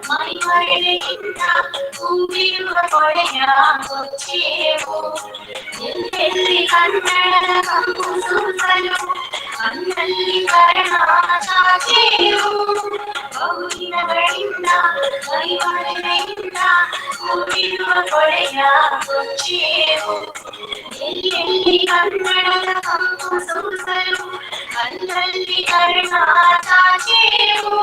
ಮೈಮರೆಯಿಂದ ತುಂಬಿರುವ ಕೊಡೆಯ ಕೊಚ್ಚೇವು ಎಲ್ಲೆಲ್ಲಿ ಕನ್ನಡದ ಕಂಪು ಸುತ್ತಲು ಕಣ್ಣಲ್ಲಿ ಕರ್ಣ ಚಾಚೇವು ಬಹುದಿನಗಳಿಂದ ಮೈಮರೆಯಿಂದ ತುಂಬಿರುವ ಕೊಡೆಯ ಕೊಚ್ಚೇವು ಎಲ್ಲೆಲ್ಲಿ ಕನ್ನಡದ ಕಂಪು ಸುತ್ತಲು ಕಣ್ಣಲ್ಲಿ ಕರ್ಣ ಚಾಚೇವು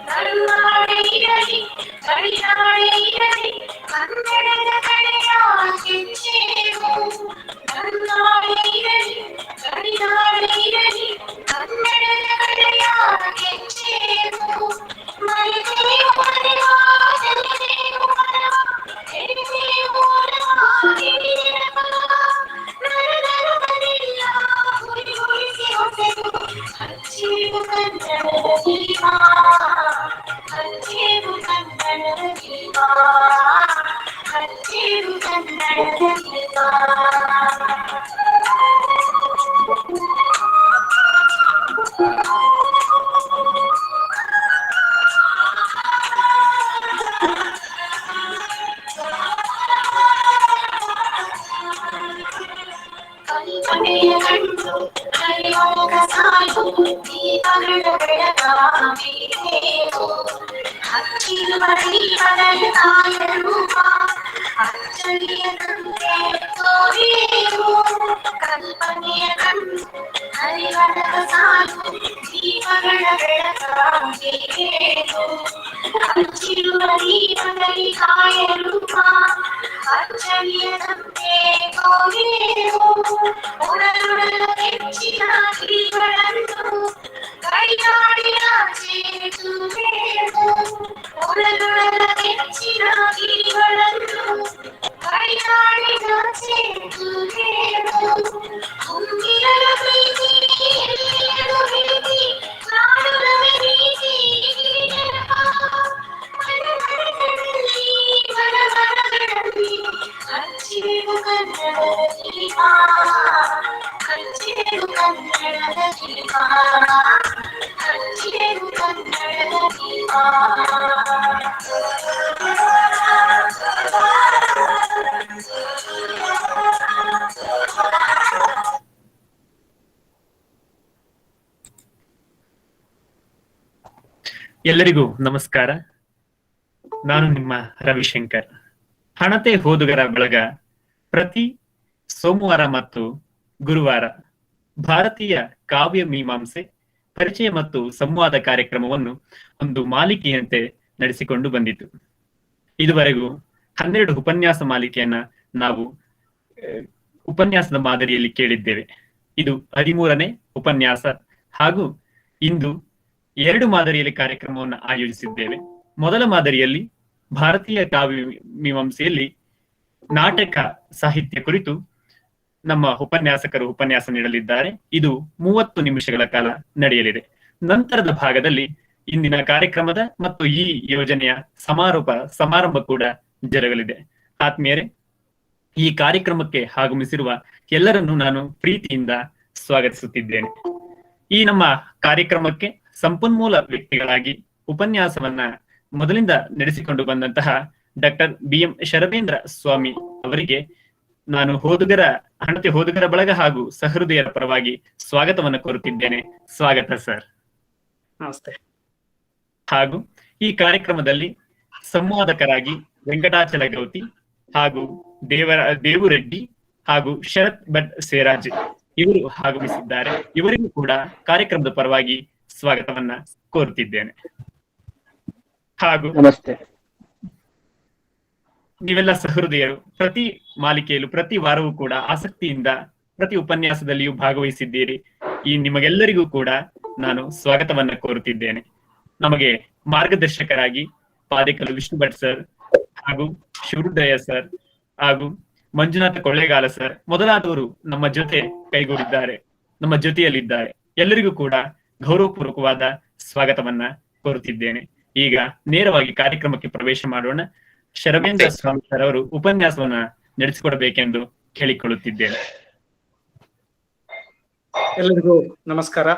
ಕರುನಾಡೆ ಇರಲಿ ಗಡಿನಾಡೆ ಇರಲಿ ಕನ್ನಡದ ಕಡೆಯ ಕೆಚ್ಚೇವು ಕರುನಾಡೆ ಇರಲಿ ಗಡಿನಾಡೆ ಇರಲಿ ಕನ್ನಡದ ಕಡೆಯ ಕೆಚ್ಚೇವು ಮರೆತೇವು ಮರೆವ ಸೆಳೆದೇವು ಮರವ ಎಡೆದೇವು ಮರವ ಹಿಡಿದೆರ ಬಲವ ನರನರದೆಲ್ಲ ಹುರಿಗೊಳಿಸಿ ಹೊಸೆದು ಹಚ್ಚೇವು ಕನ್ನಡದ ದೀಪ ಹಚ್ಚೇವು ಕನ್ನಡದ ದೀಪ ಹಚ್ಚೇವು ಕನ್ನಡದ ದೀಪ. ಕಲ್ಪನೆಯ ಕಣ್ಣು ಹರಿವಳಗ ಸಾಲು ದೀಪಗಳ ಬೆಳಗಾಗಿರೇವು ಹಚ್ಚಿರುವ ದೀಪಗಳ ತಾಯ ರೂಪ ಅಚ್ಚಳಿಯ ತಂದೆ ತೋರಿರೇವು ಕಲ್ಪನೆಯ ಕಣ್ಣು ಹರಿವಳಗ ಸಾಲು ದೀಪಗಳ ಬೆಳಗಾಗಿರೇವು ಹಚ್ಚಿರುವ ದೀಪದಲ್ಲಿ ಕಾಯ ರೂಪ ಅಚ್ಚಳಿಯ ತಂದೆ ತೋರಿರೇವು ಉಡಲುಡಲ ಹೆಚ್ಚಿನ ಗಿರಿಗಳನ್ನು ಕೈಗಾಡಿಯಾಚೆ ತುರುವೇವು ಉಡಲುಡಲ ಹೆಚ್ಚಿನ ಗಿರಿಗಳನ್ನು ಕೈಗಾಡಿಯಾಚೆ ತುರುವೇವು ಹೊಂದಿರಲು ಪ್ರೀತಿ ಎಲ್ಲಿಯದು ಪ್ರೀತಿ ನಾಡುಲವೇ ಪ್ರೀತಿ ಗಿರಿಜನಪ ಮನಮನಗಳಲ್ಲಿ ಮನಮನಗಳಲ್ಲಿ ಹಚ್ಚೇವು ಕನ್ನಡದ ದೀಪ ಹಚ್ಚೇವು ಕನ್ನಡದ ದೀಪ ಹಚ್ಚೇವು ಕನ್ನಡದ ದೀಪ. ಎಲ್ಲರಿಗೂ ನಮಸ್ಕಾರ. ನಾನು ನಿಮ್ಮ ರವಿಶಂಕರ್. ಹಣತೆ ಓದುಗರ ಬಳಗ ಪ್ರತಿ ಸೋಮವಾರ ಮತ್ತು ಗುರುವಾರ ಭಾರತೀಯ ಕಾವ್ಯ ಮೀಮಾಂಸೆ ಪರಿಚಯ ಮತ್ತು ಸಂವಾದ ಕಾರ್ಯಕ್ರಮವನ್ನು ಒಂದು ಮಾಲಿಕೆಯಂತೆ ನಡೆಸಿಕೊಂಡು ಬಂದಿತು. ಇದುವರೆಗೂ 12 ಉಪನ್ಯಾಸ ಮಾಲಿಕೆಯನ್ನ ನಾವು ಉಪನ್ಯಾಸದ ಮಾದರಿಯಲ್ಲಿ ಕೇಳಿದ್ದೇವೆ. ಇದು 13ನೇ ಉಪನ್ಯಾಸ ಹಾಗೂ ಇಂದು 2 ಮಾದರಿಯಲ್ಲಿ ಕಾರ್ಯಕ್ರಮವನ್ನು ಆಯೋಜಿಸಿದ್ದೇವೆ. ಮೊದಲ ಮಾದರಿಯಲ್ಲಿ ಭಾರತೀಯ ಕಾವ್ಯ ಮೀಮಾಂಸೆಯಲ್ಲಿ ನಾಟಕ ಸಾಹಿತ್ಯ ಕುರಿತು ನಮ್ಮ ಉಪನ್ಯಾಸಕರು ಉಪನ್ಯಾಸ ನೀಡಲಿದ್ದಾರೆ. ಇದು 30 ನಿಮಿಷಗಳ ಕಾಲ ನಡೆಯಲಿದೆ. ನಂತರದ ಭಾಗದಲ್ಲಿ ಇಂದಿನ ಕಾರ್ಯಕ್ರಮದ ಮತ್ತು ಈ ಯೋಜನೆಯ ಸಮಾರಂಭ ಕೂಡ ಜರುಗಲಿದೆ. ಆತ್ಮೀಯರೇ, ಈ ಕಾರ್ಯಕ್ರಮಕ್ಕೆ ಆಗಮಿಸಿರುವ ಎಲ್ಲರನ್ನೂ ನಾನು ಪ್ರೀತಿಯಿಂದ ಸ್ವಾಗತಿಸುತ್ತಿದ್ದೇನೆ. ಈ ನಮ್ಮ ಕಾರ್ಯಕ್ರಮಕ್ಕೆ ಸಂಪನ್ಮೂಲ ವ್ಯಕ್ತಿಗಳಾಗಿ ಉಪನ್ಯಾಸವನ್ನ ಮೊದಲಿಂದ ನಡೆಸಿಕೊಂಡು ಬಂದಂತಹ ಡಾಕ್ಟರ್ BM ಶರಬೇಂದ್ರ ಸ್ವಾಮಿ ಅವರಿಗೆ ನಾನು ಹಣತೆ ಓದುಗರ ಬಳಗ ಹಾಗೂ ಸಹೃದಯರ ಪರವಾಗಿ ಸ್ವಾಗತವನ್ನು ಕೋರುತ್ತಿದ್ದೇನೆ. ಸ್ವಾಗತ ಸರ್. ನಮಸ್ತೆ. ಹಾಗೂ ಈ ಕಾರ್ಯಕ್ರಮದಲ್ಲಿ ಸಂವಾದಕರಾಗಿ ವೆಂಕಟಾಚಲ ಗೌತಿ ಹಾಗೂ ದೇವುರೆಡ್ಡಿ ಹಾಗೂ ಶರತ್ ಭಟ್ ಸೇರಾಜ್ ಇವರು ಆಗಮಿಸಿದ್ದಾರೆ. ಇವರಿಗೂ ಕೂಡ ಕಾರ್ಯಕ್ರಮದ ಪರವಾಗಿ ಸ್ವಾಗತವನ್ನ ಕೋರುತ್ತಿದ್ದೇನೆ. ಹಾಗೂ ನಮಸ್ತೆ. ನೀವೆಲ್ಲ ಸಹೃದಯರು ಪ್ರತಿ ಮಾಲಿಕೆಯಲ್ಲೂ ಪ್ರತಿ ವಾರವೂ ಕೂಡ ಆಸಕ್ತಿಯಿಂದ ಪ್ರತಿ ಉಪನ್ಯಾಸದಲ್ಲಿಯೂ ಭಾಗವಹಿಸಿದ್ದೀರಿ. ಈ ನಿಮಗೆಲ್ಲರಿಗೂ ಕೂಡ ನಾನು ಸ್ವಾಗತವನ್ನ ಕೋರುತ್ತಿದ್ದೇನೆ. ನಮಗೆ ಮಾರ್ಗದರ್ಶಕರಾಗಿ ಪಾದೇಕಲ್ಲು ವಿಷ್ಣು ಭಟ್ ಸರ್ ಹಾಗೂ ಶಿವರುದ್ರಯ್ಯ ಸರ್ ಹಾಗೂ ಮಂಜುನಾಥ ಕೊಳ್ಳೇಗಾಲ ಸರ್ ಮೊದಲಾದವರು ನಮ್ಮ ಜೊತೆ ಕೈಗೂಡಿದ್ದಾರೆ. ನಮ್ಮ ಜೊತೆಯಲ್ಲಿದ್ದಾರೆ. ಎಲ್ಲರಿಗೂ ಕೂಡ ಗೌರವಪೂರ್ವಕವಾದ ಸ್ವಾಗತವನ್ನ ಕೋರುತ್ತಿದ್ದೇನೆ. ಈಗ ನೇರವಾಗಿ ಕಾರ್ಯಕ್ರಮಕ್ಕೆ ಪ್ರವೇಶ ಮಾಡೋಣ. ಶರವೇಂದ್ರ ಸ್ವಾಮಿ ಸರ್ ಅವರು ಉಪನ್ಯಾಸವನ್ನ ನಡೆಸಿಕೊಡಬೇಕೆಂದು ಕೇಳಿಕೊಳ್ಳುತ್ತಿದ್ದೇನೆ. ಎಲ್ಲರಿಗೂ ನಮಸ್ಕಾರ.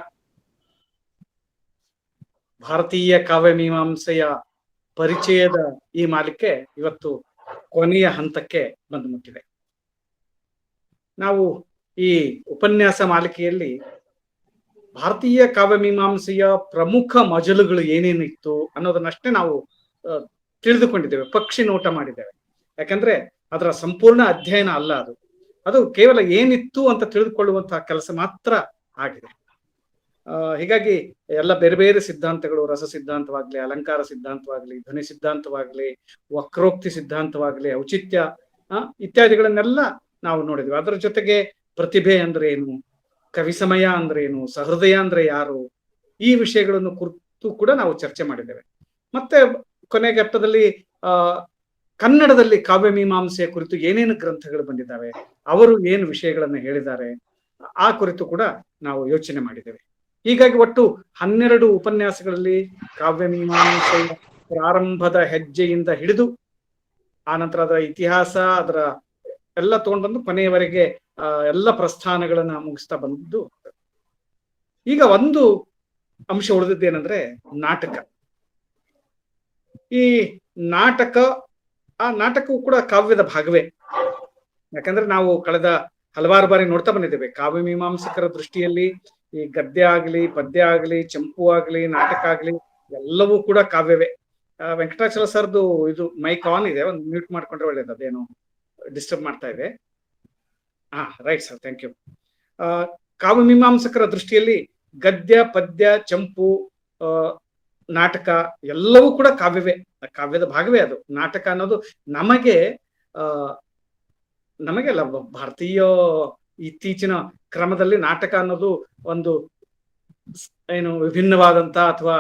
ಭಾರತೀಯ ಕಾವ್ಯ ಮೀಮಾಂಸೆಯ ಪರಿಚಯದ ಈ ಮಾಲಿಕೆ ಇವತ್ತು ಕೊನೆಯ ಹಂತಕ್ಕೆ ಬಂದು ಮುಟ್ಟಿದೆ. ನಾವು ಈ ಉಪನ್ಯಾಸ ಮಾಲಿಕೆಯಲ್ಲಿ ಭಾರತೀಯ ಕಾವ್ಯ ಮೀಮಾಂಸೆಯ ಪ್ರಮುಖ ಮಜಲುಗಳು ಏನೇನಿತ್ತು ಅನ್ನೋದನ್ನಷ್ಟೇ ನಾವು ತಿಳಿದುಕೊಂಡಿದ್ದೇವೆ, ಪಕ್ಷಿ ನೋಟ ಮಾಡಿದ್ದೇವೆ. ಯಾಕಂದ್ರೆ ಅದರ ಸಂಪೂರ್ಣ ಅಧ್ಯಯನ ಅಲ್ಲ, ಅದು ಕೇವಲ ಏನಿತ್ತು ಅಂತ ತಿಳಿದುಕೊಳ್ಳುವಂತಹ ಕೆಲಸ ಮಾತ್ರ ಆಗಿದೆ. ಹೀಗಾಗಿ ಎಲ್ಲ ಬೇರೆ ಬೇರೆ ಸಿದ್ಧಾಂತಗಳು, ರಸ ಸಿದ್ಧಾಂತವಾಗ್ಲಿ, ಅಲಂಕಾರ ಸಿದ್ಧಾಂತವಾಗ್ಲಿ, ಧ್ವನಿ ಸಿದ್ಧಾಂತವಾಗ್ಲಿ, ವಕ್ರೋಕ್ತಿ ಸಿದ್ಧಾಂತವಾಗ್ಲಿ, ಔಚಿತ್ಯ ಇತ್ಯಾದಿಗಳನ್ನೆಲ್ಲ ನಾವು ನೋಡಿದ್ವಿ. ಅದರ ಜೊತೆಗೆ ಪ್ರತಿಭೆ ಅಂದ್ರೆ ಏನು, ಕವಿ ಸಮಯ ಅಂದ್ರೆ ಏನು, ಸಹೃದಯ ಅಂದ್ರೆ ಯಾರು, ಈ ವಿಷಯಗಳನ್ನು ಕುರಿತು ಕೂಡ ನಾವು ಚರ್ಚೆ ಮಾಡಿದ್ದೇವೆ. ಮತ್ತೆ ಕೊನೆ ಘಟ್ಟದಲ್ಲಿ ಕನ್ನಡದಲ್ಲಿ ಕಾವ್ಯ ಮೀಮಾಂಸೆಯ ಕುರಿತು ಏನೇನು ಗ್ರಂಥಗಳು ಬಂದಿದ್ದಾವೆ, ಅವರು ಏನು ವಿಷಯಗಳನ್ನು ಹೇಳಿದ್ದಾರೆ, ಆ ಕುರಿತು ಕೂಡ ನಾವು ಯೋಚನೆ ಮಾಡಿದ್ದೇವೆ. ಹೀಗಾಗಿ ಒಟ್ಟು 12 ಉಪನ್ಯಾಸಗಳಲ್ಲಿ ಕಾವ್ಯ ಮೀಮಾಂಸೆಯ ಪ್ರಾರಂಭದ ಹೆಜ್ಜೆಯಿಂದ ಹಿಡಿದು ಆನಂತರ ಅದರ ಇತಿಹಾಸ, ಅದರ ಎಲ್ಲ ತಗೊಂಡ್ಬಂದು ಕೊನೆಯವರೆಗೆ ಎಲ್ಲ ಪ್ರಸ್ಥಾನಗಳನ್ನ ಮುಗಿಸ್ತಾ ಬಂದಿದ್ದು. ಈಗ ಒಂದು ಅಂಶ ಉಳಿದಿದ್ದೇನೆಂದ್ರೆ ನಾಟಕ. ಈ ನಾಟಕವು ಕೂಡ ಕಾವ್ಯದ ಭಾಗವೇ. ಯಾಕಂದ್ರೆ ನಾವು ಕಳೆದ ಹಲವಾರು ಬಾರಿ ನೋಡ್ತಾ ಬಂದಿದ್ದೇವೆ, ಕಾವ್ಯ ಮೀಮಾಂಸಕರ ದೃಷ್ಟಿಯಲ್ಲಿ ಈ ಗದ್ಯ ಆಗ್ಲಿ, ಪದ್ಯ ಆಗ್ಲಿ, ಚಂಪು ಆಗ್ಲಿ, ನಾಟಕ ಆಗ್ಲಿ ಎಲ್ಲವೂ ಕೂಡ ಕಾವ್ಯವೇ. ವೆಂಕಟಾಚಲ ಸರ್ದು ಇದು ಮೈಕ್ ಆನ್ ಇದೆ, ಒಂದು ಮ್ಯೂಟ್ ಮಾಡ್ಕೊಂಡ್ರೆ ಒಳ್ಳೇದು, ಅದೇನು ಡಿಸ್ಟರ್ಬ್ ಮಾಡ್ತಾ ಇದೆ. Right sir, thank you. ಕಾವ್ಯ ಮೀಮಾಂಸಕರ ದೃಷ್ಟಿಯಲ್ಲಿ ಗದ್ಯ, ಪದ್ಯ, ಚಂಪು, ನಾಟಕ ಎಲ್ಲವೂ ಕೂಡ ಕಾವ್ಯವೇ, ಕಾವ್ಯದ ಭಾಗವೇ ಅದು. ನಾಟಕ ಅನ್ನೋದು ನಮಗೆಲ್ಲ ಭಾರತೀಯ ಇತ್ತೀಚಿನ ಕ್ರಮದಲ್ಲಿ ನಾಟಕ ಅನ್ನೋದು ಒಂದು ಏನು ವಿಭಿನ್ನವಾದಂತ ಅಥವಾ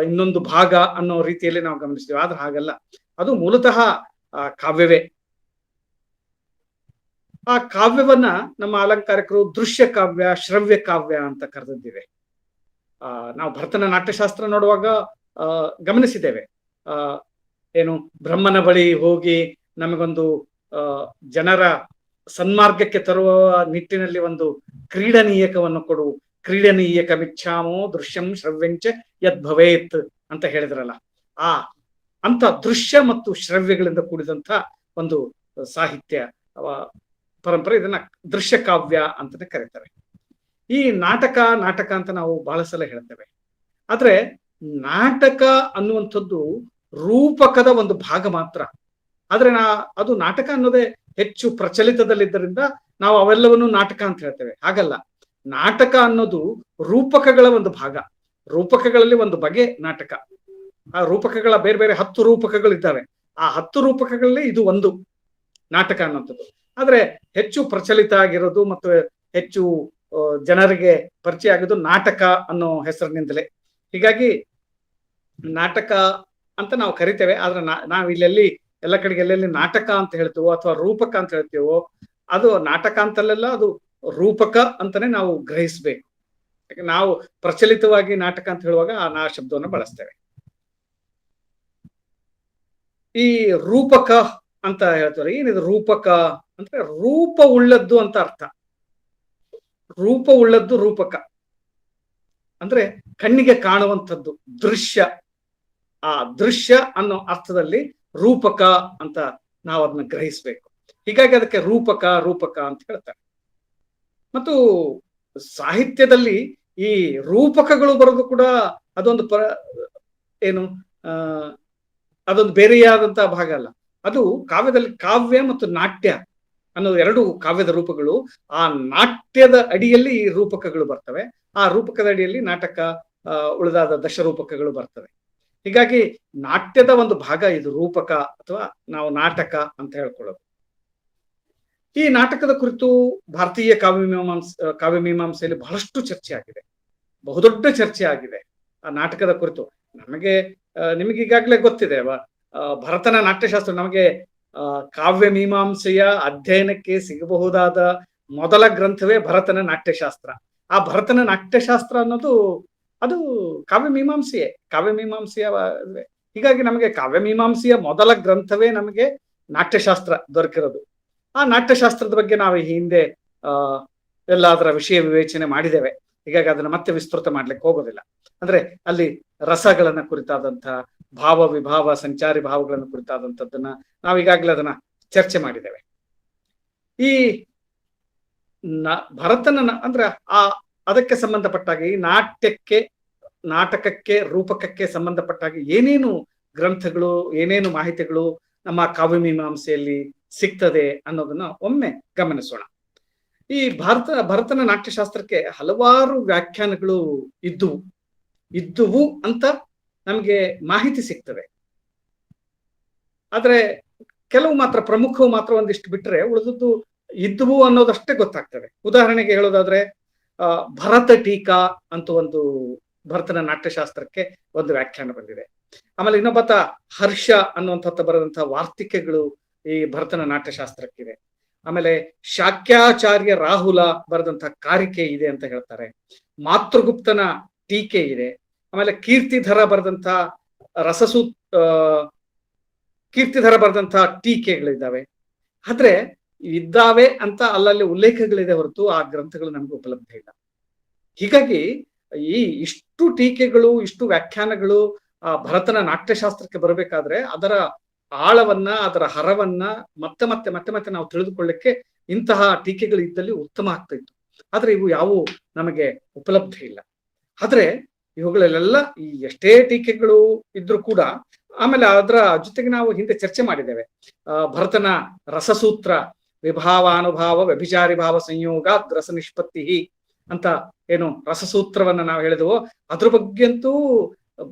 ಇನ್ನೊಂದು ಭಾಗ ಅನ್ನೋ ರೀತಿಯಲ್ಲಿ ನಾವು ಗಮನಿಸ್ತೀವಿ. ಆದ್ರೆ ಹಾಗಲ್ಲ, ಅದು ಮೂಲತಃ ಕಾವ್ಯವೇ. ಆ ಕಾವ್ಯವನ್ನ ನಮ್ಮ ಅಲಂಕಾರಿಕರು ದೃಶ್ಯ ಕಾವ್ಯ, ಶ್ರವ್ಯ ಕಾವ್ಯ ಅಂತ ಕರೆದಿದ್ದೇವೆ. ನಾವು ಭರತನ ನಾಟ್ಯಶಾಸ್ತ್ರ ನೋಡುವಾಗ ಗಮನಿಸಿದ್ದೇವೆ, ಏನು ಬ್ರಹ್ಮನ ಬಳಿ ಹೋಗಿ ನಮಗೊಂದು ಜನರ ಸನ್ಮಾರ್ಗಕ್ಕೆ ತರುವ ನಿಟ್ಟಿನಲ್ಲಿ ಒಂದು ಕ್ರೀಡನೀಯಕವನ್ನು ಕೊಡು, ಕ್ರೀಡನೀಯಕ ಮಿಚ್ಛಾಮೋ ದೃಶ್ಯಂ ಶ್ರವ್ಯಂಚ ಯದ್ ಭವೇತ್ ಅಂತ ಹೇಳಿದ್ರಲ್ಲ, ಅಂತ ದೃಶ್ಯ ಮತ್ತು ಶ್ರವ್ಯಗಳಿಂದ ಕೂಡಿದಂತ ಒಂದು ಸಾಹಿತ್ಯ ಪರಂಪರೆ, ಇದನ್ನ ದೃಶ್ಯ ಕಾವ್ಯ ಅಂತಾನೆ ಕರೀತಾರೆ. ಈ ನಾಟಕ ಅಂತ ನಾವು ಬಹಳ ಸಲ ಹೇಳ್ತೇವೆ. ಆದ್ರೆ ನಾಟಕ ಅನ್ನುವಂಥದ್ದು ರೂಪಕದ ಒಂದು ಭಾಗ ಮಾತ್ರ. ಆದ್ರೆ ಅದು ನಾಟಕ ಅನ್ನೋದೇ ಹೆಚ್ಚು ಪ್ರಚಲಿತದಲ್ಲಿದ್ದರಿಂದ ನಾವು ಅವೆಲ್ಲವನ್ನು ನಾಟಕ ಅಂತ ಹೇಳ್ತೇವೆ. ಹಾಗಲ್ಲ, ನಾಟಕ ಅನ್ನೋದು ರೂಪಕಗಳ ಒಂದು ಭಾಗ. ರೂಪಕಗಳಲ್ಲಿ ಒಂದು ಬಗೆ ನಾಟಕ. ಆ ರೂಪಕಗಳ ಬೇರೆ ಬೇರೆ 10 ರೂಪಕಗಳಿದ್ದಾವೆ. ಆ 10 ರೂಪಕಗಳಲ್ಲಿ ಇದು ಒಂದು ನಾಟಕ ಅನ್ನೋಂಥದ್ದು. ಆದ್ರೆ ಹೆಚ್ಚು ಪ್ರಚಲಿತ ಆಗಿರೋದು ಮತ್ತು ಹೆಚ್ಚು ಜನರಿಗೆ ಪರಿಚಯ ಆಗೋದು ನಾಟಕ ಅನ್ನೋ ಹೆಸರಿನಿಂದಲೇ. ಹೀಗಾಗಿ ನಾಟಕ ಅಂತ ನಾವು ಕರಿತೇವೆ. ಆದ್ರೆ ನಾವು ಇಲ್ಲೆಲ್ಲಿ ಎಲ್ಲ ಕಡೆಗೆ ಎಲ್ಲೆಲ್ಲಿ ನಾಟಕ ಅಂತ ಹೇಳ್ತೀವೋ ಅಥವಾ ರೂಪಕ ಅಂತ ಹೇಳ್ತೀವೋ, ಅದು ನಾಟಕ ಅಂತಲ್ಲೆಲ್ಲ, ಅದು ರೂಪಕ ಅಂತಾನೆ ನಾವು ಗ್ರಹಿಸ್ಬೇಕು. ನಾವು ಪ್ರಚಲಿತವಾಗಿ ನಾಟಕ ಅಂತ ಹೇಳುವಾಗ ಆ ಶಬ್ದವನ್ನು ಬಳಸ್ತೇವೆ. ಈ ರೂಪಕ ಅಂತ ಹೇಳ್ತಾರೆ. ಏನಿದು ರೂಪಕ ಅಂದ್ರೆ ರೂಪ ಉಳ್ಳದ್ದು ಅಂತ ಅರ್ಥ. ರೂಪ ಉಳ್ಳದ್ದು ರೂಪಕ ಅಂದ್ರೆ ಕಣ್ಣಿಗೆ ಕಾಣುವಂಥದ್ದು, ದೃಶ್ಯ. ಆ ದೃಶ್ಯ ಅನ್ನೋ ಅರ್ಥದಲ್ಲಿ ರೂಪಕ ಅಂತ ನಾವು ಅದನ್ನ ಗ್ರಹಿಸ್ಬೇಕು. ಹೀಗಾಗಿ ಅದಕ್ಕೆ ರೂಪಕ ಅಂತ ಹೇಳ್ತಾರೆ. ಮತ್ತು ಸಾಹಿತ್ಯದಲ್ಲಿ ಈ ರೂಪಕಗಳು ಬರೋದು ಕೂಡ ಅದೊಂದು ಅದೊಂದು ಬೇರೆಯಾದಂತಹ ಭಾಗ ಅಲ್ಲ. ಅದು ಕಾವ್ಯದಲ್ಲಿ ಕಾವ್ಯ ಮತ್ತು ನಾಟ್ಯ ಅನ್ನೋ 2 ಕಾವ್ಯದ ರೂಪಗಳು. ಆ ನಾಟ್ಯದ ಅಡಿಯಲ್ಲಿ ಈ ರೂಪಕಗಳು ಬರ್ತವೆ. ಆ ರೂಪಕದ ಅಡಿಯಲ್ಲಿ ನಾಟಕ, ಉಳಿದಾದ ದಶರೂಪಕಗಳು ಬರ್ತವೆ. ಹೀಗಾಗಿ ನಾಟ್ಯದ ಒಂದು ಭಾಗ ಇದು ರೂಪಕ ಅಥವಾ ನಾವು ನಾಟಕ ಅಂತ ಹೇಳ್ಕೊಳ್ಳೋದು. ಈ ನಾಟಕದ ಕುರಿತು ಭಾರತೀಯ ಕಾವ್ಯ ಮೀಮಾಂಸೆಯಲ್ಲಿ ಬಹಳಷ್ಟು ಚರ್ಚೆ ಆಗಿದೆ, ಬಹುದೊಡ್ಡ ಚರ್ಚೆ ಆಗಿದೆ ಆ ನಾಟಕದ ಕುರಿತು. ನಿಮಗೆ ಈಗಾಗಲೇ ಗೊತ್ತಿದೆ, ಭರತನ ನಾಟ್ಯಶಾಸ್ತ್ರ ನಮಗೆ ಕಾವ್ಯ ಮೀಮಾಂಸೆಯ ಅಧ್ಯಯನಕ್ಕೆ ಸಿಗಬಹುದಾದ ಮೊದಲ ಗ್ರಂಥವೇ ಭರತನ ನಾಟ್ಯಶಾಸ್ತ್ರ. ಆ ಭರತನ ನಾಟ್ಯಶಾಸ್ತ್ರ ಅನ್ನೋದು ಅದು ಕಾವ್ಯಮೀಮಾಂಸೆಯ ಹೀಗಾಗಿ ನಮಗೆ ಕಾವ್ಯಮೀಮಾಂಸೆಯ ಮೊದಲ ಗ್ರಂಥವೇ ನಮಗೆ ನಾಟ್ಯಶಾಸ್ತ್ರ ದೊರಕಿರೋದು. ಆ ನಾಟ್ಯಶಾಸ್ತ್ರದ ಬಗ್ಗೆ ನಾವು ಹಿಂದೆ ಎಲ್ಲ ಅದರ ವಿಷಯ ವಿವೇಚನೆ ಮಾಡಿದ್ದೇವೆ. ಹೀಗಾಗಿ ಅದನ್ನ ಮತ್ತೆ ವಿಸ್ತೃತ ಮಾಡ್ಲಿಕ್ಕೆ ಹೋಗೋದಿಲ್ಲ. ಅಂದ್ರೆ ಅಲ್ಲಿ ರಸಗಳನ್ನ ಕುರಿತಾದಂತಹ ಭಾವ ವಿಭಾವ ಸಂಚಾರಿ ಭಾವಗಳನ್ನು ಕುರಿತಾದಂಥದ್ದನ್ನ ನಾವು ಈಗಾಗಲೇ ಅದನ್ನ ಚರ್ಚೆ ಮಾಡಿದ್ದೇವೆ. ಈ ಭರತನ ಅಂದ್ರೆ ಅದಕ್ಕೆ ಸಂಬಂಧಪಟ್ಟಾಗ ಈ ನಾಟಕಕ್ಕೆ ರೂಪಕಕ್ಕೆ ಸಂಬಂಧಪಟ್ಟಾಗ ಏನೇನು ಗ್ರಂಥಗಳು ಏನೇನು ಮಾಹಿತಿಗಳು ನಮ್ಮ ಕಾವ್ಯಮೀಮಾಂಸೆಯಲ್ಲಿ ಸಿಗ್ತದೆ ಅನ್ನೋದನ್ನ ಒಮ್ಮೆ ಗಮನಿಸೋಣ. ಈ ಭರತನ ನಾಟ್ಯಶಾಸ್ತ್ರಕ್ಕೆ ಹಲವಾರು ವ್ಯಾಖ್ಯಾನಗಳು ಇದ್ದುವು ಅಂತ ನಮಗೆ ಮಾಹಿತಿ ಸಿಗ್ತದೆ. ಆದ್ರೆ ಕೆಲವು ಮಾತ್ರ ಪ್ರಮುಖವು ಮಾತ್ರ ಒಂದಿಷ್ಟು ಬಿಟ್ರೆ ಉಳಿದದ್ದು ಇದ್ದುವು ಅನ್ನೋದಷ್ಟೇ ಗೊತ್ತಾಗ್ತದೆ. ಉದಾಹರಣೆಗೆ ಹೇಳೋದಾದ್ರೆ ಭರತ ಟೀಕಾ ಅಂತ ಒಂದು ಭರತನ ನಾಟ್ಯಶಾಸ್ತ್ರಕ್ಕೆ ಒಂದು ವ್ಯಾಖ್ಯಾನ ಬಂದಿದೆ. ಆಮೇಲೆ ಇನ್ನೊಬ್ಬತ ಹರ್ಷ ಅನ್ನುವಂಥ ಬರೆದಂತಹ ವಾರ್ತಿಕೆಗಳು ಈ ಭರತನ ನಾಟ್ಯಶಾಸ್ತ್ರಕ್ಕಿದೆ. ಆಮೇಲೆ ಶಾಕ್ಯಾಚಾರ್ಯ ರಾಹುಲ ಬರೆದಂತಹ ಕಾರಿಕೆ ಇದೆ ಅಂತ ಹೇಳ್ತಾರೆ. ಮಾತೃಗುಪ್ತನ ಟೀಕೆ ಇದೆ. ಆಮೇಲೆ ಕೀರ್ತಿಧರ ಬರೆದಂತಹ ಟೀಕೆಗಳಿದ್ದಾವೆ. ಆದ್ರೆ ಇದ್ದಾವೆ ಅಂತ ಅಲ್ಲಲ್ಲಿ ಉಲ್ಲೇಖಗಳಿದೆ ಹೊರತು ಆ ಗ್ರಂಥಗಳು ನಮ್ಗೆ ಉಪಲಬ್ಧ ಇಲ್ಲ. ಹೀಗಾಗಿ ಈ ಇಷ್ಟು ಟೀಕೆಗಳು ಇಷ್ಟು ವ್ಯಾಖ್ಯಾನಗಳು ಆ ಭರತನ ನಾಟ್ಯಶಾಸ್ತ್ರಕ್ಕೆ ಬರಬೇಕಾದ್ರೆ ಅದರ ಆಳವನ್ನ ಅದರ ಹರವನ್ನ ಮತ್ತೆ ಮತ್ತೆ ಮತ್ತೆ ಮತ್ತೆ ನಾವು ತಿಳಿದುಕೊಳ್ಳಿಕ್ಕೆ ಇಂತಹ ಟೀಕೆಗಳು ಇದ್ದಲ್ಲಿ ಉತ್ತಮ ಆಗ್ತಾ ಇತ್ತು. ಆದ್ರೆ ಇವು ಯಾವುವು ನಮಗೆ ಉಪಲಬ್ಧ ಇಲ್ಲ. ಆದ್ರೆ ಇವುಗಳಲ್ಲೆಲ್ಲ ಈ ಎಷ್ಟೇ ಟೀಕೆಗಳು ಇದ್ರೂ ಕೂಡ ಆಮೇಲೆ ಅದರ ಜೊತೆಗೆ ನಾವು ಹಿಂದೆ ಚರ್ಚೆ ಮಾಡಿದ್ದೇವೆ. ಭರತನ ರಸಸೂತ್ರ ವಿಭಾವಾನುಭಾವ ವ್ಯಭಿಚಾರಿ ಭಾವ ಸಂಯೋಗ ರಸ ನಿಷ್ಪತ್ತಿ ಅಂತ ಏನು ರಸಸೂತ್ರವನ್ನ ನಾವು ಹೇಳಿದೆವೋ ಅದ್ರ ಬಗ್ಗೆ ಅಂತೂ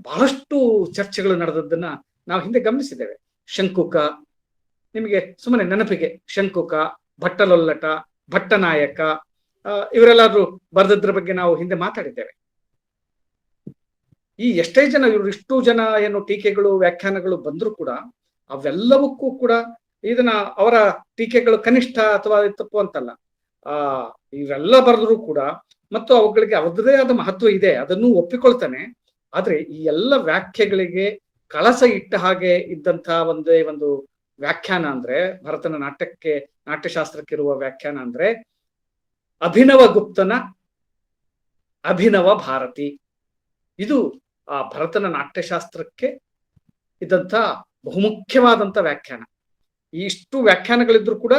ಬಹಳಷ್ಟು ಚರ್ಚೆಗಳು ನಡೆದದ್ದನ್ನ ನಾವು ಹಿಂದೆ ಗಮನಿಸಿದ್ದೇವೆ. ಶಂಕುಕ, ನಿಮಗೆ ಸುಮ್ಮನೆ ನೆನಪಿಗೆ ಶಂಕುಕ, ಭಟ್ಟಲೊಲ್ಲಟ, ಭಟ್ಟನಾಯಕ ಇವರೆಲ್ಲಾದ್ರೂ ಬರೆದದ್ರ ಬಗ್ಗೆ ನಾವು ಹಿಂದೆ ಮಾತಾಡಿದ್ದೇವೆ. ಈ ಎಷ್ಟೇ ಜನ ಇಷ್ಟು ಜನ ಏನು ಟೀಕೆಗಳು ವ್ಯಾಖ್ಯಾನಗಳು ಬಂದ್ರು ಕೂಡ ಅವೆಲ್ಲವಕ್ಕೂ ಕೂಡ ಇದನ್ನ ಅವರ ಟೀಕೆಗಳು ಕನಿಷ್ಠ ಅಥವಾ ತಪ್ಪು ಅಂತಲ್ಲ. ಇವೆಲ್ಲ ಬರೆದ್ರು ಕೂಡ ಮತ್ತು ಅವುಗಳಿಗೆ ಅವರದೇ ಆದ ಮಹತ್ವ ಇದೆ, ಅದನ್ನು ಒಪ್ಪಿಕೊಳ್ತಾನೆ. ಆದ್ರೆ ಈ ಎಲ್ಲ ವ್ಯಾಖ್ಯೆಗಳಿಗೆ ಕಳಸ ಇಟ್ಟ ಹಾಗೆ ಇದ್ದಂತಹ ಒಂದು ವ್ಯಾಖ್ಯಾನ ಅಂದ್ರೆ ಭರತನ ನಾಟ್ಯಶಾಸ್ತ್ರಕ್ಕಿರುವ ವ್ಯಾಖ್ಯಾನ ಅಂದ್ರೆ ಅಭಿನವ ಗುಪ್ತನ ಅಭಿನವ ಭಾರತಿ. ಇದು ಆ ಭರತನ ನಾಟ್ಯಶಾಸ್ತ್ರಕ್ಕೆ ಇದ್ದಂಥ ಬಹುಮುಖ್ಯವಾದಂತ ವ್ಯಾಖ್ಯಾನ. ಇಷ್ಟು ವ್ಯಾಖ್ಯಾನಗಳಿದ್ರು ಕೂಡ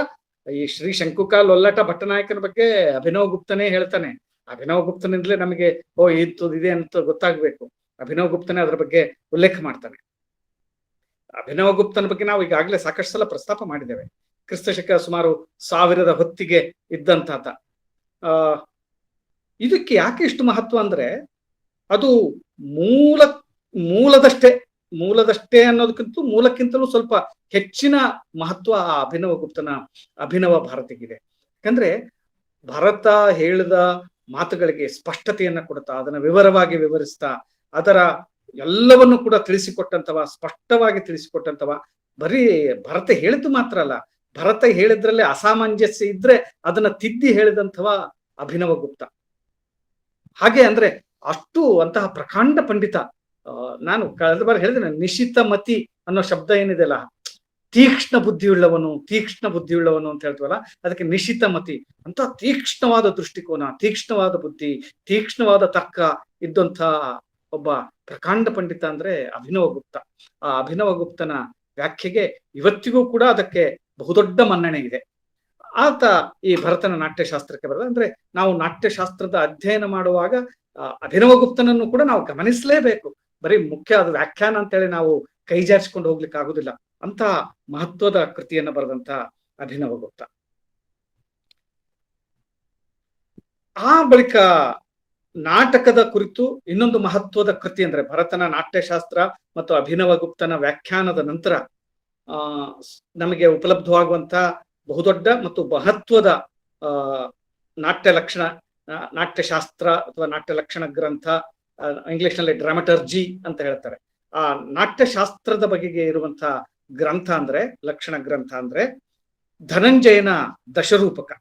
ಈ ಶ್ರೀ ಶಂಕುಕ ಲೊಲ್ಲಟ ಭಟ್ಟನಾಯಕನ ಬಗ್ಗೆ ಅಭಿನವ ಗುಪ್ತನೇ ಹೇಳ್ತಾನೆ. ಅಭಿನವ ಗುಪ್ತನಿಂದಲೇ ನಮಗೆ ಇದೆ ಅಂತ ಗೊತ್ತಾಗ್ಬೇಕು. ಅಭಿನವ ಗುಪ್ತನೇ ಅದರ ಬಗ್ಗೆ ಉಲ್ಲೇಖ ಮಾಡ್ತಾನೆ. ಅಭಿನವ ಗುಪ್ತನ ಬಗ್ಗೆ ನಾವು ಈಗಾಗಲೇ ಸಾಕಷ್ಟು ಸಲ ಪ್ರಸ್ತಾಪ ಮಾಡಿದ್ದೇವೆ. ಕ್ರಿಸ್ತಶಕ ಸುಮಾರು 1000 ಹೊತ್ತಿಗೆ ಇದ್ದಂತಾತ. ಇದಕ್ಕೆ ಯಾಕೆ ಇಷ್ಟು ಮಹತ್ವ ಅಂದ್ರೆ ಅದು ಮೂಲದಷ್ಟೇ ಅನ್ನೋದಕ್ಕಿಂತ ಮೂಲಕ್ಕಿಂತಲೂ ಸ್ವಲ್ಪ ಹೆಚ್ಚಿನ ಮಹತ್ವ ಆ ಅಭಿನವ ಗುಪ್ತನ ಅಭಿನವ ಭಾರತಿಗಿದೆ. ಯಾಕಂದ್ರೆ ಭರತ ಹೇಳಿದ ಮಾತುಗಳಿಗೆ ಸ್ಪಷ್ಟತೆಯನ್ನ ಕೊಡ್ತಾ ಅದನ್ನ ವಿವರವಾಗಿ ವಿವರಿಸ್ತಾ ಅದರ ಎಲ್ಲವನ್ನು ಕೂಡ ಸ್ಪಷ್ಟವಾಗಿ ತಿಳಿಸಿಕೊಟ್ಟಂತವ. ಬರೀ ಭರತ ಹೇಳಿದ್ದು ಮಾತ್ರ ಅಲ್ಲ, ಭರತ ಹೇಳಿದ್ರಲ್ಲಿ ಅಸಾಮಂಜಸ್ಯ ಇದ್ರೆ ಅದನ್ನ ತಿದ್ದಿ ಹೇಳಿದಂಥವ ಅಭಿನವ ಗುಪ್ತ. ಹಾಗೆ ಅಂದ್ರೆ ಅಷ್ಟು ಅಂತಹ ಪ್ರಕಾಂಡ ಪಂಡಿತ. ನಾನು ಕಳೆದ ಬಾರಿ ಹೇಳಿದೆ, ನಿಶಿತ ಮತಿ ಅನ್ನೋ ಶಬ್ದ ಏನಿದೆಲ್ಲ, ತೀಕ್ಷ್ಣ ಬುದ್ಧಿಯುಳ್ಳವನು ಅಂತ ಹೇಳ್ತೀವಲ್ಲ, ಅದಕ್ಕೆ ನಿಶಿತ ಮತಿ ಅಂತ ತೀಕ್ಷ್ಣವಾದ ದೃಷ್ಟಿಕೋನ, ತೀಕ್ಷ್ಣವಾದ ಬುದ್ಧಿ, ತೀಕ್ಷ್ಣವಾದ ತರ್ಕ ಇದ್ದಂಥ ಒಬ್ಬ ಪ್ರಕಾಂಡ ಪಂಡಿತ ಅಂದ್ರೆ ಅಭಿನವ ಗುಪ್ತ. ಆ ಅಭಿನವ ಗುಪ್ತನ ವ್ಯಾಖ್ಯೆಗೆ ಇವತ್ತಿಗೂ ಕೂಡ ಅದಕ್ಕೆ ಬಹುದೊಡ್ಡ ಮನ್ನಣೆ ಇದೆ. ಆತ ಈ ಭರತನ ನಾಟ್ಯಶಾಸ್ತ್ರಕ್ಕೆ ಬರದ ಅಂದ್ರೆ ನಾವು ನಾಟ್ಯಶಾಸ್ತ್ರದ ಅಧ್ಯಯನ ಮಾಡುವಾಗ ಅಭಿನವ ಗುಪ್ತನನ್ನು ಕೂಡ ನಾವು ಗಮನಿಸಲೇಬೇಕು. ಬರೀ ಮುಖ್ಯ ಅದು ವ್ಯಾಖ್ಯಾನ ಅಂತೇಳಿ ನಾವು ಕೈಜಾರಿಸಿಕೊಂಡು ಹೋಗ್ಲಿಕ್ಕೆ ಆಗುದಿಲ್ಲ. ಅಂತಹ ಮಹತ್ವದ ಕೃತಿಯನ್ನ ಬರೆದಂತ ಅಭಿನವ ಗುಪ್ತ. ಆ ಬಳಿಕ ನಾಟಕದ ಕುರಿತು ಇನ್ನೊಂದು ಮಹತ್ವದ ಕೃತಿ ಅಂದ್ರೆ ಭರತನ ನಾಟ್ಯಶಾಸ್ತ್ರ ಮತ್ತು ಅಭಿನವ ಗುಪ್ತನ ವ್ಯಾಖ್ಯಾನದ ನಂತರ ನಮಗೆ ಉಪಲಬ್ಧವಾಗುವಂತ ಬಹುದೊಡ್ಡ ಮತ್ತು ಮಹತ್ವದ ನಾಟ್ಯಶಾಸ್ತ್ರ ಅಥವಾ ನಾಟ್ಯಲಕ್ಷಣ ಗ್ರಂಥ, ಇಂಗ್ಲಿಷ್ ನಲ್ಲಿ ಡ್ರಾಮಟರ್ಜಿ ಅಂತ ಹೇಳ್ತಾರೆ. ಆ ನಾಟ್ಯಶಾಸ್ತ್ರದ ಬಗೆಗೆ ಇರುವಂತಹ ಗ್ರಂಥ ಅಂದ್ರೆ ಲಕ್ಷಣ ಗ್ರಂಥ ಅಂದ್ರೆ ಧನಂಜಯನ ದಶರೂಪಕ.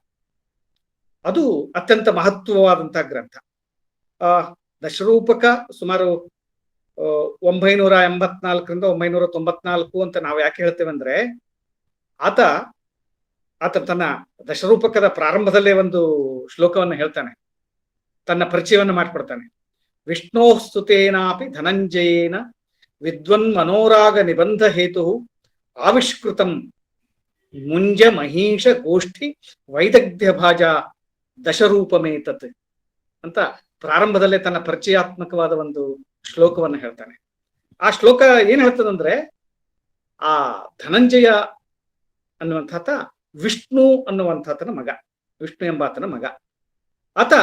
ಅದು ಅತ್ಯಂತ ಮಹತ್ವವಾದಂತಹ ಗ್ರಂಥ. ದಶರೂಪಕ ಸುಮಾರು 984ರಿಂದ 994 ಅಂತ ನಾವು ಯಾಕೆ ಹೇಳ್ತೇವೆ ಅಂದ್ರೆ, ಆತ ತನ್ನ ದಶರೂಪಕದ ಪ್ರಾರಂಭದಲ್ಲೇ ಒಂದು ಶ್ಲೋಕವನ್ನು ಹೇಳ್ತಾನೆ, ತನ್ನ ಪರಿಚಯವನ್ನು ಮಾಡಿಕೊಡ್ತಾನೆ. ವಿಷ್ಣೋ ಸ್ತುತೇನಾಪಿ ಧನಂಜಯೇನ ವಿದ್ವನ್ ಮನೋರಾಗ ನಿಬಂಧ ಹೇತು ಆವಿಷ್ಕೃತಂ ಮುಂಜ ಮಹೀಶ ಗೋಷ್ಠಿ ವೈದಗ್ಧ್ಯ ಭಾಜ ದಶರೂಪಮೇತತ್ ಅಂತ ಪ್ರಾರಂಭದಲ್ಲೇ ತನ್ನ ಪರಿಚಯಾತ್ಮಕವಾದ ಒಂದು ಶ್ಲೋಕವನ್ನು ಹೇಳ್ತಾನೆ. ಆ ಶ್ಲೋಕ ಏನ್ ಹೇಳ್ತದಂದ್ರೆ, ಆ ಧನಂಜಯ ಅನ್ನುವಂಥಾತ ವಿಷ್ಣು ಅನ್ನುವಂಥಾತನ ಮಗ, ವಿಷ್ಣು ಎಂಬಾತನ ಮಗ. ಆತ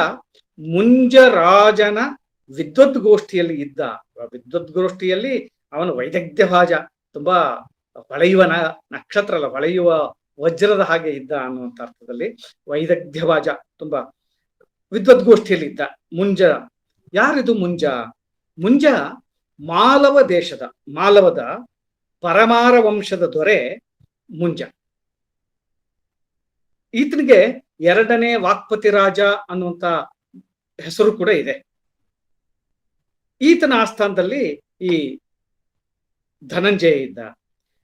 ಮುಂಜರಾಜನ ವಿದ್ವದ್ಗೋಷ್ಠಿಯಲ್ಲಿ ಇದ್ದ. ವಿದ್ವದ್ಗೋಷ್ಠಿಯಲ್ಲಿ ಅವನು ವೈದಗ್ಧ್ಯ ಭಾಜ, ತುಂಬಾ ಹೊಳೆಯುವ ನಕ್ಷತ್ರ ಅಲ್ಲ, ಹೊಳೆಯುವ ವಜ್ರದ ಹಾಗೆ ಇದ್ದ ಅನ್ನುವಂಥ ಅರ್ಥದಲ್ಲಿ ವೈದಗ್ಧ್ಯ ಭಾಜ, ತುಂಬಾ ವಿದ್ವದ್ಗೋಷ್ಠಿಯಲ್ಲಿ ಇದ್ದ ಮುಂಜ. ಯಾರಿದು ಮುಂಜ? ಮುಂಜ ಮಾಲವ ದೇಶದ, ಮಾಲವದ ಪರಮಾರ ವಂಶದ ದೊರೆ ಮುಂಜ. ಈತನಿಗೆ ಎರಡನೇ ವಾಕ್ಪತಿ ರಾಜ ಅನ್ನುವಂತ ಹೆಸರು ಕೂಡ ಇದೆ. ಈತನ ಆಸ್ಥಾನದಲ್ಲಿ ಈ ಧನಂಜಯ ಇದ್ದ.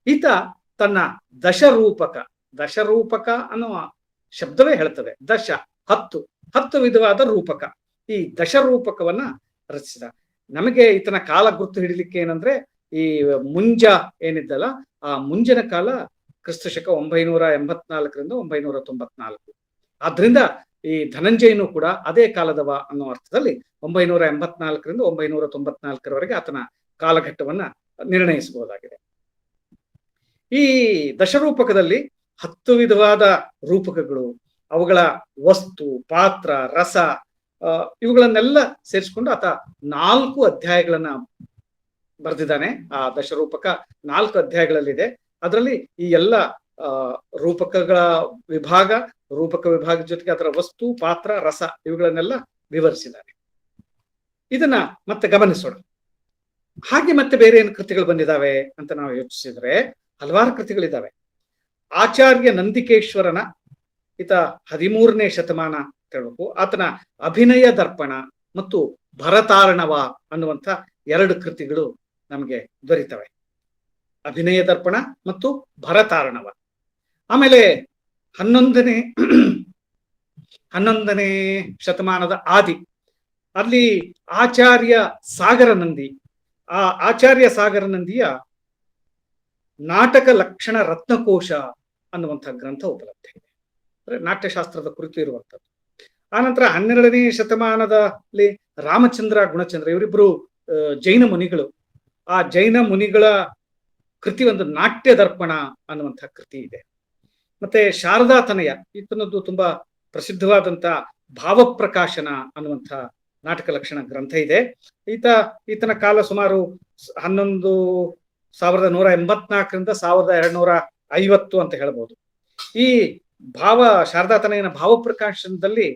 ಈತ ತನ್ನ ದಶರೂಪಕ ಅನ್ನುವ ಶಬ್ದವೇ ಹೇಳ್ತದೆ, 10 ವಿಧವಾದ ರೂಪಕ, ಈ ದಶರೂಪಕವನ್ನ ರಚಿಸಿದ. ನಮಗೆ ಈತನ ಕಾಲ ಗುರುತು ಹಿಡಿಲಿಕ್ಕೆ ಏನಂದ್ರೆ, ಈ ಮುಂಜ ಏನಿದ್ದಲ್ಲ, ಆ ಮುಂಜನ ಕಾಲ ಕ್ರಿಸ್ತಶಕ 984ರಿಂದ 994. ಆದ್ರಿಂದ ಈ ಧನಂಜಯನು ಕೂಡ ಅದೇ ಕಾಲದವ ಅನ್ನೋ ಅರ್ಥದಲ್ಲಿ 984ರಿಂದ 994ರವರೆಗೆ ಆತನ ಕಾಲಘಟ್ಟವನ್ನ ನಿರ್ಣಯಿಸಬಹುದಾಗಿದೆ. ಈ ದಶರೂಪಕದಲ್ಲಿ 10 ವಿಧವಾದ ರೂಪಕಗಳು, ಅವುಗಳ ವಸ್ತು, ಪಾತ್ರ, ರಸ, ಇವುಗಳನ್ನೆಲ್ಲ ಸೇರಿಸಿಕೊಂಡು ಆತ 4 ಅಧ್ಯಾಯಗಳನ್ನ ಬರೆದಿದ್ದಾನೆ. ಆ ದಶರೂಪಕ 4 ಅಧ್ಯಾಯಗಳಲ್ಲಿದೆ. ಅದರಲ್ಲಿ ಈ ಎಲ್ಲ ರೂಪಕ ವಿಭಾಗದ ಜೊತೆಗೆ ಅದರ ವಸ್ತು, ಪಾತ್ರ, ರಸ ಇವುಗಳನ್ನೆಲ್ಲ ವಿವರಿಸಿದ್ದಾನೆ. ಇದನ್ನ ಮತ್ತೆ ಗಮನಿಸೋಣ. ಹಾಗೆ ಮತ್ತೆ ಬೇರೆ ಏನು ಕೃತಿಗಳು ಬಂದಿದ್ದಾವೆ ಅಂತ ನಾವು ಯೋಚಿಸಿದ್ರೆ ಹಲವಾರು ಕೃತಿಗಳಿದ್ದಾವೆ. ಆಚಾರ್ಯ ನಂದಿಕೇಶ್ವರನ, ಈತ 13ನೇ ಶತಮಾನ ಅಂತ ಹೇಳ್ಬೇಕು, ಆತನ ಅಭಿನಯ ದರ್ಪಣ ಮತ್ತು ಭರತಾರ್ಣವ ಅನ್ನುವಂಥ 2 ಕೃತಿಗಳು ನಮಗೆ ದೊರೀತವೆ. ಅಭಿನಯ ದರ್ಪಣ ಮತ್ತು ಭರತಾರ್ಣವ. ಆಮೇಲೆ 11ನೇ ಶತಮಾನದ ಆದಿ, ಅಲ್ಲಿ ಆಚಾರ್ಯ ಸಾಗರ ನಂದಿ, ಆ ಆಚಾರ್ಯ ಸಾಗರ ನಂದಿಯ ನಾಟಕ ಲಕ್ಷಣ ರತ್ನಕೋಶ ಅನ್ನುವಂಥ ಗ್ರಂಥ ಉಪಲಬ್ಧ ಇದೆ. ಅಂದ್ರೆ ನಾಟ್ಯಶಾಸ್ತ್ರದ ಕುರಿತು ಇರುವಂಥದ್ದು. ಆನಂತರ 12ನೇ ಶತಮಾನದಲ್ಲಿ ರಾಮಚಂದ್ರ ಗುಣಚಂದ್ರ, ಇವರಿಬ್ರು ಜೈನ ಮುನಿಗಳು. ಆ ಜೈನ ಮುನಿಗಳ ಕೃತಿ ಒಂದು ನಾಟ್ಯ ದರ್ಪಣ ಅನ್ನುವಂಥ ಕೃತಿ ಇದೆ. ಮತ್ತೆ ಶಾರದಾ ತನಯ, ಈತನದ್ದು ತುಂಬಾ ಪ್ರಸಿದ್ಧವಾದಂತ ಭಾವಪ್ರಕಾಶನ ಅನ್ನುವಂಥ ನಾಟಕ ಲಕ್ಷಣ ಗ್ರಂಥ ಇದೆ. ಈತನ ಕಾಲ ಸುಮಾರು 1184ರಿಂದ 1250 ಅಂತ ಹೇಳ್ಬೋದು. ಈ ಶಾರದಾ ತನಯನ ಭಾವಪ್ರಕಾಶನದಲ್ಲಿ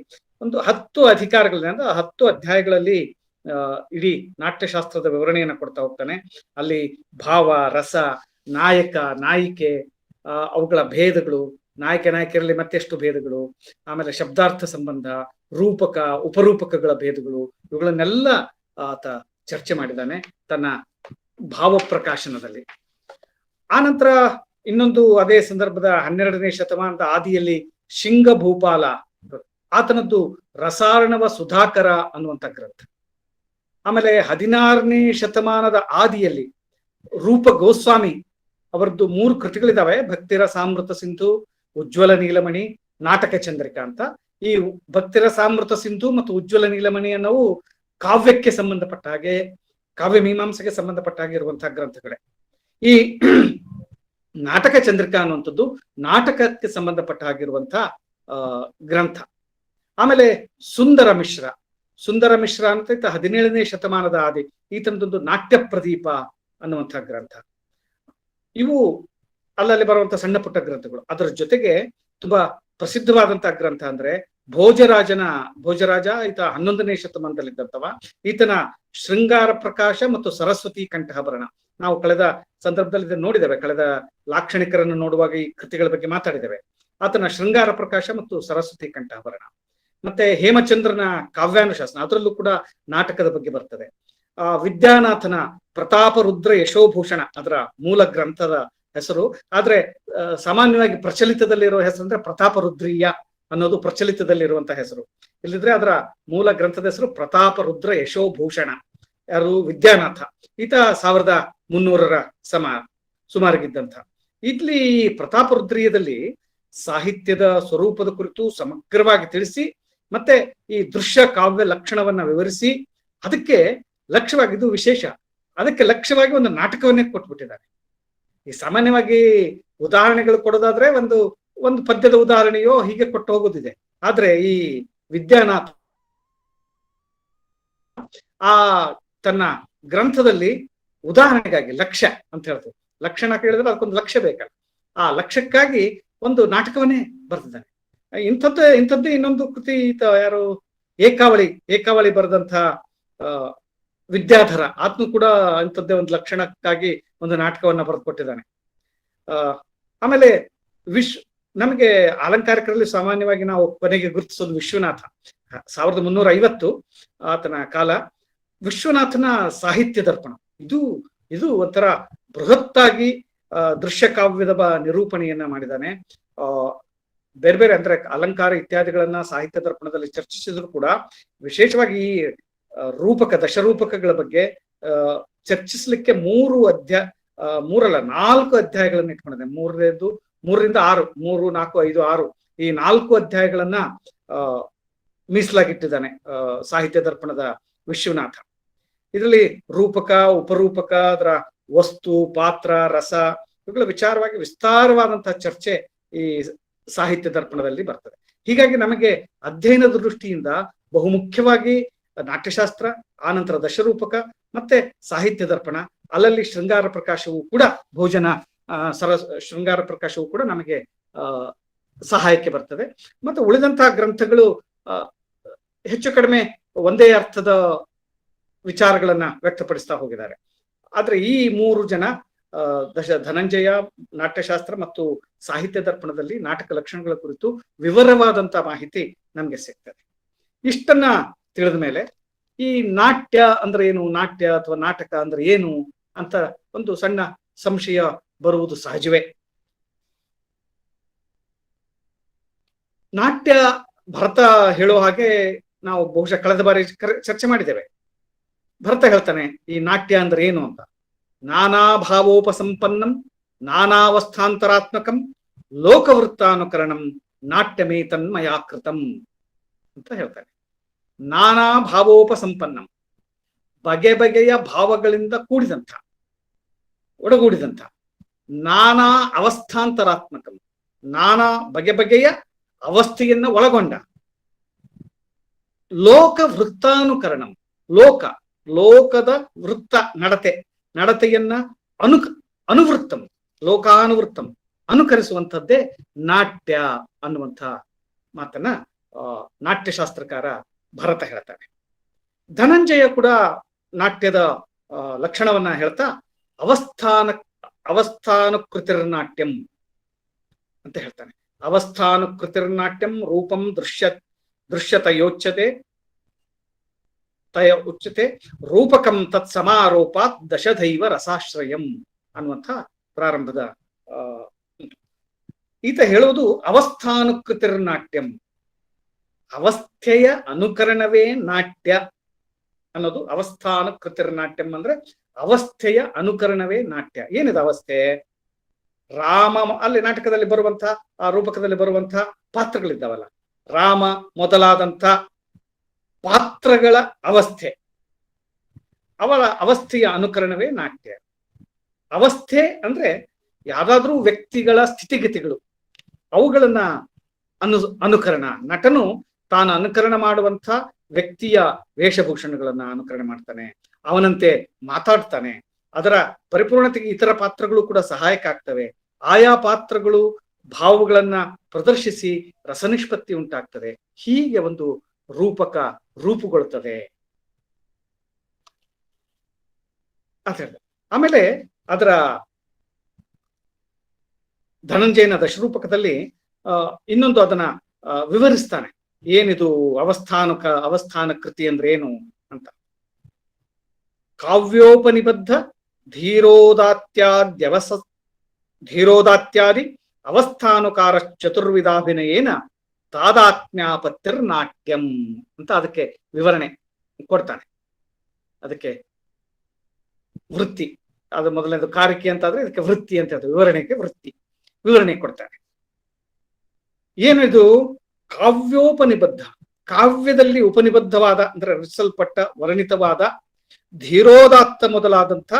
ಒಂದು 10 ಅಧಿಕಾರಗಳಿದೆ, ಅಂದ್ರೆ 10 ಅಧ್ಯಾಯಗಳಲ್ಲಿ ಇಡೀ ನಾಟ್ಯಶಾಸ್ತ್ರದ ವಿವರಣೆಯನ್ನ ಕೊಡ್ತಾ ಹೋಗ್ತಾನೆ. ಅಲ್ಲಿ ಭಾವ, ರಸ, ನಾಯಕ, ನಾಯಿಕೆ, ಅವುಗಳ ಭೇದಗಳು, ನಾಯಕಿಯರಲ್ಲಿ ಮತ್ತೆಷ್ಟು ಭೇದಗಳು, ಆಮೇಲೆ ಶಬ್ದಾರ್ಥ ಸಂಬಂಧ, ರೂಪಕ, ಉಪರೂಪಕಗಳ ಭೇದಗಳು, ಇವುಗಳನ್ನೆಲ್ಲ ಆತ ಚರ್ಚೆ ಮಾಡಿದ್ದಾನೆ ತನ್ನ ಭಾವಪ್ರಕಾಶನದಲ್ಲಿ. ಆನಂತರ ಇನ್ನೊಂದು ಅದೇ ಸಂದರ್ಭದ 12ನೇ ಶತಮಾನದ ಆದಿಯಲ್ಲಿ ಶಿಂಗ ಭೂಪಾಲ, ಆತನದ್ದು ರಸಾರ್ಣವ ಸುಧಾಕರ ಅನ್ನುವಂಥ ಗ್ರಂಥ. ಆಮೇಲೆ 16ನೇ ಶತಮಾನದ ಆದಿಯಲ್ಲಿ ರೂಪ ಗೋಸ್ವಾಮಿ ಅವರದ್ದು 3 ಕೃತಿಗಳಿದಾವೆ. ಭಕ್ತಿರಸಾಮೃತ ಸಿಂಧು, ಉಜ್ವಲ ನೀಲಮಣಿ, ನಾಟಕ ಚಂದ್ರಿಕಾ ಅಂತ. ಈ ಭಕ್ತಿರಸಾಮೃತ ಸಿಂಧು ಮತ್ತು ಉಜ್ವಲ ನೀಲಮಣಿ ಅನ್ನೋವು ಕಾವ್ಯಕ್ಕೆ ಸಂಬಂಧಪಟ್ಟ ಹಾಗೆ, ಕಾವ್ಯ ಮೀಮಾಂಸೆಗೆ ಸಂಬಂಧಪಟ್ಟ ಹಾಗೆ ಇರುವಂತಹ ಗ್ರಂಥಗಳೇ. ಈ ನಾಟಕ ಚಂದ್ರಿಕಾ ಅನ್ನುವಂಥದ್ದು ನಾಟಕಕ್ಕೆ ಸಂಬಂಧಪಟ್ಟ ಹಾಗಿರುವಂತಹ ಗ್ರಂಥ. ಆಮೇಲೆ ಸುಂದರ ಮಿಶ್ರ ಅಂತ 17ನೇ ಶತಮಾನದ ಆದಿ, ಈತನದೊಂದು ನಾಟ್ಯ ಪ್ರದೀಪ ಅನ್ನುವಂಥ ಗ್ರಂಥ. ಇವು ಅಲ್ಲಲ್ಲಿ ಬರುವಂತ ಸಣ್ಣ ಪುಟ್ಟ ಗ್ರಂಥಗಳು. ಅದರ ಜೊತೆಗೆ ತುಂಬಾ ಪ್ರಸಿದ್ಧವಾದಂತಹ ಗ್ರಂಥ ಅಂದ್ರೆ ಭೋಜರಾಜ, ಈತ 11ನೇ ಶತಮಾನದಲ್ಲಿದ್ದಂಥವ. ಈತನ ಶೃಂಗಾರ ಪ್ರಕಾಶ ಮತ್ತು ಸರಸ್ವತಿ ಕಂಠಾಭರಣ, ನಾವು ಕಳೆದ ಸಂದರ್ಭದಲ್ಲಿ ಇದನ್ನು ನೋಡಿದ್ದೇವೆ. ಕಳೆದ ಲಾಕ್ಷಣಿಕರನ್ನು ನೋಡುವಾಗ ಈ ಕೃತಿಗಳ ಬಗ್ಗೆ ಮಾತಾಡಿದ್ದೇವೆ. ಆತನ ಶೃಂಗಾರ ಪ್ರಕಾಶ ಮತ್ತು ಸರಸ್ವತಿ ಕಂಠಾಭರಣ ಮತ್ತೆ ಹೇಮಚಂದ್ರನ ಕಾವ್ಯಾನುಶಾಸನ ಅದರಲ್ಲೂ ಕೂಡ ನಾಟಕದ ಬಗ್ಗೆ ಬರ್ತದೆ. ವಿದ್ಯಾನಾಥನ ಪ್ರತಾಪ ರುದ್ರ ಯಶೋಭೂಷಣ ಅದರ ಮೂಲ ಗ್ರಂಥದ ಹೆಸರು. ಆದ್ರೆ ಸಾಮಾನ್ಯವಾಗಿ ಪ್ರಚಲಿತದಲ್ಲಿರುವ ಹೆಸರು ಅಂದ್ರೆ ಪ್ರತಾಪ ರುದ್ರೀಯ ಅನ್ನೋದು ಪ್ರಚಲಿತದಲ್ಲಿರುವಂತಹ ಹೆಸರು. ಇಲ್ಲಿದ್ರೆ ಅದರ ಮೂಲ ಗ್ರಂಥದ ಹೆಸರು ಪ್ರತಾಪ ರುದ್ರ ಯಶೋಭೂಷಣ. ಯಾರು? ವಿದ್ಯಾನಾಥ. ಈತ 1300 ಸುಮಾರಿಗಿದ್ದಂಥ. ಇಲ್ಲಿ ಪ್ರತಾಪ ರುದ್ರೀಯದಲ್ಲಿ ಸಾಹಿತ್ಯದ ಸ್ವರೂಪದ ಕುರಿತು ಸಮಗ್ರವಾಗಿ ತಿಳಿಸಿ ಮತ್ತೆ ಈ ದೃಶ್ಯ ಕಾವ್ಯ ಲಕ್ಷಣವನ್ನ ವಿವರಿಸಿ ಅದಕ್ಕೆ ಲಕ್ಷ್ಯವಾಗಿದ್ದು ವಿಶೇಷ, ಅದಕ್ಕೆ ಲಕ್ಷ್ಯವಾಗಿ ಒಂದು ನಾಟಕವನ್ನೇ ಕೊಟ್ಬಿಟ್ಟಿದ್ದಾರೆ. ಈ ಸಾಮಾನ್ಯವಾಗಿ ಉದಾಹರಣೆಗಳು ಕೊಡೋದಾದ್ರೆ ಒಂದು ಪದ್ಯದ ಉದಾಹರಣೆಯೋ ಹೀಗೆ ಕೊಟ್ಟು ಹೋಗೋದಿದೆ. ಆದ್ರೆ ಈ ವಿದ್ಯಾನಾಥ ಆ ತನ್ನ ಗ್ರಂಥದಲ್ಲಿ ಉದಾಹರಣೆಗಾಗಿ ಲಕ್ಷ್ಯ ಅಂತ ಹೇಳ್ತೀವಿ. ಲಕ್ಷಣ ಕೇಳಿದ್ರೆ ಅದಕ್ಕೊಂದು ಲಕ್ಷ್ಯ ಬೇಕಲ್ಲ, ಆ ಲಕ್ಷ್ಯಕ್ಕಾಗಿ ಒಂದು ನಾಟಕವನ್ನೇ ಬರ್ತಿದ್ದಾನೆ. ಇಂಥದ್ದೇ ಇನ್ನೊಂದು ಕೃತಿ ಯಾರು ಏಕಾವಳಿ ಬರೆದಂಥ ವಿದ್ಯಾಧರ, ಆತ್ನು ಕೂಡ ಇಂಥದ್ದೇ ಒಂದು ಲಕ್ಷಣಕ್ಕಾಗಿ ಒಂದು ನಾಟಕವನ್ನ ಬರೆದುಕೊಟ್ಟಿದ್ದಾನೆ. ಆಮೇಲೆ ನಮಗೆ ಅಲಂಕಾರಿಕರಲ್ಲಿ ಸಾಮಾನ್ಯವಾಗಿ ನಾವು ಕೊನೆಗೆ ಗುರುತಿಸೋದು ವಿಶ್ವನಾಥ. 1350 ಆತನ ಕಾಲ. ವಿಶ್ವನಾಥನ ಸಾಹಿತ್ಯ ದರ್ಪಣ ಇದು ಒಂಥರ ಬೃಹತ್ತಾಗಿ ದೃಶ್ಯ ಕಾವ್ಯದ ನಿರೂಪಣೆಯನ್ನ ಮಾಡಿದ್ದಾನೆ. ಬೇರೆ ಬೇರೆ ಅಂದ್ರೆ ಅಲಂಕಾರ ಇತ್ಯಾದಿಗಳನ್ನ ಸಾಹಿತ್ಯ ದರ್ಪಣದಲ್ಲಿ ಚರ್ಚಿಸಿದ್ರು ಕೂಡ ವಿಶೇಷವಾಗಿ ಈ ದಶರೂಪಕಗಳ ಬಗ್ಗೆ ಚರ್ಚಿಸ್ಲಿಕ್ಕೆ 4 ಅಧ್ಯಾಯಗಳನ್ನ ಇಟ್ಕೊಂಡಿದೆ. 3ರಿಂದ 6, 3, 4, 5, 6 ಈ 4 ಅಧ್ಯಾಯಗಳನ್ನ ಮೀಸಲಾಗಿಟ್ಟಿದ್ದಾನೆ ಸಾಹಿತ್ಯ ದರ್ಪಣದ ವಿಶ್ವನಾಥ. ಇದರಲ್ಲಿ ರೂಪಕ, ಉಪರೂಪಕ, ಅದರ ವಸ್ತು, ಪಾತ್ರ, ರಸ ಇವುಗಳ ವಿಚಾರವಾಗಿ ವಿಸ್ತಾರವಾದಂತಹ ಚರ್ಚೆ ಈ ಸಾಹಿತ್ಯ ದರ್ಪಣದಲ್ಲಿ ಬರ್ತದೆ. ಹೀಗಾಗಿ ನಮಗೆ ಅಧ್ಯಯನದ ದೃಷ್ಟಿಯಿಂದ ಬಹುಮುಖ್ಯವಾಗಿ ನಾಟ್ಯಶಾಸ್ತ್ರ, ಆನಂತರ ದಶರೂಪಕ ಮತ್ತೆ ಸಾಹಿತ್ಯ ದರ್ಪಣ, ಅಲ್ಲಲ್ಲಿ ಶೃಂಗಾರ ಪ್ರಕಾಶವು ಕೂಡ ಶೃಂಗಾರ ಪ್ರಕಾಶವು ಕೂಡ ನಮಗೆ ಸಹಾಯಕ್ಕೆ ಬರ್ತದೆ. ಮತ್ತೆ ಉಳಿದಂತಹ ಗ್ರಂಥಗಳು ಹೆಚ್ಚು ಕಡಿಮೆ ಒಂದೇ ಅರ್ಥದ ವಿಚಾರಗಳನ್ನ ವ್ಯಕ್ತಪಡಿಸ್ತಾ ಹೋಗಿದ್ದಾರೆ. ಆದ್ರೆ ಈ 3 ಜನ ಧನಂಜಯ ನಾಟ್ಯಶಾಸ್ತ್ರ ಮತ್ತು ಸಾಹಿತ್ಯ ದರ್ಪಣದಲ್ಲಿ ನಾಟಕ ಲಕ್ಷಣಗಳ ಕುರಿತು ವಿವರವಾದಂತ ಮಾಹಿತಿ ನಮ್ಗೆ ಸಿಗ್ತದೆ. ಇಷ್ಟನ್ನ ತಿಳಿದ ಮೇಲೆ ಈ ನಾಟ್ಯ ಅಂದ್ರೆ ಏನು, ನಾಟ್ಯ ಅಥವಾ ನಾಟಕ ಅಂದ್ರೆ ಏನು ಅಂತ ಒಂದು ಸಣ್ಣ ಸಂಶಯ ಬರುವುದು ಸಹಜವೇ. ನಾಟ್ಯ ಭರತ ಹೇಳೋ ಹಾಗೆ ನಾವು ಬಹುಶಃ ಕಳೆದ ಬಾರಿ ಚರ್ಚೆ ಮಾಡಿದ್ದೇವೆ. ಭರತ ಹೇಳ್ತಾನೆ ಈ ನಾಟ್ಯ ಅಂದ್ರೆ ಏನು ಅಂತ. ನಾನಾ ಭಾವೋಪಸಂಪನ್ನಂ ನಾನಾವಸ್ಥಾಂತರಾತ್ಮಕಂ ಲೋಕವೃತ್ತಾನುಕರಣಂ ನಾಟ್ಯಮೇ ತನ್ಮಯಾಕೃತಂ ಅಂತ ಹೇಳ್ತಾನೆ. ನಾನಾ ಭಾವೋಪಸಂಪನ್ನಂ, ಬಗೆ ಬಗೆಯ ಭಾವಗಳಿಂದ ಒಡಗೂಡಿದಂಥ, ನಾನಾ ಅವಸ್ಥಾಂತರಾತ್ಮಕಂ, ನಾನಾ ಬಗೆ ಬಗೆಯ ಅವಸ್ಥೆಯನ್ನ ಒಳಗೊಂಡ, ಲೋಕ ವೃತ್ತಾನುಕರಣಂ, ಲೋಕದ ವೃತ್ತ ನಡತೆಯನ್ನ ಅನುವೃತ್ತಂ, ಲೋಕಾನುವೃತ್ತಂ ಅನುಕರಿಸುವಂಥದ್ದೇ ನಾಟ್ಯ ಅನ್ನುವಂಥ ಮಾತನ್ನ ನಾಟ್ಯಶಾಸ್ತ್ರಕಾರ ಭರತ ಹೇಳ್ತಾನೆ. ಧನಂಜಯ ಕೂಡ ನಾಟ್ಯದ ಲಕ್ಷಣವನ್ನ ಹೇಳ್ತಾ ಅವಸ್ಥಾನುಕೃತಿರ್ನಾಟ್ಯಂ ಅಂತ ಹೇಳ್ತಾನೆ. ಅವಸ್ಥಾನುಕೃತಿರ್ನಾಟ್ಯಂ ರೂಪಂ ದೃಶ್ಯತಯೋಚ್ಯತೆ ರೂಪಕಂ ತತ್ ಸಮಾರೋಪಾತ್ ದಶದೈವ ರಸಾಶ್ರಯಂ ಅನ್ನುವಂಥ ಪ್ರಾರಂಭದ ಈತ ಹೇಳುವುದು ಅವಸ್ಥಾನುಕೃತಿರ್ನಾಟ್ಯಂ, ಅವಸ್ಥೆಯ ಅನುಕರಣವೇ ನಾಟ್ಯ ಅನ್ನೋದು. ಅವಸ್ಥಾನುಕೃತಿರ್ನಾಟ್ಯಂ ಅಂದ್ರೆ ಅವಸ್ಥೆಯ ಅನುಕರಣವೇ ನಾಟ್ಯ. ಏನಿದೆ ಅವಸ್ಥೆ? ಅಲ್ಲಿ ನಾಟಕದಲ್ಲಿ ಬರುವಂತ ಆ ರೂಪಕದಲ್ಲಿ ಬರುವಂತ ಪಾತ್ರಗಳಿದ್ದಾವಲ್ಲ, ರಾಮ ಮೊದಲಾದಂಥ ಪಾತ್ರಗಳ ಅವಸ್ಥೆ, ಅವರ ಅವಸ್ಥೆಯ ಅನುಕರಣವೇ ನಾಟ್ಯ. ಅವಸ್ಥೆ ಅಂದ್ರೆ ಯಾವ್ದಾದ್ರೂ ವ್ಯಕ್ತಿಗಳ ಸ್ಥಿತಿಗತಿಗಳು, ಅವುಗಳನ್ನ ಅನುಕರಣ. ನಟನು ತಾನು ಅನುಕರಣ ಮಾಡುವಂಥ ವ್ಯಕ್ತಿಯ ವೇಷಭೂಷಣಗಳನ್ನ ಅನುಕರಣೆ ಮಾಡ್ತಾನೆ, ಅವನಂತೆ ಮಾತಾಡ್ತಾನೆ. ಅದರ ಪರಿಪೂರ್ಣತೆಗೆ ಇತರ ಪಾತ್ರಗಳು ಕೂಡ ಸಹಾಯಕ ಆಗ್ತವೆ. ಆಯಾ ಪಾತ್ರಗಳು ಭಾವಗಳನ್ನ ಪ್ರದರ್ಶಿಸಿ ರಸನಿಷ್ಪತ್ತಿ ಉಂಟಾಗ್ತದೆ. ಹೀಗೆ ಒಂದು ರೂಪಕ ರೂಪುಗೊಳ್ಳುತ್ತದೆ ಅಂತ ಹೇಳಿದೆ. ಆಮೇಲೆ ಅದರ ಧನಂಜಯನ ದಶರೂಪಕದಲ್ಲಿ ಇನ್ನೊಂದು ಅದನ್ನ ವಿವರಿಸ್ತಾನೆ. ಏನಿದು ಅವಸ್ಥಾನ ಕೃತಿ ಅಂದ್ರೆ ಏನು ಅಂತ. ಕಾವ್ಯೋಪನಿಬದ್ಧ ಧೀರೋದಾತ್ಯಾದಿ ಅವಸ್ಥಾನುಕಾರ ಚತುರ್ವಿಧಾಭಿನಯೇನ ತಾದಾತ್ಮ್ಯಾಪತ್ತಿರ್ನಾಟ್ಯಂ ಅಂತ ಅದಕ್ಕೆ ವಿವರಣೆ ಕೊಡ್ತಾನೆ. ಅದಕ್ಕೆ ವೃತ್ತಿ, ಅದು ಮೊದಲನೇದು ಕಾರಿಕೆ ಅಂತ ಆದ್ರೆ ಇದಕ್ಕೆ ವೃತ್ತಿ ಅಂತ ಅದು ವಿವರಣೆಗೆ ವಿವರಣೆ ಕೊಡ್ತಾನೆ. ಏನು ಇದು? ಕಾವ್ಯೋಪನಿಬದ್ಧ, ಕಾವ್ಯದಲ್ಲಿ ಉಪನಿಬದ್ಧವಾದ ಅಂದ್ರೆ ರಚಿಸಲ್ಪಟ್ಟ ವರ್ಣಿತವಾದ ಧೀರೋದಾತ್ತ ಮೊದಲಾದಂಥ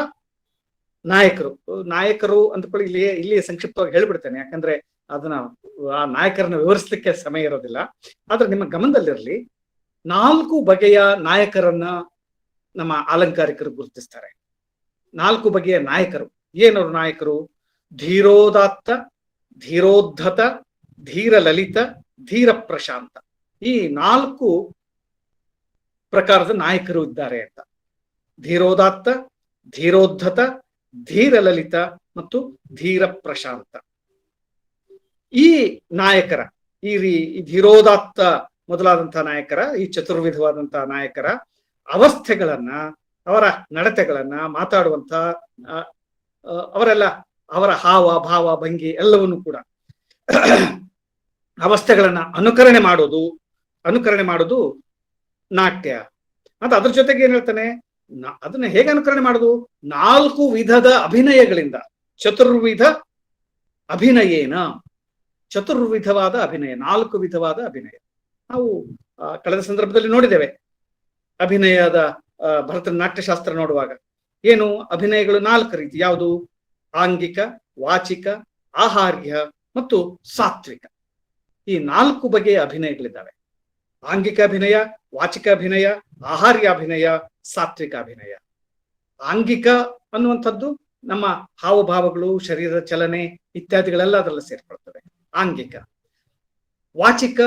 ನಾಯಕರು ಅಂದ್ಕೊಳ್ಳಿ. ಇಲ್ಲಿ ಸಂಕ್ಷಿಪ್ತವಾಗಿ ಹೇಳ್ಬಿಡ್ತೇನೆ, ಯಾಕಂದ್ರೆ ಅದನ್ನ ಆ ನಾಯಕರನ್ನ ವಿವರಿಸಲಿಕ್ಕೆ ಸಮಯ ಇರೋದಿಲ್ಲ. ಆದ್ರೆ ನಿಮ್ಮ ಗಮನದಲ್ಲಿರಲಿ, 4 ಬಗೆಯ ನಾಯಕರನ್ನ ನಮ್ಮ ಅಲಂಕಾರಿಕರು ಗುರುತಿಸ್ತಾರೆ. 4 ಬಗೆಯ ನಾಯಕರು. ಏನವರು ನಾಯಕರು? ಧೀರೋದಾತ್ತ, ಧೀರೋದ್ಧತ, ಧೀರ ಲಲಿತ, ಧೀರ ಪ್ರಶಾಂತ. ಈ 4 ಪ್ರಕಾರದ ನಾಯಕರು ಇದ್ದಾರೆ ಅಂತ. ಧೀರೋದಾತ್ತ, ಧೀರೋದ್ಧತ, ಧೀರ ಲಲಿತ ಮತ್ತು ಧೀರ ಪ್ರಶಾಂತ. ಈ ನಾಯಕರ ಈ ಧೀರೋದಾತ್ತ ಮೊದಲಾದಂತಹ ನಾಯಕರ, ಈ ಚತುರ್ವಿಧವಾದಂತಹ ನಾಯಕರ ಅವಸ್ಥೆಗಳನ್ನ, ಅವರ ನಡತೆಗಳನ್ನ, ಮಾತಾಡುವಂತ ಅವರ ಹಾವ ಭಾವ ಭಂಗಿ ಎಲ್ಲವನ್ನೂ ಕೂಡ ಅವಸ್ಥೆಗಳನ್ನ ಅನುಕರಣೆ ಮಾಡೋದು ನಾಟ್ಯ ಅಂತ. ಅದ್ರ ಜೊತೆಗೆ ಏನ್ ಹೇಳ್ತಾನೆ, ಅದನ್ನ ಹೇಗೆ ಅನುಕರಣೆ ಮಾಡೋದು? 4 ವಿಧದ ಅಭಿನಯಗಳಿಂದ, ಚತುರ್ವಿಧ ಅಭಿನಯೇನ, ಚತುರ್ವಿಧವಾದ ಅಭಿನಯ, 4 ವಿಧವಾದ ಅಭಿನಯ. ನಾವು ಕಳೆದ ಸಂದರ್ಭದಲ್ಲಿ ನೋಡಿದ್ದೇವೆ ಅಭಿನಯದ ಭರತನ ನಾಟ್ಯಶಾಸ್ತ್ರ ನೋಡುವಾಗ. ಏನು ಅಭಿನಯಗಳು? 4 ರೀತಿ. ಯಾವುದು? ಆಂಗಿಕ, ವಾಚಿಕ, ಆಹಾರ್ಯ ಮತ್ತು ಸಾತ್ವಿಕ. ಈ 4 ಬಗೆಯ ಅಭಿನಯಗಳಿದ್ದಾವೆ. ಆಂಗಿಕ ಅಭಿನಯ, ವಾಚಿಕ ಅಭಿನಯ, ಆಹಾರ್ಯ ಅಭಿನಯ, ಸಾತ್ವಿಕ ಅಭಿನಯ. ಆಂಗಿಕ ಅನ್ನುವಂಥದ್ದು ನಮ್ಮ ಹಾವಭಾವಗಳು, ಶರೀರದ ಚಲನೆ ಇತ್ಯಾದಿಗಳೆಲ್ಲ ಅದರಲ್ಲಿ ಸೇರ್ಕೊಳ್ತವೆ, ಆಂಗಿಕ. ವಾಚಿಕ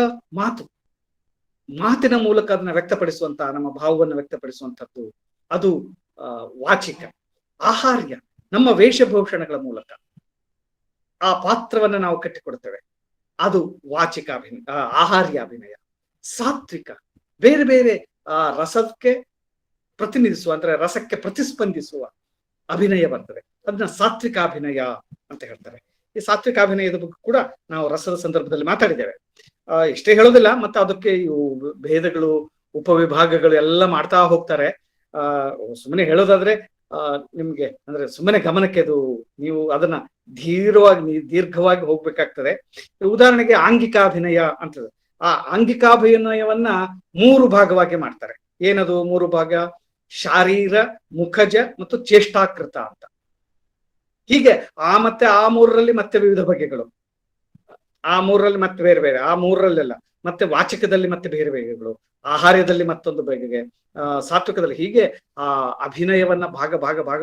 ಮಾತಿನ ಮೂಲಕ ಅದನ್ನ ವ್ಯಕ್ತಪಡಿಸುವಂತಹ, ನಮ್ಮ ಭಾವವನ್ನು ವ್ಯಕ್ತಪಡಿಸುವಂಥದ್ದು, ಅದು ವಾಚಿಕ. ಆಹಾರ್ಯ, ನಮ್ಮ ವೇಷಭೂಷಣಗಳ ಮೂಲಕ ಆ ಪಾತ್ರವನ್ನ ನಾವು ಕಟ್ಟಿಕೊಡ್ತೇವೆ, ಅದು ವಾಚಿಕ ಆಹಾರ್ಯ ಅಭಿನಯ. ಸಾತ್ವಿಕ, ಬೇರೆ ಬೇರೆ ರಸಕ್ಕೆ ಪ್ರತಿನಿಧಿಸುವ, ಅಂದ್ರೆ ರಸಕ್ಕೆ ಪ್ರತಿಸ್ಪಂದಿಸುವ ಅಭಿನಯ ಬರ್ತದೆ, ಅದನ್ನ ಸಾತ್ವಿಕ ಅಭಿನಯ ಅಂತ ಹೇಳ್ತಾರೆ. ಈ ಸಾತ್ವಿಕ ಅಭಿನಯದ ಬಗ್ಗೆ ಕೂಡ ನಾವು ರಸದ ಸಂದರ್ಭದಲ್ಲಿ ಮಾತಾಡಿದ್ದೇವೆ. ಇಷ್ಟೇ ಹೇಳೋದಿಲ್ಲ, ಮತ್ತೆ ಅದಕ್ಕೆ ಇವು ಭೇದಗಳು, ಉಪವಿಭಾಗಗಳು ಎಲ್ಲ ಮಾಡ್ತಾ ಹೋಗ್ತಾರೆ. ಸುಮ್ಮನೆ ಹೇಳೋದಾದ್ರೆ ನಿಮ್ಗೆ ಅಂದ್ರೆ ಸುಮ್ಮನೆ ಗಮನಕ್ಕೆ ಅದು, ನೀವು ಅದನ್ನ ದೀರ್ಘವಾಗಿ ಹೋಗ್ಬೇಕಾಗ್ತದೆ. ಉದಾಹರಣೆಗೆ ಆಂಗಿಕಾಭಿನಯ ಅಂತದೆ. ಆ ಆಂಗಿಕಾಭಿನಯವನ್ನ 3 ಭಾಗವಾಗಿ ಮಾಡ್ತಾರೆ. ಏನದು 3 ಭಾಗ? ಶಾರೀರ, ಮುಖಜ ಮತ್ತು ಚೇಷ್ಟಾಕೃತ ಅಂತ. ಹೀಗೆ ಆ 3ರಲ್ಲಿ ಮತ್ತೆ ವಿವಿಧ ಬಗೆಗಳು, ಆ 3ರಲ್ಲಿ ಮತ್ತೆ ಬೇರೆ ಬೇರೆ, ಆ 3ರಲ್ಲೆಲ್ಲ ಮತ್ತೆ ವಾಚಕದಲ್ಲಿ ಮತ್ತೆ ಬೇರೆ ಬಗೆಗಳು, ಆಹಾರ್ಯದಲ್ಲಿ ಮತ್ತೊಂದು ಬಗೆಗೆ, ಸಾತ್ವಿಕದಲ್ಲಿ, ಹೀಗೆ ಆ ಅಭಿನಯವನ್ನ ಭಾಗ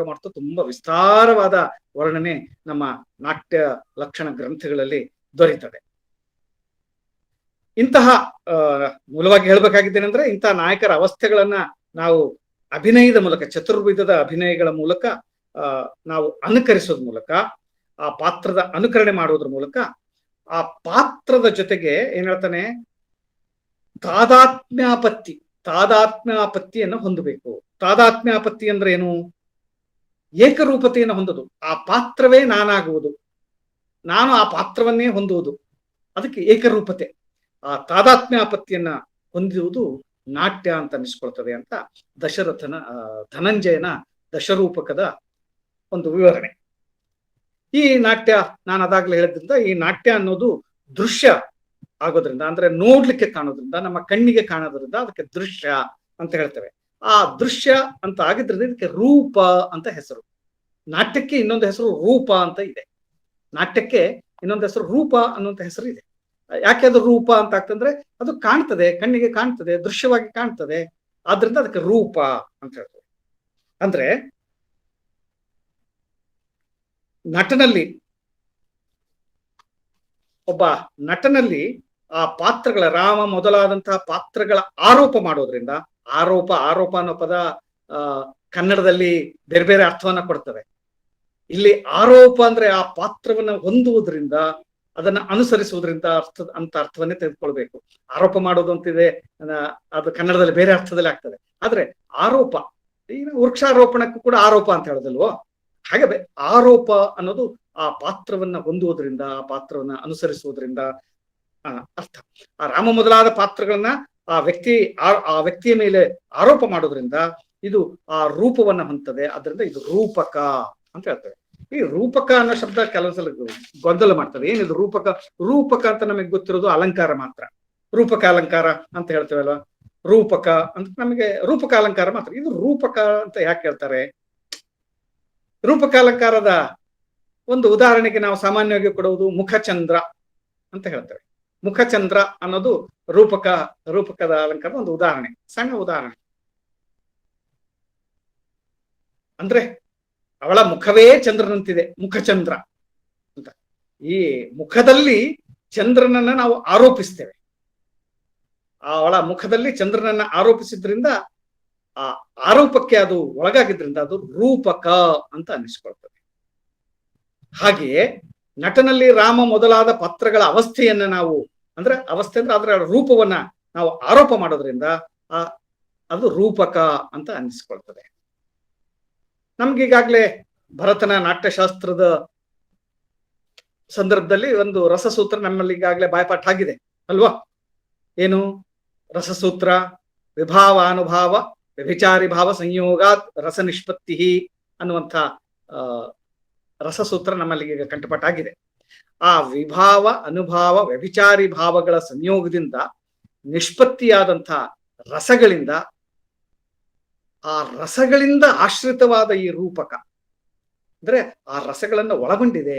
ಮಾಡ್ತಾ ತುಂಬಾ ವಿಸ್ತಾರವಾದ ವರ್ಣನೆ ನಮ್ಮ ನಾಟ್ಯ ಲಕ್ಷಣ ಗ್ರಂಥಗಳಲ್ಲಿ ದೊರೆಯುತ್ತದೆ. ಇಂತಹ ಮೂಲವಾಗಿ ಹೇಳ್ಬೇಕಾಗಿದ್ದೇನೆಂದ್ರೆ, ಇಂತಹ ನಾಯಕರ ಅವಸ್ಥೆಗಳನ್ನ ನಾವು ಅಭಿನಯದ ಮೂಲಕ, ಚತುರ್ವಿಧದ ಅಭಿನಯಗಳ ಮೂಲಕ ನಾವು ಅನುಕರಿಸೋದ್ರ ಮೂಲಕ, ಆ ಪಾತ್ರದ ಅನುಕರಣೆ ಮಾಡೋದ್ರ ಮೂಲಕ, ಆ ಪಾತ್ರದ ಜೊತೆಗೆ ಏನ್ ಹೇಳ್ತಾನೆ, ತಾದಾತ್ಮ್ಯಾಪತ್ತಿಯನ್ನು ಹೊಂದಬೇಕು. ತಾದಾತ್ಮ್ಯಾಪತ್ತಿ ಅಂದ್ರೆ ಏನು? ಏಕರೂಪತೆಯನ್ನು ಹೊಂದೋದು. ಆ ಪಾತ್ರವೇ ನಾನಾಗುವುದು, ನಾನು ಆ ಪಾತ್ರವನ್ನೇ ಹೊಂದುವುದು, ಅದಕ್ಕೆ ಏಕರೂಪತೆ. ಆ ತಾದಾತ್ಮ್ಯಾಪತ್ತಿಯನ್ನ ಹೊಂದುವುದು ನಾಟ್ಯ ಅಂತ ಅನಿಸ್ಕೊಳ್ತದೆ ಅಂತ ಧನಂಜಯನ ದಶರೂಪಕದ ಒಂದು ವಿವರಣೆ. ಈ ನಾಟ್ಯ, ನಾನು ಅದಾಗ್ಲೇ ಹೇಳಿದ್ರಿಂದ, ಈ ನಾಟ್ಯ ಅನ್ನೋದು ದೃಶ್ಯ ಆಗೋದ್ರಿಂದ, ಅಂದ್ರೆ ನೋಡ್ಲಿಕ್ಕೆ ಕಾಣೋದ್ರಿಂದ, ನಮ್ಮ ಕಣ್ಣಿಗೆ ಕಾಣೋದ್ರಿಂದ ಅದಕ್ಕೆ ದೃಶ್ಯ ಅಂತ ಹೇಳ್ತೇವೆ. ಆ ದೃಶ್ಯ ಅಂತ ಆಗಿದ್ರಿಂದ ಇದಕ್ಕೆ ರೂಪ ಅಂತ ಹೆಸರು. ನಾಟ್ಯಕ್ಕೆ ಇನ್ನೊಂದು ಹೆಸರು ರೂಪ ಅಂತ ಇದೆ. ನಾಟ್ಯಕ್ಕೆ ಇನ್ನೊಂದು ಹೆಸರು ರೂಪ ಅನ್ನುವಂಥ ಹೆಸರು ಇದೆ. ಯಾಕೆ ಅದು ರೂಪ ಅಂತ ಆಗ್ತಂದ್ರೆ, ಅದು ಕಾಣ್ತದೆ, ಕಣ್ಣಿಗೆ ಕಾಣ್ತದೆ, ದೃಶ್ಯವಾಗಿ ಕಾಣ್ತದೆ, ಆದ್ರಿಂದ ಅದಕ್ಕೆ ರೂಪ ಅಂತ ಹೇಳ್ತೇವೆ. ಅಂದ್ರೆ ಒಬ್ಬ ನಟನಲ್ಲಿ ಆ ಪಾತ್ರಗಳ, ರಾಮ ಮೊದಲಾದಂತಹ ಪಾತ್ರಗಳ ಆರೋಪ ಮಾಡೋದ್ರಿಂದ, ಆರೋಪ ಅನ್ನೋ ಪದ ಕನ್ನಡದಲ್ಲಿ ಬೇರೆ ಬೇರೆ ಅರ್ಥವನ್ನ ಕೊಡ್ತವೆ. ಇಲ್ಲಿ ಆರೋಪ ಅಂದ್ರೆ ಆ ಪಾತ್ರವನ್ನ ಹೊಂದುವುದರಿಂದ ಅದನ್ನ ಅನುಸರಿಸುವುದರಿಂದ ಅರ್ಥವನ್ನೇ ತೆಗೆದುಕೊಳ್ಬೇಕು. ಆರೋಪ ಮಾಡೋದು ಅಂತಿದೆ, ಅದು ಕನ್ನಡದಲ್ಲಿ ಬೇರೆ ಅರ್ಥದಲ್ಲಿ ಆಗ್ತದೆ. ಆದ್ರೆ ಆರೋಪ, ಈಗ ವೃಕ್ಷಾರೋಪಣಕ್ಕೂ ಕೂಡ ಆರೋಪ ಅಂತ ಹೇಳೋದಲ್ವೋ, ಹಾಗೆ ಆರೋಪ ಅನ್ನೋದು ಆ ಪಾತ್ರವನ್ನ ಹೊಂದುವುದರಿಂದ, ಆ ಪಾತ್ರವನ್ನ ಅನುಸರಿಸುವುದರಿಂದ ಅರ್ಥ. ಆ ರಾಮ ಮೊದಲಾದ ಪಾತ್ರಗಳನ್ನ ಆ ವ್ಯಕ್ತಿಯ ಮೇಲೆ ಆರೋಪ ಮಾಡೋದ್ರಿಂದ ಇದು ಆ ರೂಪವನ್ನ ಹೊಂದದೆ. ಅದರಿಂದ ಇದು ರೂಪಕ ಅಂತ ಹೇಳ್ತೇವೆ. ಈ ರೂಪಕ ಅನ್ನೋ ಶಬ್ದ ಕೆಲವು ಸಲ ಗೊಂದಲ ಮಾಡ್ತದೆ. ಏನಿದು ರೂಪಕ? ರೂಪಕ ಅಂತ ನಮಗೆ ಗೊತ್ತಿರೋದು ಅಲಂಕಾರ ಮಾತ್ರ. ರೂಪಕ ಅಲಂಕಾರ ಅಂತ ಹೇಳ್ತೇವಲ್ವಾ, ರೂಪಕ ಅಂತ ನಮಗೆ ರೂಪಕ ಅಲಂಕಾರ ಮಾತ್ರ. ಇದು ರೂಪಕ ಅಂತ ಯಾಕೆ ಹೇಳ್ತಾರೆ? ರೂಪಕ ಅಲಂಕಾರದ ಒಂದು ಉದಾಹರಣೆಗೆ ನಾವು ಸಾಮಾನ್ಯವಾಗಿ ಕೊಡುವುದು ಮುಖಚಂದ್ರ ಅಂತ ಹೇಳ್ತೇವೆ. ಮುಖಚಂದ್ರ ಅನ್ನೋದು ರೂಪಕದ ಅಲಂಕಾರದ ಒಂದು ಉದಾಹರಣೆ, ಸಣ್ಣ ಉದಾಹರಣೆ. ಅಂದ್ರೆ ಅವಳ ಮುಖವೇ ಚಂದ್ರನಂತಿದೆ, ಮುಖಚಂದ್ರ ಅಂತ. ಈ ಮುಖದಲ್ಲಿ ಚಂದ್ರನನ್ನ ನಾವು ಆರೋಪಿಸ್ತೇವೆ. ಅವಳ ಮುಖದಲ್ಲಿ ಚಂದ್ರನನ್ನ ಆರೋಪಿಸಿದ್ರಿಂದ, ಆ ಆರೋಪಕ್ಕೆ ಅದು ಒಳಗಾಗಿದ್ರಿಂದ ಅದು ರೂಪಕ ಅಂತ ಅನ್ನಿಸ್ಕೊಳ್ತದೆ. ಹಾಗೆಯೇ ನಟನಲ್ಲಿ ರಾಮ ಮೊದಲಾದ ಪಾತ್ರಗಳ ಅವಸ್ಥೆಯನ್ನ ನಾವು, ಅವಸ್ಥೆ ಅಂದ್ರೆ ಅದರ ರೂಪವನ್ನ ನಾವು ಆರೋಪ ಮಾಡೋದ್ರಿಂದ ಅದು ರೂಪಕ ಅಂತ ಅನ್ನಿಸ್ಕೊಳ್ತದೆ. ನಮ್ಗೀಗಾಗ್ಲೇ ಭರತನ ನಾಟ್ಯಶಾಸ್ತ್ರದ ಸಂದರ್ಭದಲ್ಲಿ ಒಂದು ರಸಸೂತ್ರ ನಮ್ಮಲ್ಲಿ ಈಗಾಗಲೇ ಬಾಯ್ಪಾಠ ಆಗಿದೆ ಅಲ್ವಾ? ಏನು ರಸಸೂತ್ರ? ವಿಭಾವಾನುಭಾವ ವ್ಯಭಿಚಾರಿ ಭಾವ ಸಂಯೋಗಾತ್ ರಸ ನಿಷ್ಪತ್ತಿ ಅನ್ನುವಂಥ ರಸಸೂತ್ರ ನಮ್ಮಲ್ಲಿ ಈಗ ಕಂಠಪಾಠ ಆಗಿದೆ. ಆ ವಿಭಾವ ಅನುಭಾವ ವ್ಯಭಿಚಾರಿ ಭಾವಗಳ ಸಂಯೋಗದಿಂದ ನಿಷ್ಪತ್ತಿಯಾದಂಥ ರಸಗಳಿಂದ, ಆ ರಸಗಳಿಂದ ಆಶ್ರಿತವಾದ ಈ ರೂಪಕ ಅಂದ್ರೆ ಆ ರಸಗಳನ್ನ ಒಳಗೊಂಡಿದೆ,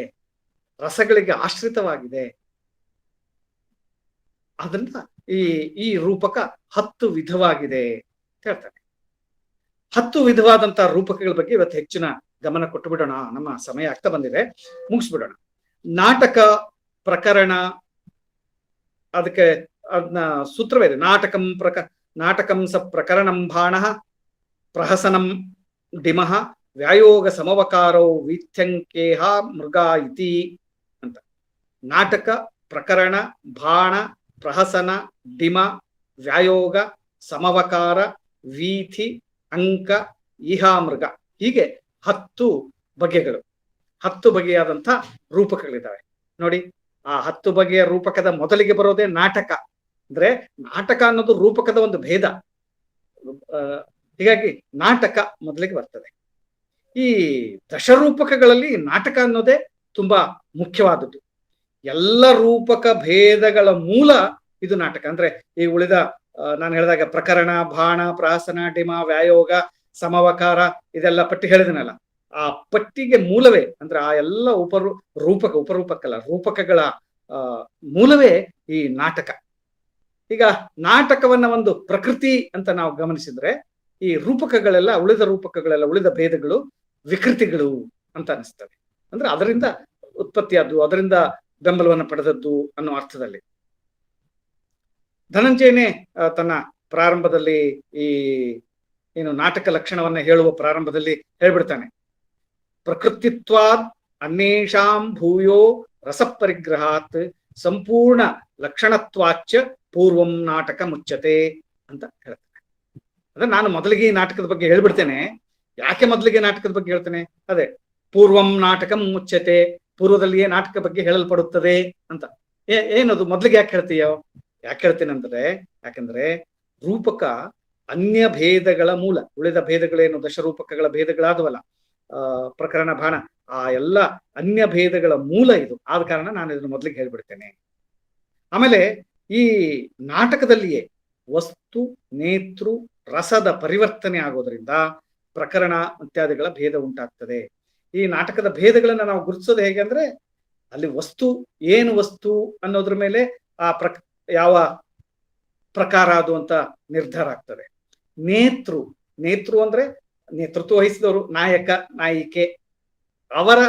ರಸಗಳಿಗೆ ಆಶ್ರಿತವಾಗಿದೆ. ಅದರಿಂದ ಈ ರೂಪಕ 10 ವಿಧವಾಗಿದೆ ಅಂತ ಹೇಳ್ತಾರೆ. 10 ವಿಧವಾದಂತಹ ರೂಪಕಗಳ ಬಗ್ಗೆ ಇವತ್ತು ಹೆಚ್ಚಿನ ಗಮನ ಕೊಟ್ಟು ಬಿಡೋಣ. ನಮ್ಮ ಸಮಯ ಆಗ್ತಾ ಬಂದಿದೆ, ಮುಗಿಸ್ಬಿಡೋಣ. ನಾಟಕ ಪ್ರಕರಣ, ಅದಕ್ಕೆ ಅದನ್ನ ಸೂತ್ರವೇ ಇದೆ. ನಾಟಕಂ ಸ ಪ್ರಕರಣಂ ಬಾಣಃ ಪ್ರಹಸನಂ ಡಿಮಃ ವ್ಯಾಯೋಗ ಸಮವಕಾರೋ ವೀಥ್ಯಂಕೇಹ ಮೃಗ ಇತಿ ಅಂತ. ನಾಟಕ, ಪ್ರಕರಣ, ಬಾಣ, ಪ್ರಹಸನ, ಡಿಮ, ವ್ಯಾಯೋಗ, ಸಮವಕಾರ, ವೀಥಿ, ಅಂಕ, ಇಹಾಮೃಗ, ಹೀಗೆ 10 ಬಗೆಗಳು, 10 ಬಗೆಯಾದಂಥ ರೂಪಕಗಳಿದ್ದಾವೆ ನೋಡಿ. ಆ 10 ಬಗೆಯ ರೂಪಕದ ಮೊದಲಿಗೆ ಬರೋದೇ ನಾಟಕ. ಅಂದ್ರೆ ನಾಟಕ ಅನ್ನೋದು ರೂಪಕದ ಒಂದು ಭೇದ. ಹೀಗಾಗಿ ನಾಟಕ ಮೊದಲಿಗೆ ಬರ್ತದೆ. ಈ ದಶರೂಪಕಗಳಲ್ಲಿ ನಾಟಕ ಅನ್ನೋದೇ ತುಂಬಾ ಮುಖ್ಯವಾದದ್ದು. ಎಲ್ಲ ರೂಪಕ ಭೇದಗಳ ಮೂಲ ಇದು ನಾಟಕ. ಅಂದ್ರೆ ಈ ಉಳಿದ ನಾನು ಹೇಳಿದಾಗ ಪ್ರಕರಣ, ಬಾಣ, ಪ್ರಹಸನ, ಡಿಮ, ವ್ಯಾಯೋಗ, ಸಮವಕಾರ ಇದೆಲ್ಲ ಪಟ್ಟಿ ಹೇಳಿದನಲ್ಲ, ಆ ಪಟ್ಟಿಗೆ ಮೂಲವೇ ಅಂದ್ರೆ ಆ ಎಲ್ಲ ರೂಪಕಗಳ ಮೂಲವೇ ಈ ನಾಟಕ. ಈಗ ನಾಟಕವನ್ನ ಒಂದು ಪ್ರಕೃತಿ ಅಂತ ನಾವು ಗಮನಿಸಿದ್ರೆ, ಈ ರೂಪಕಗಳೆಲ್ಲ, ಉಳಿದ ಭೇದಗಳು ವಿಕೃತಿಗಳು ಅಂತ ಅನಿಸ್ತವೆ. ಅಂದ್ರೆ ಅದರಿಂದ ಉತ್ಪತ್ತಿಯಾದ್ದು, ಅದರಿಂದ ಬೆಂಬಲವನ್ನು ಪಡೆದದ್ದು ಅನ್ನೋ ಅರ್ಥದಲ್ಲಿ. ಧನಂಜಯನೇ ತನ್ನ ಪ್ರಾರಂಭದಲ್ಲಿ ಏನು ನಾಟಕ ಲಕ್ಷಣವನ್ನ ಹೇಳುವ ಪ್ರಾರಂಭದಲ್ಲಿ ಹೇಳ್ಬಿಡ್ತಾನೆ, ಪ್ರಕೃತಿತ್ವಾದ್ ಅನ್ಯೇಷಾಂ ಭೂಯೋ ರಸಪರಿಗ್ರಹಾತ್ ಸಂಪೂರ್ಣ ಲಕ್ಷಣತ್ವಾಚ್ಚ ಪೂರ್ವಂ ನಾಟಕ ಮುಚ್ಚತೆ ಅಂತ ಹೇಳ್ತಾನೆ. ಅಂದ್ರೆ ನಾನು ಮೊದಲಿಗೆ ಈ ನಾಟಕದ ಬಗ್ಗೆ ಹೇಳ್ಬಿಡ್ತೇನೆ. ಯಾಕೆ ಮೊದಲಿಗೆ ನಾಟಕದ ಬಗ್ಗೆ ಹೇಳ್ತೇನೆ? ಅದೇ ಪೂರ್ವಂ ನಾಟಕ ಮುಚ್ಚತೆ, ಪೂರ್ವದಲ್ಲಿಯೇ ನಾಟಕ ಬಗ್ಗೆ ಹೇಳಲ್ಪಡುತ್ತದೆ ಅಂತ. ಏನದು ಮೊದಲಿಗೆ ಯಾಕೆ ಹೇಳ್ತೀಯೋ? ಯಾಕೆ ಹೇಳ್ತೇನೆ ಅಂದ್ರೆ, ಯಾಕಂದ್ರೆ ರೂಪಕ ಅನ್ಯ ಭೇದಗಳ ಮೂಲ. ಉಳಿದ ಭೇದಗಳೇನು ದಶರೂಪಕಗಳ ಭೇದಗಳಾದವಲ್ಲ, ಪ್ರಕರಣ, ಬಾಣ, ಆ ಎಲ್ಲ ಅನ್ಯ ಭೇದಗಳ ಮೂಲ ಇದು. ಆದ ಕಾರಣ ನಾನು ಇದನ್ನು ಮೊದಲಿಗೆ ಹೇಳ್ಬಿಡ್ತೇನೆ. ಆಮೇಲೆ ಈ ನಾಟಕದಲ್ಲಿಯೇ ವಸ್ತು, ನೇತೃ, ರಸದ ಪರಿವರ್ತನೆ ಆಗೋದ್ರಿಂದ ಪ್ರಕರಣ ಇತ್ಯಾದಿಗಳ ಭೇದ ಉಂಟಾಗ್ತದೆ. ಈ ನಾಟಕದ ಭೇದಗಳನ್ನ ನಾವು ಗುರುತಿಸೋದು ಹೇಗೆ ಅಂದ್ರೆ, ಅಲ್ಲಿ ಏನು ವಸ್ತು ಅನ್ನೋದ್ರ ಮೇಲೆ ಆ ಯಾವ ಪ್ರಕಾರ ಅದು ಅಂತ ನಿರ್ಧಾರ ಆಗ್ತದೆ. ನೇತೃ ಅಂದ್ರೆ ನೇತೃತ್ವ ವಹಿಸಿದವರು, ನಾಯಕ, ನಾಯಿಕೆ, ಅವರ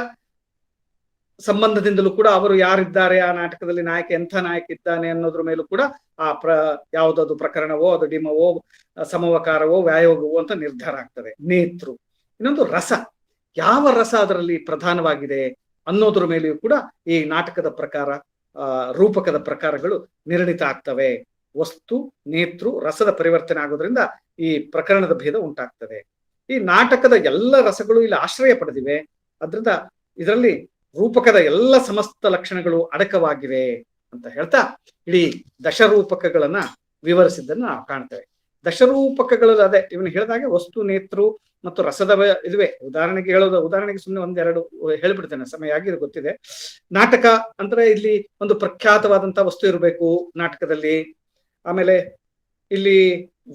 ಸಂಬಂಧದಿಂದಲೂ ಕೂಡ ಅವರು ಯಾರಿದ್ದಾರೆ ಆ ನಾಟಕದಲ್ಲಿ, ನಾಯಕ ಎಂಥ ನಾಯಕ ಇದ್ದಾನೆ ಅನ್ನೋದ್ರ ಮೇಲೂ ಕೂಡ ಆ ಯಾವುದದು ಪ್ರಕರಣವೋ, ಅದು ಡಿಮವೋ, ಸಮವಕಾರವೋ, ವ್ಯಾಯೋಗವೋ ಅಂತ ನಿರ್ಧಾರ ಆಗ್ತದೆ. ನೇತೃ. ಇನ್ನೊಂದು ರಸ, ಯಾವ ರಸ ಅದರಲ್ಲಿ ಪ್ರಧಾನವಾಗಿದೆ ಅನ್ನೋದ್ರ ಮೇಲೆಯೂ ಕೂಡ ಈ ನಾಟಕದ ಪ್ರಕಾರ ರೂಪಕದ ಪ್ರಕಾರಗಳು ನಿರ್ಣಿತ ಆಗ್ತವೆ. ವಸ್ತು ನೇತೃ ರಸದ ಪರಿವರ್ತನೆ ಆಗೋದ್ರಿಂದ ಈ ಪ್ರಕರಣದ ಭೇದ ಉಂಟಾಗ್ತದೆ. ಈ ನಾಟಕದ ಎಲ್ಲ ರಸಗಳು ಇಲ್ಲಿ ಆಶ್ರಯ ಪಡೆದಿವೆ. ಅದರಿಂದ ಇದರಲ್ಲಿ ರೂಪಕದ ಎಲ್ಲ ಸಮಸ್ತ ಲಕ್ಷಣಗಳು ಅಡಕವಾಗಿವೆ ಅಂತ ಹೇಳ್ತಾ ಇಡೀ ದಶರೂಪಕಗಳನ್ನ ವಿವರಿಸಿದ್ದನ್ನು ನಾವು ಕಾಣ್ತೇವೆ. ದಶರೂಪಕಗಳಲ್ಲಿ ಅದೇ ಇವನು ಹೇಳಿದಾಗೆ ವಸ್ತು ನೇತೃ ಮತ್ತು ರಸದ ಇದುವೆ. ಉದಾಹರಣೆಗೆ ಸುಮ್ಮನೆ ಒಂದೆರಡು ಹೇಳ್ಬಿಡ್ತೇನೆ, ಸಮಯ ಆಗಿದೆ ಗೊತ್ತಿದೆ. ನಾಟಕ ಅಂದ್ರೆ ಇಲ್ಲಿ ಒಂದು ಪ್ರಖ್ಯಾತವಾದಂತಹ ವಸ್ತು ಇರಬೇಕು ನಾಟಕದಲ್ಲಿ. ಆಮೇಲೆ ಇಲ್ಲಿ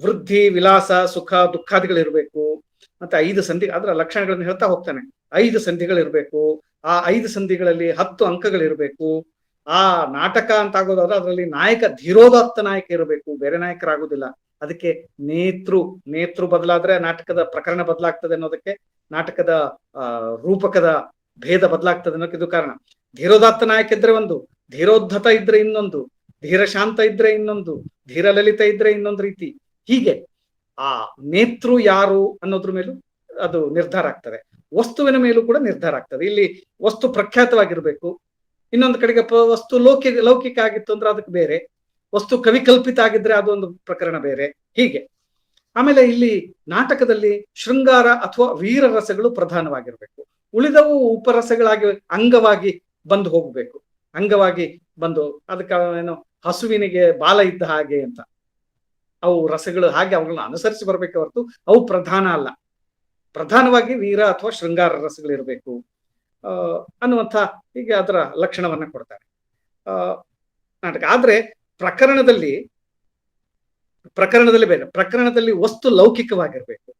ವೃದ್ಧಿ, ವಿಲಾಸ, ಸುಖ, ದುಃಖಾದಿಗಳಿರ್ಬೇಕು. ಮತ್ತೆ 5 ಸಂಧಿ, ಅದರ ಲಕ್ಷಣಗಳನ್ನು ಹೇಳ್ತಾ ಹೋಗ್ತಾನೆ. 5 ಸಂಧಿಗಳಿರ್ಬೇಕು. ಆ 5 ಸಂಧಿಗಳಲ್ಲಿ 10 ಅಂಕಗಳಿರ್ಬೇಕು. ಆ ನಾಟಕ ಅಂತ ಆಗೋದಾದ್ರೆ ಅದರಲ್ಲಿ ನಾಯಕ ಧೀರೋದಾತ್ತ ನಾಯಕ ಇರಬೇಕು, ಬೇರೆ ನಾಯಕರಾಗುದಿಲ್ಲ. ಅದಕ್ಕೆ ನೇತೃ ಬದಲಾದ್ರೆ ನಾಟಕದ ಪ್ರಕರಣ ಬದಲಾಗ್ತದೆ ಅನ್ನೋದಕ್ಕೆ, ನಾಟಕದ ರೂಪಕದ ಭೇದ ಬದಲಾಗ್ತದೆ ಅನ್ನೋಕೆ ಇದು ಕಾರಣ. ಧೀರೋದಾತ್ತ ನಾಯಕ ಇದ್ರೆ ಒಂದು, ಧೀರೋದ್ಧತ ಇದ್ರೆ ಇನ್ನೊಂದು, ಧೀರಶಾಂತ ಇದ್ರೆ ಇನ್ನೊಂದು, ಧೀರಲಲಿತ ಇದ್ರೆ ಇನ್ನೊಂದು ರೀತಿ. ಹೀಗೆ ಆ ನೇತೃ ಯಾರು ಅನ್ನೋದ್ರ ಮೇಲೂ ಅದು ನಿರ್ಧಾರ ಆಗ್ತದೆ. ವಸ್ತುವಿನ ಮೇಲೂ ಕೂಡ ನಿರ್ಧಾರ ಆಗ್ತದೆ. ಇಲ್ಲಿ ವಸ್ತು ಪ್ರಖ್ಯಾತವಾಗಿರ್ಬೇಕು, ಇನ್ನೊಂದು ಕಡೆಗೆ ವಸ್ತು ಲೌಕಿಕ ಆಗಿತ್ತು ಅಂದ್ರೆ ಅದಕ್ಕೆ ಬೇರೆ, ವಸ್ತು ಕವಿಕಲ್ಪಿತ ಆಗಿದ್ರೆ ಅದೊಂದು ಪ್ರಕರಣ ಬೇರೆ. ಹೀಗೆ ಆಮೇಲೆ ಇಲ್ಲಿ ನಾಟಕದಲ್ಲಿ ಶೃಂಗಾರ ಅಥವಾ ವೀರ ರಸಗಳು ಪ್ರಧಾನವಾಗಿರ್ಬೇಕು. ಉಳಿದವು ಉಪರಸಗಳಾಗಿ ಅಂಗವಾಗಿ ಬಂದು ಹೋಗ್ಬೇಕು. ಅಂಗವಾಗಿ ಬಂದು ಅದಕ್ಕೆ ಏನು ಹಸುವಿನಿಗೆ ಬಾಲ ಇದ್ದ ಹಾಗೆ ಅಂತ, ಅವು ರಸಗಳು ಹಾಗೆ ಅವುಗಳನ್ನ ಅನುಸರಿಸಿ ಬರ್ಬೇಕು ಹೊರತು ಅವು ಪ್ರಧಾನ ಅಲ್ಲ. ಪ್ರಧಾನವಾಗಿ ವೀರ ಅಥವಾ ಶೃಂಗಾರ ರಸಗಳಿರ್ಬೇಕು ಅನ್ನುವಂಥ ಹೀಗೆ ಅದರ ಲಕ್ಷಣವನ್ನ ಕೊಡ್ತಾರೆ ನಾಟಕ. ಆದ್ರೆ ಪ್ರಕರಣದಲ್ಲಿ ಬೇರೆ. ಪ್ರಕರಣದಲ್ಲಿ ವಸ್ತು ಲೌಕಿಕವಾಗಿರ್ಬೇಕು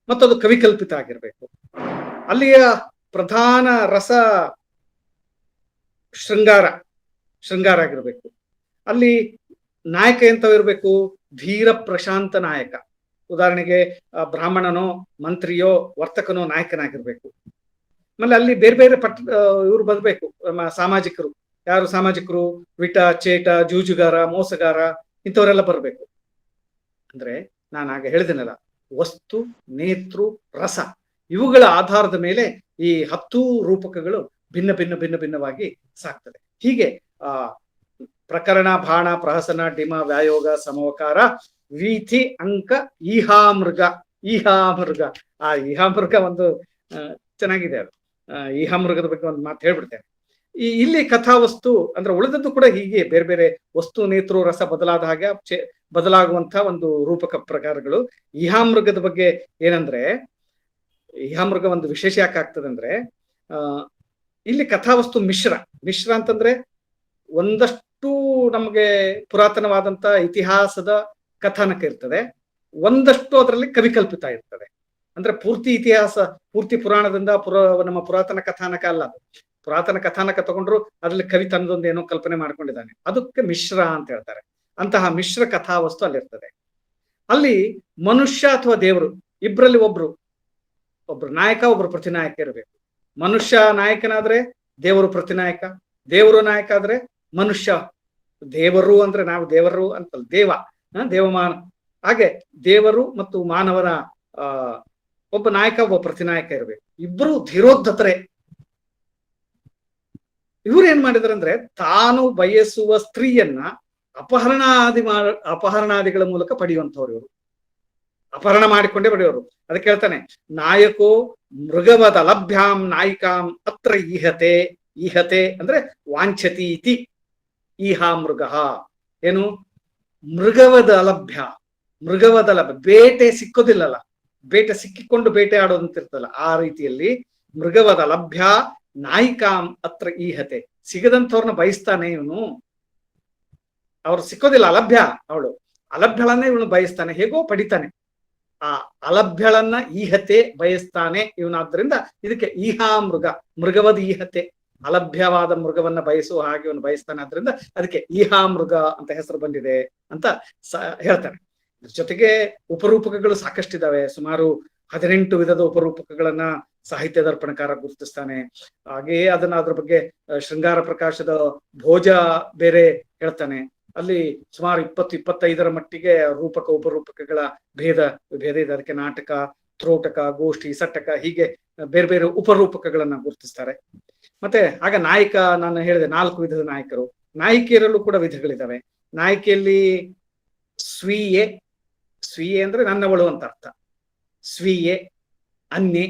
ಮತ್ತು ಅದು ಕವಿಕಲ್ಪಿತ ಆಗಿರ್ಬೇಕು. ಅಲ್ಲಿಯ ಪ್ರಧಾನ ರಸ ಶೃಂಗಾರ ಆಗಿರ್ಬೇಕು. ಅಲ್ಲಿ ನಾಯಕ ಎಂತವಿರ್ಬೇಕು? ಧೀರ ಪ್ರಶಾಂತ ನಾಯಕ. ಉದಾಹರಣೆಗೆ ಬ್ರಾಹ್ಮಣನೋ ಮಂತ್ರಿಯೋ ವರ್ತಕನೋ ನಾಯಕನಾಗಿರ್ಬೇಕು. ಆಮೇಲೆ ಅಲ್ಲಿ ಬೇರೆ ಬೇರೆ ಇವ್ರು ಬರ್ಬೇಕು, ಸಾಮಾಜಿಕರು. ಯಾರು ಸಾಮಾಜಿಕರು? ವಿಟ, ಚೇಟ, ಜೂಜುಗಾರ, ಮೋಸಗಾರ, ಇಂಥವರೆಲ್ಲ ಬರ್ಬೇಕು. ಅಂದ್ರೆ ನಾನು ಆಗ ಹೇಳಿದೆನಲ್ಲ, ವಸ್ತು ನೇತೃ ರಸ ಇವುಗಳ ಆಧಾರದ ಮೇಲೆ ಈ 10 ರೂಪಕಗಳು ಭಿನ್ನವಾಗಿ ಸಾಕ್ತದೆ. ಹೀಗೆ ಪ್ರಕರಣ, ಬಾಣ, ಪ್ರಹಸನ, ಡಿಮ, ವ್ಯಾಯೋಗ, ಸಮವಕಾರ, ವೀಥಿ, ಅಂಕ, ಈಹಾಮೃಗ. ಆ ಈಹಾಮೃಗ ಒಂದು ಚೆನ್ನಾಗಿದೆ. ಅದು ಈಹಾಮೃಗದ ಬಗ್ಗೆ ಒಂದು ಮಾತು ಹೇಳ್ಬಿಡ್ತೇನೆ. ಇಲ್ಲಿ ಕಥಾವಸ್ತು ಅಂದ್ರೆ ಉಳಿದದ್ದು ಕೂಡ ಹೀಗೆ ಬೇರೆ ಬೇರೆ ವಸ್ತು ನೇತೃ ರಸ ಬದಲಾದ ಹಾಗೆ ಬದಲಾಗುವಂತ ಒಂದು ರೂಪಕ ಪ್ರಕಾರಗಳು. ಈಹಾಮೃಗದ ಬಗ್ಗೆ ಏನಂದ್ರೆ, ಈಹಾಮೃಗ ಒಂದು ವಿಶೇಷ ಯಾಕೆ ಆಗ್ತದೆ ಅಂದ್ರೆ, ಇಲ್ಲಿ ಕಥಾವಸ್ತು ಮಿಶ್ರ ಅಂತಂದ್ರೆ ಒಂದಷ್ಟು ನಮಗೆ ಪುರಾತನವಾದಂತ ಇತಿಹಾಸದ ಕಥಾನಕ ಇರ್ತದೆ, ಒಂದಷ್ಟು ಅದರಲ್ಲಿ ಕವಿಕಲ್ಪಿತ ಇರ್ತದೆ. ಅಂದ್ರೆ ಪೂರ್ತಿ ಇತಿಹಾಸ, ಪೂರ್ತಿ ಪುರಾಣದಿಂದ ನಮ್ಮ ಪುರಾತನ ಕಥಾನಕ ಅಲ್ಲ ಅದು. ಪುರಾತನ ಕಥಾನಕ ತಗೊಂಡ್ರು ಅದ್ರಲ್ಲಿ ಕವಿ ತನ್ನದೊಂದು ಏನೋ ಕಲ್ಪನೆ ಮಾಡ್ಕೊಂಡಿದ್ದಾನೆ, ಅದಕ್ಕೆ ಮಿಶ್ರ ಅಂತ ಹೇಳ್ತಾರೆ. ಅಂತಹ ಮಿಶ್ರ ಕಥಾವಸ್ತು ಅಲ್ಲಿರ್ತದೆ. ಅಲ್ಲಿ ಮನುಷ್ಯ ಅಥವಾ ದೇವರು ಇಬ್ಬರಲ್ಲಿ ಒಬ್ರು ನಾಯಕ, ಒಬ್ರು ಪ್ರತಿನಾಯಕ ಇರಬೇಕು. ಮನುಷ್ಯ ನಾಯಕನಾದ್ರೆ ದೇವರು ಪ್ರತಿನಾಯಕ, ದೇವರು ನಾಯಕ ಆದ್ರೆ ಮನುಷ್ಯ. ದೇವರು ಅಂದ್ರೆ ನಾವು ದೇವರು ಅಂತಲ್ಲ, ದೇವಮಾನ. ಹಾಗೆ ದೇವರು ಮತ್ತು ಮಾನವನ ಒಬ್ಬ ನಾಯಕ, ಒಬ್ಬ ಪ್ರತಿನಾಯಕ ಇರಬೇಕು. ಇಬ್ಬರು ಧೀರೋದ್ಧತರೆ. ಇವ್ರು ಏನ್ ಮಾಡಿದಾರೆ ಅಂದ್ರೆ, ತಾನು ಬಯಸುವ ಸ್ತ್ರೀಯನ್ನ ಅಪಹರಣಾದಿಗಳ ಮೂಲಕ ಪಡೆಯುವಂಥವ್ರು ಇವರು. ಅಪಹರಣ ಮಾಡಿಕೊಂಡೇ ಪಡೆಯೋರು. ಅದಕ್ಕೆ ಹೇಳ್ತಾನೆ, ನಾಯಕೋ ಮೃಗವದ ಲಭ್ಯಾಂ ನಾಯಿಕಾಂ ಅತ್ರ ಈಹತೆ ಅಂದ್ರೆ ವಾಂಛತಿ ಇತಿ ಈಹಾ ಮೃಗ. ಏನು? ಮೃಗವದ ಲಭ್ಯ ಬೇಟೆ ಸಿಕ್ಕೋದಿಲ್ಲಲ್ಲ, ಬೇಟೆ ಸಿಕ್ಕಿಕೊಂಡು ಬೇಟೆ ಆಡೋದಂತಿರ್ತಲ್ಲ, ಆ ರೀತಿಯಲ್ಲಿ ಮೃಗವದ ಲಭ್ಯ ನಾಯಿಕಾಂ ಅತ್ರ ಈಹತೆ. ಸಿಗದಂಥವ್ರನ್ನ ಬಯಸ್ತಾನೆ ಇವನು. ಅವ್ರು ಸಿಕ್ಕೋದಿಲ್ಲ, ಅವಳು ಅಲಭ್ಯಳನ್ನೇ ಇವನು ಬಯಸ್ತಾನೆ, ಹೇಗೋ ಪಡಿತಾನೆ. ಆ ಅಲಭ್ಯಳನ್ನ ಈಹತೆ ಬಯಸ್ತಾನೆ ಇವನಾದ್ರಿಂದ ಇದಕ್ಕೆ ಈಹಾ ಮೃಗವದ ಈಹತೆ, ಅಲಭ್ಯವಾದ ಮೃಗವನ್ನ ಬಯಸುವ ಹಾಗೆ ಇವನು ಬಯಸ್ತಾನೆ. ಆದ್ರಿಂದ ಅದಕ್ಕೆ ಈಹಾ ಮೃಗ ಅಂತ ಹೆಸರು ಬಂದಿದೆ ಅಂತ ಹೇಳ್ತಾನೆ. ಇದ್ರ ಜೊತೆಗೆ ಉಪರೂಪಕಗಳು ಸಾಕಷ್ಟಿದಾವೆ. ಸುಮಾರು 18 ವಿಧದ ಉಪರೂಪಕಗಳನ್ನ ಸಾಹಿತ್ಯ ದರ್ಪಣಕಾರ ಗುರುತಿಸ್ತಾನೆ. ಹಾಗೆಯೇ ಅದ್ರ ಬಗ್ಗೆ ಶೃಂಗಾರ ಪ್ರಕಾಶದ ಭೋಜ ಬೇರೆ ಹೇಳ್ತಾನೆ. ಅಲ್ಲಿ ಸುಮಾರು 20-25ರ ಮಟ್ಟಿಗೆ ರೂಪಕ ಉಪರೂಪಕಗಳ ಭೇದ ಇದೆ. ಅದಕ್ಕೆ ನಾಟಕ, ತ್ರೋಟಕ, ಗೋಷ್ಠಿ, ಸಟ್ಟಕ ಹೀಗೆ ಬೇರೆ ಬೇರೆ ಉಪರೂಪಕಗಳನ್ನ ಗುರುತಿಸ್ತಾರೆ. ಮತ್ತೆ ಆಗ ನಾಯಕ, ನಾನು ಹೇಳಿದೆ 4 ವಿಧದ ನಾಯಕರು. ನಾಯಕಿಯರಲ್ಲೂ ಕೂಡ ವಿಧಗಳಿದ್ದಾವೆ. ನಾಯಕಿಯಲ್ಲಿ ಸ್ವೀಯೆ, ಸ್ವೀಯೆ ಅಂದ್ರೆ ನನ್ನವಳು ಅಂತ ಅರ್ಥ. ಸ್ವೀಯೆ, ಅನ್ಯೆ,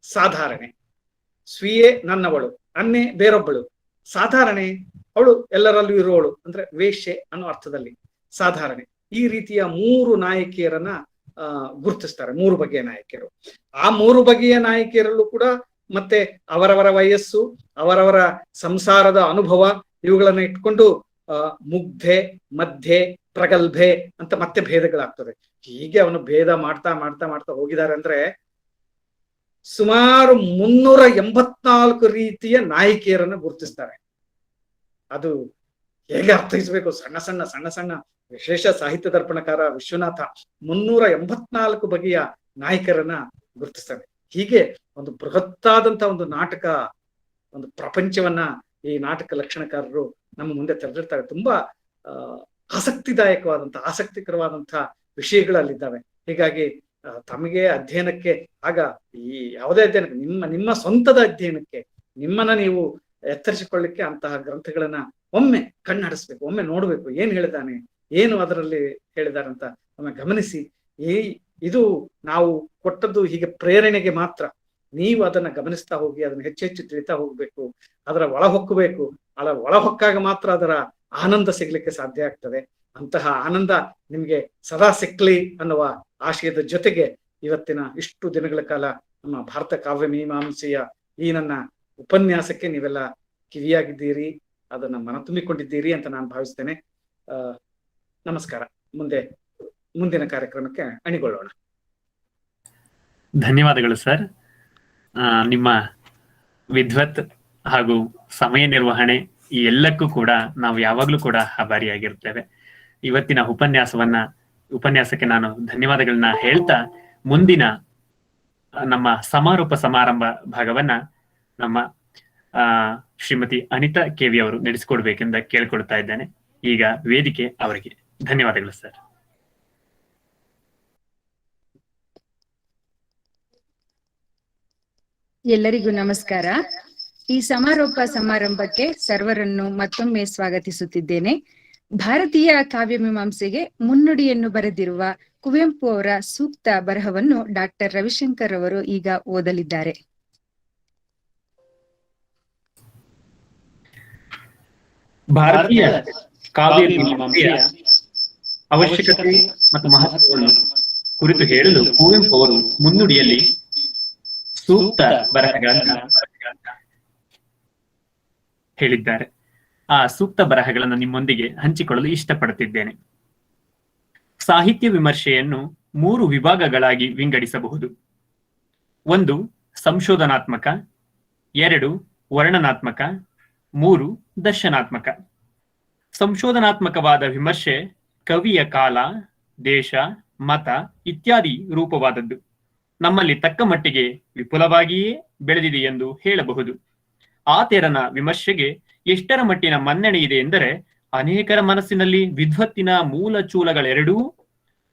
ಸಾಧಾರಣೆ. ಸ್ವೀಯೆ ನನ್ನವಳು, ಅನ್ಯೆ ಬೇರೊಬ್ಬಳು, ಸಾಧಾರಣೆ ಅವಳು ಎಲ್ಲರಲ್ಲೂ ಇರುವವಳು ಅಂದ್ರೆ ವೇಶ್ಯೆ ಅನ್ನೋ ಅರ್ಥದಲ್ಲಿ ಸಾಧಾರಣೆ. ಈ ರೀತಿಯ 3 ನಾಯಕಿಯರನ್ನ ಗುರುತಿಸ್ತಾರೆ, 3 ಬಗೆಯ ನಾಯಕಿಯರು. ಆ 3 ಬಗೆಯ ನಾಯಕಿಯರಲ್ಲೂ ಕೂಡ ಮತ್ತೆ ಅವರವರ ವಯಸ್ಸು, ಅವರವರ ಸಂಸಾರದ ಅನುಭವ ಇವುಗಳನ್ನ ಇಟ್ಕೊಂಡು ಮುಗ್ಧೆ, ಮಧ್ಯೆ, ಪ್ರಗಲ್ಭೆ ಅಂತ ಮತ್ತೆ ಭೇದಗಳಾಗ್ತದೆ. ಹೀಗೆ ಅವನು ಭೇದ ಮಾಡ್ತಾ ಮಾಡ್ತಾ ಮಾಡ್ತಾ ಹೋಗಿದ್ದಾರೆ ಅಂದ್ರೆ ಸುಮಾರು 384 ರೀತಿಯ ನಾಯಕಿಯರನ್ನು ಗುರುತಿಸ್ತಾರೆ. ಅದು ಹೇಗೆ ಅರ್ಥೈಸ್ಬೇಕು? ಸಣ್ಣ ಸಣ್ಣ ಸಣ್ಣ ಸಣ್ಣ ವಿಶೇಷ ಸಾಹಿತ್ಯ ದರ್ಪಣಕಾರ ವಿಶ್ವನಾಥ 384 ಬಗೆಯ ನಾಯಕರನ್ನ ಗುರುತಿಸ್ತಾನೆ. ಹೀಗೆ ಒಂದು ಬೃಹತ್ತಾದಂತಹ ಒಂದು ನಾಟಕ, ಒಂದು ಪ್ರಪಂಚವನ್ನ ಈ ನಾಟಕ ಲಕ್ಷಣಕಾರರು ನಮ್ಮ ಮುಂದೆ ತೆರೆದಿರ್ತಾರೆ. ತುಂಬಾ ಆಸಕ್ತಿದಾಯಕವಾದಂತಹ, ಆಸಕ್ತಿಕರವಾದಂತಹ ವಿಷಯಗಳಲ್ಲಿದ್ದಾವೆ. ಹೀಗಾಗಿ ತಮಗೆ ಅಧ್ಯಯನಕ್ಕೆ ಆಗ ಈ ಯಾವುದೇ ಅಧ್ಯಯನಕ್ಕೆ, ನಿಮ್ಮ ಸ್ವಂತದ ಅಧ್ಯಯನಕ್ಕೆ ನಿಮ್ಮನ್ನ ನೀವು ಎತ್ತರಿಸಿಕೊಳ್ಳಿಕ್ಕೆ ಅಂತಹ ಗ್ರಂಥಗಳನ್ನ ಒಮ್ಮೆ ಕಣ್ಣಾಡಿಸ್ಬೇಕು, ಒಮ್ಮೆ ನೋಡ್ಬೇಕು. ಏನ್ ಹೇಳಿದಾನೆ, ಏನು ಅದರಲ್ಲಿ ಹೇಳಿದಾರೆ ಅಂತ ಒಮ್ಮೆ ಗಮನಿಸಿ. ಇದು ನಾವು ಕೊಟ್ಟದ್ದು ಹೀಗೆ ಪ್ರೇರಣೆಗೆ ಮಾತ್ರ. ನೀವು ಅದನ್ನ ಗಮನಿಸ್ತಾ ಹೋಗಿ ಅದನ್ನ ಹೆಚ್ಚು ಹೆಚ್ಚು ತಿಳಿತಾ ಹೋಗ್ಬೇಕು, ಅದರ ಒಳ ಹೊಕ್ಕಬೇಕು. ಒಳ ಹೊಕ್ಕಾಗ ಮಾತ್ರ ಅದರ ಆನಂದ ಸಿಗ್ಲಿಕ್ಕೆ ಸಾಧ್ಯ ಆಗ್ತದೆ. ಅಂತಹ ಆನಂದ ನಿಮ್ಗೆ ಸದಾ ಸಿಕ್ಲಿ ಅನ್ನುವ ಆಶಯದ ಜೊತೆಗೆ ಇವತ್ತಿನ ಇಷ್ಟು ದಿನಗಳ ಕಾಲ ನಮ್ಮ ಭಾರತ ಕಾವ್ಯ ಮೀಮಾಂಸೆಯ ಈ ನನ್ನ ಉಪನ್ಯಾಸಕ್ಕೆ ನೀವೆಲ್ಲ ಕಿವಿಯಾಗಿದ್ದೀರಿ, ಅದನ್ನ ಮನ ತುಂಬಿಕೊಂಡಿದ್ದೀರಿ ಅಂತ ನಾನು ಭಾವಿಸ್ತೇನೆ. ನಮಸ್ಕಾರ. ಮುಂದಿನ ಕಾರ್ಯಕ್ರಮಕ್ಕೆ ಅಣಿಗೊಳ್ಳೋಣ. ಧನ್ಯವಾದಗಳು ಸರ್. ನಿಮ್ಮ ವಿದ್ವತ್ ಹಾಗೂ ಸಮಯ ನಿರ್ವಹಣೆ ಈ ಎಲ್ಲಕ್ಕೂ ಕೂಡ ನಾವು ಯಾವಾಗ್ಲೂ ಕೂಡ ಆಭಾರಿಯಾಗಿರ್ತೇವೆ. ಇವತ್ತಿನ ಉಪನ್ಯಾಸಕ್ಕೆ ನಾನು ಧನ್ಯವಾದಗಳನ್ನ ಹೇಳ್ತಾ, ಮುಂದಿನ ನಮ್ಮ ಸಮಾರೋಪ ಸಮಾರಂಭ ಭಾಗವನ್ನ ನಮ್ಮ ಶ್ರೀಮತಿ ಅನಿತಾ ಕೆವಿ ಅವರು ನಡೆಸಿಕೊಡ್ಬೇಕೆಂದ ಕೇಳ್ಕೊಳ್ತಾ ಇದ್ದೇನೆ. ಈಗ ವೇದಿಕೆ ಅವರಿಗೆ. ಧನ್ಯವಾದಗಳು ಸರ್. ಎಲ್ಲರಿಗೂ ನಮಸ್ಕಾರ. ಈ ಸಮಾರೋಪ ಸಮಾರಂಭಕ್ಕೆ ಸರ್ವರನ್ನು ಮತ್ತೊಮ್ಮೆ ಸ್ವಾಗತಿಸುತ್ತಿದ್ದೇನೆ. ಭಾರತೀಯ ಕಾವ್ಯ ಮೀಮಾಂಸೆಗೆ ಮುನ್ನುಡಿಯನ್ನು ಬರೆದಿರುವ ಕುವೆಂಪು ಅವರ ಸೂಕ್ತ ಬರಹವನ್ನು ಡಾಕ್ಟರ್ ರವಿಶಂಕರ್ ಅವರು ಈಗ ಓದಲಿದ್ದಾರೆ. ಭಾರತೀಯ ಕಾವ್ಯ ಮೀಮಾಂಸೆಯ ಅವಶ್ಯಕತೆ ಮತ್ತು ಮಹತ್ವವನ್ನು ಕುರಿತು ಹೇಳಲು ಕುವೆಂಪು ಅವರು ಮುನ್ನುಡಿಯಲ್ಲಿ ಸೂಕ್ತ ಬರಹಗಳನ್ನ ಹೇಳಿದ್ದಾರೆ. ಆ ಸೂಕ್ತ ಬರಹಗಳನ್ನು ನಿಮ್ಮೊಂದಿಗೆ ಹಂಚಿಕೊಳ್ಳಲು ಇಷ್ಟಪಡುತ್ತಿದ್ದೇನೆ. ಸಾಹಿತ್ಯ ವಿಮರ್ಶೆಯನ್ನು 3 ವಿಭಾಗಗಳಾಗಿ ವಿಂಗಡಿಸಬಹುದು. 1 ಸಂಶೋಧನಾತ್ಮಕ, 2 ವರ್ಣನಾತ್ಮಕ, 3 ದರ್ಶನಾತ್ಮಕ. ಸಂಶೋಧನಾತ್ಮಕವಾದ ವಿಮರ್ಶೆ ಕವಿಯ ಕಾಲ, ದೇಶ, ಮತ ಇತ್ಯಾದಿ ರೂಪವಾದದ್ದು. ನಮ್ಮಲ್ಲಿ ತಕ್ಕ ಮಟ್ಟಿಗೆ ವಿಪುಲವಾಗಿಯೇ ಬೆಳೆದಿದೆ ಎಂದು ಹೇಳಬಹುದು. ಆ ತೆರನ ವಿಮರ್ಶೆಗೆ ಎಷ್ಟರ ಮಟ್ಟಿನ ಮನ್ನಣೆ ಇದೆ ಎಂದರೆ, ಅನೇಕರ ಮನಸ್ಸಿನಲ್ಲಿ ವಿದ್ವತ್ತಿನ ಮೂಲ ಚೂಲಗಳೆರಡೂ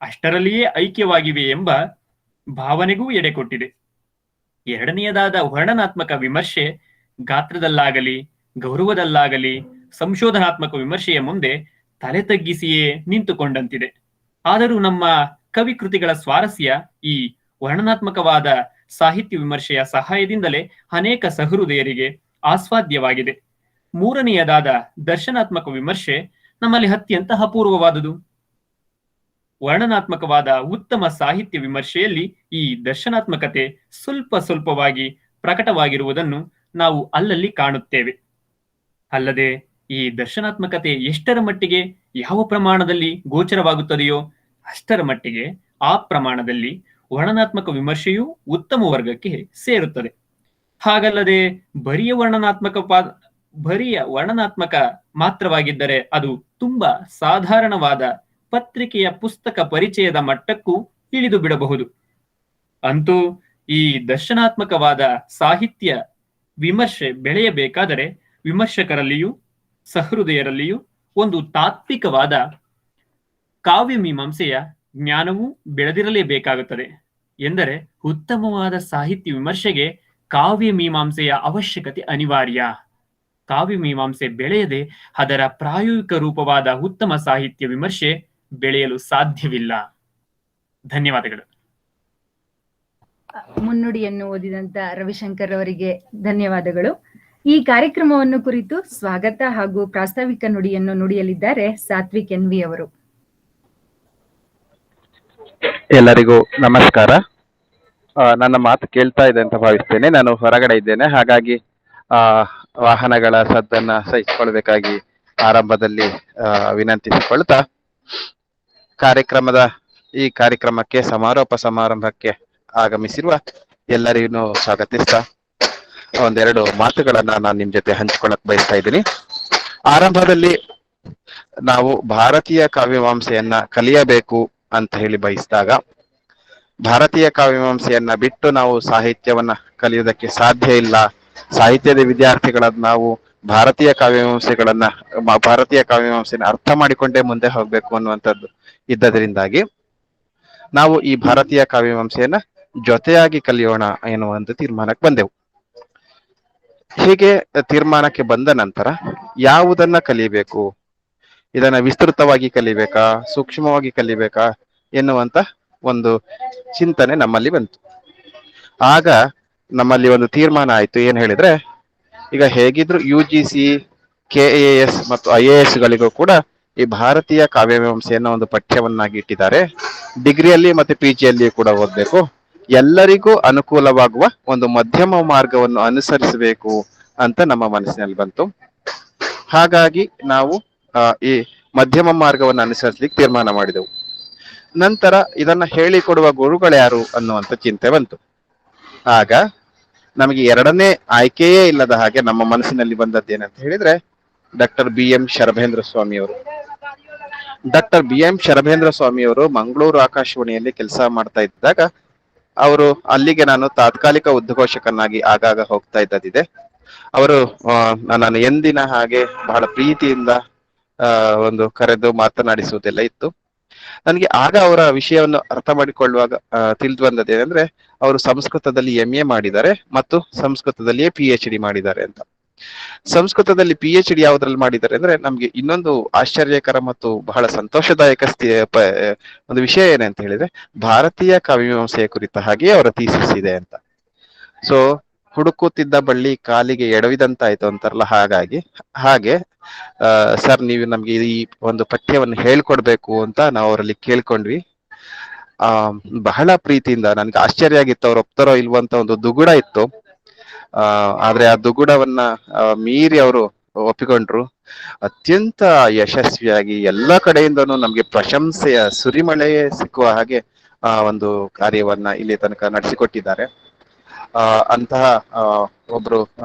ಅಷ್ಟರಲ್ಲಿಯೇ ಐಕ್ಯವಾಗಿವೆ ಎಂಬ ಭಾವನೆಗೂ ಎಡೆ ಕೊಟ್ಟಿದೆ. ಎರಡನೆಯದಾದ ವರ್ಣನಾತ್ಮಕ ವಿಮರ್ಶೆ ಗಾತ್ರದಲ್ಲಾಗಲಿ ಗೌರವದಲ್ಲಾಗಲಿ ಸಂಶೋಧನಾತ್ಮಕ ವಿಮರ್ಶೆಯ ಮುಂದೆ ತಲೆ ತಗ್ಗಿಸಿಯೇ ನಿಂತುಕೊಂಡಂತಿದೆ. ಆದರೂ ನಮ್ಮ ಕವಿ ಕೃತಿಗಳ ಸ್ವಾರಸ್ಯ ಈ ವರ್ಣನಾತ್ಮಕವಾದ ಸಾಹಿತ್ಯ ವಿಮರ್ಶೆಯ ಸಹಾಯದಿಂದಲೇ ಅನೇಕ ಸಹೃದಯರಿಗೆ ಆಸ್ವಾದ್ಯವಾಗಿದೆ. ಮೂರನೆಯದಾದ ದರ್ಶನಾತ್ಮಕ ವಿಮರ್ಶೆ ನಮ್ಮಲ್ಲಿ ಅತ್ಯಂತ ಅಪೂರ್ವವಾದುದು. ವರ್ಣನಾತ್ಮಕವಾದ ಉತ್ತಮ ಸಾಹಿತ್ಯ ವಿಮರ್ಶೆಯಲ್ಲಿ ಈ ದರ್ಶನಾತ್ಮಕತೆ ಸ್ವಲ್ಪವಾಗಿ ಪ್ರಕಟವಾಗಿರುವುದನ್ನು ನಾವು ಅಲ್ಲಲ್ಲಿ ಕಾಣುತ್ತೇವೆ. ಅಲ್ಲದೆ ಈ ದರ್ಶನಾತ್ಮಕತೆ ಎಷ್ಟರ ಮಟ್ಟಿಗೆ ಯಾವ ಪ್ರಮಾಣದಲ್ಲಿ ಗೋಚರವಾಗುತ್ತದೆಯೋ ಅಷ್ಟರ ಮಟ್ಟಿಗೆ ಆ ಪ್ರಮಾಣದಲ್ಲಿ ವರ್ಣನಾತ್ಮಕ ವಿಮರ್ಶೆಯು ಉತ್ತಮ ವರ್ಗಕ್ಕೆ ಸೇರುತ್ತದೆ. ಹಾಗಲ್ಲದೆ ಬರಿಯ ವರ್ಣನಾತ್ಮಕ ಮಾತ್ರವಾಗಿದ್ದರೆ ಅದು ತುಂಬಾ ಸಾಧಾರಣವಾದ ಪತ್ರಿಕೆಯ ಪುಸ್ತಕ ಪರಿಚಯದ ಮಟ್ಟಕ್ಕೂ ಇಳಿದು ಬಿಡಬಹುದು. ಅಂತೂ ಈ ದರ್ಶನಾತ್ಮಕವಾದ ಸಾಹಿತ್ಯ ವಿಮರ್ಶೆ ಬೆಳೆಯಬೇಕಾದರೆ ವಿಮರ್ಶಕರಲ್ಲಿಯೂ ಸಹೃದಯರಲ್ಲಿಯೂ ಒಂದು ತಾತ್ವಿಕವಾದ ಕಾವ್ಯ ಮೀಮಾಂಸೆಯ ಜ್ಞಾನವೂ ಬೆಳೆದಿರಲೇಬೇಕಾಗುತ್ತದೆ. ಎಂದರೆ ಉತ್ತಮವಾದ ಸಾಹಿತ್ಯ ವಿಮರ್ಶೆಗೆ ಕಾವ್ಯ ಮೀಮಾಂಸೆಯ ಅವಶ್ಯಕತೆ ಅನಿವಾರ್ಯ. ಕಾವ್ಯ ಮೀಮಾಂಸೆ ಬೆಳೆಯದೆ ಅದರ ಪ್ರಾಯೋಗಿಕ ರೂಪವಾದ ಉತ್ತಮ ಸಾಹಿತ್ಯ ವಿಮರ್ಶೆ ಬೆಳೆಯಲು ಸಾಧ್ಯವಿಲ್ಲ. ಧನ್ಯವಾದಗಳು. ಮುನ್ನುಡಿಯನ್ನು ಓದಿದಂತ ರವಿಶಂಕರ್ ಅವರಿಗೆ ಧನ್ಯವಾದಗಳು. ಈ ಕಾರ್ಯಕ್ರಮವನ್ನು ಕುರಿತು ಸ್ವಾಗತ ಹಾಗೂ ಪ್ರಾಸ್ತಾವಿಕ ನುಡಿಯನ್ನು ನುಡಿಯಲಿದ್ದಾರೆ ಸಾತ್ವಿಕ್ ಎನ್ವಿ ಅವರು. ಎಲ್ಲರಿಗೂ ನಮಸ್ಕಾರ. ನನ್ನ ಮಾತು ಕೇಳ್ತಾ ಇದೆ ಅಂತ ಭಾವಿಸ್ತೇನೆ. ನಾನು ಹೊರಗಡೆ ಇದ್ದೇನೆ, ಹಾಗಾಗಿ ವಾಹನಗಳ ಸದ್ದನ್ನ ಸಹಿಸಿಕೊಳ್ಬೇಕಾಗಿ ಆರಂಭದಲ್ಲಿ ವಿನಂತಿಸಿಕೊಳ್ತಾ ಈ ಕಾರ್ಯಕ್ರಮಕ್ಕೆ ಸಮಾರೋಪ ಸಮಾರಂಭಕ್ಕೆ ಆಗಮಿಸಿರುವ ಎಲ್ಲರಿಗೂ ಸ್ವಾಗತಿಸ್ತಾ ಒಂದೆರಡು ಮಾತುಗಳನ್ನ ನಾನು ನಿಮ್ ಜೊತೆ ಹಂಚ್ಕೊಳಕ್ ಬಯಸ್ತಾ ಇದ್ದೀನಿ. ಆರಂಭದಲ್ಲಿ ನಾವು ಭಾರತೀಯ ಕಾವ್ಯಮೀಮಾಂಸೆಯನ್ನ ಕಲಿಯಬೇಕು ಅಂತ ಹೇಳಿ ಬಯಸಿದಾಗ, ಭಾರತೀಯ ಕಾವ್ಯಮೀಮಾಂಸೆಯನ್ನ ಬಿಟ್ಟು ನಾವು ಸಾಹಿತ್ಯವನ್ನ ಕಲಿಯುವುದಕ್ಕೆ ಸಾಧ್ಯ ಇಲ್ಲ, ಸಾಹಿತ್ಯದ ವಿದ್ಯಾರ್ಥಿಗಳನ್ನ ನಾವು ಭಾರತೀಯ ಕಾವ್ಯಮೀಮಾಂಸೆಯನ್ನು ಅರ್ಥ ಮಾಡಿಕೊಂಡೇ ಮುಂದೆ ಹೋಗ್ಬೇಕು ಅನ್ನುವಂಥದ್ದು ಇದ್ದದರಿಂದಾಗಿ ನಾವು ಈ ಭಾರತೀಯ ಕಾವ್ಯಮೀಮಾಂಸೆಯನ್ನ ಜೊತೆಯಾಗಿ ಕಲಿಯೋಣ ಎನ್ನುವಂತ ತೀರ್ಮಾನಕ್ಕೆ ಬಂದೆವು. ಹೀಗೆ ತೀರ್ಮಾನಕ್ಕೆ ಬಂದ ನಂತರ ಯಾವುದನ್ನ ಕಲಿಬೇಕು, ಇದನ್ನ ವಿಸ್ತೃತವಾಗಿ ಕಲಿಬೇಕಾ, ಸೂಕ್ಷ್ಮವಾಗಿ ಕಲಿಬೇಕಾ ಎನ್ನುವಂತ ಒಂದು ಚಿಂತನೆ ನಮ್ಮಲ್ಲಿ ಬಂತು. ಆಗ ನಮ್ಮಲ್ಲಿ ಒಂದು ತೀರ್ಮಾನ ಆಯ್ತು. ಏನ್ ಹೇಳಿದ್ರೆ, ಈಗ ಹೇಗಿದ್ರು UGC, KAS ಮತ್ತು IAS ಗಳಿಗೂ ಕೂಡ ಈ ಭಾರತೀಯ ಕಾವ್ಯಮೀಮಾಂಸೆಯನ್ನ ಒಂದು ಪಠ್ಯವನ್ನಾಗಿ ಇಟ್ಟಿದ್ದಾರೆ. ಡಿಗ್ರಿಯಲ್ಲಿ ಮತ್ತೆ PGಯಲ್ಲಿ ಕೂಡ ಓದ್ಬೇಕು. ಎಲ್ಲರಿಗೂ ಅನುಕೂಲವಾಗುವ ಒಂದು ಮಧ್ಯಮ ಮಾರ್ಗವನ್ನು ಅನುಸರಿಸಬೇಕು ಅಂತ ನಮ್ಮ ಮನಸ್ಸಿನಲ್ಲಿ ಬಂತು. ಹಾಗಾಗಿ ನಾವು ಈ ಮಧ್ಯಮ ಮಾರ್ಗವನ್ನು ಅನುಸರಿಸಲಿಕ್ಕೆ ತೀರ್ಮಾನ ಮಾಡಿದೆವು. ನಂತರ ಇದನ್ನ ಹೇಳಿಕೊಡುವ ಗುರುಗಳು ಯಾರು ಅನ್ನುವಂಥ ಚಿಂತೆ ಬಂತು. ಆಗ ನಮಗೆ ಎರಡನೇ ಆಯ್ಕೆಯೇ ಇಲ್ಲದ ಹಾಗೆ ನಮ್ಮ ಮನಸ್ಸಿನಲ್ಲಿ ಬಂದದ್ದೇನಂತ ಹೇಳಿದ್ರೆ, ಡಾಕ್ಟರ್ BM ಶರಭೇಂದ್ರ ಸ್ವಾಮಿಯವರು. ಡಾಕ್ಟರ್ BM ಶರಭೇಂದ್ರ ಸ್ವಾಮಿಯವರು ಮಂಗಳೂರು ಆಕಾಶವಾಣಿಯಲ್ಲಿ ಕೆಲಸ ಮಾಡ್ತಾ ಇದ್ದಾಗ ಅಲ್ಲಿಗೆ ನಾನು ತಾತ್ಕಾಲಿಕ ಉದ್ಘೋಷಕನಾಗಿ ಆಗಾಗ ಹೋಗ್ತಾ ಇದ್ದದಿದೆ. ಅವರು ನಾನು ಎಂದಿನ ಹಾಗೆ ಬಹಳ ಪ್ರೀತಿಯಿಂದ ಒಂದು ಕರೆದು ಮಾತನಾಡಿಸುವುದೆಲ್ಲ ಇತ್ತು. ನನಗೆ ಆಗ ಅವರ ವಿಷಯವನ್ನು ಅರ್ಥ ಮಾಡಿಕೊಳ್ಳುವಾಗ ತಿಳಿದು ಬಂದದ್ದೇನೆಂದ್ರೆ, ಅವರು ಸಂಸ್ಕೃತದಲ್ಲಿ MA ಮಾಡಿದ್ದಾರೆ ಮತ್ತು ಸಂಸ್ಕೃತದಲ್ಲಿಯೇ PhD ಮಾಡಿದ್ದಾರೆ ಅಂತ. ಸಂಸ್ಕೃತದಲ್ಲಿ PhD ಯಾವುದ್ರಲ್ಲಿ ಮಾಡಿದ್ದಾರೆ ಅಂದ್ರೆ, ನಮ್ಗೆ ಇನ್ನೊಂದು ಆಶ್ಚರ್ಯಕರ ಮತ್ತು ಬಹಳ ಸಂತೋಷದಾಯಕ ಒಂದು ವಿಷಯ ಏನಂತ ಹೇಳಿದ್ರೆ, ಭಾರತೀಯ ಕಾವ್ಯಮೀಮಾಂಸೆಯ ಕುರಿತ ಹಾಗೆ ಅವರ ಥೀಸಿಸ್ ಇದೆ ಅಂತ. ಸೊ ಹುಡುಕುತ್ತಿದ್ದ ಬಳ್ಳಿ ಕಾಲಿಗೆ ಎಡವಿದಂತಾಯ್ತು ಅಂತಾರಲ್ಲ, ಹಾಗೆ ಸರ್ ನೀವು ನಮ್ಗೆ ಈ ಒಂದು ಪಠ್ಯವನ್ನು ಹೇಳ್ಕೊಡ್ಬೇಕು ಅಂತ ನಾವು ಅವರಲ್ಲಿ ಕೇಳ್ಕೊಂಡ್ವಿ. ಬಹಳ ಪ್ರೀತಿಯಿಂದ, ನನ್ಗೆ ಆಶ್ಚರ್ಯ ಆಗಿತ್ತು, ಅವ್ರು ಒಪ್ತಾರೋ ಇಲ್ವಂತ ಒಂದು ದುಗುಡ ಇತ್ತು. ಆದ್ರೆ ಆ ದುಗುಡವನ್ನ ಮೀರಿ ಅವರು ಒಪ್ಪಿಕೊಂಡ್ರು. ಅತ್ಯಂತ ಯಶಸ್ವಿಯಾಗಿ ಎಲ್ಲ ಕಡೆಯಿಂದನೂ ನಮ್ಗೆ ಪ್ರಶಂಸೆಯ ಸುರಿಮಳೆಯೇ ಸಿಕ್ಕುವ ಹಾಗೆ ಒಂದು ಕಾರ್ಯವನ್ನ ಇಲ್ಲಿ ತನಕ ನಡೆಸಿಕೊಟ್ಟಿದ್ದಾರೆ. ಅಂತಹ ಒಬ್ರು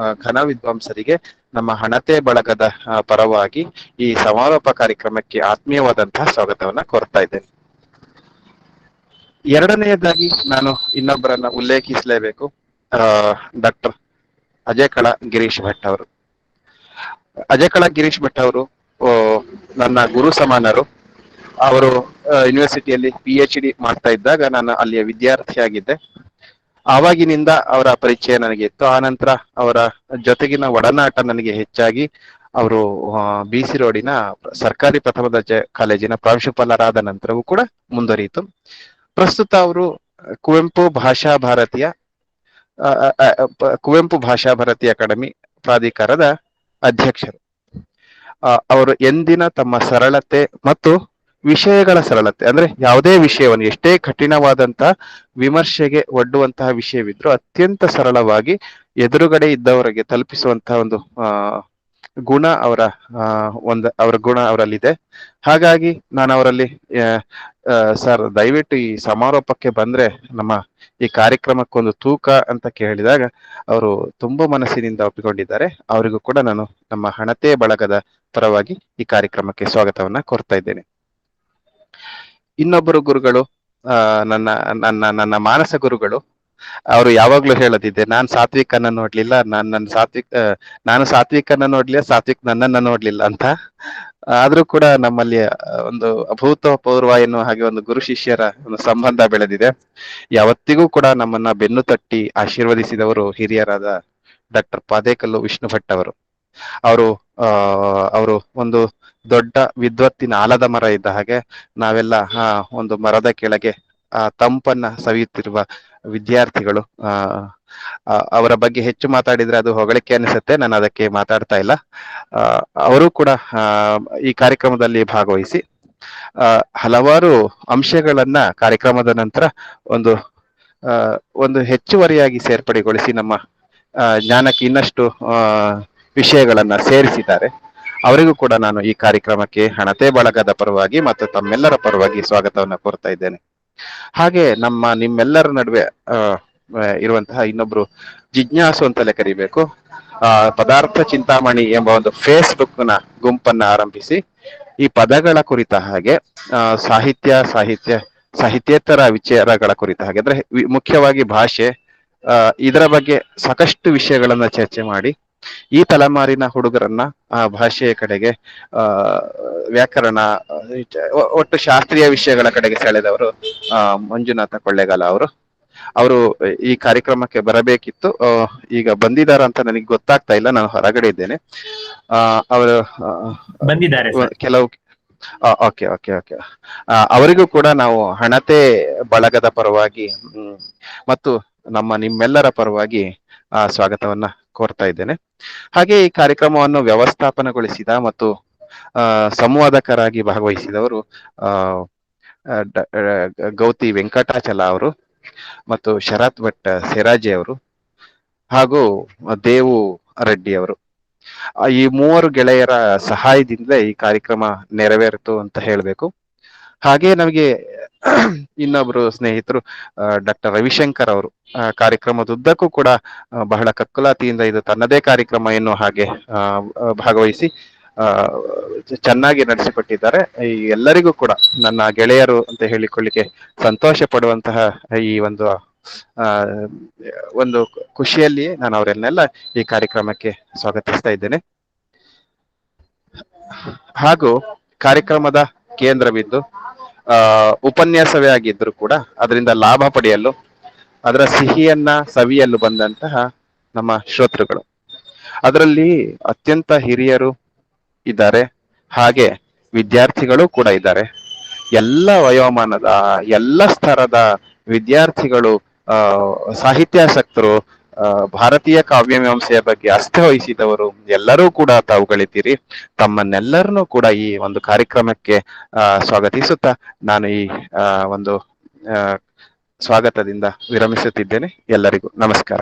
ಘನ ವಿದ್ವಾಂಸರಿಗೆ ನಮ್ಮ ಹಣತೆ ಬಳಗದ ಪರವಾಗಿ ಈ ಸಮಾರೋಪ ಕಾರ್ಯಕ್ರಮಕ್ಕೆ ಆತ್ಮೀಯವಾದಂತಹ ಸ್ವಾಗತವನ್ನ ಕೋರ್ತಾ ಇದ್ದೇನೆ. ಎರಡನೆಯದಾಗಿ ನಾನು ಇನ್ನೊಬ್ಬರನ್ನ ಉಲ್ಲೇಖಿಸಲೇಬೇಕು, ಡಾಕ್ಟರ್ ಅಜೇಕಳ ಗಿರೀಶ್ ಭಟ್ ಅವರು. ಅಜೇಕಳ ಗಿರೀಶ್ ಭಟ್ ಅವರು ನನ್ನ ಗುರು ಸಮಾನರು. ಅವರು ಯೂನಿವರ್ಸಿಟಿಯಲ್ಲಿ PhD ಮಾಡ್ತಾ ಇದ್ದಾಗ ನಾನು ಅಲ್ಲಿಯ ವಿದ್ಯಾರ್ಥಿಯಾಗಿದ್ದೆ. ಆವಾಗಿನಿಂದ ಅವರ ಪರಿಚಯ ನನಗೆ ಇತ್ತು. ಆ ನಂತರ ಅವರ ಜೊತೆಗಿನ ಒಡನಾಟ ನನಗೆ ಹೆಚ್ಚಾಗಿ ಅವರು BC ರೋಡಿನ ಸರ್ಕಾರಿ ಪ್ರಥಮ ದರ್ಜೆ ಕಾಲೇಜಿನ ಪ್ರಾಂಶುಪಾಲರಾದ ನಂತರವೂ ಕೂಡ ಮುಂದುವರಿಯಿತು. ಪ್ರಸ್ತುತ ಅವರು ಕುವೆಂಪು ಭಾಷಾ ಭಾರತಿ ಅಕಾಡೆಮಿ ಪ್ರಾಧಿಕಾರದ ಅಧ್ಯಕ್ಷರು. ಅವರು ಎಂದಿನ ತಮ್ಮ ಸರಳತೆ ಮತ್ತು ವಿಷಯಗಳ ಸರಳತೆ, ಅಂದ್ರೆ ಯಾವುದೇ ವಿಷಯವನ್ನು ಎಷ್ಟೇ ಕಠಿಣವಾದಂತ ವಿಮರ್ಶೆಗೆ ಒಡ್ಡುವಂತಹ ವಿಷಯವಿದ್ರು ಅತ್ಯಂತ ಸರಳವಾಗಿ ಎದುರುಗಡೆ ಇದ್ದವರಿಗೆ ತಲುಪಿಸುವಂತಹ ಒಂದು ಗುಣ ಅವರ ಗುಣ ಅವರಲ್ಲಿದೆ. ಹಾಗಾಗಿ ನಾನು ಅವರಲ್ಲಿ ಸರ್ ದಯವಿಟ್ಟು ಈ ಸಮಾರೋಪಕ್ಕೆ ಬಂದ್ರೆ ನಮ್ಮ ಈ ಕಾರ್ಯಕ್ರಮಕ್ಕೊಂದು ತೂಕ ಅಂತ ಕೇಳಿದಾಗ ಅವರು ತುಂಬಾ ಮನಸ್ಸಿನಿಂದ ಒಪ್ಪಿಕೊಂಡಿದ್ದಾರೆ. ಅವರಿಗೂ ಕೂಡ ನಾನು ನಮ್ಮ ಹಣತೆ ಬಳಗದ ಪರವಾಗಿ ಈ ಕಾರ್ಯಕ್ರಮಕ್ಕೆ ಸ್ವಾಗತವನ್ನ ಕೋರ್ತಾ ಇದ್ದೇನೆ. ಇನ್ನೊಬ್ಬರು ಗುರುಗಳು ನನ್ನ ಮಾನಸ ಗುರುಗಳು. ಅವರು ಯಾವಾಗ್ಲೂ ಹೇಳದಿದ್ದೆ, ನಾನು ಸಾತ್ವಿಕನ್ನ ನೋಡ್ಲಿಲ್ಲ, ನಾನು ಸಾತ್ವಿಕನ್ನ ನೋಡ್ಲಿಲ್ಲ, ಸಾತ್ವಿಕ್ ನನ್ನನ್ನ ನೋಡ್ಲಿಲ್ಲ ಅಂತ. ಆದ್ರೂ ಕೂಡ ನಮ್ಮಲ್ಲಿ ಒಂದು ಅಭೂತಪೂರ್ವ ಎನ್ನುವ ಹಾಗೆ ಒಂದು ಗುರು ಶಿಷ್ಯರ ಒಂದು ಸಂಬಂಧ ಬೆಳೆದಿದೆ. ಯಾವತ್ತಿಗೂ ಕೂಡ ನಮ್ಮನ್ನ ಬೆನ್ನು ತಟ್ಟಿ ಆಶೀರ್ವದಿಸಿದವರು ಹಿರಿಯರಾದ ಡಾಕ್ಟರ್ ಪಾದೇಕಲ್ಲು ವಿಷ್ಣು ಭಟ್ ಅವರು. ಅವರು ಅವರು ಒಂದು ದೊಡ್ಡ ವಿದ್ವತ್ತಿನ ಆಲದ ಮರ ಇದ್ದ ಹಾಗೆ ನಾವೆಲ್ಲ ಒಂದು ಮರದ ಕೆಳಗೆ ತಂಪನ್ನ ಸವಿಯುತ್ತಿರುವ ವಿದ್ಯಾರ್ಥಿಗಳು. ಅವರ ಬಗ್ಗೆ ಹೆಚ್ಚು ಮಾತಾಡಿದ್ರೆ ಅದು ಹೊಗಳಿಕೆ ಅನಿಸುತ್ತೆ, ನಾನು ಅದಕ್ಕೆ ಮಾತಾಡ್ತಾ ಇಲ್ಲ. ಅವರು ಕೂಡ ಈ ಕಾರ್ಯಕ್ರಮದಲ್ಲಿ ಭಾಗವಹಿಸಿ ಹಲವಾರು ಅಂಶಗಳನ್ನ ಕಾರ್ಯಕ್ರಮದ ನಂತರ ಒಂದು ಹೆಚ್ಚುವರಿಯಾಗಿ ಸೇರ್ಪಡೆಗೊಳಿಸಿ ನಮ್ಮ ಜ್ಞಾನಕ್ಕೆ ಇನ್ನಷ್ಟು ವಿಷಯಗಳನ್ನ ಸೇರಿಸಿದ್ದಾರೆ. ಅವರಿಗೂ ಕೂಡ ನಾನು ಈ ಕಾರ್ಯಕ್ರಮಕ್ಕೆ ಹಣತೆ ಬಳಗದ ಪರವಾಗಿ ಮತ್ತು ತಮ್ಮೆಲ್ಲರ ಪರವಾಗಿ ಸ್ವಾಗತವನ್ನ ಕೋರ್ತಾ ಇದ್ದೇನೆ. ಹಾಗೆ ನಿಮ್ಮೆಲ್ಲರ ನಡುವೆ ಇರುವಂತಹ ಇನ್ನೊಬ್ರು ಜಿಜ್ಞಾಸು ಅಂತಲೇ ಕರಿಬೇಕು, ಪದಾರ್ಥ ಚಿಂತಾಮಣಿ ಎಂಬ ಒಂದು ಫೇಸ್ಬುಕ್ ನ ಗುಂಪನ್ನ ಆರಂಭಿಸಿ ಈ ಪದಗಳ ಕುರಿತ ಹಾಗೆ ಸಾಹಿತ್ಯೇತರ ವಿಚಾರಗಳ ಕುರಿತ ಹಾಗೆ ಅಂದ್ರೆ ಮುಖ್ಯವಾಗಿ ಭಾಷೆ, ಇದರ ಬಗ್ಗೆ ಸಾಕಷ್ಟು ವಿಷಯಗಳನ್ನ ಚರ್ಚೆ ಮಾಡಿ ಈ ತಲೆಮಾರಿನ ಹುಡುಗರನ್ನ ಭಾಷೆಯ ಕಡೆಗೆ, ವ್ಯಾಕರಣ, ಒಟ್ಟು ಶಾಸ್ತ್ರೀಯ ವಿಷಯಗಳ ಕಡೆಗೆ ಸೆಳೆದವರು ಮಂಜುನಾಥ ಕೊಳ್ಳೇಗಾಲ ಅವರು ಈ ಕಾರ್ಯಕ್ರಮಕ್ಕೆ ಬರಬೇಕಿತ್ತು. ಈಗ ಬಂದಿದಾರ ಅಂತ ನನಗೆ ಗೊತ್ತಾಗ್ತಾ ಇಲ್ಲ, ನಾನು ಹೊರಗಡೆ ಇದ್ದೇನೆ. ಅವರು ಬಂದಿದ್ದಾರೆ ಕೆಲವು ಓಕೆ ಓಕೆ ಓಕೆ ಅವರಿಗೂ ಕೂಡ ನಾವು ಹಣತೆ ಬಳಗದ ಪರವಾಗಿ ಮತ್ತು ನಿಮ್ಮೆಲ್ಲರ ಪರವಾಗಿ ಸ್ವಾಗತವನ್ನ ಕೋರ್ತಾ ಇದ್ದೇನೆ. ಹಾಗೆ ಈ ಕಾರ್ಯಕ್ರಮವನ್ನು ವ್ಯವಸ್ಥಾಪನಗೊಳಿಸಿದ ಮತ್ತು ಸಂವಾದಕರಾಗಿ ಭಾಗವಹಿಸಿದವರು ಗೌತಿ ವೆಂಕಟಾಚಲ ಅವರು ಮತ್ತು ಶರತ್ ಭಟ್ ಸೆರಾಜೆ ಅವರು ಹಾಗೂ ದೇವು ರೆಡ್ಡಿ ಅವರು. ಈ ಮೂವರು ಗೆಳೆಯರ ಸಹಾಯದಿಂದ ಈ ಕಾರ್ಯಕ್ರಮ ನೆರವೇರಿತು ಅಂತ ಹೇಳ್ಬೇಕು. ಹಾಗೆ ನಮಗೆ ಇನ್ನೊಬ್ರು ಸ್ನೇಹಿತರು ಡಾಕ್ಟರ್ ರವಿಶಂಕರ್ ಅವರು ಕಾರ್ಯಕ್ರಮದುದ್ದಕ್ಕೂ ಕೂಡ ಬಹಳ ಕಕ್ಕುಲಾತಿಯಿಂದ ಇದು ತನ್ನದೇ ಕಾರ್ಯಕ್ರಮ ಎನ್ನುವ ಹಾಗೆ ಭಾಗವಹಿಸಿ ಚೆನ್ನಾಗಿ ನಡೆಸಿಕೊಟ್ಟಿದ್ದಾರೆ. ಈ ಎಲ್ಲರಿಗೂ ಕೂಡ ನನ್ನ ಗೆಳೆಯರು ಅಂತ ಹೇಳಿಕೊಳ್ಳಿಕ್ಕೆ ಸಂತೋಷ ಪಡುವಂತಹ ಈ ಒಂದು ಖುಷಿಯಲ್ಲಿಯೇ ನಾನು ಅವರನ್ನೆಲ್ಲ ಈ ಕಾರ್ಯಕ್ರಮಕ್ಕೆ ಸ್ವಾಗತಿಸ್ತಾ ಇದ್ದೇನೆ. ಹಾಗೂ ಕಾರ್ಯಕ್ರಮದ ಕೇಂದ್ರ ಬಿಂದು ಉಪನ್ಯಾಸವೇ ಆಗಿದ್ರು ಕೂಡ ಅದರಿಂದ ಲಾಭ ಪಡೆಯಲು, ಅದರ ಸಿಹಿಯನ್ನ ಸವಿಯಲು ಬಂದಂತಹ ನಮ್ಮ ಶ್ರೋತೃಗಳು, ಅದರಲ್ಲಿ ಅತ್ಯಂತ ಹಿರಿಯರು ಇದ್ದಾರೆ, ಹಾಗೆ ವಿದ್ಯಾರ್ಥಿಗಳು ಕೂಡ ಇದ್ದಾರೆ. ಎಲ್ಲ ವಯೋಮಾನದ ಎಲ್ಲ ಸ್ತರದ ವಿದ್ಯಾರ್ಥಿಗಳು, ಸಾಹಿತ್ಯಾಸಕ್ತರು, ಭಾರತೀಯ ಕಾವ್ಯಮೀಮಾಂಸೆಯ ಬಗ್ಗೆ ಅಸ್ತೆ ವಹಿಸಿದವರು ಎಲ್ಲರೂ ಕೂಡ ತಾವುಗಳಿದ್ದೀರಿ. ತಮ್ಮನ್ನೆಲ್ಲರನ್ನೂ ಕೂಡ ಈ ಒಂದು ಕಾರ್ಯಕ್ರಮಕ್ಕೆ ಸ್ವಾಗತಿಸುತ್ತಾ ನಾನು ಈ ಒಂದು ಸ್ವಾಗತದಿಂದ ವಿರಮಿಸುತ್ತಿದ್ದೇನೆ. ಎಲ್ಲರಿಗೂ ನಮಸ್ಕಾರ.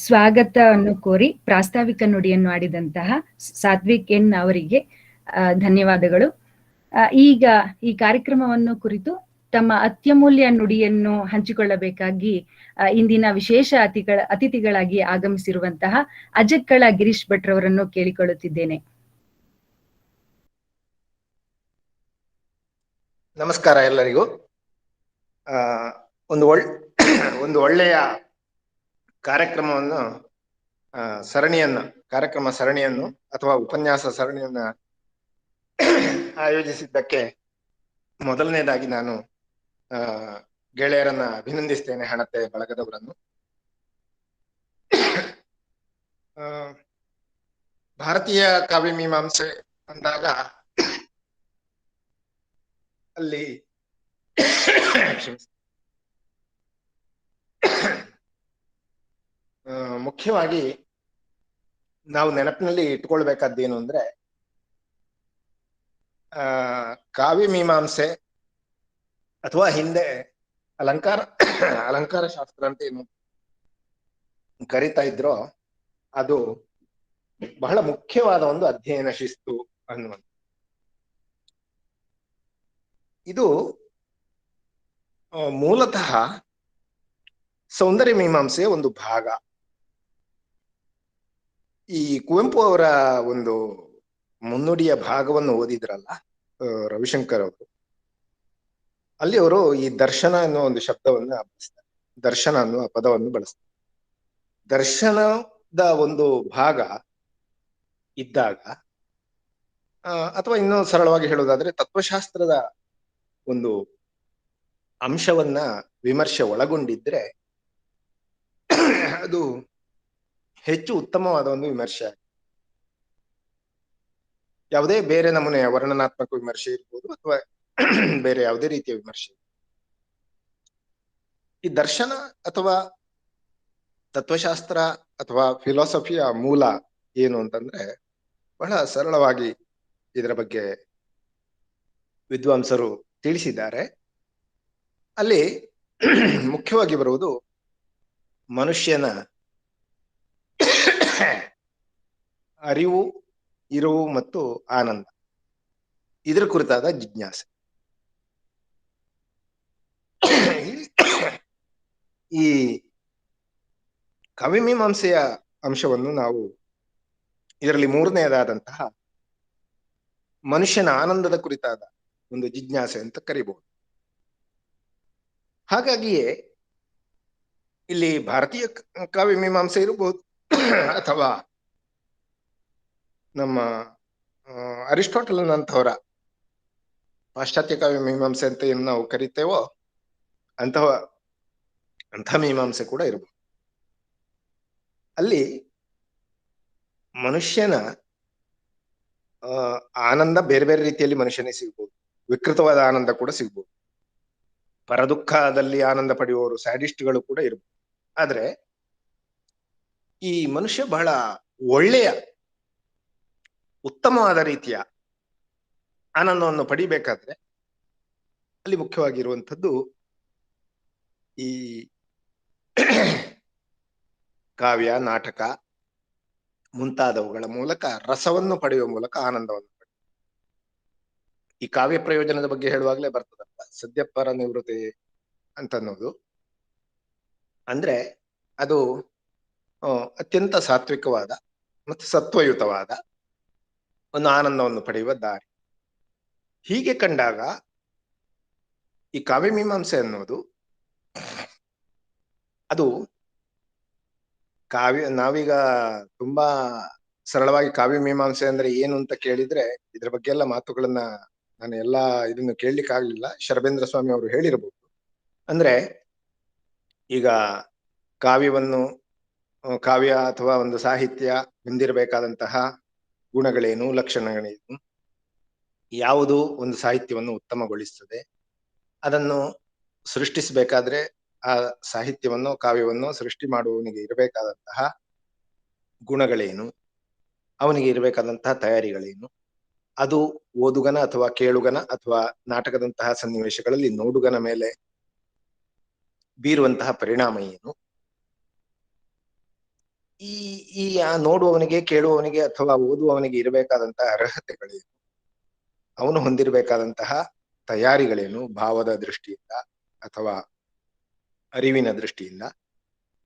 ಸ್ವಾಗತವನ್ನು ಕೋರಿ ಪ್ರಾಸ್ತಾವಿಕ ನುಡಿಯನ್ನು ಆಡಿದಂತಹ ಸಾತ್ವಿಕ್ ಎನ್ ಅವರಿಗೆ ಧನ್ಯವಾದಗಳು. ಈಗ ಈ ಕಾರ್ಯಕ್ರಮವನ್ನು ಕುರಿತು ತಮ್ಮ ಅತ್ಯಮೂಲ್ಯ ನುಡಿಯನ್ನು ಹಂಚಿಕೊಳ್ಳಬೇಕಾಗಿ ಇಂದಿನ ವಿಶೇಷ ಅತಿಥಿಗಳಾಗಿ ಆಗಮಿಸಿರುವಂತಹ ಅಜಕ್ಕಳ ಗಿರೀಶ್ ಭಟ್ರವರನ್ನು ಕೇಳಿಕೊಳ್ಳುತ್ತಿದ್ದೇನೆ. ನಮಸ್ಕಾರ ಎಲ್ಲರಿಗೂ. ಒಂದು ಒಳ್ಳೆಯ ಕಾರ್ಯಕ್ರಮ ಸರಣಿಯನ್ನು ಅಥವಾ ಉಪನ್ಯಾಸ ಸರಣಿಯನ್ನ ಆಯೋಜಿಸಿದ್ದಕ್ಕೆ ಮೊದಲನೇದಾಗಿ ನಾನು ಗೆಳೆಯರನ್ನ ಅಭಿನಂದಿಸ್ತೇನೆ, ಹಣತೆ ಬಳಗದವರನ್ನು. ಭಾರತೀಯ ಕಾವ್ಯಮೀಮಾಂಸೆ ಅಂದಾಗ ಅಲ್ಲಿ ಮುಖ್ಯವಾಗಿ ನಾವು ನೆನಪಿನಲ್ಲಿ ಇಟ್ಕೊಳ್ಬೇಕಾದ್ದೇನು ಅಂದ್ರೆ, ಕಾವ್ಯಮೀಮಾಂಸೆ ಅಥವಾ ಹಿಂದೆ ಅಲಂಕಾರ ಶಾಸ್ತ್ರ ಅಂತ ಏನು ಕರಿತಾ ಇದ್ರೋ, ಅದು ಬಹಳ ಮುಖ್ಯವಾದ ಒಂದು ಅಧ್ಯಯನ ಶಿಸ್ತು ಅನ್ನುವಂಥ. ಇದು ಮೂಲತಃ ಸೌಂದರ್ಯ ಮೀಮಾಂಸೆಯ ಒಂದು ಭಾಗ. ಈ ಕುವೆಂಪು ಅವರ ಒಂದು ಮುನ್ನುಡಿಯ ಭಾಗವನ್ನು ಓದಿದ್ರಲ್ಲ ರವಿಶಂಕರ್ ಅವರು, ಅಲ್ಲಿ ಅವರು ಈ ದರ್ಶನ ಅನ್ನುವ ಒಂದು ಶಬ್ದವನ್ನ ಬಳಸ್ತಾರೆ, ದರ್ಶನ ಅನ್ನುವ ಪದವನ್ನು ಬಳಸ್ತಾರೆ. ದರ್ಶನದ ಒಂದು ಭಾಗ ಇದ್ದಾಗ, ಅಥವಾ ಇನ್ನೂ ಸರಳವಾಗಿ ಹೇಳೋದಾದ್ರೆ ತತ್ವಶಾಸ್ತ್ರದ ಒಂದು ಅಂಶವನ್ನ ವಿಮರ್ಶೆ ಒಳಗೊಂಡಿದ್ರೆ ಅದು ಹೆಚ್ಚು ಉತ್ತಮವಾದ ಒಂದು ವಿಮರ್ಶೆ. ಯಾವುದೇ ಬೇರೆ ನಮೂನೆಯ ವರ್ಣನಾತ್ಮಕ ವಿಮರ್ಶೆ ಇರ್ಬೋದು ಅಥವಾ ಬೇರೆ ಯಾವುದೇ ರೀತಿಯ ವಿಮರ್ಶೆ. ಈ ದರ್ಶನ ಅಥವಾ ತತ್ವಶಾಸ್ತ್ರ ಅಥವಾ ಫಿಲಾಸಫಿಯ ಮೂಲ ಏನು ಅಂತಂದ್ರೆ ಬಹಳ ಸರಳವಾಗಿ ಇದರ ಬಗ್ಗೆ ವಿದ್ವಾಂಸರು ತಿಳಿಸಿದ್ದಾರೆ. ಅಲ್ಲಿ ಮುಖ್ಯವಾಗಿ ಬರುವುದು ಮನುಷ್ಯನ ಅರಿವು, ಇರುವು ಮತ್ತು ಆನಂದ, ಇದರ ಕುರಿತಾದ ಜಿಜ್ಞಾಸೆ. ಈ ಕಾವ್ಯಮೀಮಾಂಸೆಯ ಅಂಶವನ್ನು ನಾವು ಇದರಲ್ಲಿ ಮೂರನೆಯದಾದಂತಹ ಮನುಷ್ಯನ ಆನಂದದ ಕುರಿತಾದ ಒಂದು ಜಿಜ್ಞಾಸೆ ಅಂತ ಕರಿಬಹುದು. ಹಾಗಾಗಿಯೇ ಇಲ್ಲಿ ಭಾರತೀಯ ಕಾವ್ಯಮೀಮಾಂಸೆ ಇರಬಹುದು ಅಥವಾ ನಮ್ಮ ಅರಿಸ್ಟಾಟಲ್ನಂತವರ ಪಾಶ್ಚಾತ್ಯ ಕಾವ್ಯಮೀಮಾಂಸೆ ಅಂತ ಏನು ನಾವು ಕರಿತೇವೋ ಅಂಥ ಮೀಮಾಂಸೆ ಕೂಡ ಇರಬಹುದು. ಅಲ್ಲಿ ಮನುಷ್ಯನ ಆನಂದ ಬೇರೆ ಬೇರೆ ರೀತಿಯಲ್ಲಿ ಮನುಷ್ಯನಿಗೆ ಸಿಗ್ಬೋದು. ವಿಕೃತವಾದ ಆನಂದ ಕೂಡ ಸಿಗ್ಬೋದು. ಪರದುಃಖದಲ್ಲಿ ಆನಂದ ಪಡೆಯುವವರು ಸ್ಯಾಡಿಸ್ಟ್ಗಳು ಕೂಡ ಇರ್ಬೋದು. ಆದ್ರೆ ಈ ಮನುಷ್ಯ ಬಹಳ ಒಳ್ಳೆಯ ಉತ್ತಮವಾದ ರೀತಿಯ ಆನಂದವನ್ನು ಪಡಿಬೇಕಾದ್ರೆ ಅಲ್ಲಿ ಮುಖ್ಯವಾಗಿರುವಂಥದ್ದು ಈ ಕಾವ್ಯ, ನಾಟಕ ಮುಂತಾದವುಗಳ ಮೂಲಕ ರಸವನ್ನು ಪಡೆಯುವ ಮೂಲಕ ಆನಂದವನ್ನು ಪಡೆಯುವ. ಈ ಕಾವ್ಯ ಪ್ರಯೋಜನದ ಬಗ್ಗೆ ಹೇಳುವಾಗಲೇ ಬರ್ತದಲ್ಲ, ಸದ್ಯಪರ ನಿವೃತ್ತಿ ಅಂತ ಅನ್ನೋದು. ಅಂದ್ರೆ ಅದು ಅತ್ಯಂತ ಸಾತ್ವಿಕವಾದ ಮತ್ತು ಸತ್ವಯುತವಾದ ಒಂದು ಆನಂದವನ್ನು ಪಡೆಯುವ ದಾರಿ. ಹೀಗೆ ಕಂಡಾಗ ಈ ಕಾವ್ಯಮೀಮಾಂಸೆ ಅನ್ನೋದು ಅದು ನಾವೀಗ ತುಂಬಾ ಸರಳವಾಗಿ ಕಾವ್ಯಮೀಮಾಂಸೆ ಅಂದ್ರೆ ಏನು ಅಂತ ಕೇಳಿದ್ರೆ ಇದ್ರ ಬಗ್ಗೆ ಎಲ್ಲ ಮಾತುಗಳನ್ನ ನಾನು ಇದನ್ನು ಕೇಳಲಿಕ್ಕೆ ಆಗ್ಲಿಲ್ಲ. ಶರಬೇಂದ್ರ ಸ್ವಾಮಿ ಅವರು ಹೇಳಿರಬಹುದು. ಅಂದ್ರೆ ಈಗ ಕಾವ್ಯ ಅಥವಾ ಒಂದು ಸಾಹಿತ್ಯ ಹೊಂದಿರಬೇಕಾದಂತಹ ಗುಣಗಳೇನು, ಲಕ್ಷಣಗಳೇನು, ಯಾವುದು ಒಂದು ಸಾಹಿತ್ಯವನ್ನು ಉತ್ತಮಗೊಳಿಸ್ತದೆ, ಅದನ್ನು ಸೃಷ್ಟಿಸಬೇಕಾದ್ರೆ ಆ ಸಾಹಿತ್ಯವನ್ನು, ಕಾವ್ಯವನ್ನು ಸೃಷ್ಟಿ ಮಾಡುವವನಿಗೆ ಇರಬೇಕಾದಂತಹ ಗುಣಗಳೇನು, ಅವನಿಗೆ ಇರಬೇಕಾದಂತಹ ತಯಾರಿಗಳೇನು, ಅದು ಓದುಗನ ಅಥವಾ ಕೇಳುಗನ ಅಥವಾ ನಾಟಕದಂತಹ ಸನ್ನಿವೇಶಗಳಲ್ಲಿ ನೋಡುಗನ ಮೇಲೆ ಬೀರುವಂತಹ ಪರಿಣಾಮ ಏನು, ಈ ನೋಡುವವನಿಗೆ, ಕೇಳುವವನಿಗೆ ಅಥವಾ ಓದುವವನಿಗೆ ಇರಬೇಕಾದಂತಹ ಅರ್ಹತೆಗಳೇನು, ಅವನು ಹೊಂದಿರಬೇಕಾದಂತಹ ತಯಾರಿಗಳೇನು, ಭಾವದ ದೃಷ್ಟಿಯಿಂದ ಅಥವಾ ಅರಿವಿನ ದೃಷ್ಟಿಯಿಂದ,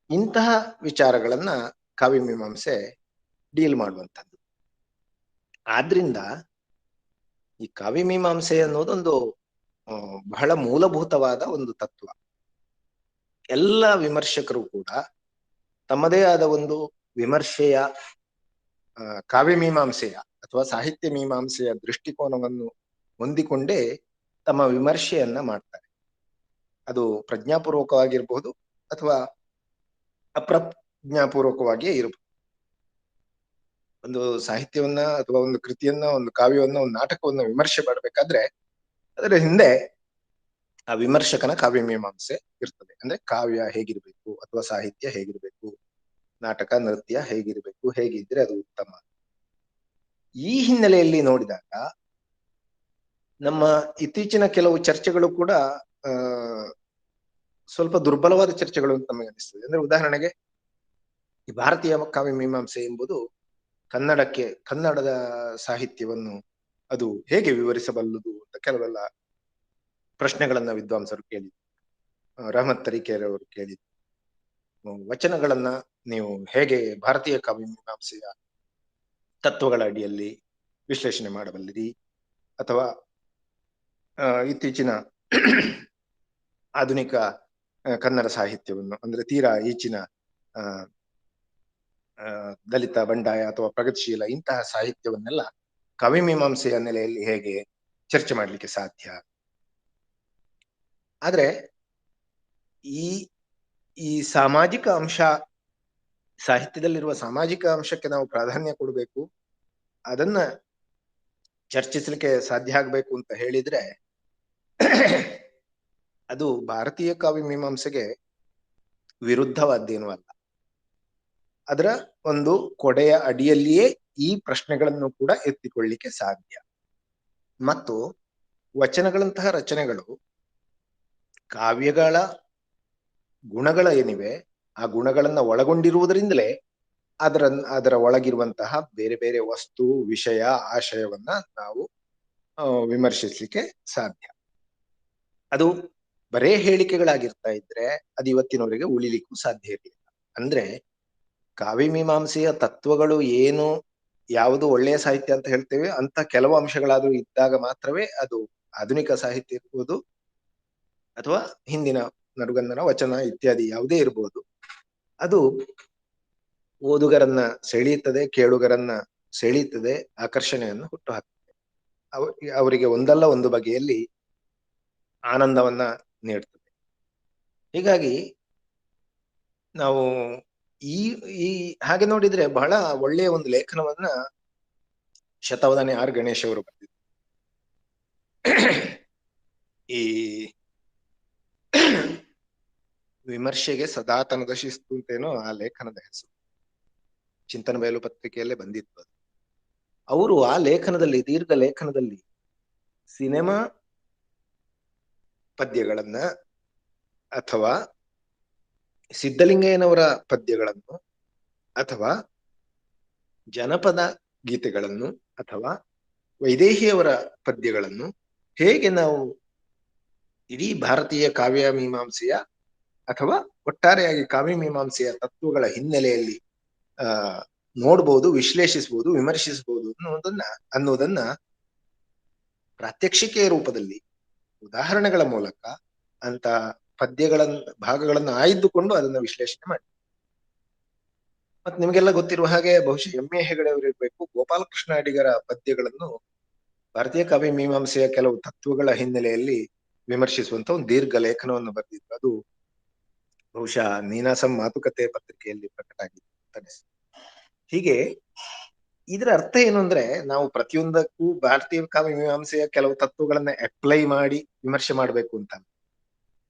ಇಂತಹ ವಿಚಾರಗಳನ್ನ ಕಾವ್ಯಮೀಮಾಂಸೆ ಡೀಲ್ ಮಾಡುವಂಥದ್ದು. ಆದ್ರಿಂದ ಈ ಕಾವ್ಯಮೀಮಾಂಸೆ ಅನ್ನೋದೊಂದು ಬಹಳ ಮೂಲಭೂತವಾದ ಒಂದು ತತ್ವ. ಎಲ್ಲ ವಿಮರ್ಶಕರು ಕೂಡ ತಮ್ಮದೇ ಆದ ಒಂದು ವಿಮರ್ಶೆಯ ಕಾವ್ಯಮೀಮಾಂಸೆಯ ಅಥವಾ ಸಾಹಿತ್ಯ ಮೀಮಾಂಸೆಯ ದೃಷ್ಟಿಕೋನವನ್ನು ಹೊಂದಿಕೊಂಡೇ ತಮ್ಮ ವಿಮರ್ಶೆಯನ್ನ ಮಾಡ್ತಾರೆ. ಅದು ಪ್ರಜ್ಞಾಪೂರ್ವಕವಾಗಿರ್ಬಹುದು ಅಥವಾ ಅಪ್ರಜ್ಞಾಪೂರ್ವಕವಾಗಿಯೇ ಇರಬಹುದು. ಒಂದು ಸಾಹಿತ್ಯವನ್ನ ಅಥವಾ ಒಂದು ಕೃತಿಯನ್ನ, ಒಂದು ಕಾವ್ಯವನ್ನ, ಒಂದು ನಾಟಕವನ್ನ ವಿಮರ್ಶೆ ಮಾಡಬೇಕಾದ್ರೆ ಅದರ ಹಿಂದೆ ಆ ವಿಮರ್ಶಕನ ಕಾವ್ಯಮೀಮಾಂಸೆ ಇರ್ತದೆ. ಅಂದ್ರೆ ಕಾವ್ಯ ಹೇಗಿರ್ಬೇಕು ಅಥವಾ ಸಾಹಿತ್ಯ ಹೇಗಿರ್ಬೇಕು, ನಾಟಕ, ನೃತ್ಯ ಹೇಗಿರ್ಬೇಕು, ಹೇಗಿದ್ರೆ ಅದು ಉತ್ತಮ. ಈ ಹಿನ್ನೆಲೆಯಲ್ಲಿ ನೋಡಿದಾಗ ನಮ್ಮ ಇತ್ತೀಚಿನ ಕೆಲವು ಚರ್ಚೆಗಳು ಕೂಡ ಸ್ವಲ್ಪ ದುರ್ಬಲವಾದ ಚರ್ಚೆಗಳು ಅಂತ ನಮಗೆ ಅನಿಸ್ತದೆ. ಅಂದ್ರೆ ಉದಾಹರಣೆಗೆ ಈ ಭಾರತೀಯ ಕಾವ್ಯಮೀಮಾಂಸೆ ಎಂಬುದು ಕನ್ನಡದ ಸಾಹಿತ್ಯವನ್ನು ಅದು ಹೇಗೆ ವಿವರಿಸಬಲ್ಲದು ಅಂತ ಕೆಲವೆಲ್ಲ ಪ್ರಶ್ನೆಗಳನ್ನ ವಿದ್ವಾಂಸರು ಕೇಳಿದ್ರು. ರಹಮತ್ ತರೀಕೆರೆ ಅವರು ಕೇಳಿದ್ರು, ವಚನಗಳನ್ನ ನೀವು ಹೇಗೆ ಭಾರತೀಯ ಕಾವ್ಯಮೀಮಾಂಸೆಯ ತತ್ವಗಳ ಅಡಿಯಲ್ಲಿ ವಿಶ್ಲೇಷಣೆ ಮಾಡಬಲ್ಲಿರಿ, ಅಥವಾ ಇತ್ತೀಚಿನ ಆಧುನಿಕ ಕನ್ನಡ ಸಾಹಿತ್ಯವನ್ನು, ಅಂದ್ರೆ ತೀರಾ ಈಚಿನ ದಲಿತ, ಬಂಡಾಯ ಅಥವಾ ಪ್ರಗತಿಶೀಲ ಇಂತಹ ಸಾಹಿತ್ಯವನ್ನೆಲ್ಲ ಕಾವ್ಯಮೀಮಾಂಸೆಯ ನೆಲೆಯಲ್ಲಿ ಹೇಗೆ ಚರ್ಚೆ ಮಾಡ್ಲಿಕ್ಕೆ ಸಾಧ್ಯ. ಆದ್ರೆ ಈ ಸಾಮಾಜಿಕ ಅಂಶ ಸಾಹಿತ್ಯದಲ್ಲಿರುವ ಸಾಮಾಜಿಕ ಅಂಶಕ್ಕೆ ನಾವು ಪ್ರಾಧಾನ್ಯ ಕೊಡಬೇಕು, ಅದನ್ನ ಚರ್ಚಿಸಲಿಕ್ಕೆ ಸಾಧ್ಯ ಆಗ್ಬೇಕು ಅಂತ ಹೇಳಿದ್ರೆ ಅದು ಭಾರತೀಯ ಕಾವ್ಯ ಮೀಮಾಂಸೆಗೆ ವಿರುದ್ಧವಾದ್ದೇನೂ ಅಲ್ಲ. ಅದರ ಒಂದು ಕೊಡೆಯ ಅಡಿಯಲ್ಲಿಯೇ ಈ ಪ್ರಶ್ನೆಗಳನ್ನು ಕೂಡ ಎತ್ತಿಕೊಳ್ಳಿಕ್ಕೆ ಸಾಧ್ಯ. ಮತ್ತು ವಚನಗಳಂತಹ ರಚನೆಗಳು ಕಾವ್ಯಗಳ ಗುಣಗಳ ಏನಿವೆ ಆ ಗುಣಗಳನ್ನ ಒಳಗೊಂಡಿರುವುದರಿಂದಲೇ ಅದರ ಒಳಗಿರುವಂತಹ ಬೇರೆ ಬೇರೆ ವಸ್ತು, ವಿಷಯ, ಆಶಯವನ್ನ ನಾವು ವಿಮರ್ಶಿಸ್ಲಿಕ್ಕೆ ಸಾಧ್ಯ. ಅದು ಬರೇ ಹೇಳಿಕೆಗಳಾಗಿರ್ತಾ ಇದ್ರೆ ಅದು ಇವತ್ತಿನವರೆಗೆ ಉಳಿಲಿಕ್ಕೂ ಸಾಧ್ಯ ಇರಲಿಲ್ಲ. ಅಂದ್ರೆ ಕಾವ್ಯ ಮೀಮಾಂಸೆಯ ತತ್ವಗಳು ಏನು, ಯಾವುದು ಒಳ್ಳೆಯ ಸಾಹಿತ್ಯ ಅಂತ ಹೇಳ್ತೇವೆ ಅಂತ ಕೆಲವು ಅಂಶಗಳಾದ್ರೂ ಇದ್ದಾಗ ಮಾತ್ರವೇ ಅದು ಆಧುನಿಕ ಸಾಹಿತ್ಯ ಇರ್ಬೋದು ಅಥವಾ ಹಿಂದಿನ ನಡುಗನ್ನಡ ವಚನ ಇತ್ಯಾದಿ ಯಾವುದೇ ಇರ್ಬೋದು, ಅದು ಓದುಗರನ್ನ ಸೆಳೆಯುತ್ತದೆ, ಕೇಳುಗರನ್ನ ಸೆಳೆಯುತ್ತದೆ, ಆಕರ್ಷಣೆಯನ್ನು ಹುಟ್ಟುಹಾಕ್ತದೆ, ಅವರಿಗೆ ಒಂದಲ್ಲ ಒಂದು ಬಗೆಯಲ್ಲಿ ಆನಂದವನ್ನ ನೀಡ್ತದೆ. ಹೀಗಾಗಿ ನಾವು ಈ ಹಾಗೆ ನೋಡಿದ್ರೆ ಬಹಳ ಒಳ್ಳೆಯ ಒಂದು ಲೇಖನವನ್ನ ಶತಾವಧಾನಿ ಆರ್ ಗಣೇಶ್ ಅವರು ಬರೆದಿದ್ದಾರೆ. ಈ ವಿಮರ್ಶೆಗೆ ಸದಾತನದ ಶಿಸ್ತು ಅಂತೇನೋ ಆ ಲೇಖನದ ಹೆಸರು, ಚಿಂತನ ಬಯಲು ಪತ್ರಿಕೆಯಲ್ಲೇ ಬಂದಿತ್ತು ಅದು. ಅವರು ಆ ಲೇಖನದಲ್ಲಿ, ದೀರ್ಘ ಲೇಖನದಲ್ಲಿ ಸಿನಿಮಾ ಪದ್ಯಗಳನ್ನ ಅಥವಾ ಸಿದ್ಧಲಿಂಗಯ್ಯನವರ ಪದ್ಯಗಳನ್ನು ಅಥವಾ ಜನಪದ ಗೀತೆಗಳನ್ನು ಅಥವಾ ವೈದೇಹಿಯವರ ಪದ್ಯಗಳನ್ನು ಹೇಗೆ ನಾವು ಇಡೀ ಭಾರತೀಯ ಕಾವ್ಯ ಮೀಮಾಂಸೆಯ ಅಥವಾ ಒಟ್ಟಾರೆಯಾಗಿ ಕಾವ್ಯ ಮೀಮಾಂಸೆಯ ತತ್ವಗಳ ಹಿನ್ನೆಲೆಯಲ್ಲಿ ನೋಡ್ಬೋದು, ವಿಶ್ಲೇಷಿಸಬಹುದು, ವಿಮರ್ಶಿಸಬಹುದು ಅನ್ನೋದನ್ನ ಪ್ರಾತ್ಯಕ್ಷಿಕೆಯ ರೂಪದಲ್ಲಿ ಉದಾಹರಣೆಗಳ ಮೂಲಕ ಅಂತ ಭಾಗಗಳನ್ನ ಆಯ್ದುಕೊಂಡು ಅದನ್ನ ವಿಶ್ಲೇಷಣೆ ಮಾಡಿ. ಮತ್ ನಿಮ್ಗೆಲ್ಲ ಗೊತ್ತಿರುವ ಹಾಗೆ ಬಹುಶಃ ಎಂ.ಎ. ಹೆಗಡೆಯವರು ಇರ್ಬೇಕು, ಗೋಪಾಲಕೃಷ್ಣ ಅಡಿಗರ ಪದ್ಯಗಳನ್ನು ಭಾರತೀಯ ಕಾವ್ಯ ಮೀಮಾಂಸೆಯ ಕೆಲವು ತತ್ವಗಳ ಹಿನ್ನೆಲೆಯಲ್ಲಿ ವಿಮರ್ಶಿಸುವಂತ ಒಂದು ದೀರ್ಘ ಲೇಖನವನ್ನು ಬರೆದಿದ್ರು. ಅದು ಬಹುಶಃ ನೀನಾಸಂ ಮಾತುಕತೆ ಪತ್ರಿಕೆಯಲ್ಲಿ ಪ್ರಕಟ ಆಗಿದೆ ಅಂತ. ಹೀಗೆ ಇದರ ಅರ್ಥ ಏನು ಅಂದ್ರೆ, ನಾವು ಪ್ರತಿಯೊಂದಕ್ಕೂ ಭಾರತೀಯ ಕಾವ್ಯ ಮೀಮಾಂಸೆಯ ಕೆಲವು ತತ್ವಗಳನ್ನ ಅಪ್ಲೈ ಮಾಡಿ ವಿಮರ್ಶೆ ಮಾಡ್ಬೇಕು ಅಂತ.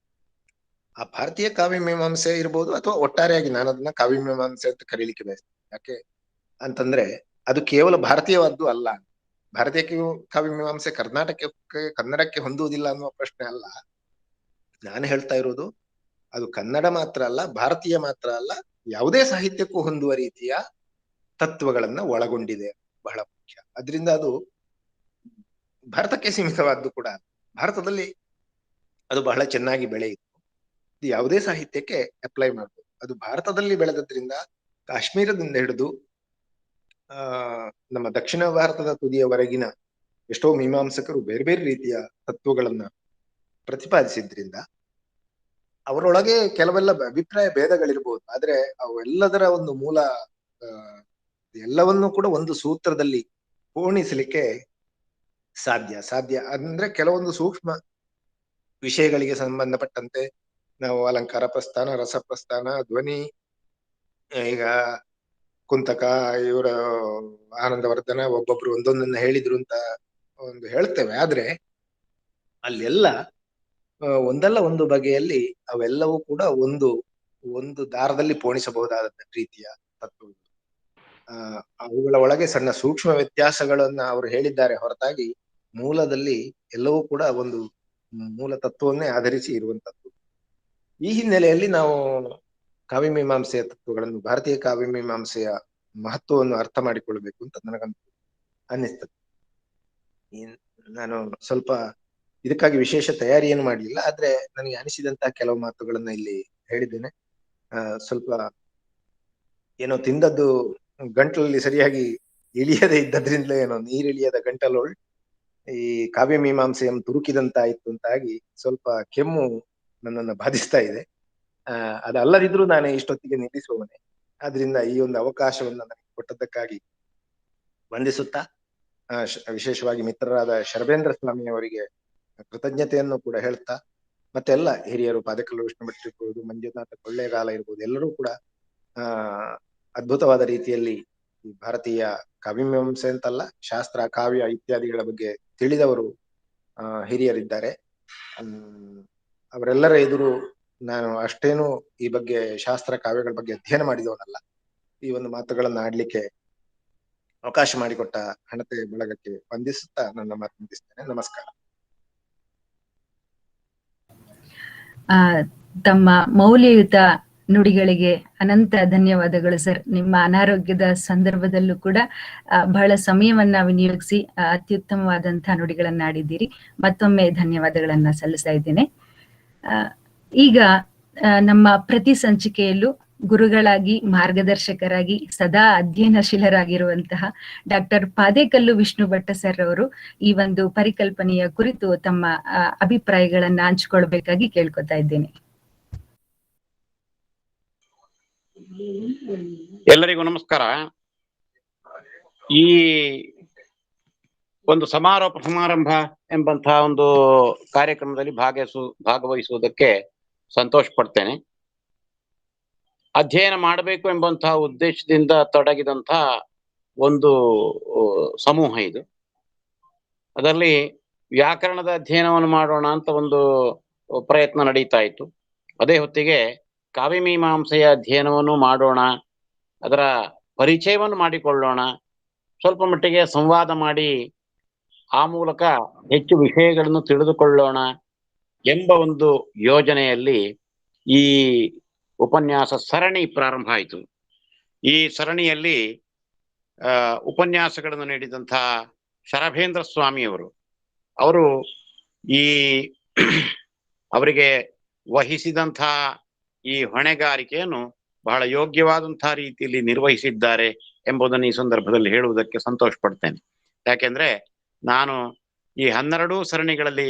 ಆ ಭಾರತೀಯ ಕಾವ್ಯ ಮೀಮಾಂಸೆ ಇರ್ಬೋದು ಅಥವಾ ಒಟ್ಟಾರೆಯಾಗಿ ನಾನು ಅದನ್ನ ಕಾವ್ಯ ಮೀಮಾಂಸೆ ಅಂತ ಕರೀಲಿಕ್ಕೆ ಬಯಸ್ತೇನೆ. ಯಾಕೆ ಅಂತಂದ್ರೆ ಅದು ಕೇವಲ ಭಾರತೀಯವಾದ್ದು ಅಲ್ಲ. ಭಾರತೀಯ ಕಾವ್ಯ ಮೀಮಾಂಸೆ ಕನ್ನಡಕ್ಕೆ ಹೊಂದುವುದಿಲ್ಲ ಅನ್ನುವ ಪ್ರಶ್ನೆ ಅಲ್ಲ. ನಾನು ಹೇಳ್ತಾ ಇರೋದು ಅದು ಕನ್ನಡ ಮಾತ್ರ ಅಲ್ಲ, ಭಾರತೀಯ ಮಾತ್ರ ಅಲ್ಲ, ಯಾವುದೇ ಸಾಹಿತ್ಯಕ್ಕೂ ಹೊಂದುವ ರೀತಿಯ ತತ್ವಗಳನ್ನ ಒಳಗೊಂಡಿದೆ, ಬಹಳ ಮುಖ್ಯ. ಅದರಿಂದ ಅದು ಭಾರತಕ್ಕೆ ಸೀಮಿತವಾದ್ದು ಕೂಡ. ಭಾರತದಲ್ಲಿ ಅದು ಬಹಳ ಚೆನ್ನಾಗಿ ಬೆಳೆಯಿತು, ಇದು ಯಾವುದೇ ಸಾಹಿತ್ಯಕ್ಕೆ ಅಪ್ಲೈ ಮಾಡ್ಬೋದು. ಅದು ಭಾರತದಲ್ಲಿ ಬೆಳೆದದ್ರಿಂದ ಕಾಶ್ಮೀರದಿಂದ ಹಿಡಿದು ನಮ್ಮ ದಕ್ಷಿಣ ಭಾರತದ ತುದಿಯವರೆಗಿನ ಎಷ್ಟೋ ಮೀಮಾಂಸಕರು ಬೇರೆ ಬೇರೆ ರೀತಿಯ ತತ್ವಗಳನ್ನ ಪ್ರತಿಪಾದಿಸಿದ್ರಿಂದ ಅವರೊಳಗೆ ಕೆಲವೆಲ್ಲ ಅಭಿಪ್ರಾಯ ಭೇದಗಳಿರ್ಬೋದು, ಆದ್ರೆ ಅವೆಲ್ಲದರ ಒಂದು ಮೂಲ ಎಲ್ಲವನ್ನೂ ಕೂಡ ಒಂದು ಸೂತ್ರದಲ್ಲಿ ಪೂರ್ಣಿಸಲಿಕ್ಕೆ ಸಾಧ್ಯ. ಅಂದ್ರೆ ಕೆಲವೊಂದು ಸೂಕ್ಷ್ಮ ವಿಷಯಗಳಿಗೆ ಸಂಬಂಧಪಟ್ಟಂತೆ ನಾವು ಅಲಂಕಾರ ಪ್ರಸ್ಥಾನ, ರಸಪ್ರಸ್ಥಾನ, ಧ್ವನಿ, ಈಗ ಕುಂತಕ, ಇವರ ಆನಂದವರ್ಧನ ಒಬ್ಬೊಬ್ರು ಒಂದೊಂದನ್ನ ಹೇಳಿದ್ರು ಅಂತ ಒಂದು ಹೇಳ್ತೇವೆ. ಆದ್ರೆ ಅಲ್ಲೆಲ್ಲ ಒಂದಲ್ಲ ಒಂದು ಬಗೆಯಲ್ಲಿ ಅವೆಲ್ಲವೂ ಕೂಡ ಒಂದು ದಾರದಲ್ಲಿ ಪೋಣಿಸಬಹುದಾದ ರೀತಿಯ ತತ್ವಗಳು. ಅವುಗಳ ಒಳಗೆ ಸಣ್ಣ ಸೂಕ್ಷ್ಮ ವ್ಯತ್ಯಾಸಗಳನ್ನ ಅವರು ಹೇಳಿದ್ದಾರೆ ಹೊರತಾಗಿ ಮೂಲದಲ್ಲಿ ಎಲ್ಲವೂ ಕೂಡ ಒಂದು ಮೂಲ ತತ್ವವನ್ನೇ ಆಧರಿಸಿ ಇರುವಂತದ್ದು. ಈ ಹಿನ್ನೆಲೆಯಲ್ಲಿ ನಾವು ಕಾವ್ಯ ಮೀಮಾಂಸೆಯ ತತ್ವಗಳನ್ನು, ಭಾರತೀಯ ಕಾವ್ಯ ಮೀಮಾಂಸೆಯ ಮಹತ್ವವನ್ನು ಅರ್ಥ ಮಾಡಿಕೊಳ್ಬೇಕು ಅಂತ ನನಗಂತೂ ಅನ್ನಿಸ್ತದೆ. ನಾನು ಸ್ವಲ್ಪ ಇದಕ್ಕಾಗಿ ವಿಶೇಷ ತಯಾರಿಯನ್ನು ಮಾಡಲಿಲ್ಲ, ಆದ್ರೆ ನನಗೆ ಅನಿಸಿದಂತಹ ಕೆಲವು ಮಾತುಗಳನ್ನ ಇಲ್ಲಿ ಹೇಳಿದ್ದೇನೆ. ಸ್ವಲ್ಪ ಏನೋ ತಿಂದದ್ದು ಗಂಟಲಲ್ಲಿ ಸರಿಯಾಗಿ ಇಳಿಯದೆ ಇದ್ದದ್ರಿಂದಲೇ ಏನೋ ನೀರಿಳಿಯದ ಗಂಟಲೋಳ್ ಈ ಕಾವ್ಯ ಮೀಮಾಂಸೆಯನ್ನು ತುರುಕಿದಂತಾಯ್ತು ಅಂತಾಗಿ ಸ್ವಲ್ಪ ಕೆಮ್ಮು ನನ್ನನ್ನು ಬಾಧಿಸ್ತಾ ಇದೆ. ಅದಲ್ಲದಿದ್ರೂ ನಾನು ಇಷ್ಟೊತ್ತಿಗೆ ನಿಲ್ಲಿಸುವವನೇ. ಆದ್ರಿಂದ ಈ ಒಂದು ಅವಕಾಶವನ್ನ ನನಗೆ ಕೊಟ್ಟದ್ದಕ್ಕಾಗಿ ವಂದಿಸುತ್ತಾ, ವಿಶೇಷವಾಗಿ ಮಿತ್ರರಾದ ಶರಬೇಂದ್ರ ಸ್ವಾಮಿ ಅವರಿಗೆ ಕೃತಜ್ಞತೆಯನ್ನು ಕೂಡ ಹೇಳ್ತಾ, ಮತ್ತೆಲ್ಲ ಹಿರಿಯರು ಪಾದಕಲ್ಲು ವಿಷ್ಣು ಭಟ್ ಇರ್ಬೋದು, ಮಂಜುನಾಥ ಕೊಳ್ಳೇಗಾಲ ಇರ್ಬೋದು, ಎಲ್ಲರೂ ಕೂಡ ಅದ್ಭುತವಾದ ರೀತಿಯಲ್ಲಿ ಈ ಭಾರತೀಯ ಕಾವ್ಯಮೀಮಾಂಸೆ ಅಂತಲ್ಲ, ಶಾಸ್ತ್ರ, ಕಾವ್ಯ ಇತ್ಯಾದಿಗಳ ಬಗ್ಗೆ ತಿಳಿದವರು ಹಿರಿಯರಿದ್ದಾರೆ. ಅವರೆಲ್ಲರ ಎದುರು ನಾನು ಅಷ್ಟೇನು ಈ ಬಗ್ಗೆ ಶಾಸ್ತ್ರ ಕಾವ್ಯಗಳ ಬಗ್ಗೆ ಅಧ್ಯಯನ ಮಾಡಿದವನಲ್ಲ. ಈ ಒಂದು ಮಾತುಗಳನ್ನ ಆಡ್ಲಿಕ್ಕೆ ಅವಕಾಶ ಮಾಡಿಕೊಟ್ಟ ಹಣತೆ ಬಳಗಕ್ಕೆ ವಂದಿಸುತ್ತಾ ನನ್ನ ಮಾತು ಮುಗಿಸ್ತೇನೆ. ನಮಸ್ಕಾರ. ತಮ್ಮ ಮೌಲ್ಯಯುತ ನುಡಿಗಳಿಗೆ ಅನಂತ ಧನ್ಯವಾದಗಳು ಸರ್. ನಿಮ್ಮ ಅನಾರೋಗ್ಯದ ಸಂದರ್ಭದಲ್ಲೂ ಕೂಡ ಬಹಳ ಸಮಯವನ್ನ ವಿನಿಯೋಗಿಸಿ ಅತ್ಯುತ್ತಮವಾದಂತಹ ನುಡಿಗಳನ್ನ ಆಡಿದ್ದೀರಿ. ಮತ್ತೊಮ್ಮೆ ಧನ್ಯವಾದಗಳನ್ನ ಸಲ್ಲಿಸ್ತಾ ಇದ್ದೇನೆ. ಈಗ ನಮ್ಮ ಪ್ರತಿ ಸಂಚಿಕೆಯಲ್ಲೂ ಗುರುಗಳಾಗಿ, ಮಾರ್ಗದರ್ಶಕರಾಗಿ, ಸದಾ ಅಧ್ಯಯನಶೀಲರಾಗಿರುವಂತಹ ಡಾಕ್ಟರ್ ಪಾದೇಕಲ್ಲು ವಿಷ್ಣು ಭಟ್ಟ ಸರ್ ಅವರು ಈ ಒಂದು ಪರಿಕಲ್ಪನೆಯ ಕುರಿತು ತಮ್ಮ ಅಭಿಪ್ರಾಯಗಳನ್ನ ಹಂಚಿಕೊಳ್ಬೇಕಾಗಿ ಕೇಳ್ಕೊತಾ ಇದ್ದೇನೆ. ಎಲ್ಲರಿಗೂ ನಮಸ್ಕಾರ. ಈ ಒಂದು ಸಮಾರಂಭ ಎಂಬಂತಹ ಒಂದು ಕಾರ್ಯಕ್ರಮದಲ್ಲಿ ಭಾಗವಹಿಸುವುದಕ್ಕೆ ಸಂತೋಷ ಪಡ್ತೇನೆ. ಅಧ್ಯಯನ ಮಾಡಬೇಕು ಎಂಬಂತಹ ಉದ್ದೇಶದಿಂದ ತೊಡಗಿದಂತಹ ಒಂದು ಸಮೂಹ ಇದು. ಅದರಲ್ಲಿ ವ್ಯಾಕರಣದ ಅಧ್ಯಯನವನ್ನು ಮಾಡೋಣ ಅಂತ ಒಂದು ಪ್ರಯತ್ನ ನಡೀತಾ ಇತ್ತು. ಅದೇ ಹೊತ್ತಿಗೆ ಕಾವ್ಯಮೀಮಾಂಸೆಯ ಅಧ್ಯಯನವನ್ನು ಮಾಡೋಣ, ಅದರ ಪರಿಚಯವನ್ನು ಮಾಡಿಕೊಳ್ಳೋಣ, ಸ್ವಲ್ಪ ಮಟ್ಟಿಗೆ ಸಂವಾದ ಮಾಡಿ ಆ ಮೂಲಕ ಹೆಚ್ಚು ವಿಷಯಗಳನ್ನು ತಿಳಿದುಕೊಳ್ಳೋಣ ಎಂಬ ಒಂದು ಯೋಜನೆಯಲ್ಲಿ ಈ ಉಪನ್ಯಾಸ ಸರಣಿ ಪ್ರಾರಂಭ ಆಯಿತು. ಈ ಸರಣಿಯಲ್ಲಿ ಉಪನ್ಯಾಸಗಳನ್ನು ನೀಡಿದಂತಹ ಶರಭೇಂದ್ರ ಸ್ವಾಮಿಯವರು, ಅವರು ಈ ಅವರಿಗೆ ವಹಿಸಿದಂತಹ ಈ ಹೊಣೆಗಾರಿಕೆಯನ್ನು ಬಹಳ ಯೋಗ್ಯವಾದಂತಹ ರೀತಿಯಲ್ಲಿ ನಿರ್ವಹಿಸಿದ್ದಾರೆ ಎಂಬುದನ್ನು ಈ ಸಂದರ್ಭದಲ್ಲಿ ಹೇಳುವುದಕ್ಕೆ ಸಂತೋಷ ಪಡ್ತೇನೆ. ಯಾಕೆಂದ್ರೆ ನಾನು ಈ 12 ಸರಣಿಗಳಲ್ಲಿ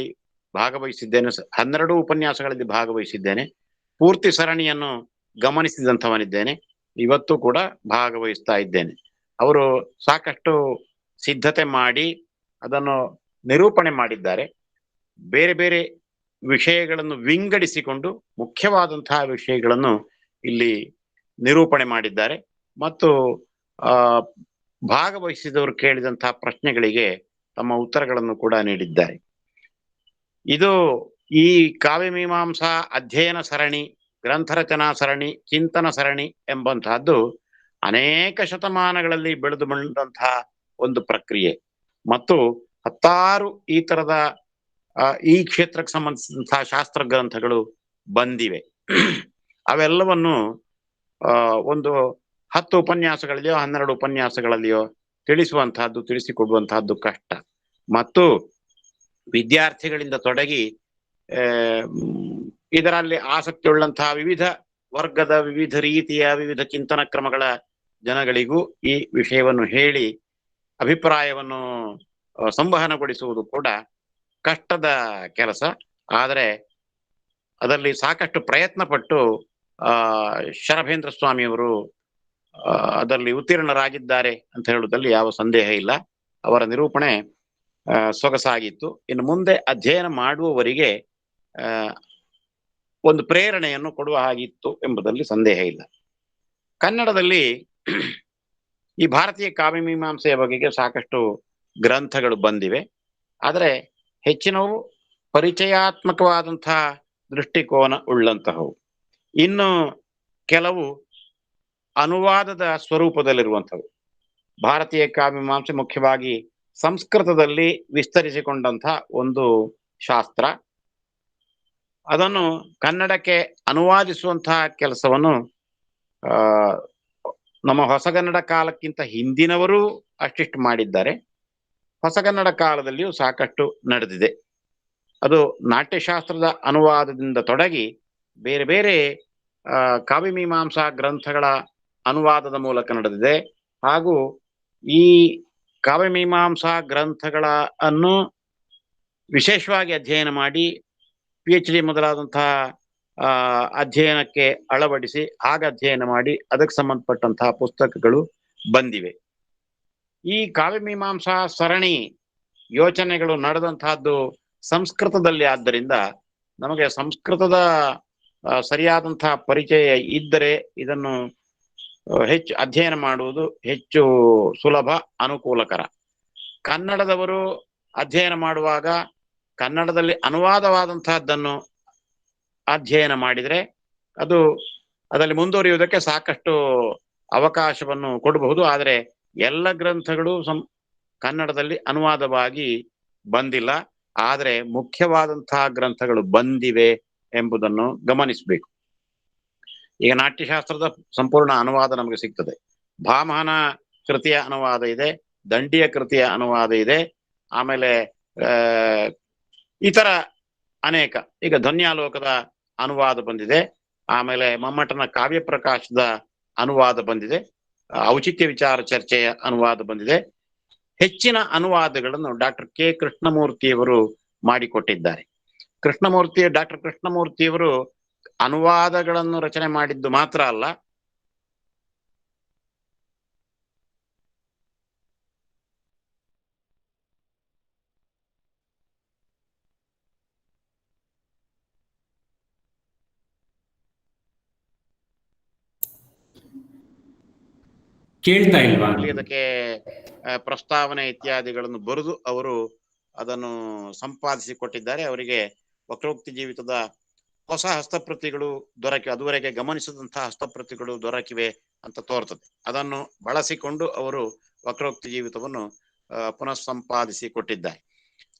ಭಾಗವಹಿಸಿದ್ದೇನೆ, 12 ಉಪನ್ಯಾಸಗಳಲ್ಲಿ ಭಾಗವಹಿಸಿದ್ದೇನೆ. ಪೂರ್ತಿ ಸರಣಿಯನ್ನು ಗಮನಿಸಿದಂಥವನಿದ್ದೇನೆ. ಇವತ್ತು ಕೂಡ ಭಾಗವಹಿಸ್ತಾ ಇದ್ದೇನೆ. ಅವರು ಸಾಕಷ್ಟು ಸಿದ್ಧತೆ ಮಾಡಿ ಅದನ್ನು ನಿರೂಪಣೆ ಮಾಡಿದ್ದಾರೆ. ಬೇರೆ ಬೇರೆ ವಿಷಯಗಳನ್ನು ವಿಂಗಡಿಸಿಕೊಂಡು ಮುಖ್ಯವಾದಂತಹ ವಿಷಯಗಳನ್ನು ಇಲ್ಲಿ ನಿರೂಪಣೆ ಮಾಡಿದ್ದಾರೆ ಮತ್ತು ಭಾಗವಹಿಸಿದವರು ಕೇಳಿದಂತಹ ಪ್ರಶ್ನೆಗಳಿಗೆ ತಮ್ಮ ಉತ್ತರಗಳನ್ನು ಕೂಡ ನೀಡಿದ್ದಾರೆ. ಇದು ಈ ಕಾವ್ಯಮೀಮಾಂಸಾ ಅಧ್ಯಯನ ಸರಣಿ, ಗ್ರಂಥರಚನಾ ಸರಣಿ, ಚಿಂತನ ಸರಣಿ ಎಂಬಂತಹದ್ದು ಅನೇಕ ಶತಮಾನಗಳಲ್ಲಿ ಬೆಳೆದು ಬಂದಂತಹ ಒಂದು ಪ್ರಕ್ರಿಯೆ ಮತ್ತು 10 ಈ ತರದ ಈ ಕ್ಷೇತ್ರಕ್ಕೆ ಸಂಬಂಧಿಸಿದಂತಹ ಶಾಸ್ತ್ರ ಗ್ರಂಥಗಳು ಬಂದಿವೆ. ಅವೆಲ್ಲವನ್ನು ಒಂದು 10 ಉಪನ್ಯಾಸಗಳಲ್ಲಿಯೋ 12 ಉಪನ್ಯಾಸಗಳಲ್ಲಿಯೋ ತಿಳಿಸಿಕೊಡುವಂತಹದ್ದು ಕಷ್ಟ. ಮತ್ತು ವಿದ್ಯಾರ್ಥಿಗಳಿಂದ ತೊಡಗಿ ಇದರಲ್ಲಿ ಆಸಕ್ತಿ ಉಳ್ಳಂತಹ ವಿವಿಧ ವರ್ಗದ, ವಿವಿಧ ರೀತಿಯ, ವಿವಿಧ ಚಿಂತನ ಕ್ರಮಗಳ ಜನಗಳಿಗೂ ಈ ವಿಷಯವನ್ನು ಹೇಳಿ ಅಭಿಪ್ರಾಯವನ್ನು ಸಂವಹನಗೊಳಿಸುವುದು ಕೂಡ ಕಷ್ಟದ ಕೆಲಸ. ಆದರೆ ಅದರಲ್ಲಿ ಸಾಕಷ್ಟು ಪ್ರಯತ್ನ ಪಟ್ಟು ಶರಭೇಂದ್ರ ಸ್ವಾಮಿಯವರು ಅದರಲ್ಲಿ ಉತ್ತೀರ್ಣರಾಗಿದ್ದಾರೆ ಅಂತ ಹೇಳುವುದರಲ್ಲಿ ಯಾವ ಸಂದೇಹ ಇಲ್ಲ. ಅವರ ನಿರೂಪಣೆ ಸೊಗಸಾಗಿತ್ತು. ಇನ್ನು ಮುಂದೆ ಅಧ್ಯಯನ ಮಾಡುವವರಿಗೆ ಒಂದು ಪ್ರೇರಣೆಯನ್ನು ಕೊಡುವ ಹಾಗಿತ್ತು ಎಂಬುದರಲ್ಲಿ ಸಂದೇಹ ಇಲ್ಲ. ಕನ್ನಡದಲ್ಲಿ ಈ ಭಾರತೀಯ ಕಾವ್ಯಮೀಮಾಂಸೆಯ ಬಗೆಗೆ ಸಾಕಷ್ಟು ಗ್ರಂಥಗಳು ಬಂದಿವೆ. ಆದರೆ ಹೆಚ್ಚಿನವು ಪರಿಚಯಾತ್ಮಕವಾದಂತಹ ದೃಷ್ಟಿಕೋನ ಉಳ್ಳಂತಹವು. ಇನ್ನು ಕೆಲವು ಅನುವಾದದ ಸ್ವರೂಪದಲ್ಲಿರುವಂಥವು. ಭಾರತೀಯ ಕಾವ್ಯಮೀಮಾಂಸೆ ಮುಖ್ಯವಾಗಿ ಸಂಸ್ಕೃತದಲ್ಲಿ ವಿಸ್ತರಿಸಿಕೊಂಡಂತಹ ಒಂದು ಶಾಸ್ತ್ರ. ಅದನ್ನು ಕನ್ನಡಕ್ಕೆ ಅನುವಾದಿಸುವಂತಹ ಕೆಲಸವನ್ನು ನಮ್ಮ ಹೊಸಗನ್ನಡ ಕಾಲಕ್ಕಿಂತ ಹಿಂದಿನವರು ಅಷ್ಟಿಷ್ಟು ಮಾಡಿದ್ದಾರೆ. ಹೊಸಗನ್ನಡ ಕಾಲದಲ್ಲಿಯೂ ಸಾಕಷ್ಟು ನಡೆದಿದೆ. ಅದು ನಾಟ್ಯಶಾಸ್ತ್ರದ ಅನುವಾದದಿಂದ ತೊಡಗಿ ಬೇರೆ ಬೇರೆ ಕಾವ್ಯಮೀಮಾಂಸಾ ಗ್ರಂಥಗಳ ಅನುವಾದದ ಮೂಲಕ ನಡೆದಿದೆ. ಹಾಗೂ ಈ ಕಾವ್ಯಮೀಮಾಂಸಾ ಗ್ರಂಥಗಳನ್ನು ವಿಶೇಷವಾಗಿ ಅಧ್ಯಯನ ಮಾಡಿ PhD ಮೊದಲಾದಂತಹ ಅಧ್ಯಯನಕ್ಕೆ ಅಳವಡಿಸಿ ಆಗ ಅಧ್ಯಯನ ಮಾಡಿ ಅದಕ್ಕೆ ಸಂಬಂಧಪಟ್ಟಂತಹ ಪುಸ್ತಕಗಳು ಬಂದಿವೆ. ಈ ಕಾವ್ಯಮೀಮಾಂಸಾ ಸರಣಿ ಯೋಚನೆಗಳು ನಡೆದಂತಹದ್ದು ಸಂಸ್ಕೃತದಲ್ಲಿ. ಆದ್ದರಿಂದ ನಮಗೆ ಸಂಸ್ಕೃತದ ಸರಿಯಾದಂತಹ ಪರಿಚಯ ಇದ್ದರೆ ಇದನ್ನು ಹೆಚ್ಚು ಅಧ್ಯಯನ ಮಾಡುವುದು ಹೆಚ್ಚು ಸುಲಭ, ಅನುಕೂಲಕರ. ಕನ್ನಡದವರು ಅಧ್ಯಯನ ಮಾಡುವಾಗ ಕನ್ನಡದಲ್ಲಿ ಅನುವಾದವಾದಂತಹದ್ದನ್ನು ಅಧ್ಯಯನ ಮಾಡಿದರೆ ಅದರಲ್ಲಿ ಮುಂದುವರಿಯುವುದಕ್ಕೆ ಸಾಕಷ್ಟು ಅವಕಾಶವನ್ನು ಕೊಡಬಹುದು. ಆದರೆ ಎಲ್ಲ ಗ್ರಂಥಗಳು ಕನ್ನಡದಲ್ಲಿ ಅನುವಾದವಾಗಿ ಬಂದಿಲ್ಲ. ಆದರೆ ಮುಖ್ಯವಾದಂತಹ ಗ್ರಂಥಗಳು ಬಂದಿವೆ ಎಂಬುದನ್ನು ಗಮನಿಸಬೇಕು. ಈಗ ನಾಟ್ಯಶಾಸ್ತ್ರದ ಸಂಪೂರ್ಣ ಅನುವಾದ ನಮಗೆ ಸಿಗ್ತದೆ. ಭಾಮಹನ ಕೃತಿಯ ಅನುವಾದ ಇದೆ, ದಂಡಿಯ ಕೃತಿಯ ಅನುವಾದ ಇದೆ, ಆಮೇಲೆ ಇತರ ಅನೇಕ, ಈಗ ಧ್ವನ್ಯಾಲೋಕದ ಅನುವಾದ ಬಂದಿದೆ, ಆಮೇಲೆ ಮಮ್ಮಟನ ಕಾವ್ಯ ಪ್ರಕಾಶದ ಅನುವಾದ ಬಂದಿದೆ, ಔಚಿತ್ಯ ವಿಚಾರ ಚರ್ಚೆಯ ಅನುವಾದ ಬಂದಿದೆ. ಹೆಚ್ಚಿನ ಅನುವಾದಗಳನ್ನು ಡಾಕ್ಟರ್ ಕೆ ಕೃಷ್ಣಮೂರ್ತಿಯವರು ಮಾಡಿಕೊಟ್ಟಿದ್ದಾರೆ. ಡಾಕ್ಟರ್ ಕೃಷ್ಣಮೂರ್ತಿಯವರು ಅನುವಾದಗಳನ್ನು ರಚನೆ ಮಾಡಿದ್ದು ಮಾತ್ರ ಅಲ್ಲ, ಕೇಳ್ತಾ ಇಲ್ವಾ? ಅದಕ್ಕೆ ಪ್ರಸ್ತಾವನೆ ಇತ್ಯಾದಿಗಳನ್ನು ಬರೆದು ಅವರು ಅದನ್ನು ಸಂಪಾದಿಸಿ ಕೊಟ್ಟಿದ್ದಾರೆ. ಅವರಿಗೆ ವಕ್ರೋಕ್ತಿ ಜೀವಿತದ ಹೊಸ ಹಸ್ತಪ್ರತಿಗಳು ದೊರಕಿವೆ, ಅದುವರೆಗೆ ಗಮನಿಸಿದಂತಹ ಹಸ್ತಪ್ರತಿಗಳು ದೊರಕಿವೆ ಅಂತ ತೋರ್ತದೆ. ಅದನ್ನು ಬಳಸಿಕೊಂಡು ಅವರು ವಕ್ರೋಕ್ತಿ ಜೀವಿತವನ್ನು ಪುನಃ ಸಂಪಾದಿಸಿ ಕೊಟ್ಟಿದ್ದಾರೆ.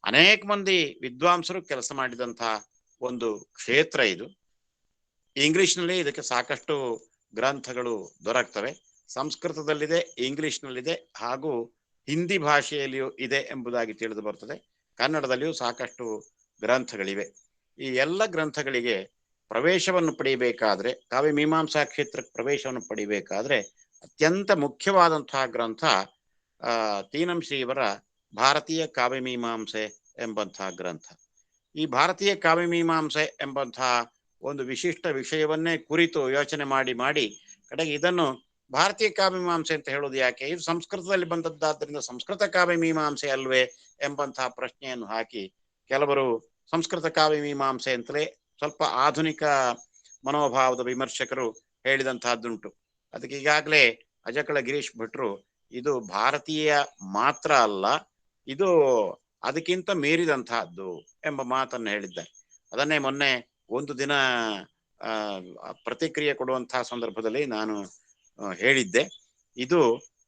ಅನೇಕ ಮಂದಿ ವಿದ್ವಾಂಸರು ಕೆಲಸ ಮಾಡಿದಂತಹ ಒಂದು ಕ್ಷೇತ್ರ ಇದು. ಇಂಗ್ಲಿಷ್ನಲ್ಲಿ ಇದಕ್ಕೆ ಸಾಕಷ್ಟು ಗ್ರಂಥಗಳು ದೊರಕ್ತವೆ. ಸಂಸ್ಕೃತದಲ್ಲಿದೆ, ಇಂಗ್ಲಿಷ್ನಲ್ಲಿದೆ, ಹಾಗೂ ಹಿಂದಿ ಭಾಷೆಯಲ್ಲಿಯೂ ಇದೆ ಎಂಬುದಾಗಿ ತಿಳಿದು ಬರ್ತದೆ. ಕನ್ನಡದಲ್ಲಿಯೂ ಸಾಕಷ್ಟು ಗ್ರಂಥಗಳಿವೆ. ಈ ಎಲ್ಲ ಗ್ರಂಥಗಳಿಗೆ ಪ್ರವೇಶವನ್ನು ಪಡೆಯಬೇಕಾದ್ರೆ, ಕಾವ್ಯ ಮೀಮಾಂಸಾ ಕ್ಷೇತ್ರಕ್ಕೆ ಪ್ರವೇಶವನ್ನು ಪಡೆಯಬೇಕಾದ್ರೆ ಅತ್ಯಂತ ಮುಖ್ಯವಾದಂತಹ ಗ್ರಂಥ ತೀನಂ ಶ್ರೀಯವರ ಭಾರತೀಯ ಕಾವ್ಯಮೀಮಾಂಸೆ ಎಂಬಂತಹ ಗ್ರಂಥ. ಈ ಭಾರತೀಯ ಕಾವ್ಯಮೀಮಾಂಸೆ ಎಂಬಂತಹ ಒಂದು ವಿಶಿಷ್ಟ ವಿಷಯವನ್ನೇ ಕುರಿತು ಯೋಚನೆ ಮಾಡಿ ಕಡೆಗೆ ಇದನ್ನು ಭಾರತೀಯ ಕಾವ್ಯಮೀಮಾಂಸೆ ಅಂತ ಹೇಳೋದು ಯಾಕೆ, ಇದು ಸಂಸ್ಕೃತದಲ್ಲಿ ಬಂದದ್ದಾದ್ರಿಂದ ಸಂಸ್ಕೃತ ಕಾವ್ಯಮೀಮಾಂಸೆ ಅಲ್ವೇ ಎಂಬಂತಹ ಪ್ರಶ್ನೆಯನ್ನು ಹಾಕಿ ಕೆಲವರು ಸಂಸ್ಕೃತ ಕಾವ್ಯಮೀಮಾಂಸೆ ಅಂತಲೇ ಸ್ವಲ್ಪ ಆಧುನಿಕ ಮನೋಭಾವದ ವಿಮರ್ಶಕರು ಹೇಳಿದಂತಹದ್ದುಂಟು. ಅದಕ್ಕೆ ಈಗಾಗಲೇ ಅಜಕಳ ಗಿರೀಶ್ ಭಟ್ರು ಇದು ಭಾರತೀಯ ಮಾತ್ರ ಅಲ್ಲ, ಇದು ಅದಕ್ಕಿಂತ ಮೀರಿದಂತಹದ್ದು ಎಂಬ ಮಾತನ್ನು ಹೇಳಿದ್ದಾರೆ. ಅದನ್ನೇ ಮೊನ್ನೆ ಒಂದು ದಿನ ಪ್ರತಿಕ್ರಿಯೆ ಕೊಡುವಂತಹ ಸಂದರ್ಭದಲ್ಲಿ ನಾನು ಹೇಳಿದ್ದೆ. ಇದು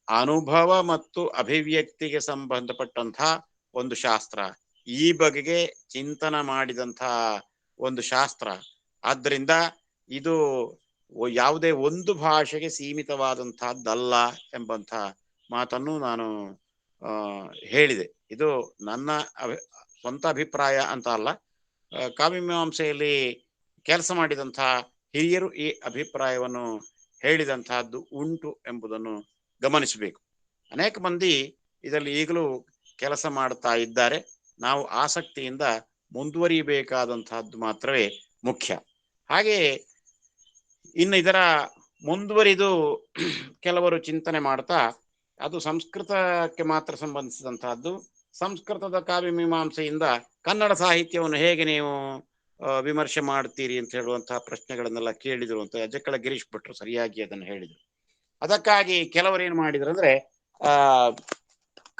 ಅನುಭವ ಮತ್ತು ಅಭಿವ್ಯಕ್ತಿಗೆ ಸಂಬಂಧಪಟ್ಟಂತಹ ಒಂದು ಶಾಸ್ತ್ರ, ಈ ಬಗೆಗೆ ಚಿಂತನ ಮಾಡಿದಂತಹ ಒಂದು ಶಾಸ್ತ್ರ. ಆದ್ದರಿಂದ ಇದು ಯಾವುದೇ ಒಂದು ಭಾಷೆಗೆ ಸೀಮಿತವಾದಂತಹದ್ದಲ್ಲ ಎಂಬಂತಹ ಮಾತನ್ನು ನಾನು ಹೇಳಿದೆ. ಇದು ನನ್ನ ಸ್ವಂತ ಅಭಿಪ್ರಾಯ ಅಂತ ಅಲ್ಲ, ಕಾವ್ಯಮೀಮಾಂಸೆಯಲ್ಲಿ ಕೆಲಸ ಮಾಡಿದಂತಹ ಹಿರಿಯರು ಈ ಅಭಿಪ್ರಾಯವನ್ನು ಹೇಳಿದಂತಹದ್ದು ಉಂಟು ಎಂಬುದನ್ನು ಗಮನಿಸಬೇಕು. ಅನೇಕ ಮಂದಿ ಇದರಲ್ಲಿ ಈಗಲೂ ಕೆಲಸ ಮಾಡ್ತಾ ಇದ್ದಾರೆ. ನಾವು ಆಸಕ್ತಿಯಿಂದ ಮುಂದುವರಿಯಬೇಕಾದಂತಹದ್ದು ಮಾತ್ರವೇ ಮುಖ್ಯ. ಹಾಗೆಯೇ ಇನ್ನು ಇದರ ಮುಂದುವರಿದು ಕೆಲವರು ಚಿಂತನೆ ಮಾಡ್ತಾ ಅದು ಸಂಸ್ಕೃತಕ್ಕೆ ಮಾತ್ರ ಸಂಬಂಧಿಸಿದಂತಹದ್ದು, ಸಂಸ್ಕೃತದ ಕಾವ್ಯಮೀಮಾಂಸೆಯಿಂದ ಕನ್ನಡ ಸಾಹಿತ್ಯವನ್ನು ಹೇಗೆ ನೀವು ವಿಮರ್ಶೆ ಮಾಡ್ತೀರಿ ಅಂತ ಹೇಳುವಂತಹ ಪ್ರಶ್ನೆಗಳನ್ನೆಲ್ಲ ಕೇಳಿದ್ರು ಅಂತ ಅಜಕಳ ಗಿರೀಶ್ ಭಟ್ರು ಸರಿಯಾಗಿ ಅದನ್ನು ಹೇಳಿದರು. ಅದಕ್ಕಾಗಿ ಕೆಲವರು ಏನ್ ಮಾಡಿದ್ರು ಅಂದ್ರೆ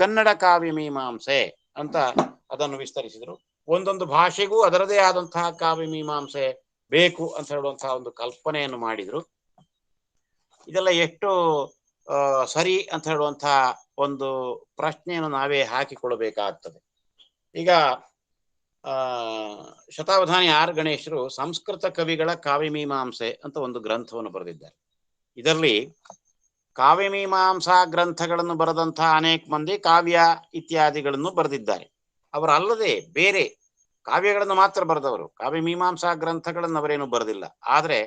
ಕನ್ನಡ ಕಾವ್ಯಮೀಮಾಂಸೆ ಅಂತ ಅದನ್ನು ವಿಸ್ತರಿಸಿದ್ರು. ಒಂದೊಂದು ಭಾಷೆಗೂ ಅದರದೇ ಆದಂತಹ ಕಾವ್ಯಮೀಮಾಂಸೆ ಬೇಕು ಅಂತ ಹೇಳುವಂತಹ ಒಂದು ಕಲ್ಪನೆಯನ್ನು ಮಾಡಿದ್ರು. ಇದೆಲ್ಲ ಎಷ್ಟು ಸರಿ ಅಂತ ಹೇಳುವಂತಹ ಒಂದು ಪ್ರಶ್ನೆಯನ್ನು ನಾವೇ ಹಾಕಿಕೊಳ್ಳಬೇಕಾಗ್ತದೆ. ಈಗ ಶತಾವಧಾನಿ ಆರ್ ಗಣೇಶರು ಸಂಸ್ಕೃತ ಕವಿಗಳ ಕಾವ್ಯಮೀಮಾಂಸೆ ಅಂತ ಒಂದು ಗ್ರಂಥವನ್ನು ಬರೆದಿದ್ದಾರೆ. ಇದರಲ್ಲಿ ಕಾವ್ಯಮೀಮಾಂಸಾ ಗ್ರಂಥಗಳನ್ನು ಬರೆದಂತಹ ಅನೇಕ ಮಂದಿ ಕಾವ್ಯ ಇತ್ಯಾದಿಗಳನ್ನು ಬರೆದಿದ್ದಾರೆ. ಅವರಲ್ಲದೆ ಬೇರೆ ಕಾವ್ಯಗಳನ್ನು ಮಾತ್ರ ಬರೆದವರು, ಕಾವ್ಯಮೀಮಾಂಸಾ ಗ್ರಂಥಗಳನ್ನು ಅವರೇನು ಬರೆದಿಲ್ಲ. ಆದರೆ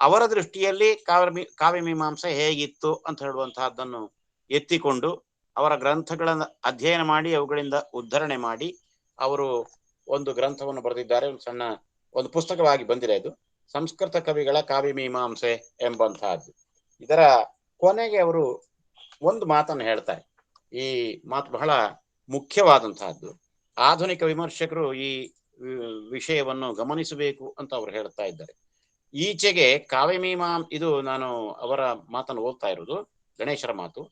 ಅವರ ದೃಷ್ಟಿಯಲ್ಲಿ ಕಾವ್ಯಮೀಮಾಂಸೆ ಹೇಗಿತ್ತು ಅಂತ ಹೇಳುವಂತಹದ್ದನ್ನು ಎತ್ತಿಕೊಂಡು ಅವರ ಗ್ರಂಥಗಳನ್ನು ಅಧ್ಯಯನ ಮಾಡಿ ಅವುಗಳಿಂದ ಉದ್ಧರಣೆ ಮಾಡಿ ಅವರು ಒಂದು ಗ್ರಂಥವನ್ನು ಬರೆದಿದ್ದಾರೆ. ಒಂದು ಸಣ್ಣ ಒಂದು ಪುಸ್ತಕವಾಗಿ ಬಂದಿದೆ. ಇದು ಸಂಸ್ಕೃತ ಕವಿಗಳ ಕಾವ್ಯಮೀಮಾಂಸೆ ಎಂಬಂತಹದ್ದು. ಇದರ ಕೊನೆಗೆ ಅವರು ಒಂದು ಮಾತನ್ನು ಹೇಳ್ತಾರೆ. ಈ ಮಾತು ಬಹಳ ಮುಖ್ಯವಾದಂತಹದ್ದು. ಆಧುನಿಕ ವಿಮರ್ಶಕರು ಈ ವಿಷಯವನ್ನು ಗಮನಿಸಬೇಕು ಅಂತ ಅವರು ಹೇಳ್ತಾ ಇದ್ದಾರೆ. ಈಚೆಗೆ ಇದು ನಾನು ಅವರ ಮಾತನ್ನು ಓದ್ತಾ ಇರೋದು, ಗಣೇಶರ ಮಾತು.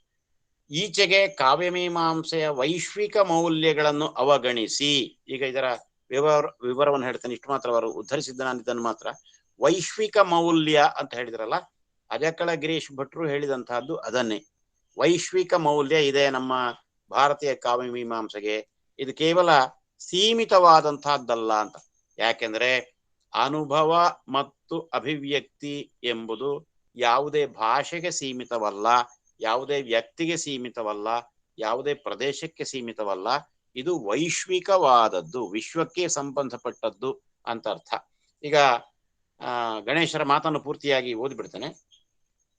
ಈಚೆಗೆ ಕಾವ್ಯಮೀಮಾಂಸೆಯ ವೈಶ್ವಿಕ ಮೌಲ್ಯಗಳನ್ನು ಅವಗಣಿಸಿ, ಈಗ ಇದರ ವಿವರವನ್ನು ಹೇಳ್ತೇನೆ, ಇಷ್ಟು ಮಾತ್ರ ಅವರು ಉದ್ಧರಿಸಿದ್ದ ನಾನು ಇದನ್ನು ಮಾತ್ರ. ವೈಶ್ವಿಕ ಮೌಲ್ಯ ಅಂತ ಹೇಳಿದ್ರಲ್ಲ, ಅಜಕಳ ಗಿರೀಶ್ ಭಟ್ರು ಹೇಳಿದಂತಹದ್ದು ಅದನ್ನೇ. ವೈಶ್ವಿಕ ಮೌಲ್ಯ ಇದೆ ನಮ್ಮ ಭಾರತೀಯ ಕಾವ್ಯಮೀಮಾಂಸೆಗೆ, ಇದು ಕೇವಲ ಸೀಮಿತವಾದಂತಹದ್ದಲ್ಲ ಅಂತ. ಯಾಕೆಂದ್ರೆ ಅನುಭವ ಮತ್ತು ಅಭಿವ್ಯಕ್ತಿ ಎಂಬುದು ಯಾವುದೇ ಭಾಷೆಗೆ ಸೀಮಿತವಲ್ಲ, ಯಾವುದೇ ವ್ಯಕ್ತಿಗೆ ಸೀಮಿತವಲ್ಲ, ಯಾವುದೇ ಪ್ರದೇಶಕ್ಕೆ ಸೀಮಿತವಲ್ಲ. ಇದು ವೈಶ್ವಿಕವಾದದ್ದು, ವಿಶ್ವಕ್ಕೆ ಸಂಬಂಧಪಟ್ಟದ್ದು ಅಂತ ಅರ್ಥ. ಈಗ ಗಣೇಶರ ಮಾತನ್ನು ಪೂರ್ತಿಯಾಗಿ ಓದಿಬಿಡ್ತೇನೆ.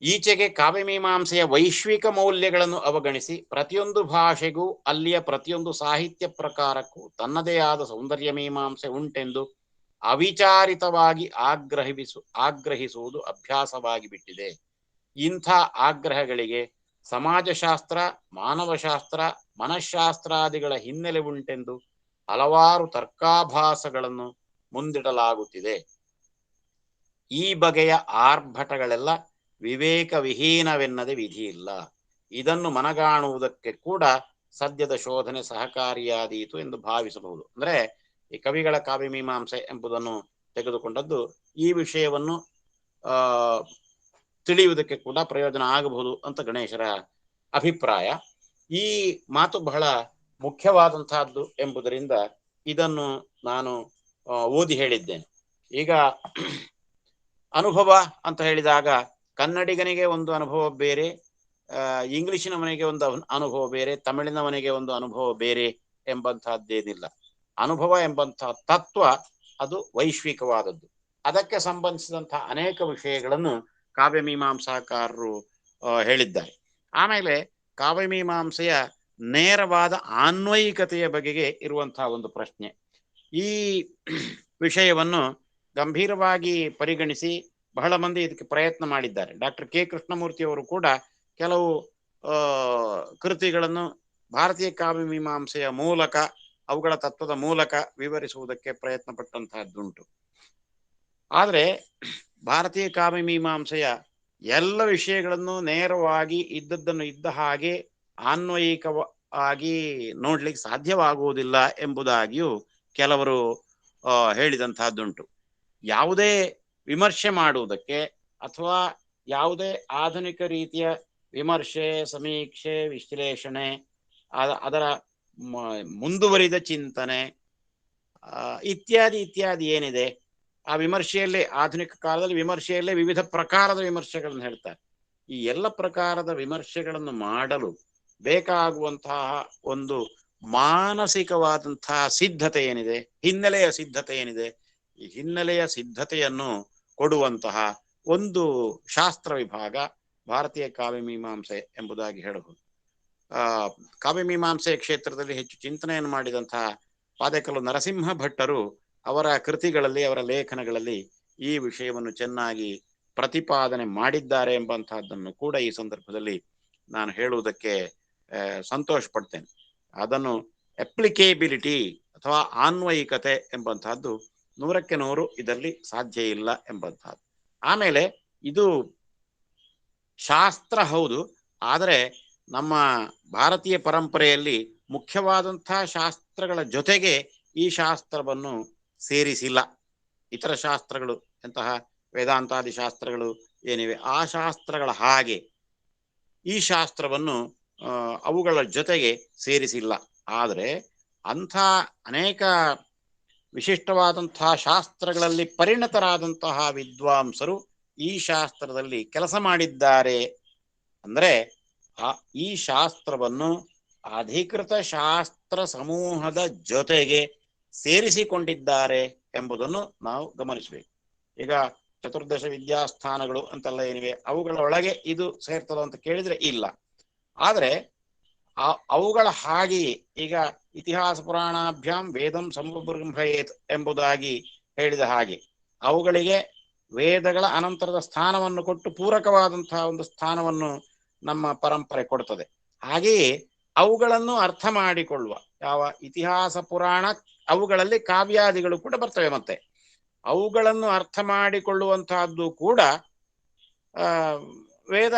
ಈಚೆಗೆ ಕಾವ್ಯಮೀಮಾಂಸೆಯ ವೈಶ್ವಿಕ ಮೌಲ್ಯಗಳನ್ನು ಅವಗಣಿಸಿ ಪ್ರತಿಯೊಂದು ಭಾಷೆಗೂ ಅಲ್ಲಿಯ ಪ್ರತಿಯೊಂದು ಸಾಹಿತ್ಯ ಪ್ರಕಾರಕ್ಕೂ ತನ್ನದೇ ಆದ ಸೌಂದರ್ಯ ಮೀಮಾಂಸೆ ಉಂಟೆಂದು ಅವಿಚಾರಿತವಾಗಿ ಆಗ್ರಹಿಸುವುದು ಅಭ್ಯಾಸವಾಗಿ ಬಿಟ್ಟಿದೆ. ಇಂಥ ಆಗ್ರಹಗಳಿಗೆ ಸಮಾಜಶಾಸ್ತ್ರ, ಮಾನವಶಾಸ್ತ್ರ, ಮನಃಶಾಸ್ತ್ರಾದಿಗಳ ಹಿನ್ನೆಲೆ ಉಂಟೆಂದು ಹಲವಾರು ತರ್ಕಾಭಾಸಗಳನ್ನು ಮುಂದಿಡಲಾಗುತ್ತಿದೆ. ಈ ಬಗೆಯ ಆರ್ಭಟಗಳೆಲ್ಲ ವಿವೇಕ ವಿಹೀನವೆನ್ನದೆ ವಿಧಿಯಿಲ್ಲ. ಇದನ್ನು ಮನಗಾಣುವುದಕ್ಕೆ ಕೂಡ ಸದ್ಯದ ಶೋಧನೆ ಸಹಕಾರಿಯಾದೀತು ಎಂದು ಭಾವಿಸಬಹುದು. ಅಂದ್ರೆ ಈ ಕವಿಗಳ ಕಾವ್ಯಮೀಮಾಂಸೆ ಎಂಬುದನ್ನು ತೆಗೆದುಕೊಂಡದ್ದು ಈ ವಿಷಯವನ್ನು ತಿಳಿಯುವುದಕ್ಕೆ ಕೂಡ ಪ್ರಯೋಜನ ಆಗಬಹುದು ಅಂತ ಗಣೇಶರ ಅಭಿಪ್ರಾಯ. ಈ ಮಾತು ಬಹಳ ಮುಖ್ಯವಾದಂತಹದ್ದು ಎಂಬುದರಿಂದ ಇದನ್ನು ನಾನು ಓದಿ ಹೇಳಿದ್ದೇನೆ. ಈಗ ಅನುಭವ ಅಂತ ಹೇಳಿದಾಗ ಕನ್ನಡಿಗನಿಗೆ ಒಂದು ಅನುಭವ ಬೇರೆ, ಇಂಗ್ಲಿಷಿನವನಿಗೆ ಒಂದು ಅನುಭವ ಬೇರೆ, ತಮಿಳಿನವನಿಗೆ ಒಂದು ಅನುಭವ ಬೇರೆ ಎಂಬಂತಹದ್ದೇನಿಲ್ಲ. ಅನುಭವ ಎಂಬಂತಹ ತತ್ವ ಅದು ವೈಶ್ವಿಕವಾದದ್ದು. ಅದಕ್ಕೆ ಸಂಬಂಧಿಸಿದಂತಹ ಅನೇಕ ವಿಷಯಗಳನ್ನು ಕಾವ್ಯಮೀಮಾಂಸಾಕಾರರು ಹೇಳಿದ್ದಾರೆ. ಆಮೇಲೆ ಕಾವ್ಯಮೀಮಾಂಸೆಯ ನೇರವಾದ ಆನ್ವಯಿಕತೆಯ ಬಗೆಗೆ ಇರುವಂತಹ ಒಂದು ಪ್ರಶ್ನೆ. ಈ ವಿಷಯವನ್ನು ಗಂಭೀರವಾಗಿ ಪರಿಗಣಿಸಿ ಬಹಳ ಮಂದಿ ಇದಕ್ಕೆ ಪ್ರಯತ್ನ ಮಾಡಿದ್ದಾರೆ. ಡಾಕ್ಟರ್ ಕೆ ಕೃಷ್ಣಮೂರ್ತಿ ಅವರು ಕೂಡ ಕೆಲವು ಕೃತಿಗಳನ್ನು ಭಾರತೀಯ ಕಾವ್ಯಮೀಮಾಂಸೆಯ ಮೂಲಕ, ಅವುಗಳ ತತ್ವದ ಮೂಲಕ ವಿವರಿಸುವುದಕ್ಕೆ ಪ್ರಯತ್ನ ಪಟ್ಟಂತಹದ್ದುಂಟು. ಆದರೆ ಭಾರತೀಯ ಕಾವ್ಯಮೀಮಾಂಸೆಯ ಎಲ್ಲ ವಿಷಯಗಳನ್ನು ನೇರವಾಗಿ ಇದ್ದದ್ದನ್ನು ಇದ್ದ ಹಾಗೆ ಆನ್ವಯಿಕವಾಗಿ ನೋಡ್ಲಿಕ್ಕೆ ಸಾಧ್ಯವಾಗುವುದಿಲ್ಲ ಎಂಬುದಾಗಿಯೂ ಕೆಲವರು ಹೇಳಿದಂತಹದ್ದುಂಟು. ಯಾವುದೇ ವಿಮರ್ಶೆ ಮಾಡುವುದಕ್ಕೆ ಅಥವಾ ಯಾವುದೇ ಆಧುನಿಕ ರೀತಿಯ ವಿಮರ್ಶೆ, ಸಮೀಕ್ಷೆ, ವಿಶ್ಲೇಷಣೆ, ಅದರ ಮುಂದುವರಿದ ಚಿಂತನೆ ಇತ್ಯಾದಿ ಇತ್ಯಾದಿ ಏನಿದೆ, ಆ ವಿಮರ್ಶೆಯಲ್ಲೇ ಆಧುನಿಕ ಕಾಲದಲ್ಲಿ ವಿಮರ್ಶೆಯಲ್ಲೇ ವಿವಿಧ ಪ್ರಕಾರದ ವಿಮರ್ಶೆಗಳನ್ನು ಹೇಳ್ತಾರೆ. ಈ ಎಲ್ಲ ಪ್ರಕಾರದ ವಿಮರ್ಶೆಗಳನ್ನು ಮಾಡಲು ಬೇಕಾಗುವಂತಹ ಒಂದು ಮಾನಸಿಕವಾದಂತಹ ಸಿದ್ಧತೆ ಏನಿದೆ, ಹಿನ್ನೆಲೆಯ ಸಿದ್ಧತೆ ಏನಿದೆ, ಈ ಹಿನ್ನೆಲೆಯ ಸಿದ್ಧತೆಯನ್ನು ಕೊಡುವಂತಹ ಒಂದು ಶಾಸ್ತ್ರ ವಿಭಾಗ ಭಾರತೀಯ ಕಾವ್ಯಮೀಮಾಂಸೆ ಎಂಬುದಾಗಿ ಹೇಳಬಹುದು. ಕಾವ್ಯಮೀಮಾಂಸೆ ಕ್ಷೇತ್ರದಲ್ಲಿ ಹೆಚ್ಚು ಚಿಂತನೆಯನ್ನು ಮಾಡಿದಂತಹ ಪಾದೇಕಲ್ಲು ನರಸಿಂಹ ಭಟ್ಟರು ಅವರ ಕೃತಿಗಳಲ್ಲಿ, ಅವರ ಲೇಖನಗಳಲ್ಲಿ ಈ ವಿಷಯವನ್ನು ಚೆನ್ನಾಗಿ ಪ್ರತಿಪಾದನೆ ಮಾಡಿದ್ದಾರೆ ಎಂಬಂತಹದ್ದನ್ನು ಕೂಡ ಈ ಸಂದರ್ಭದಲ್ಲಿ ನಾನು ಹೇಳುವುದಕ್ಕೆ ಸಂತೋಷ ಪಡ್ತೇನೆ. ಅದನ್ನು ಅಪ್ಲಿಕೇಬಿಲಿಟಿ ಅಥವಾ ಆನ್ವಯಿಕತೆ ಎಂಬಂತಹದ್ದು 100ಕ್ಕೆ 100 ಇದರಲ್ಲಿ ಸಾಧ್ಯ ಇಲ್ಲ ಎಂಬಂತಹದ್ದು. ಆಮೇಲೆ ಇದು ಶಾಸ್ತ್ರ ಹೌದು, ಆದರೆ ನಮ್ಮ ಭಾರತೀಯ ಪರಂಪರೆಯಲ್ಲಿ ಮುಖ್ಯವಾದಂತಹ ಶಾಸ್ತ್ರಗಳ ಜೊತೆಗೆ ಈ ಶಾಸ್ತ್ರವನ್ನು ಸೇರಿಸಿಲ್ಲ. ಇತರ ಶಾಸ್ತ್ರಗಳು, ಎಂತಹ ವೇದಾಂತಾದಿ ಶಾಸ್ತ್ರಗಳು ಏನಿವೆ ಆ ಶಾಸ್ತ್ರಗಳ ಹಾಗೆ ಈ ಶಾಸ್ತ್ರವನ್ನು ಅವುಗಳ ಜೊತೆಗೆ ಸೇರಿಸಿಲ್ಲ. ಆದರೆ ಅಂಥ ಅನೇಕ ವಿಶಿಷ್ಟವಾದಂತಹ ಶಾಸ್ತ್ರಗಳಲ್ಲಿ ಪರಿಣತರಾದಂತಹ ವಿದ್ವಾಂಸರು ಈ ಶಾಸ್ತ್ರದಲ್ಲಿ ಕೆಲಸ ಮಾಡಿದ್ದಾರೆ. ಅಂದರೆ ಈ ಶಾಸ್ತ್ರವನ್ನು ಅಧಿಕೃತ ಶಾಸ್ತ್ರ ಸಮೂಹದ ಜೊತೆಗೆ ಸೇರಿಸಿಕೊಂಡಿದ್ದಾರೆ ಎಂಬುದನ್ನು ನಾವು ಗಮನಿಸಬೇಕು. ಈಗ ಚತುರ್ದಶ ವಿದ್ಯಾಸ್ಥಾನಗಳು ಅಂತೆಲ್ಲ ಏನಿವೆ ಅವುಗಳ ಒಳಗೆ ಇದು ಸೇರ್ತದ ಅಂತ ಕೇಳಿದ್ರೆ ಇಲ್ಲ. ಆದರೆ ಅವುಗಳ ಹಾಗೆಯೇ ಈಗ ಇತಿಹಾಸ ಪುರಾಣಾಭ್ಯಾಂ ವೇದಂ ಸಮುಬ್ರಹ್ಮಯೇತ್ ಎಂಬುದಾಗಿ ಹೇಳಿದ ಹಾಗೆ ಅವುಗಳಿಗೆ ವೇದಗಳ ಅನಂತರದ ಸ್ಥಾನವನ್ನು ಕೊಟ್ಟು ಪೂರಕವಾದಂತಹ ಒಂದು ಸ್ಥಾನವನ್ನು ನಮ್ಮ ಪರಂಪರೆ ಕೊಡ್ತದೆ. ಹಾಗೆಯೇ ಅವುಗಳನ್ನು ಅರ್ಥ ಮಾಡಿಕೊಳ್ಳುವ ಯಾವ ಇತಿಹಾಸ ಪುರಾಣ, ಅವುಗಳಲ್ಲಿ ಕಾವ್ಯಾದಿಗಳು ಕೂಡ ಬರ್ತವೆ. ಮತ್ತೆ ಅವುಗಳನ್ನು ಅರ್ಥ ಮಾಡಿಕೊಳ್ಳುವಂತಹದ್ದು ಕೂಡ ವೇದ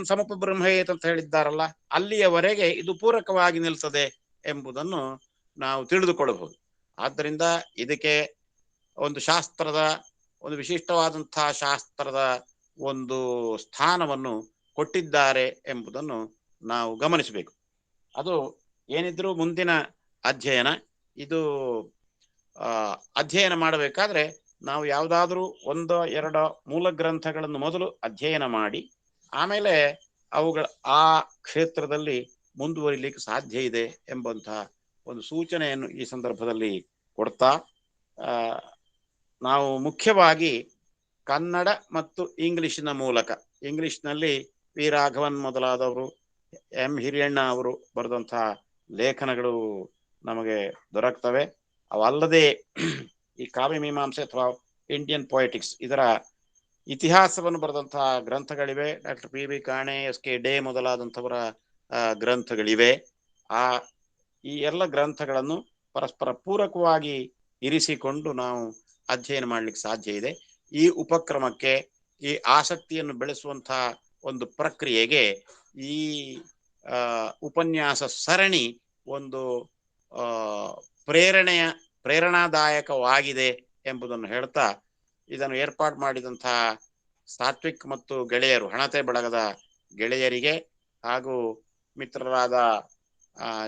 ಸಮಪ ಬ್ರಹ್ಮೇತ್ ಅಂತ ಹೇಳಿದ್ದಾರಲ್ಲ, ಅಲ್ಲಿಯವರೆಗೆ ಇದು ಪೂರಕವಾಗಿ ನಿಲ್ತದೆ ಎಂಬುದನ್ನು ನಾವು ತಿಳಿದುಕೊಳ್ಳಬಹುದು. ಆದ್ದರಿಂದ ಇದಕ್ಕೆ ಒಂದು ಶಾಸ್ತ್ರದ, ಒಂದು ವಿಶಿಷ್ಟವಾದಂತಹ ಶಾಸ್ತ್ರದ ಒಂದು ಸ್ಥಾನವನ್ನು ಕೊಟ್ಟಿದ್ದಾರೆ ಎಂಬುದನ್ನು ನಾವು ಗಮನಿಸಬೇಕು. ಅದು ಏನಿದ್ರೂ ಮುಂದಿನ ಅಧ್ಯಯನ. ಇದು ಅಧ್ಯಯನ ಮಾಡಬೇಕಾದ್ರೆ ನಾವು ಯಾವುದಾದ್ರೂ 1-2 ಮೂಲ ಗ್ರಂಥಗಳನ್ನು ಮೊದಲು ಅಧ್ಯಯನ ಮಾಡಿ ಆಮೇಲೆ ಅವುಗಳ ಆ ಕ್ಷೇತ್ರದಲ್ಲಿ ಮುಂದುವರಿಲಿಕ್ಕೆ ಸಾಧ್ಯ ಇದೆ ಎಂಬಂತಹ ಒಂದು ಸೂಚನೆಯನ್ನು ಈ ಸಂದರ್ಭದಲ್ಲಿ ಕೊಡ್ತಾ, ನಾವು ಮುಖ್ಯವಾಗಿ ಕನ್ನಡ ಮತ್ತು ಇಂಗ್ಲಿಷಿನ ಮೂಲಕ, ಇಂಗ್ಲಿಷ್ನಲ್ಲಿ ವಿ ರಾಘವನ್ ಮೊದಲಾದವರು, ಎಂ ಹಿರಿಯಣ್ಣ ಅವರು ಬರೆದಂತಹ ಲೇಖನಗಳು ನಮಗೆ ದೊರಕ್ತವೆ. ಅವಲ್ಲದೆ ಈ ಕಾವ್ಯ ಮೀಮಾಂಸೆ ಅಥವಾ ಇಂಡಿಯನ್ ಪೊಯೆಟಿಕ್ಸ್ ಇದರ ಇತಿಹಾಸವನ್ನು ಬರೆದಂತಹ ಗ್ರಂಥಗಳಿವೆ. ಡಾಕ್ಟರ್ ಪಿ ಬಿ ಕಾಣೆ, ಎಸ್ ಕೆ ಡೇ ಮೊದಲಾದಂಥವರ ಗ್ರಂಥಗಳಿವೆ. ಈ ಎಲ್ಲ ಗ್ರಂಥಗಳನ್ನು ಪರಸ್ಪರ ಪೂರಕವಾಗಿ ಇರಿಸಿಕೊಂಡು ನಾವು ಅಧ್ಯಯನ ಮಾಡಲಿಕ್ಕೆ ಸಾಧ್ಯ ಇದೆ. ಈ ಉಪಕ್ರಮಕ್ಕೆ, ಈ ಆಸಕ್ತಿಯನ್ನು ಬೆಳೆಸುವಂತಹ ಒಂದು ಪ್ರಕ್ರಿಯೆಗೆ ಈ ಉಪನ್ಯಾಸ ಸರಣಿ ಒಂದು ಪ್ರೇರಣಾದಾಯಕವಾಗಿದೆ ಎಂಬುದನ್ನು ಹೇಳ್ತಾ, ಇದನ್ನು ಏರ್ಪಾಡು ಮಾಡಿದಂತಹ ಸಾತ್ವಿಕ್ ಮತ್ತು ಗೆಳೆಯರು, ಹಣತೆ ಬಳಗದ ಗೆಳೆಯರಿಗೆ ಹಾಗೂ ಮಿತ್ರರಾದ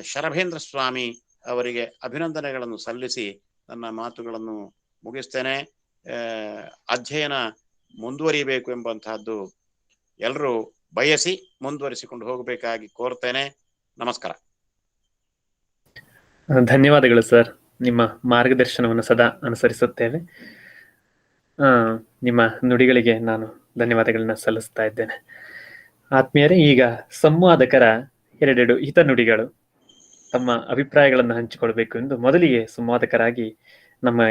ಶರಭೇಂದ್ರ ಸ್ವಾಮಿ ಅವರಿಗೆ ಅಭಿನಂದನೆಗಳನ್ನು ಸಲ್ಲಿಸಿ ನನ್ನ ಮಾತುಗಳನ್ನು ಮುಗಿಸ್ತೇನೆ. ಅಧ್ಯಯನ ಮುಂದುವರಿಬೇಕು ಎಂಬಂತಹದ್ದು ಎಲ್ಲರೂ ಬಯಸಿ ಮುಂದುವರಿಸಿಕೊಂಡು ಹೋಗಬೇಕಾಗಿ ಕೋರ್ತೇನೆ. ನಮಸ್ಕಾರ. ಧನ್ಯವಾದಗಳು ಸರ್. ನಿಮ್ಮ ಮಾರ್ಗದರ್ಶನವನ್ನು ಸದಾ ಅನುಸರಿಸುತ್ತೇವೆ. ನಿಮ್ಮ ನುಡಿಗಳಿಗೆ ನಾನು ಧನ್ಯವಾದಗಳನ್ನ ಸಲ್ಲಿಸ್ತಾ ಇದ್ದೇನೆ. ಆತ್ಮೀಯರೇ, ಈಗ ಸಂವಾದಕರ 2 ಹಿತ ನುಡಿಗಳು ತಮ್ಮ ಅಭಿಪ್ರಾಯಗಳನ್ನು ಹಂಚಿಕೊಳ್ಬೇಕು ಎಂದು ಮೊದಲಿಗೆ ಸಂವಾದಕರಾಗಿ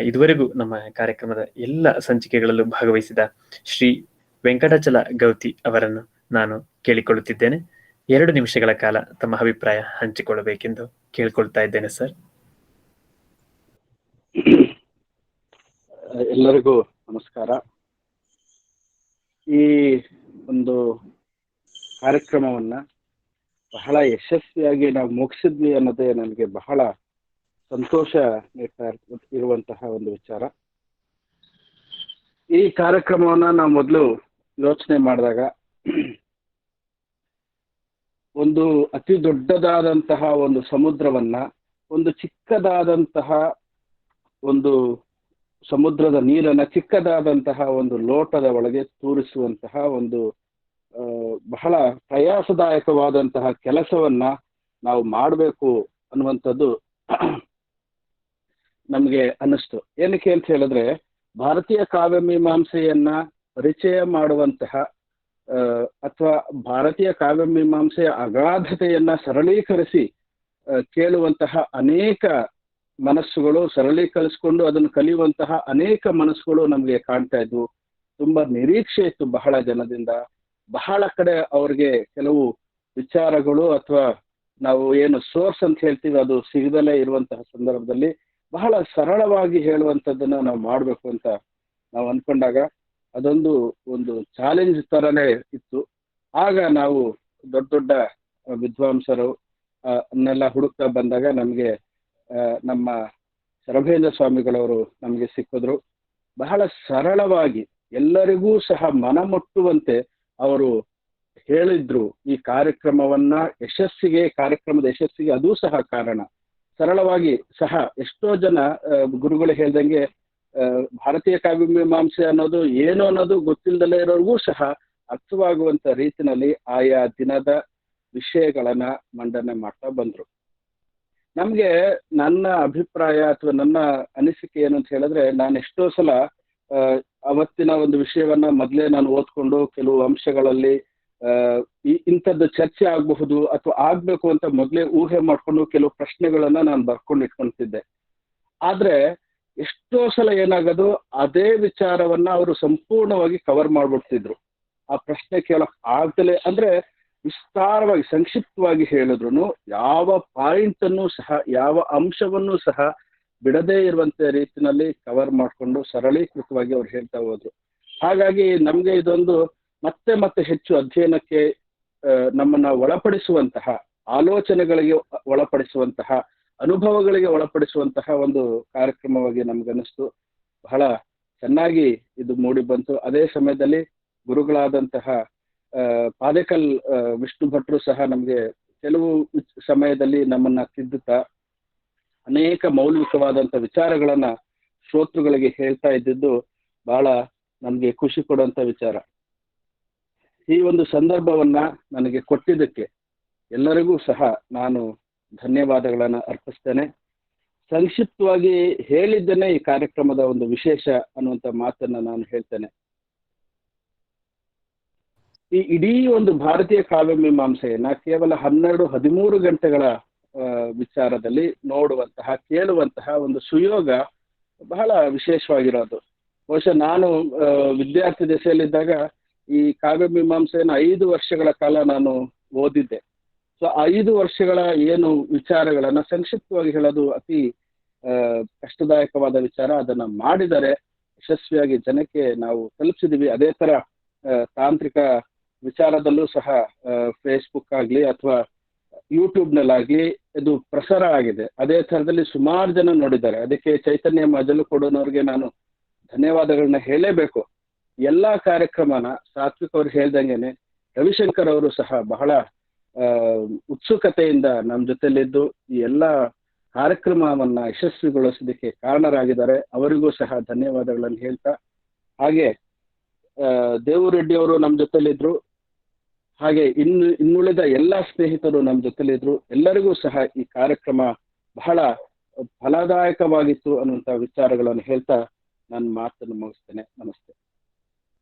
ಇದುವರೆಗೂ ನಮ್ಮ ಕಾರ್ಯಕ್ರಮದ ಎಲ್ಲ ಸಂಚಿಕೆಗಳಲ್ಲೂ ಭಾಗವಹಿಸಿದ ಶ್ರೀ ವೆಂಕಟಾಚಲ ಗೌತಿ ಅವರನ್ನು ನಾನು ಕೇಳಿಕೊಳ್ಳುತ್ತಿದ್ದೇನೆ. 2 ನಿಮಿಷಗಳ ಕಾಲ ತಮ್ಮ ಅಭಿಪ್ರಾಯ ಹಂಚಿಕೊಳ್ಳಬೇಕೆಂದು ಕೇಳಿಕೊಳ್ತಾ ಇದ್ದೇನೆ ಸರ್. ಎಲ್ಲರಿಗೂ ನಮಸ್ಕಾರ. ಈ ಒಂದು ಕಾರ್ಯಕ್ರಮವನ್ನ ಬಹಳ ಯಶಸ್ವಿಯಾಗಿ ನಾವು ಮುಗಿಸಿದ್ವಿ ಅನ್ನೋದೇ ನನಗೆ ಬಹಳ ಸಂತೋಷ ಇರುವಂತಹ ಒಂದು ವಿಚಾರ. ಈ ಕಾರ್ಯಕ್ರಮವನ್ನ ನಾವು ಮೊದಲು ಯೋಚನೆ ಮಾಡಿದಾಗ ಒಂದು ಅತಿ ದೊಡ್ಡದಾದಂತಹ ಒಂದು ಸಮುದ್ರವನ್ನ ಒಂದು ಚಿಕ್ಕದಾದಂತಹ ಒಂದು ಸಮುದ್ರದ ನೀರನ್ನ ಚಿಕ್ಕದಾದಂತಹ ಒಂದು ಲೋಟದ ಒಳಗೆ ತೂರಿಸುವಂತಹ ಒಂದು ಬಹಳ ಪ್ರಯಾಸದಾಯಕವಾದಂತಹ ಕೆಲಸವನ್ನ ನಾವು ಮಾಡಬೇಕು ಅನ್ನುವಂಥದ್ದು ನಮಗೆ ಅನ್ನಿಸ್ತು. ಏನಕ್ಕೆ ಅಂತ ಹೇಳಿದ್ರೆ, ಭಾರತೀಯ ಕಾವ್ಯ ಮೀಮಾಂಸೆಯನ್ನ ಪರಿಚಯ ಮಾಡುವಂತಹ ಅಥವಾ ಭಾರತೀಯ ಕಾವ್ಯ ಮೀಮಾಂಸೆಯ ಅಗಾಧತೆಯನ್ನ ಸರಳೀಕರಿಸಿ ಕೇಳುವಂತಹ ಅನೇಕ ಮನಸ್ಸುಗಳು, ಸರಳೀಕರಿಸಿಕೊಂಡು ಅದನ್ನು ಕಲಿಯುವಂತಹ ಅನೇಕ ಮನಸ್ಸುಗಳು ನಮಗೆ ಕಾಣ್ತಾ ಇದ್ವು. ತುಂಬಾ ನಿರೀಕ್ಷೆ ಇತ್ತು ಬಹಳ ಜನದಿಂದ. ಬಹಳ ಕಡೆ ಅವ್ರಿಗೆ ಕೆಲವು ವಿಚಾರಗಳು ಅಥವಾ ನಾವು ಏನು ಸೋರ್ಸ್ ಅಂತ ಹೇಳ್ತೀವಿ ಅದು ಸಿಗದಲೇ ಇರುವಂತಹ ಸಂದರ್ಭದಲ್ಲಿ ಬಹಳ ಸರಳವಾಗಿ ಹೇಳುವಂಥದ್ದನ್ನ ನಾವು ಮಾಡಬೇಕು ಅಂತ ನಾವು ಅನ್ಕೊಂಡಾಗ ಅದೊಂದು ಒಂದು ಚಾಲೆಂಜ್ ತರನೇ ಇತ್ತು. ಆಗ ನಾವು ದೊಡ್ಡ ದೊಡ್ಡ ವಿದ್ವಾಂಸರು ಅನ್ನೆಲ್ಲ ಹುಡುಕ್ತಾ ಬಂದಾಗ ನಮಗೆ ನಮ್ಮ ಶರಭೇಂದ್ರ ಸ್ವಾಮಿಗಳವರು ನಮಗೆ ಸಿಕ್ಕಿದ್ರು. ಬಹಳ ಸರಳವಾಗಿ ಎಲ್ಲರಿಗೂ ಸಹ ಮನಮುಟ್ಟುವಂತೆ ಅವರು ಹೇಳಿದ್ರು. ಈ ಕಾರ್ಯಕ್ರಮದ ಯಶಸ್ಸಿಗೆ ಅದೂ ಸಹ ಕಾರಣ. ಸರಳವಾಗಿ ಸಹ ಎಷ್ಟೋ ಜನ ಗುರುಗಳು ಹೇಳ್ದಂಗೆ ಭಾರತೀಯ ಕಾವ್ಯ ಮೀಮಾಂಸೆ ಅನ್ನೋದು ಏನು ಅನ್ನೋದು ಗೊತ್ತಿಲ್ಲದಲೇ ಇರೋರಿಗೂ ಸಹ ಅರ್ಥವಾಗುವಂತ ರೀತಿನಲ್ಲಿ ಆಯಾ ದಿನದ ವಿಷಯಗಳನ್ನ ಮಂಡನೆ ಮಾಡ್ತಾ ಬಂದ್ರು. ನಮ್ಗೆ ನನ್ನ ಅಭಿಪ್ರಾಯ ಅಥವಾ ನನ್ನ ಅನಿಸಿಕೆ ಏನು ಅಂತ ಹೇಳಿದ್ರೆ, ನಾನು ಎಷ್ಟೋ ಸಲ ಅವತ್ತಿನ ಒಂದು ವಿಷಯವನ್ನ ಮೊದಲೇ ನಾನು ಓದ್ಕೊಂಡು ಕೆಲವು ಅಂಶಗಳಲ್ಲಿ ಇಂಥದ್ದು ಚರ್ಚೆ ಆಗಬಹುದು ಅಥವಾ ಆಗ್ಬೇಕು ಅಂತ ಮೊದಲೇ ಊಹೆ ಮಾಡ್ಕೊಂಡು ಕೆಲವು ಪ್ರಶ್ನೆಗಳನ್ನ ನಾನು ಬರ್ಕೊಂಡು ಇಟ್ಕೊಂತಿದ್ದೆ. ಆದ್ರೆ ಎಷ್ಟೋ ಸಲ ಏನಾಗೋದು, ಅದೇ ವಿಚಾರವನ್ನ ಅವರು ಸಂಪೂರ್ಣವಾಗಿ ಕವರ್ ಮಾಡ್ಬಿಡ್ತಿದ್ರು. ಆ ಪ್ರಶ್ನೆ ಕೇಳಕ್ ಆಗ್ದಲೇ, ಅಂದ್ರೆ ವಿಸ್ತಾರವಾಗಿ ಸಂಕ್ಷಿಪ್ತವಾಗಿ ಹೇಳಿದ್ರು ಯಾವ ಪಾಯಿಂಟ್ ಅನ್ನು ಸಹ ಯಾವ ಅಂಶವನ್ನು ಸಹ ಬಿಡದೇ ಇರುವಂತೆ ರೀತಿನಲ್ಲಿ ಕವರ್ ಮಾಡಿಕೊಂಡು ಸರಳೀಕೃತವಾಗಿ ಅವ್ರು ಹೇಳ್ತಾ ಹೋದ್ರು. ಹಾಗಾಗಿ ನಮ್ಗೆ ಇದೊಂದು ಮತ್ತೆ ಮತ್ತೆ ಹೆಚ್ಚು ಅಧ್ಯಯನಕ್ಕೆ ನಮ್ಮನ್ನ ಒಳಪಡಿಸುವಂತಹ, ಆಲೋಚನೆಗಳಿಗೆ ಒಳಪಡಿಸುವಂತಹ, ಅನುಭವಗಳಿಗೆ ಒಳಪಡಿಸುವಂತಹ ಒಂದು ಕಾರ್ಯಕ್ರಮವಾಗಿ ನಮ್ಗನ್ನಿಸ್ತು. ಬಹಳ ಚೆನ್ನಾಗಿ ಇದು ಮೂಡಿ ಬಂತು. ಅದೇ ಸಮಯದಲ್ಲಿ ಗುರುಗಳಾದಂತಹ ಪಾದೇಕಲ್ ವಿಷ್ಣು ಭಟ್ರು ಸಹ ನಮ್ಗೆ ಕೆಲವು ಸಮಯದಲ್ಲಿ ನಮ್ಮನ್ನ ತಿದ್ದುತ್ತಾ ಅನೇಕ ಮೌಲಿಕವಾದಂತ ವಿಚಾರಗಳನ್ನ ಶ್ರೋತೃಗಳಿಗೆ ಹೇಳ್ತಾ ಇದ್ದಿದ್ದು ಬಹಳ ನಮ್ಗೆ ಖುಷಿ ಕೊಡುವಂತ ವಿಚಾರ. ಈ ಒಂದು ಸಂದರ್ಭವನ್ನ ನನಗೆ ಕೊಟ್ಟಿದ್ದಕ್ಕೆ ಎಲ್ಲರಿಗೂ ಸಹ ನಾನು ಧನ್ಯವಾದಗಳನ್ನ ಅರ್ಪಿಸ್ತೇನೆ. ಸಂಕ್ಷಿಪ್ತವಾಗಿ ಹೇಳಿದ್ದೇನೆ ಈ ಕಾರ್ಯಕ್ರಮದ ಒಂದು ವಿಶೇಷ ಅನ್ನುವಂಥ ಮಾತನ್ನ ನಾನು ಹೇಳ್ತೇನೆ. ಈ ಇಡೀ ಒಂದು ಭಾರತೀಯ ಕಾವ್ಯ ಮೀಮಾಂಸೆಯನ್ನ ಕೇವಲ 12-13 ಗಂಟೆಗಳ ವಿಚಾರದಲ್ಲಿ ನೋಡುವಂತಹ, ಕೇಳುವಂತಹ ಒಂದು ಸುಯೋಗ ಬಹಳ ವಿಶೇಷವಾಗಿರೋದು. ಬಹುಶಃ ನಾನು ವಿದ್ಯಾರ್ಥಿ ದಶೆಯಲ್ಲಿದ್ದಾಗ ಈ ಕಾವ್ಯ ಮೀಮಾಂಸೆಯನ್ನು 5 ವರ್ಷಗಳ ಕಾಲ ನಾನು ಓದಿದ್ದೆ. ಸೊ 5 ವರ್ಷಗಳ ಏನು ವಿಚಾರಗಳನ್ನ ಸಂಕ್ಷಿಪ್ತವಾಗಿ ಹೇಳೋದು ಅತಿ ಕಷ್ಟದಾಯಕವಾದ ವಿಚಾರ. ಅದನ್ನ ಮಾಡಿದರೆ ಯಶಸ್ವಿಯಾಗಿ ಜನಕ್ಕೆ ನಾವು ತಲುಪಿಸಿದೀವಿ. ಅದೇ ತರ ತಾಂತ್ರಿಕ ವಿಚಾರದಲ್ಲೂ ಸಹ ಫೇಸ್ಬುಕ್ ಆಗ್ಲಿ ಅಥವಾ ಯೂಟ್ಯೂಬ್ ನಲ್ಲಾಗ್ಲಿ ಇದು ಪ್ರಸಾರ ಆಗಿದೆ. ಅದೇ ಥರದಲ್ಲಿ ಸುಮಾರು ಜನ ನೋಡಿದ್ದಾರೆ. ಅದಕ್ಕೆ ಚೈತನ್ಯ ಮಜಲು ಕೊಡೋನವ್ರಿಗೆ ನಾನು ಧನ್ಯವಾದಗಳನ್ನ ಹೇಳಲೇಬೇಕು. ಎಲ್ಲಾ ಕಾರ್ಯಕ್ರಮನ ಸಾತ್ವಿಕ್ ಅವ್ರು ಹೇಳ್ದಂಗೆನೆ ರವಿಶಂಕರ್ ಅವರು ಸಹ ಬಹಳ ಉತ್ಸುಕತೆಯಿಂದ ನಮ್ಮ ಜೊತೆಲಿದ್ದು ಈ ಎಲ್ಲ ಕಾರ್ಯಕ್ರಮವನ್ನ ಯಶಸ್ವಿಗೊಳಿಸೋದಕ್ಕೆ ಕಾರಣರಾಗಿದ್ದಾರೆ. ಅವರಿಗೂ ಸಹ ಧನ್ಯವಾದಗಳನ್ನು ಹೇಳ್ತಾ, ಹಾಗೆ ದೇವರೆಡ್ಡಿ ಅವರು ನಮ್ಮ ಜೊತೆಲಿದ್ರು, ಹಾಗೆ ಇನ್ನುಳಿದ ಎಲ್ಲ ಸ್ನೇಹಿತರು ನಮ್ಮ ಜೊತೆಲಿದ್ರು. ಎಲ್ಲರಿಗೂ ಸಹ ಈ ಕಾರ್ಯಕ್ರಮ ಬಹಳ ಫಲದಾಯಕವಾಗಿತ್ತು ಅನ್ನುವಂಥ ವಿಚಾರಗಳನ್ನು ಹೇಳ್ತಾ ನನ್ನ ಮಾತನ್ನು ಮುಗಿಸ್ತೇನೆ. ನಮಸ್ತೆ.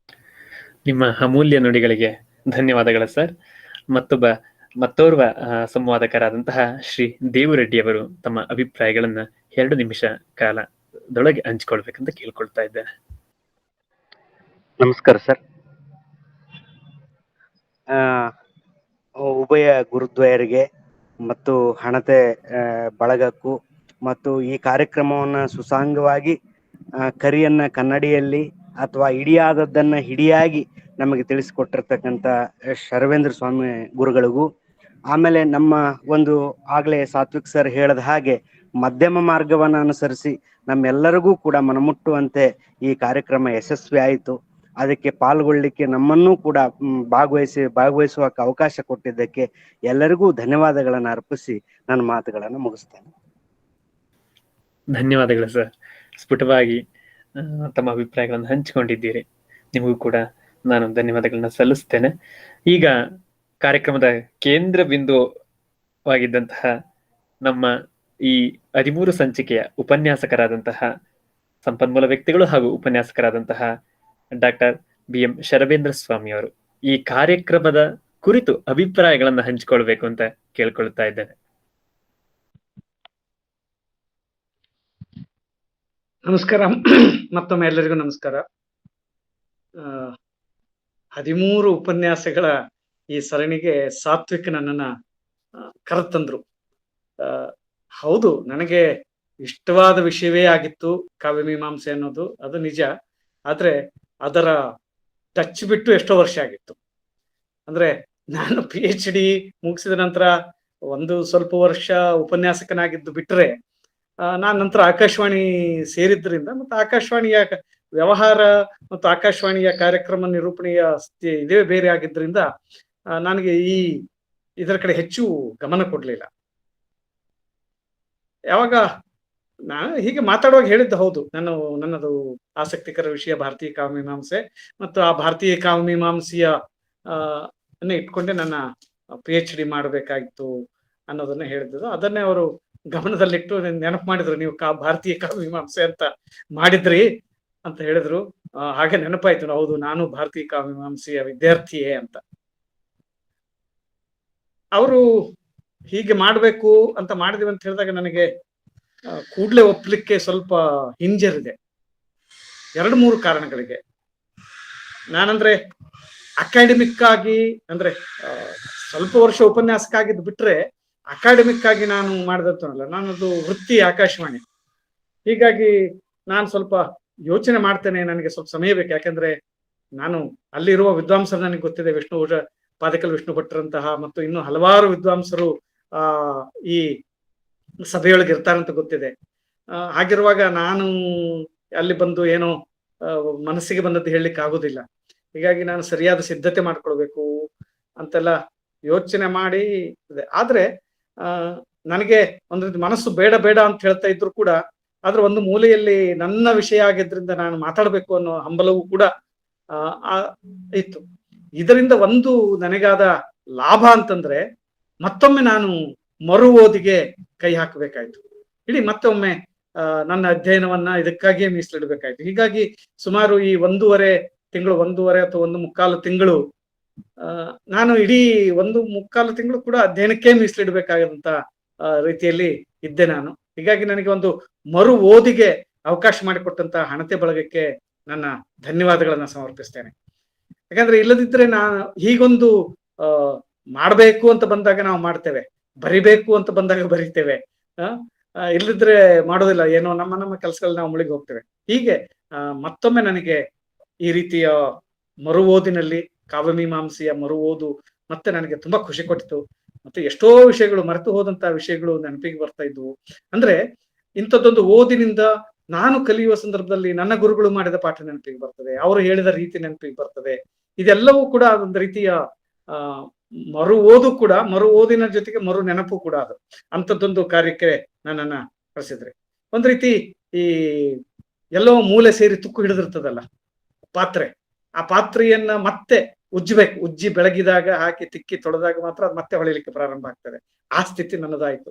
ನಿಮ್ಮ ಅಮೂಲ್ಯ ನುಡಿಗಳಿಗೆ ಧನ್ಯವಾದಗಳು ಸರ್. ಮತ್ತೋರ್ವ ಸಂವಾದಕರಾದಂತಹ ಶ್ರೀ ದೇವರೆಡ್ಡಿ ಅವರು ತಮ್ಮ ಅಭಿಪ್ರಾಯಗಳನ್ನ 2 ನಿಮಿಷ ಕಾಲದೊಳಗೆ ಹಂಚಿಕೊಳ್ಬೇಕಂತ ಕೇಳ್ಕೊಳ್ತಾ ಇದ್ದೇನೆ. ನಮಸ್ಕಾರ ಸರ್. ಉಭಯ ಗುರುದ್ವಯರಿಗೆ ಮತ್ತು ಹಣತೆ ಬಳಗಕ್ಕೂ ಮತ್ತು ಈ ಕಾರ್ಯಕ್ರಮವನ್ನು ಸುಸಾಂಗವಾಗಿ ಕರಿಯನ್ನ ಕನ್ನಡಿಯಲ್ಲಿ ಅಥವಾ ಇಡಿಯಾದದ್ದನ್ನ ಹಿಡಿಯಾಗಿ ನಮಗೆ ತಿಳಿಸಿಕೊಟ್ಟಿರ್ತಕ್ಕಂಥ ಶರವೇಂದ್ರ ಸ್ವಾಮಿ ಗುರುಗಳಿಗೂ, ಆಮೇಲೆ ನಮ್ಮ ಒಂದು ಆಗ್ಲೇ ಸಾತ್ವಿಕ್ ಸರ್ ಹೇಳದ ಹಾಗೆ ಮಧ್ಯಮ ಮಾರ್ಗವನ್ನು ಅನುಸರಿಸಿ ನಮ್ಮೆಲ್ಲರಿಗೂ ಕೂಡ ಮನಮುಟ್ಟುವಂತೆ ಈ ಕಾರ್ಯಕ್ರಮ ಯಶಸ್ವಿ ಆಯಿತು. ಅದಕ್ಕೆ ಪಾಲ್ಗೊಳ್ಳಿಕ್ಕೆ ನಮ್ಮನ್ನೂ ಕೂಡ ಭಾಗವಹಿಸುವಕ್ಕೆ ಅವಕಾಶ ಕೊಟ್ಟಿದ್ದಕ್ಕೆ ಎಲ್ಲರಿಗೂ ಧನ್ಯವಾದಗಳನ್ನು ಅರ್ಪಿಸಿ ನನ್ನ ಮಾತುಗಳನ್ನು ಮುಗಿಸ್ತೇನೆ. ಧನ್ಯವಾದಗಳು ಸರ್. ಸ್ಫುಟವಾಗಿ ತಮ್ಮ ಅಭಿಪ್ರಾಯಗಳನ್ನು ಹಂಚಿಕೊಂಡಿದ್ದೀರಿ. ನಿಮಗೂ ಕೂಡ ನಾನು ಧನ್ಯವಾದಗಳನ್ನ ಸಲ್ಲಿಸ್ತೇನೆ. ಈಗ ಕಾರ್ಯಕ್ರಮದ ಕೇಂದ್ರ ಬಿಂದುವಾಗಿದ್ದಂತಹ ನಮ್ಮ ಈ 13 ಸಂಚಿಕೆಯ ಉಪನ್ಯಾಸಕರಾದಂತಹ ಸಂಪನ್ಮೂಲ ವ್ಯಕ್ತಿಗಳು ಹಾಗೂ ಉಪನ್ಯಾಸಕರಾದಂತಹ ಡಾಕ್ಟರ್ BM ಶರವೇಂದ್ರ ಸ್ವಾಮಿ ಅವರು ಈ ಕಾರ್ಯಕ್ರಮದ ಕುರಿತು ಅಭಿಪ್ರಾಯಗಳನ್ನ ಹಂಚಿಕೊಳ್ಬೇಕು ಅಂತ ಕೇಳ್ಕೊಳ್ತಾ ಇದ್ದೇನೆ. ನಮಸ್ಕಾರ. ಮತ್ತೊಮ್ಮೆ ಎಲ್ಲರಿಗೂ ನಮಸ್ಕಾರ. 13 ಉಪನ್ಯಾಸಗಳ ಈ ಸರಣಿಗೆ ಸಾತ್ವಿಕ್ ನನ್ನನ್ನ ಕರೆತಂದ್ರು. ಹೌದು, ನನಗೆ ಇಷ್ಟವಾದ ವಿಷಯವೇ ಆಗಿತ್ತು ಕಾವ್ಯ ಮೀಮಾಂಸೆ ಅನ್ನೋದು, ಅದು ನಿಜ. ಆದ್ರೆ ಅದರ ಟಚ್ ಬಿಟ್ಟು ಎಷ್ಟೋ ವರ್ಷ ಆಗಿತ್ತು. ಅಂದ್ರೆ ನಾನು PhD ಮುಗಿಸಿದ ನಂತರ ಒಂದು ಸ್ವಲ್ಪ ವರ್ಷ ಉಪನ್ಯಾಸಕನಾಗಿದ್ದು ಬಿಟ್ರೆ, ನಾನು ನಂತರ ಆಕಾಶವಾಣಿ ಸೇರಿದ್ರಿಂದ ಮತ್ತು ಆಕಾಶವಾಣಿಯ ವ್ಯವಹಾರ ಮತ್ತು ಆಕಾಶವಾಣಿಯ ಕಾರ್ಯಕ್ರಮ ನಿರೂಪಣೆಯ ಇದೇ ಬೇರೆ ಆಗಿದ್ರಿಂದ ನನಗೆ ಇದರ ಕಡೆ ಹೆಚ್ಚು ಗಮನ ಕೊಡ್ಲಿಲ್ಲ. ಯಾವಾಗ ನಾನು ಹೀಗೆ ಮಾತಾಡುವಾಗ ಹೇಳಿದ್ದು ಹೌದು, ನನ್ನದು ಆಸಕ್ತಿಕರ ವಿಷಯ ಭಾರತೀಯ ಕಾವ್ಯ ಮೀಮಾಂಸೆ ಮತ್ತು ಆ ಭಾರತೀಯ ಕಾವ್ಯ ಮೀಮಾಂಸೆಯ ಇಟ್ಕೊಂಡೆ ನನ್ನ PhD ಮಾಡಬೇಕಾಗಿತ್ತು ಅನ್ನೋದನ್ನ ಹೇಳಿದ್ದು. ಅದನ್ನೇ ಅವರು ಗಮನದಲ್ಲಿಟ್ಟು ನೆನಪು ಮಾಡಿದ್ರು, ನೀವು ಭಾರತೀಯ ಕಾವ್ಯ ಮೀಮಾಂಸೆ ಅಂತ ಮಾಡಿದ್ರಿ ಅಂತ ಹೇಳಿದ್ರು. ಹಾಗೆ ನೆನಪಾಯ್ತು, ಹೌದು ನಾನು ಭಾರತೀಯ ಕಾವ್ಯ ಮೀಮಾಂಸೆಯ ವಿದ್ಯಾರ್ಥಿಯೇ ಅಂತ. ಅವರು ಹೀಗೆ ಮಾಡ್ಬೇಕು ಅಂತ ಮಾಡಿದ್ವಿ ಅಂತ ಹೇಳಿದಾಗ ನನಗೆ ಕೂಡ್ಲೆ ಒಪ್ಲಿಕ್ಕೆ ಸ್ವಲ್ಪ ಹಿಂಜರಿದೆ. 2-3 ಕಾರಣಗಳಿಗೆ. ನಾನಂದ್ರೆ ಅಕಾಡೆಮಿಕ್ ಆಗಿ ಅಂದ್ರೆ ಸ್ವಲ್ಪ ವರ್ಷ ಉಪನ್ಯಾಸಕ ಆಗಿದ್ದು ಬಿಟ್ರೆ ಅಕಾಡೆಮಿಕ್ ಆಗಿ ನಾನು ಮಾಡಿದಂತಲ್ಲ, ನಾನದು ವೃತ್ತಿ ಆಕಾಶವಾಣಿ. ಹೀಗಾಗಿ ನಾನು ಸ್ವಲ್ಪ ಯೋಚನೆ ಮಾಡ್ತೇನೆ, ನನಗೆ ಸ್ವಲ್ಪ ಸಮಯ ಬೇಕು. ಯಾಕಂದ್ರೆ ನಾನು ಅಲ್ಲಿರುವ ವಿದ್ವಾಂಸರು ನನಗೆ ಗೊತ್ತಿದೆ, ಪಾದಕಲ್ ವಿಷ್ಣು ಭಟ್ರಂತಹ ಮತ್ತು ಇನ್ನು ಹಲವಾರು ವಿದ್ವಾಂಸರು ಈ ಸಭೆಯೊಳಗೆ ಇರ್ತಾರಂತ ಗೊತ್ತಿದೆ. ಹಾಗಿರುವಾಗ ನಾನು ಅಲ್ಲಿ ಬಂದು ಏನೋ ಮನಸ್ಸಿಗೆ ಬಂದದ್ದು ಹೇಳಲಿಕ್ಕೆ ಆಗುದಿಲ್ಲ. ಹೀಗಾಗಿ ನಾನು ಸರಿಯಾದ ಸಿದ್ಧತೆ ಮಾಡ್ಕೊಳ್ಬೇಕು ಅಂತೆಲ್ಲ ಯೋಚನೆ ಮಾಡಿ ಇದೆ. ಆದ್ರೆ ನನಗೆ ಒಂದು ರೀತಿ ಮನಸ್ಸು ಬೇಡ ಬೇಡ ಅಂತ ಹೇಳ್ತಾ ಇದ್ರು ಕೂಡ, ಆದ್ರೆ ಒಂದು ಮೂಲೆಯಲ್ಲಿ ನನ್ನ ವಿಷಯ ಆಗಿದ್ರಿಂದ ನಾನು ಮಾತಾಡ್ಬೇಕು ಅನ್ನೋ ಹಂಬಲವೂ ಕೂಡ ಇತ್ತು. ಇದರಿಂದ ಒಂದು ನನಗಾದ ಲಾಭ ಅಂತಂದ್ರೆ, ಮತ್ತೊಮ್ಮೆ ನಾನು ಮರು ಓದಿಗೆ ಕೈ ಹಾಕಬೇಕಾಯ್ತು. ಇಡೀ ಮತ್ತೊಮ್ಮೆ ನನ್ನ ಅಧ್ಯಯನವನ್ನ ಇದಕ್ಕಾಗಿಯೇ ಮೀಸಲಿಡಬೇಕಾಯ್ತು. ಹೀಗಾಗಿ ಸುಮಾರು ಈ 1.5 ತಿಂಗಳು, 1.5 ಅಥವಾ 1.25 ತಿಂಗಳು ನಾನು ಇಡೀ 1.25 ತಿಂಗಳು ಕೂಡ ಅಧ್ಯಯನಕ್ಕೆ ಮೀಸಲಿಡಬೇಕಾದಂತ ರೀತಿಯಲ್ಲಿ ಇದ್ದೆ ನಾನು. ಹೀಗಾಗಿ ನನಗೆ ಒಂದು ಮರು ಓದಿಗೆ ಅವಕಾಶ ಮಾಡಿಕೊಟ್ಟಂತ ಹಣತೆ ಬಳಗಕ್ಕೆ ನನ್ನ ಧನ್ಯವಾದಗಳನ್ನ ಸಮರ್ಪಿಸ್ತೇನೆ. ಯಾಕಂದ್ರೆ ಇಲ್ಲದಿದ್ರೆ ನಾನು ಹೀಗೊಂದು ಮಾಡಬೇಕು ಅಂತ ಬಂದಾಗ ನಾವು ಮಾಡ್ತೇವೆ, ಬರಿಬೇಕು ಅಂತ ಬಂದಾಗ ಬರಿತೇವೆ, ಇಲ್ಲದಿದ್ರೆ ಮಾಡೋದಿಲ್ಲ, ಏನೋ ನಮ್ಮ ಕೆಲಸಗಳಲ್ಲಿ ನಾವು ಮುಳುಗಿ ಹೋಗ್ತೇವೆ. ಹೀಗೆ ಮತ್ತೊಮ್ಮೆ ನನಗೆ ಈ ರೀತಿಯ ಮರು ಓದಿನಲ್ಲಿ ಕಾವ್ಯಮೀಮಾಂಸೆಯ ಮರು ಓದು ಮತ್ತೆ ನನಗೆ ತುಂಬಾ ಖುಷಿ ಕೊಟ್ಟಿತು. ಮತ್ತೆ ಎಷ್ಟೋ ವಿಷಯಗಳು, ಮರೆತು ಹೋದಂತ ವಿಷಯಗಳು ನೆನಪಿಗೆ ಬರ್ತಾ ಇದ್ವು. ಅಂದ್ರೆ ಇಂಥದ್ದೊಂದು ಓದಿನಿಂದ ನಾನು ಕಲಿಯುವ ಸಂದರ್ಭದಲ್ಲಿ ನನ್ನ ಗುರುಗಳು ಮಾಡಿದ ಪಾಠ ನೆನಪಿಗೆ ಬರ್ತದೆ, ಅವರು ಹೇಳಿದ ರೀತಿ ನೆನಪಿಗೆ ಬರ್ತದೆ. ಇದೆಲ್ಲವೂ ಕೂಡ ಒಂದು ರೀತಿಯ ಮರು ಓದು ಕೂಡ, ಮರು ಓದಿನ ಜೊತೆಗೆ ಮರು ನೆನಪು ಕೂಡ ಅದು. ಅಂಥದ್ದೊಂದು ಕಾರ್ಯಕ್ಕೆ ನನ್ನನ್ನ ಕಳಿಸಿದ್ರೆ, ಒಂದ್ ರೀತಿ ಈ ಎಲ್ಲೋ ಮೂಲೆ ಸೇರಿ ತುಕ್ಕು ಹಿಡಿದಿರ್ತದಲ್ಲ ಪಾತ್ರೆ, ಆ ಪಾತ್ರೆಯನ್ನ ಮತ್ತೆ ಉಜ್ಜಬೇಕು, ಉಜ್ಜಿ ಬೆಳಗಿದಾಗ ಹಾಕಿ ತಿಕ್ಕಿ ತೊಳೆದಾಗ ಮಾತ್ರ ಅದು ಮತ್ತೆ ಹೊಳಿಲಿಕ್ಕೆ ಪ್ರಾರಂಭ ಆಗ್ತದೆ. ಆ ಸ್ಥಿತಿ ನನ್ನದಾಯ್ತು.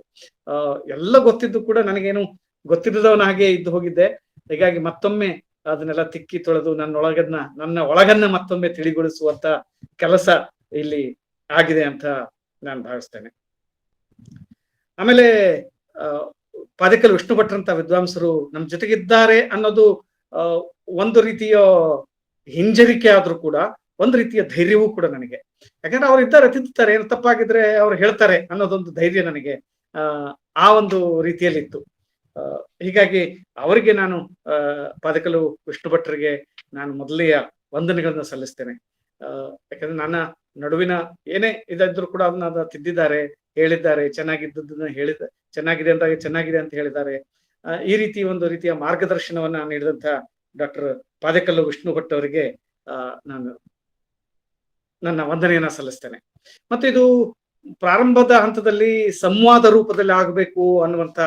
ಎಲ್ಲ ಗೊತ್ತಿದ್ದು ಕೂಡ ನನಗೇನು ಗೊತ್ತಿದ್ದವನ ಹಾಗೆ ಇದ್ದು ಹೋಗಿದ್ದೆ. ಹೀಗಾಗಿ ಮತ್ತೊಮ್ಮೆ ಅದನ್ನೆಲ್ಲ ತಿಕ್ಕಿ ತೊಳೆದು ನನ್ನ ಒಳಗನ್ನ ಮತ್ತೊಮ್ಮೆ ತಿಳಿಗೊಳಿಸುವಂತ ಕೆಲಸ ಇಲ್ಲಿ ಆಗಿದೆ ಅಂತ ನಾನು ಭಾವಿಸ್ತೇನೆ. ಆಮೇಲೆ ಪಾದಕಲ್ ವಿಷ್ಣು ಭಟ್ರಂತ ವಿದ್ವಾಂಸರು ನಮ್ಮ ಜೊತೆಗಿದ್ದಾರೆ ಅನ್ನೋದು ಒಂದು ರೀತಿಯ ಹಿಂಜರಿಕೆ ಆದ್ರೂ ಕೂಡ ಒಂದು ರೀತಿಯ ಧೈರ್ಯವೂ ಕೂಡ ನನಗೆ. ಯಾಕಂದ್ರೆ ಅವ್ರು ಇದ್ದಾರೆ, ತಿಂತಾರೆ, ಏನು ತಪ್ಪಾಗಿದ್ರೆ ಅವ್ರು ಹೇಳ್ತಾರೆ ಅನ್ನೋದೊಂದು ಧೈರ್ಯ ನನಗೆ ಆ ಒಂದು ರೀತಿಯಲ್ಲಿ ಇತ್ತು. ಹೀಗಾಗಿ ಅವರಿಗೆ ನಾನು ಪಾದಕಲು ವಿಷ್ಣು ಭಟ್ರಿಗೆ ನಾನು ಮೊದಲೆಯ ವಂದನೆಗಳನ್ನ ಸಲ್ಲಿಸ್ತೇನೆ. ಯಾಕಂದ್ರೆ ನನ್ನ ನಡುವಿನ ಏನೇ ಇದ್ರು ಕೂಡ ಅದನ್ನ ತಿದ್ದಿದ್ದಾರೆ, ಹೇಳಿದ್ದಾರೆ, ಚೆನ್ನಾಗಿದೆ ಅಂತ ಹೇಳಿದ್ದಾರೆ. ಈ ರೀತಿ ಒಂದು ರೀತಿಯ ಮಾರ್ಗದರ್ಶನವನ್ನ ನೀಡಿದಂತ ಡಾಕ್ಟರ್ ಪಾದಕಲ್ಲು ವಿಷ್ಣು ಭಟ್ ಅವರಿಗೆ ನಾನು ನನ್ನ ವಂದನೆಯನ್ನ ಸಲ್ಲಿಸ್ತೇನೆ. ಮತ್ತೆ ಇದು ಪ್ರಾರಂಭದ ಹಂತದಲ್ಲಿ ಸಂವಾದ ರೂಪದಲ್ಲಿ ಆಗಬೇಕು ಅನ್ನುವಂತ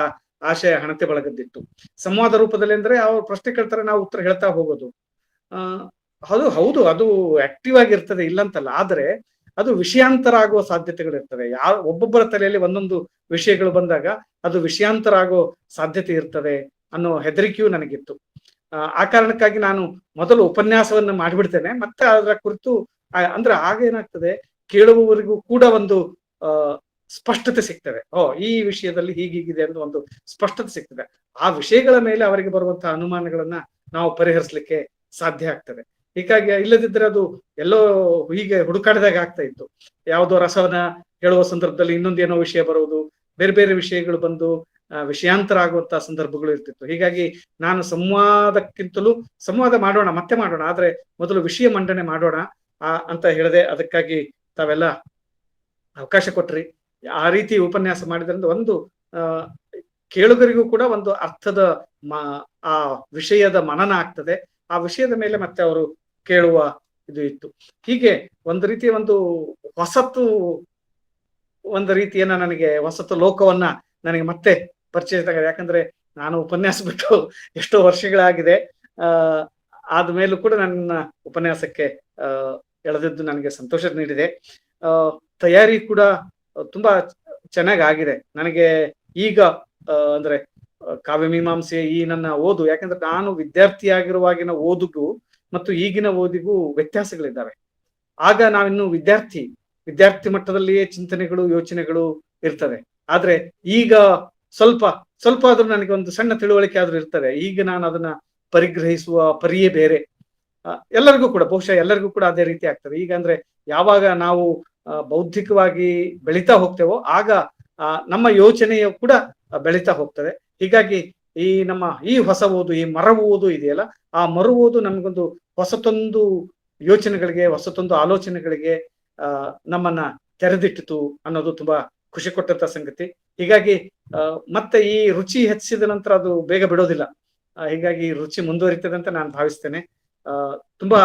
ಆಶಯ ಹಣತೆ ಬಳಗದ್ದಿತ್ತು. ಸಂವಾದ ರೂಪದಲ್ಲಿ ಅಂದ್ರೆ ಅವ್ರು ಪ್ರಶ್ನೆ ಕೇಳ್ತಾರೆ, ನಾವು ಉತ್ತರ ಹೇಳ್ತಾ ಹೋಗೋದು. ಹೌದು ಅದು ಆಕ್ಟಿವ್ ಆಗಿರ್ತದೆ, ಇಲ್ಲಂತಲ್ಲ. ಆದ್ರೆ ಅದು ವಿಷಯಾಂತರ ಆಗುವ ಸಾಧ್ಯತೆಗಳಿರ್ತವೆ. ಒಬ್ಬೊಬ್ಬರ ತಲೆಯಲ್ಲಿ ಒಂದೊಂದು ವಿಷಯಗಳು ಬಂದಾಗ ಅದು ವಿಷಯಾಂತರ ಆಗೋ ಸಾಧ್ಯತೆ ಇರ್ತದೆ ಅನ್ನೋ ಹೆದರಿಕೆಯೂ ನನಗಿತ್ತು. ಆ ಕಾರಣಕ್ಕಾಗಿ ನಾನು ಮೊದಲು ಉಪನ್ಯಾಸವನ್ನ ಮಾಡಿಬಿಡ್ತೇನೆ, ಮತ್ತೆ ಅದರ ಕುರಿತು ಅಂದ್ರೆ ಆಗ ಏನಾಗ್ತದೆ, ಕೇಳುವವರಿಗೂ ಕೂಡ ಒಂದು ಸ್ಪಷ್ಟತೆ ಸಿಗ್ತದೆ. ಈ ವಿಷಯದಲ್ಲಿ ಹೀಗಿದೆ ಅಂತ ಒಂದು ಸ್ಪಷ್ಟತೆ ಸಿಗ್ತದೆ. ಆ ವಿಷಯಗಳ ಮೇಲೆ ಅವರಿಗೆ ಬರುವಂತಹ ಅನುಮಾನಗಳನ್ನ ನಾವು ಪರಿಹರಿಸಲಿಕ್ಕೆ ಸಾಧ್ಯ ಆಗ್ತದೆ. ಹೀಗಾಗಿ ಇಲ್ಲದಿದ್ರೆ ಅದು ಎಲ್ಲೋ ಹೀಗೆ ಹುಡುಕಾಡಿದಾಗ ಆಗ್ತಾ ಇತ್ತು. ಯಾವುದೋ ರಸವನ್ನ ಹೇಳುವ ಸಂದರ್ಭದಲ್ಲಿ ಇನ್ನೊಂದೇನೋ ವಿಷಯ ಬರುವುದು, ಬೇರೆ ಬೇರೆ ವಿಷಯಗಳು ಬಂದು ವಿಷಯಾಂತರ ಆಗುವಂತಹ ಸಂದರ್ಭಗಳು ಇರ್ತಿತ್ತು. ಹೀಗಾಗಿ ನಾನು ಸಂವಾದಕ್ಕಿಂತಲೂ ಮತ್ತೆ ಮಾಡೋಣ, ಆದ್ರೆ ಮೊದಲು ವಿಷಯ ಮಂಡನೆ ಮಾಡೋಣ ಅಂತ ಹೇಳಿದೆ. ಅದಕ್ಕಾಗಿ ತಾವೆಲ್ಲ ಅವಕಾಶ ಕೊಟ್ರಿ. ಆ ರೀತಿ ಉಪನ್ಯಾಸ ಮಾಡಿದ್ರಿಂದ ಒಂದು ಕೇಳುಗರಿಗೂ ಕೂಡ ಒಂದು ಅರ್ಥದ ಆ ವಿಷಯದ ಮನನ ಆಗ್ತದೆ. ಆ ವಿಷಯದ ಮೇಲೆ ಮತ್ತೆ ಅವರು ಕೇಳುವ ಇದು ಇತ್ತು. ಹೀಗೆ ಒಂದು ರೀತಿಯ ಒಂದು ಹೊಸತು ಲೋಕವನ್ನ ನನಗೆ ಮತ್ತೆ ಪರಿಚಯ ಆಗಿದೆ. ಯಾಕಂದ್ರೆ ನಾನು ಉಪನ್ಯಾಸ ಬಿಟ್ಟು ಎಷ್ಟೋ ವರ್ಷಗಳಾಗಿದೆ. ಆದ್ಮೇಲೂ ಕೂಡ ನನ್ನ ಉಪನ್ಯಾಸಕ್ಕೆ ಎಳೆದಿದ್ದು ನನಗೆ ಸಂತೋಷ ನೀಡಿದೆ. ತಯಾರಿ ಕೂಡ ತುಂಬಾ ಚೆನ್ನಾಗಿ ಆಗಿದೆ ನನಗೆ. ಈಗ ಅಂದ್ರೆ ಕಾವ್ಯಮೀಮಾಂಸೆ ಈ ನನ್ನ ಓದು, ಯಾಕಂದ್ರೆ ನಾನು ವಿದ್ಯಾರ್ಥಿಯಾಗಿರುವಾಗಿನ ಓದಿಗೂ ಮತ್ತು ಈಗಿನ ಓದಿಗೂ ವ್ಯತ್ಯಾಸಗಳಿದ್ದಾವೆ. ಆಗ ನಾವಿನ್ನು ವಿದ್ಯಾರ್ಥಿ ಮಟ್ಟದಲ್ಲಿಯೇ ಚಿಂತನೆಗಳು, ಯೋಚನೆಗಳು ಇರ್ತದೆ. ಆದ್ರೆ ಈಗ ಸ್ವಲ್ಪ ಆದ್ರೂ ನನಗೆ ಒಂದು ಸಣ್ಣ ತಿಳುವಳಿಕೆ ಆದ್ರೂ ಇರ್ತದೆ. ಈಗ ನಾನು ಅದನ್ನ ಪರಿಗ್ರಹಿಸುವ ಪರಿಯೇ ಬೇರೆ. ಎಲ್ಲರಿಗೂ ಕೂಡ ಬಹುಶಃ ಎಲ್ಲರಿಗೂ ಕೂಡ ಅದೇ ರೀತಿ ಆಗ್ತದೆ. ಈಗ ಅಂದ್ರೆ ಯಾವಾಗ ನಾವು ಬೌದ್ಧಿಕವಾಗಿ ಬೆಳೀತಾ ಹೋಗ್ತೇವೋ ಆಗ ನಮ್ಮ ಯೋಚನೆಯು ಕೂಡ ಬೆಳೀತಾ ಹೋಗ್ತದೆ. ಹೀಗಾಗಿ ಈ ಹೊಸ ಓದು, ಈ ಮರವು ಓದು ಇದೆಯಲ್ಲ, ಆ ಮರು ಓದು ನಮಗೊಂದು ಹೊಸತೊಂದು ಯೋಚನೆಗಳಿಗೆ, ಹೊಸತೊಂದು ಆಲೋಚನೆಗಳಿಗೆ ನಮ್ಮನ್ನ ತೆರೆದಿಟ್ಟಿತು ಅನ್ನೋದು ತುಂಬಾ ಖುಷಿ ಕೊಟ್ಟಂತ ಸಂಗತಿ. ಹೀಗಾಗಿ ಮತ್ತೆ ಈ ರುಚಿ ಹೆಚ್ಚಿದ ನಂತರ ಅದು ಬೇಗ ಬಿಡೋದಿಲ್ಲ. ಹೀಗಾಗಿ ರುಚಿ ಮುಂದುವರಿತದೆ ಅಂತ ನಾನು ಭಾವಿಸ್ತೇನೆ. ತುಂಬಾ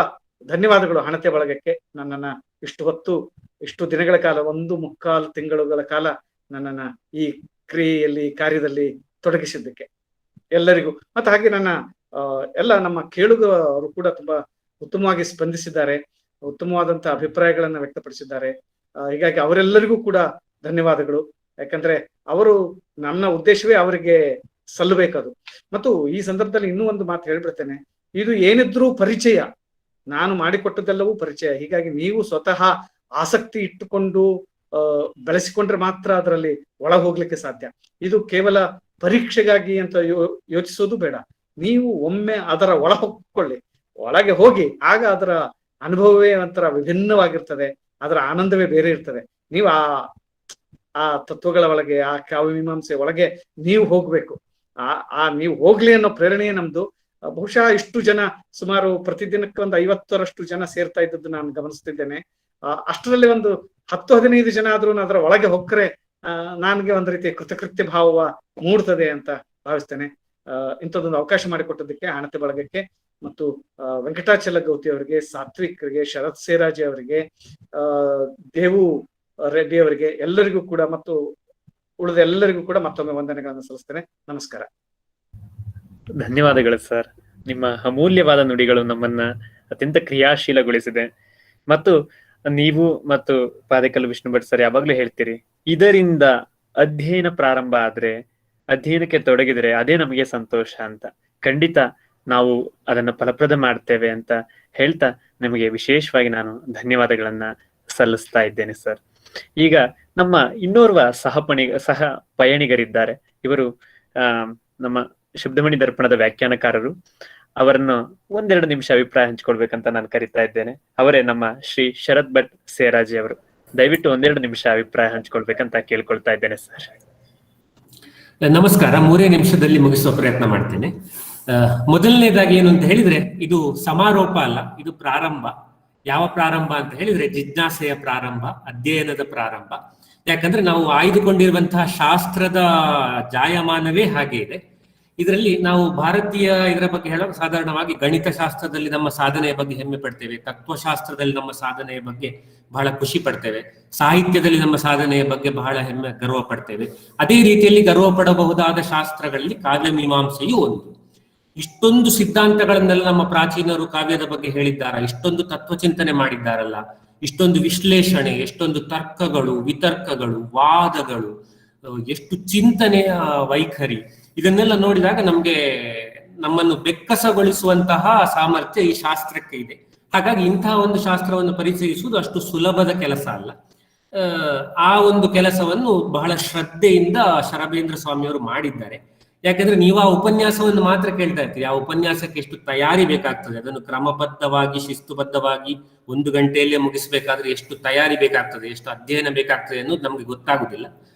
ಧನ್ಯವಾದಗಳು ಹಣತೆ ಬಳಗಕ್ಕೆ, ನನ್ನನ್ನ ಇಷ್ಟು ಹೊತ್ತು, ಇಷ್ಟು ದಿನಗಳ ಕಾಲ, 1.25 ತಿಂಗಳುಗಳ ಕಾಲ ನನ್ನನ್ನ ಈ ಕ್ರಿಯೆಯಲ್ಲಿ, ಕಾರ್ಯದಲ್ಲಿ ತೊಡಗಿಸಿದ್ದಕ್ಕೆ ಎಲ್ಲರಿಗೂ. ಮತ್ತೆ ಹಾಗೆ ನನ್ನ ಎಲ್ಲ ನಮ್ಮ ಕೇಳುಗರು ಕೂಡ ತುಂಬಾ ಉತ್ತಮವಾಗಿ ಸ್ಪಂದಿಸಿದ್ದಾರೆ, ಉತ್ತಮವಾದಂತಹ ಅಭಿಪ್ರಾಯಗಳನ್ನ ವ್ಯಕ್ತಪಡಿಸಿದ್ದಾರೆ. ಹೀಗಾಗಿ ಅವರೆಲ್ಲರಿಗೂ ಕೂಡ ಧನ್ಯವಾದಗಳು. ಯಾಕಂದ್ರೆ ಅವರು, ನನ್ನ ಉದ್ದೇಶವೇ ಅವರಿಗೆ ಸಲ್ಲಬೇಕದು. ಮತ್ತು ಈ ಸಂದರ್ಭದಲ್ಲಿ ಇನ್ನೂ ಒಂದು ಮಾತು ಹೇಳ್ಬಿಡ್ತೇನೆ, ಇದು ಏನಿದ್ರೂ ಪರಿಚಯ, ನಾನು ಮಾಡಿಕೊಟ್ಟದೆಲ್ಲವೂ ಪರಿಚಯ. ಹೀಗಾಗಿ ನೀವು ಸ್ವತಃ ಆಸಕ್ತಿ ಇಟ್ಟುಕೊಂಡು ಬೆಳೆಸಿಕೊಂಡ್ರೆ ಮಾತ್ರ ಅದರಲ್ಲಿ ಒಳ ಹೋಗ್ಲಿಕ್ಕೆ ಸಾಧ್ಯ. ಇದು ಕೇವಲ ಪರೀಕ್ಷೆಗಾಗಿ ಅಂತ ಯೋಚಿಸೋದು ಬೇಡ. ನೀವು ಒಮ್ಮೆ ಅದರ ಒಳ ಹೊಕ್ಕೊಳ್ಳಿ, ಒಳಗೆ ಹೋಗಿ, ಆಗ ಅದರ ಅನುಭವವೇ ಒಂಥರ ವಿಭಿನ್ನವಾಗಿರ್ತದೆ, ಅದರ ಆನಂದವೇ ಬೇರೆ ಇರ್ತದೆ. ನೀವು ಆ ತತ್ವಗಳ ಒಳಗೆ, ಆ ಕಾವ್ಯ ಮೀಮಾಂಸೆ ಒಳಗೆ ನೀವು ಹೋಗ್ಬೇಕು. ನೀವು ಹೋಗ್ಲಿ ಅನ್ನೋ ಪ್ರೇರಣೆಯೇ ನಮ್ದು. ಬಹುಶಃ ಇಷ್ಟು ಜನ, ಸುಮಾರು ಪ್ರತಿದಿನಕ್ಕೆ ಒಂದು 50ರಷ್ಟು ಜನ ಸೇರ್ತಾ ಇದ್ದದ್ದು ನಾನು ಗಮನಿಸ್ತಿದ್ದೇನೆ. ಅಷ್ಟರಲ್ಲಿ ಒಂದು 10-15 ಜನ ಆದ್ರೂ ಅದರ ಒಳಗೆ ಹೊಕ್ಕರೆ ನನಗೆ ಒಂದು ರೀತಿಯ ಕೃತಕೃತ್ಯ ಭಾವ ಮೂಡ್ತದೆ ಅಂತ ಭಾವಿಸ್ತೇನೆ. ಇಂಥದ್ದೊಂದು ಅವಕಾಶ ಮಾಡಿಕೊಟ್ಟದಕ್ಕೆ ಹಣತೆ ಬಳಗಕ್ಕೆ ಮತ್ತು ವೆಂಕಟಾಚಲ ಗೌತಿ ಅವರಿಗೆ, ಸಾತ್ವಿಕ್ರಿಗೆ, ಶರತ್ ಸೇರಾಜಿ ಅವರಿಗೆ, ದೇವು ರೆಡ್ಡಿ ಅವರಿಗೆ, ಎಲ್ಲರಿಗೂ ಕೂಡ ಮತ್ತು ಉಳಿದ ಎಲ್ಲರಿಗೂ ಕೂಡ ಮತ್ತೊಮ್ಮೆ ವಂದನೆಗಳನ್ನು ಸಲ್ಲಿಸ್ತೇನೆ. ನಮಸ್ಕಾರ. ಧನ್ಯವಾದಗಳು ಸರ್. ನಿಮ್ಮ ಅಮೂಲ್ಯವಾದ ನುಡಿಗಳು ನಮ್ಮನ್ನ ಅತ್ಯಂತ ಕ್ರಿಯಾಶೀಲಗೊಳಿಸಿದೆ. ಮತ್ತು ನೀವು ಮತ್ತು ಪಾದೇಕಲ್ಲು ವಿಷ್ಣು ಭಟ್ ಸರ್ ಯಾವಾಗ್ಲೂ ಹೇಳ್ತೀರಿ, ಇದರಿಂದ ಅಧ್ಯಯನ ಪ್ರಾರಂಭ ಆದ್ರೆ, ಅಧ್ಯಯನಕ್ಕೆ ತೊಡಗಿದ್ರೆ ಅದೇ ನಮಗೆ ಸಂತೋಷ ಅಂತ. ಖಂಡಿತ ನಾವು ಅದನ್ನ ಫಲಪ್ರದ ಮಾಡ್ತೇವೆ ಅಂತ ಹೇಳ್ತಾ ನಿಮಗೆ ವಿಶೇಷವಾಗಿ ನಾನು ಧನ್ಯವಾದಗಳನ್ನ ಸಲ್ಲಿಸ್ತಾ ಇದ್ದೇನೆ ಸರ್. ಈಗ ನಮ್ಮ ಇನ್ನೋರ್ವ ಸಹ ಪಯಣಿಗರಿದ್ದಾರೆ. ಇವರು ನಮ್ಮ ಶಬ್ದಮಣಿ ದರ್ಪಣದ ವ್ಯಾಖ್ಯಾನಕಾರರು. ಅವರನ್ನು 1-2 ನಿಮಿಷ ಅಭಿಪ್ರಾಯ ಹಂಚಿಕೊಳ್ಬೇಕಂತ ನಾನು ಕರಿತಾ ಇದ್ದೇನೆ. ಅವರೇ ನಮ್ಮ ಶ್ರೀ ಶರತ್ ಭಟ್ ಸೇರಾಜಿ ಅವರು. ದಯವಿಟ್ಟು 1-2 ನಿಮಿಷ ಅಭಿಪ್ರಾಯ ಹಂಚಿಕೊಳ್ಬೇಕಂತ ಕೇಳ್ಕೊಳ್ತಾ ಇದ್ದೇನೆ ಸರ್. ನಮಸ್ಕಾರ. 3 ನಿಮಿಷದಲ್ಲಿ ಮುಗಿಸುವ ಪ್ರಯತ್ನ ಮಾಡ್ತೇನೆ. ಮೊದಲನೇದಾಗಿ ಏನು ಅಂತ ಹೇಳಿದ್ರೆ, ಇದು ಸಮಾರೋಪ ಅಲ್ಲ, ಇದು ಪ್ರಾರಂಭ. ಯಾವ ಪ್ರಾರಂಭ ಅಂತ ಹೇಳಿದ್ರೆ ಜಿಜ್ಞಾಸೆಯ ಪ್ರಾರಂಭ, ಅಧ್ಯಯನದ ಪ್ರಾರಂಭ. ಯಾಕಂದ್ರೆ ನಾವು ಆಯ್ದುಕೊಂಡಿರುವಂತಹ ಶಾಸ್ತ್ರದ ಜಾಯಮಾನವೇ ಹಾಗೆ ಇದೆ. ಇದರಲ್ಲಿ ನಾವು ಭಾರತೀಯ ಇದರ ಬಗ್ಗೆ ಹೇಳೋ, ಸಾಧಾರಣವಾಗಿ ಗಣಿತ ಶಾಸ್ತ್ರದಲ್ಲಿ ನಮ್ಮ ಸಾಧನೆಯ ಬಗ್ಗೆ ಹೆಮ್ಮೆ ಪಡ್ತೇವೆ, ತತ್ವಶಾಸ್ತ್ರದಲ್ಲಿ ನಮ್ಮ ಸಾಧನೆಯ ಬಗ್ಗೆ ಬಹಳ ಖುಷಿ ಪಡ್ತೇವೆ, ಸಾಹಿತ್ಯದಲ್ಲಿ ನಮ್ಮ ಸಾಧನೆಯ ಬಗ್ಗೆ ಬಹಳ ಗರ್ವ ಪಡ್ತೇವೆ. ಅದೇ ರೀತಿಯಲ್ಲಿ ಗರ್ವ ಪಡಬಹುದಾದ ಶಾಸ್ತ್ರಗಳಲ್ಲಿ ಕಾವ್ಯ ಮೀಮಾಂಸೆಯೂ ಒಂದು. ಇಷ್ಟೊಂದು ಸಿದ್ಧಾಂತಗಳನ್ನೆಲ್ಲ ನಮ್ಮ ಪ್ರಾಚೀನರು ಕಾವ್ಯದ ಬಗ್ಗೆ ಹೇಳಿದ್ದಾರ, ಇಷ್ಟೊಂದು ತತ್ವಚಿಂತನೆ ಮಾಡಿದ್ದಾರಲ್ಲ, ಇಷ್ಟೊಂದು ವಿಶ್ಲೇಷಣೆ, ಎಷ್ಟೊಂದು ತರ್ಕಗಳು, ವಿತರ್ಕಗಳು, ವಾದಗಳು, ಎಷ್ಟು ಚಿಂತನೆಯ ವೈಖರಿ, ಇದನ್ನೆಲ್ಲ ನೋಡಿದಾಗ ನಮ್ಮನ್ನು ಬೆಕ್ಕಸಗೊಳಿಸುವಂತಹ ಸಾಮರ್ಥ್ಯ ಈ ಶಾಸ್ತ್ರಕ್ಕೆ ಇದೆ. ಹಾಗಾಗಿ ಇಂತಹ ಒಂದು ಶಾಸ್ತ್ರವನ್ನು ಪರಿಚಯಿಸುವುದು ಅಷ್ಟು ಸುಲಭದ ಕೆಲಸ ಅಲ್ಲ. ಆ ಒಂದು ಕೆಲಸವನ್ನು ಬಹಳ ಶ್ರದ್ಧೆಯಿಂದ ಶರಬೇಂದ್ರ ಸ್ವಾಮಿಯವರು ಮಾಡಿದ್ದಾರೆ. ಯಾಕಂದ್ರೆ ನೀವು ಆ ಉಪನ್ಯಾಸವನ್ನು ಮಾತ್ರ ಕೇಳ್ತಾ ಇರ್ತೀರಿ, ಆ ಉಪನ್ಯಾಸಕ್ಕೆ ಎಷ್ಟು ತಯಾರಿ ಬೇಕಾಗ್ತದೆ, ಅದನ್ನು ಕ್ರಮಬದ್ಧವಾಗಿ, ಶಿಸ್ತುಬದ್ಧವಾಗಿ 1 ಗಂಟೆಯಲ್ಲೇ ಮುಗಿಸ್ಬೇಕಾದ್ರೆ ಎಷ್ಟು ತಯಾರಿ ಬೇಕಾಗ್ತದೆ, ಎಷ್ಟು ಅಧ್ಯಯನ ಬೇಕಾಗ್ತದೆ ಅನ್ನೋದು ನಮ್ಗೆ ಗೊತ್ತಾಗುದಿಲ್ಲ.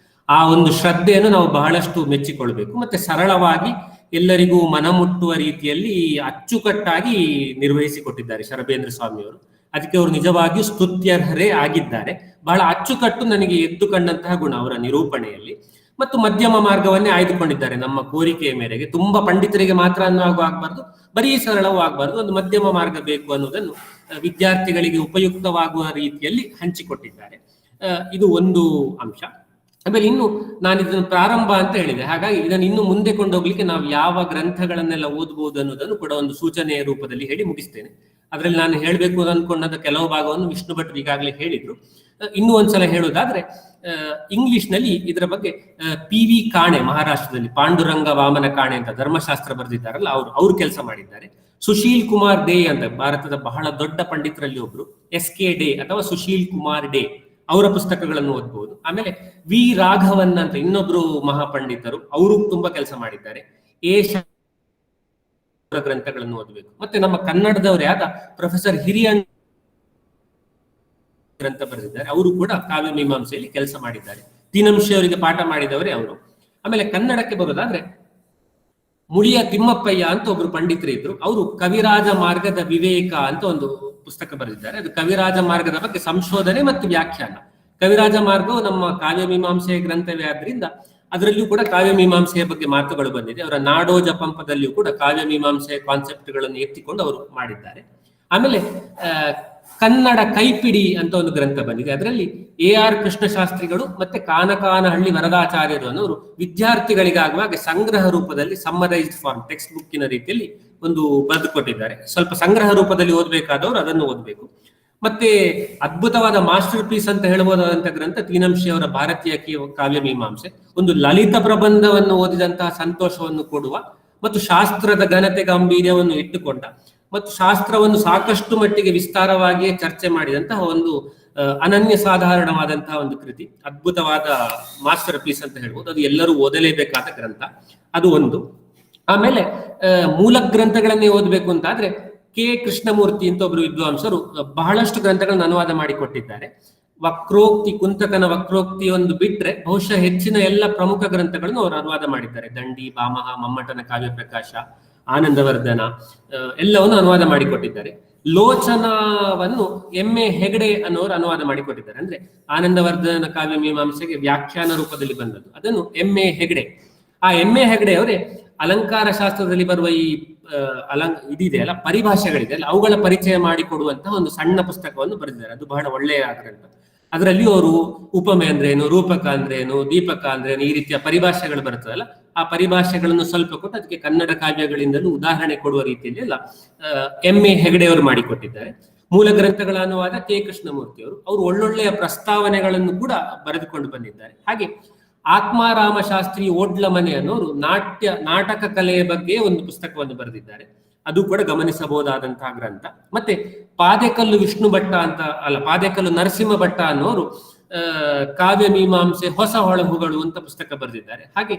ಆ ಒಂದು ಶ್ರದ್ಧೆಯನ್ನು ನಾವು ಬಹಳಷ್ಟು ಮೆಚ್ಚಿಕೊಳ್ಬೇಕು. ಮತ್ತೆ ಸರಳವಾಗಿ ಎಲ್ಲರಿಗೂ ಮನಮುಟ್ಟುವ ರೀತಿಯಲ್ಲಿ ಅಚ್ಚುಕಟ್ಟಾಗಿ ನಿರ್ವಹಿಸಿಕೊಟ್ಟಿದ್ದಾರೆ ಶರಬೇಂದ್ರ ಸ್ವಾಮಿಯವರು. ಅದಕ್ಕೆ ಅವರು ನಿಜವಾಗಿಯೂ ಸ್ತುತ್ಯರ್ಹರೇ ಆಗಿದ್ದಾರೆ. ಬಹಳ ಅಚ್ಚುಕಟ್ಟು ನನಗೆ ಎದ್ದು ಕಂಡಂತಹ ಗುಣ ಅವರ ನಿರೂಪಣೆಯಲ್ಲಿ. ಮತ್ತು ಮಧ್ಯಮ ಮಾರ್ಗವನ್ನೇ ಆಯ್ದುಕೊಂಡಿದ್ದಾರೆ ನಮ್ಮ ಕೋರಿಕೆಯ ಮೇರೆಗೆ. ತುಂಬಾ ಪಂಡಿತರಿಗೆ ಮಾತ್ರ ಆಗ್ಬಾರ್ದು, ಬರೀ ಸರಳವೂ ಆಗ್ಬಾರ್ದು, ಒಂದು ಮಧ್ಯಮ ಮಾರ್ಗ ಬೇಕು ಅನ್ನೋದನ್ನು ವಿದ್ಯಾರ್ಥಿಗಳಿಗೆ ಉಪಯುಕ್ತವಾಗುವ ರೀತಿಯಲ್ಲಿ ಹಂಚಿಕೊಟ್ಟಿದ್ದಾರೆ. ಇದು ಒಂದು ಅಂಶ. ಆಮೇಲೆ ಇನ್ನು ನಾನು ಇದನ್ನು ಪ್ರಾರಂಭ ಅಂತ ಹೇಳಿದೆ, ಹಾಗಾಗಿ ಇದನ್ನು ಇನ್ನು ಮುಂದೆ ಕೊಂಡೋಗ್ಲಿಕ್ಕೆ ನಾವು ಯಾವ ಗ್ರಂಥಗಳನ್ನೆಲ್ಲ ಓದ್ಬೋದು ಅನ್ನೋದನ್ನು ಕೂಡ ಒಂದು ಸೂಚನೆಯ ರೂಪದಲ್ಲಿ ಹೇಳಿ ಮುಗಿಸ್ತೇನೆ. ಅದರಲ್ಲಿ ನಾನು ಹೇಳಬೇಕು ಅನ್ಕೊಂಡದ ಕೆಲವು ಭಾಗವನ್ನು ವಿಷ್ಣು ಭಟ್ರು ಈಗಾಗಲೇ ಹೇಳಿದ್ರು. ಇನ್ನೂ ಒಂದ್ಸಲ ಹೇಳೋದಾದ್ರೆ, ಇಂಗ್ಲಿಷ್ ನಲ್ಲಿ ಇದರ ಬಗ್ಗೆ PV ಕಾಣೆ, ಮಹಾರಾಷ್ಟ್ರದಲ್ಲಿ ಪಾಂಡುರಂಗ ವಾಮನ ಕಾಣೆ ಅಂತ ಧರ್ಮಶಾಸ್ತ್ರ ಬರೆದಿದ್ದಾರಲ್ಲ, ಅವರು ಕೆಲಸ ಮಾಡಿದ್ದಾರೆ. ಸುಶೀಲ್ ಕುಮಾರ್ ಡೇ ಅಂತ ಭಾರತದ ಬಹಳ ದೊಡ್ಡ ಪಂಡಿತರಲ್ಲಿ ಒಬ್ರು, SK ಡೇ ಅಥವಾ ಸುಶೀಲ್ ಕುಮಾರ್ ಡೇ, ಅವರ ಪುಸ್ತಕಗಳನ್ನು ಓದ್ಬಹುದು. ಆಮೇಲೆ V ರಾಘವನ್ ಅಂತ ಇನ್ನೊಬ್ರು ಮಹಾಪಂಡಿತರು, ಅವರು ತುಂಬಾ ಕೆಲಸ ಮಾಡಿದ್ದಾರೆ. ಗ್ರಂಥಗಳನ್ನು ಓದಬೇಕು. ಮತ್ತೆ ನಮ್ಮ ಕನ್ನಡದವರೇ ಆದ ಪ್ರೊಫೆಸರ್ ಹಿರಿಯಣ್ಣ ಗ್ರಂಥ ಬರೆದಿದ್ದಾರೆ, ಅವರು ಕೂಡ ಕಾವ್ಯ ಮೀಮಾಂಸೆಯಲ್ಲಿ ಕೆಲಸ ಮಾಡಿದ್ದಾರೆ. ತೀನಂಶಿ ಅವರಿಗೆ ಪಾಠ ಮಾಡಿದವರೇ ಅವರು. ಆಮೇಲೆ ಕನ್ನಡಕ್ಕೆ ಬರೋದಾದ್ರೆ ಮುಳಿಯ ತಿಮ್ಮಪ್ಪಯ್ಯ ಅಂತ ಒಬ್ರು ಪಂಡಿತರು ಇದ್ರು. ಅವರು ಕವಿರಾಜ ಮಾರ್ಗದ ವಿವೇಕ ಅಂತ ಒಂದು ಪುಸ್ತಕ ಬರೆದಿದ್ದಾರೆ. ಅದು ಕವಿರಾಜ ಮಾರ್ಗದ ಬಗ್ಗೆ ಸಂಶೋಧನೆ ಮತ್ತು ವ್ಯಾಖ್ಯಾನ. ಕವಿರಾಜ ಮಾರ್ಗವು ನಮ್ಮ ಕಾವ್ಯ ಮೀಮಾಂಸೆಯ ಗ್ರಂಥವೇ ಆದ್ರಿಂದ ಅದರಲ್ಲಿಯೂ ಕೂಡ ಕಾವ್ಯ ಮೀಮಾಂಸೆಯ ಬಗ್ಗೆ ಮಾತುಗಳು ಬಂದಿದೆ. ಅವರ ನಾಡೋಜ ಪಂಪದಲ್ಲಿಯೂ ಕೂಡ ಕಾವ್ಯ ಮೀಮಾಂಸೆಯ ಕಾನ್ಸೆಪ್ಟ್ಗಳನ್ನು ಎತ್ತಿಕೊಂಡು ಅವರು ಮಾಡಿದ್ದಾರೆ. ಆಮೇಲೆ ಕನ್ನಡ ಕೈಪಿಡಿ ಅಂತ ಒಂದು ಗ್ರಂಥ ಬಂದಿದೆ. ಅದರಲ್ಲಿ AR ಕೃಷ್ಣಶಾಸ್ತ್ರಿಗಳು ಮತ್ತೆ ಕಾನಕಾನಹಳ್ಳಿ ವರದಾಚಾರ್ಯರು ಅನ್ನೋರು ವಿದ್ಯಾರ್ಥಿಗಳಿಗಾಗುವಾಗ ಸಂಗ್ರಹ ರೂಪದಲ್ಲಿ ಸಮ್ಮರೈಸ್ಡ್ ಫಾರ್ಮ್ ಟೆಕ್ಸ್ಟ್ ಬುಕ್ಕಿನ ರೀತಿಯಲ್ಲಿ ಒಂದು ಬರೆದುಕೊಟ್ಟಿದ್ದಾರೆ. ಸ್ವಲ್ಪ ಸಂಗ್ರಹ ರೂಪದಲ್ಲಿ ಓದಬೇಕಾದವರು ಅದನ್ನು ಓದಬೇಕು. ಮತ್ತೆ ಅದ್ಭುತವಾದ ಮಾಸ್ಟರ್ ಪೀಸ್ ಅಂತ ಹೇಳಬಹುದಾದಂತ ಗ್ರಂಥ ತೀನಂಶಿ ಅವರ ಭಾರತೀಯ ಕಾವ್ಯ ಮೀಮಾಂಸೆ. ಒಂದು ಲಲಿತ ಪ್ರಬಂಧವನ್ನು ಓದಿದಂತಹ ಸಂತೋಷವನ್ನು ಕೊಡುವ ಮತ್ತು ಶಾಸ್ತ್ರದ ಘನತೆ ಗಾಂಭೀರ್ಯವನ್ನು ಇಟ್ಟುಕೊಂಡ ಮತ್ತು ಶಾಸ್ತ್ರವನ್ನು ಸಾಕಷ್ಟು ಮಟ್ಟಿಗೆ ವಿಸ್ತಾರವಾಗಿಯೇ ಚರ್ಚೆ ಮಾಡಿದಂತಹ ಒಂದು ಅನನ್ಯ ಸಾಧಾರಣವಾದಂತಹ ಒಂದು ಕೃತಿ. ಅದ್ಭುತವಾದ ಮಾಸ್ಟರ್ ಪೀಸ್ ಅಂತ ಹೇಳ್ಬೋದು. ಅದು ಎಲ್ಲರೂ ಓದಲೇಬೇಕಾದ ಗ್ರಂಥ. ಅದು ಒಂದು. ಆಮೇಲೆ ಮೂಲ ಗ್ರಂಥಗಳನ್ನೇ ಓದಬೇಕು ಅಂತ ಆದ್ರೆ ಕೆ ಕೃಷ್ಣಮೂರ್ತಿ ಅಂತ ಒಬ್ರು ವಿದ್ವಾಂಸರು ಬಹಳಷ್ಟು ಗ್ರಂಥಗಳನ್ನು ಅನುವಾದ ಮಾಡಿಕೊಟ್ಟಿದ್ದಾರೆ. ವಕ್ರೋಕ್ತಿ, ಕುಂತಕನ ವಕ್ರೋಕ್ತಿ ಒಂದು ಬಿಟ್ರೆ ಬಹುಶಃ ಹೆಚ್ಚಿನ ಎಲ್ಲ ಪ್ರಮುಖ ಗ್ರಂಥಗಳನ್ನು ಅವರು ಅನುವಾದ ಮಾಡಿದ್ದಾರೆ. ದಂಡಿ, ಭಾಮಹ, ಮಮ್ಮಟನ ಕಾವ್ಯ ಪ್ರಕಾಶ, ಆನಂದವರ್ಧನ ಎಲ್ಲವನ್ನು ಅನುವಾದ ಮಾಡಿಕೊಟ್ಟಿದ್ದಾರೆ. ಲೋಚನವನ್ನು MA ಹೆಗಡೆ ಅನ್ನೋರು ಅನುವಾದ ಮಾಡಿಕೊಟ್ಟಿದ್ದಾರೆ. ಅಂದ್ರೆ ಆನಂದವರ್ಧನ ಕಾವ್ಯ ಮೀಮಾಂಸೆಗೆ ವ್ಯಾಖ್ಯಾನ ರೂಪದಲ್ಲಿ ಬಂದದ್ದು. ಅದನ್ನು MA ಹೆಗಡೆ. ಆ MA ಹೆಗಡೆ ಅವರೇ ಅಲಂಕಾರ ಶಾಸ್ತ್ರದಲ್ಲಿ ಬರುವ ಈ ಇದಿದೆಯಲ್ಲ, ಪರಿಭಾಷೆಗಳಿದೆ ಅಲ್ಲ, ಅವುಗಳ ಪರಿಚಯ ಮಾಡಿಕೊಡುವಂತಹ ಒಂದು ಸಣ್ಣ ಪುಸ್ತಕವನ್ನು ಬರೆದಿದ್ದಾರೆ. ಅದು ಬಹಳ ಒಳ್ಳೆಯ ಗ್ರಂಥ. ಅದರಲ್ಲಿ ಅವರು ಉಪಮೆ ಅಂದ್ರೇನು, ರೂಪಕ ಅಂದ್ರೇನು, ದೀಪಕ ಅಂದ್ರೇನು, ಈ ರೀತಿಯ ಪರಿಭಾಷೆಗಳು ಬರ್ತದಲ್ಲ, ಆ ಪರಿಭಾಷೆಗಳನ್ನು ಸ್ವಲ್ಪ ಕೊಟ್ಟು ಅದಕ್ಕೆ ಕನ್ನಡ ಕಾವ್ಯಗಳಿಂದಲೂ ಉದಾಹರಣೆ ಕೊಡುವ ರೀತಿಯಲ್ಲಿ ಎಲ್ಲ MA ಹೆಗಡೆ ಅವರು ಮಾಡಿಕೊಟ್ಟಿದ್ದಾರೆ. ಮೂಲ ಗ್ರಂಥಗಳ ಅನುವಾದ ಕೆ ಕೃಷ್ಣಮೂರ್ತಿ ಅವರು ಒಳ್ಳೊಳ್ಳೆಯ ಪ್ರಸ್ತಾವನೆಗಳನ್ನು ಕೂಡ ಬರೆದುಕೊಂಡು ಬಂದಿದ್ದಾರೆ. ಹಾಗೆ ಆತ್ಮಾರಾಮ ಶಾಸ್ತ್ರಿ ಓಡ್ಲ ಮನೆ ಅನ್ನೋರು ನಾಟಕ ಕಲೆಯ ಬಗ್ಗೆ ಒಂದು ಪುಸ್ತಕವನ್ನು ಬರೆದಿದ್ದಾರೆ. ಅದು ಕೂಡ ಗಮನಿಸಬಹುದಾದಂತಹ ಗ್ರಂಥ. ಮತ್ತೆ ಪಾದೆಕಲ್ಲು ವಿಷ್ಣು ಭಟ್ಟ ಅಂತ ಪಾದೆಕಲ್ಲು ನರಸಿಂಹ ಭಟ್ಟ ಅನ್ನೋರು ಕಾವ್ಯ ಮೀಮಾಂಸೆ ಹೊಸ ಹೊಳಹುಗಳು ಅಂತ ಪುಸ್ತಕ ಬರೆದಿದ್ದಾರೆ. ಹಾಗೆ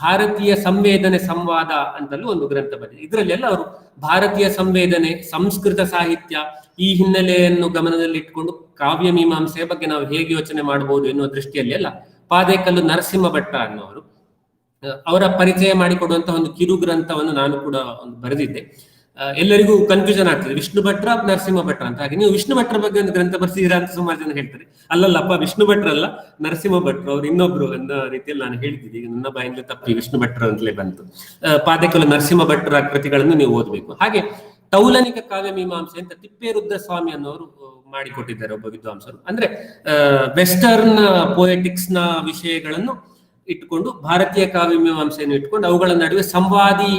ಭಾರತೀಯ ಸಂವೇದನೆ ಸಂವಾದ ಅಂತಲೂ ಒಂದು ಗ್ರಂಥ ಬಂದಿದೆ. ಇದರಲ್ಲೆಲ್ಲ ಅವರು ಭಾರತೀಯ ಸಂವೇದನೆ, ಸಂಸ್ಕೃತ ಸಾಹಿತ್ಯ ಈ ಹಿನ್ನೆಲೆಯನ್ನು ಗಮನದಲ್ಲಿ ಇಟ್ಕೊಂಡು ಕಾವ್ಯ ಮೀಮಾಂಸೆಯ ಬಗ್ಗೆ ನಾವು ಹೇಗೆ ಯೋಚನೆ ಮಾಡಬಹುದು ಎನ್ನುವ ದೃಷ್ಟಿಯಲ್ಲಿ ಎಲ್ಲ ಪಾದೆಕಲ್ಲು ನರಸಿಂಹ ಭಟ್ಟ ಅನ್ನೋರು ಅವರ ಪರಿಚಯ ಮಾಡಿಕೊಡುವಂತಹ ಒಂದು ಕಿರು ಗ್ರಂಥವನ್ನು ನಾನು ಕೂಡ ಒಂದು ಬರೆದಿದ್ದೆ. ಎಲ್ಲರಿಗೂ ಕನ್ಫ್ಯೂಷನ್ ಆಗ್ತದೆ, ವಿಷ್ಣು ಭಟ್ರ ನರಸಿಂಹ ಭಟ್ರ ಅಂತ. ಹಾಗೆ ನೀವು ವಿಷ್ಣು ಭಟ್ರ ಬಗ್ಗೆ ಒಂದು ಗ್ರಂಥ ಬರ್ಸಿದ್ದೀರಾ ಅಂತ ಸುಮಾರು ಜನ ಹೇಳ್ತಾರೆ. ಅಲ್ಲಲ್ಲಪ್ಪ, ವಿಷ್ಣು ಭಟ್ರಲ್ಲ, ನರಸಿಂಹ ಭಟ್ರು ಅವ್ರು ಇನ್ನೊಬ್ರು ಅನ್ನೋ ರೀತಿಯಲ್ಲಿ ನಾನು ಹೇಳ್ತಿದ್ದೆ. ಈಗ ನನ್ನ ಬಾಯಿಂದ ತಪ್ಪಿ ವಿಷ್ಣು ಭಟ್ರ ಅಂತಲೇ ಬಂತು. ಪಾದೆಕಲ್ಲು ನರಸಿಂಹ ಭಟ್ರ ಕೃತಿಗಳನ್ನು ನೀವು ಓದಬೇಕು. ಹಾಗೆ ತೌಲನಿಕ ಕಾವ್ಯ ಮೀಮಾಂಸೆ ಅಂತ ತಿಪ್ಪೇರುದ್ರ ಸ್ವಾಮಿ ಅನ್ನೋರು ಮಾಡಿಕೊಟ್ಟಿದ್ದಾರೆ, ಒಬ್ಬ ವಿದ್ವಾಂಸರು. ಅಂದ್ರೆ ವೆಸ್ಟರ್ನ್ ಪೊಯೆಟಿಕ್ಸ್ ನ ವಿಷಯಗಳನ್ನು ಇಟ್ಟುಕೊಂಡು ಭಾರತೀಯ ಕಾವ್ಯ ಮೀಮಾಂಸೆಯನ್ನು ಇಟ್ಕೊಂಡು ಅವುಗಳ ನಡುವೆ ಸಂವಾದಿ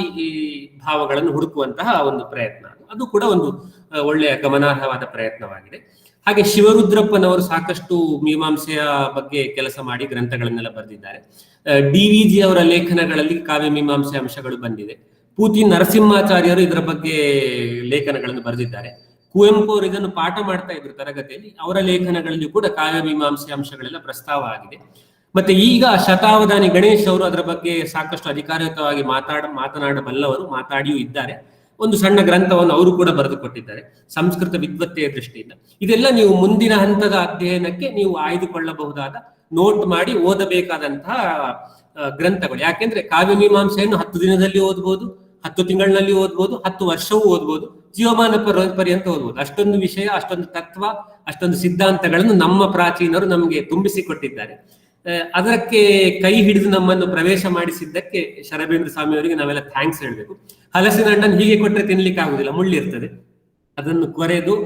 ಭಾವಗಳನ್ನು ಹುಡುಕುವಂತಹ ಒಂದು ಪ್ರಯತ್ನ. ಅದು ಕೂಡ ಒಂದು ಒಳ್ಳೆಯ ಗಮನಾರ್ಹವಾದ ಪ್ರಯತ್ನವಾಗಿದೆ. ಹಾಗೆ ಶಿವರುದ್ರಪ್ಪನವರು ಸಾಕಷ್ಟು ಮೀಮಾಂಸೆಯ ಬಗ್ಗೆ ಕೆಲಸ ಮಾಡಿ ಗ್ರಂಥಗಳನ್ನೆಲ್ಲ ಬರೆದಿದ್ದಾರೆ. DVG ಅವರ ಲೇಖನಗಳಲ್ಲಿ ಕಾವ್ಯ ಮೀಮಾಂಸೆ ಅಂಶಗಳು ಬಂದಿದೆ. ಪೂತಿ ನರಸಿಂಹಾಚಾರ್ಯರು ಇದರ ಬಗ್ಗೆ ಲೇಖನಗಳನ್ನು ಬರೆದಿದ್ದಾರೆ. ಕುವೆಂಪು ಅವರು ಇದನ್ನು ಪಾಠ ಮಾಡ್ತಾ ಇದ್ರು ತರಗತಿಯಲ್ಲಿ. ಅವರ ಲೇಖನಗಳಲ್ಲಿ ಕೂಡ ಕಾವ್ಯ ಮೀಮಾಂಸೆ ಅಂಶಗಳೆಲ್ಲ ಪ್ರಸ್ತಾವ ಆಗಿದೆ. ಮತ್ತೆ ಈಗ ಶತಾವಧಾನಿ ಗಣೇಶ್ ಅವರು ಅದರ ಬಗ್ಗೆ ಸಾಕಷ್ಟು ಅಧಿಕಾರಿಯುತವಾಗಿ ಮಾತನಾಡಬಲ್ಲವರು, ಮಾತಾಡಿಯೂ ಇದ್ದಾರೆ. ಒಂದು ಸಣ್ಣ ಗ್ರಂಥವನ್ನು ಅವರು ಕೂಡ ಬರೆದುಕೊಟ್ಟಿದ್ದಾರೆ ಸಂಸ್ಕೃತ ವಿದ್ವತ್ತೆಯ ದೃಷ್ಟಿಯಿಂದ. ಇದೆಲ್ಲ ನೀವು ಮುಂದಿನ ಹಂತದ ಅಧ್ಯಯನಕ್ಕೆ ನೀವು ಆಯ್ದುಕೊಳ್ಳಬಹುದಾದ, ನೋಟ್ ಮಾಡಿ ಓದಬೇಕಾದಂತಹ ಗ್ರಂಥಗಳು. ಯಾಕೆಂದ್ರೆ ಕಾವ್ಯ ಮೀಮಾಂಸೆಯನ್ನು 10 ದಿನದಲ್ಲಿ ಓದ್ಬೋದು, 10 ತಿಂಗಳಿನಲ್ಲಿ ಓದ್ಬೋದು, 10 ವರ್ಷವೂ ಓದ್ಬೋದು, ಜೀವಮಾನ ಪರ್ಯಂತ ಓದ್ಬೋದು. ಅಷ್ಟೊಂದು ವಿಷಯ, ಅಷ್ಟೊಂದು ತತ್ವ, ಅಷ್ಟೊಂದು ಸಿದ್ಧಾಂತಗಳನ್ನು ನಮ್ಮ ಪ್ರಾಚೀನರು ನಮಗೆ ತುಂಬಿಸಿಕೊಟ್ಟಿದ್ದಾರೆ. ಅದಕ್ಕೆ ಕೈ ಹಿಡಿದು ನಮ್ಮನ್ನು ಪ್ರವೇಶ ಮಾಡಿಸಿದ್ದಕ್ಕೆ ಶರಬೇಂದ್ರ ಸ್ವಾಮಿ ಅವರಿಗೆ ನಾವೆಲ್ಲ ಥ್ಯಾಂಕ್ಸ್ ಹೇಳ್ಬೇಕು. ಹಲಸಿನ ಹಣ್ಣನ್ನು ಹೀಗೆ ಕೊಟ್ಟರೆ ತಿನ್ಲಿಕ್ಕೆ ಆಗುದಿಲ್ಲ, ಮುಳ್ಳಿರ್ತದೆ. ಅದನ್ನು ಕೊರೆದು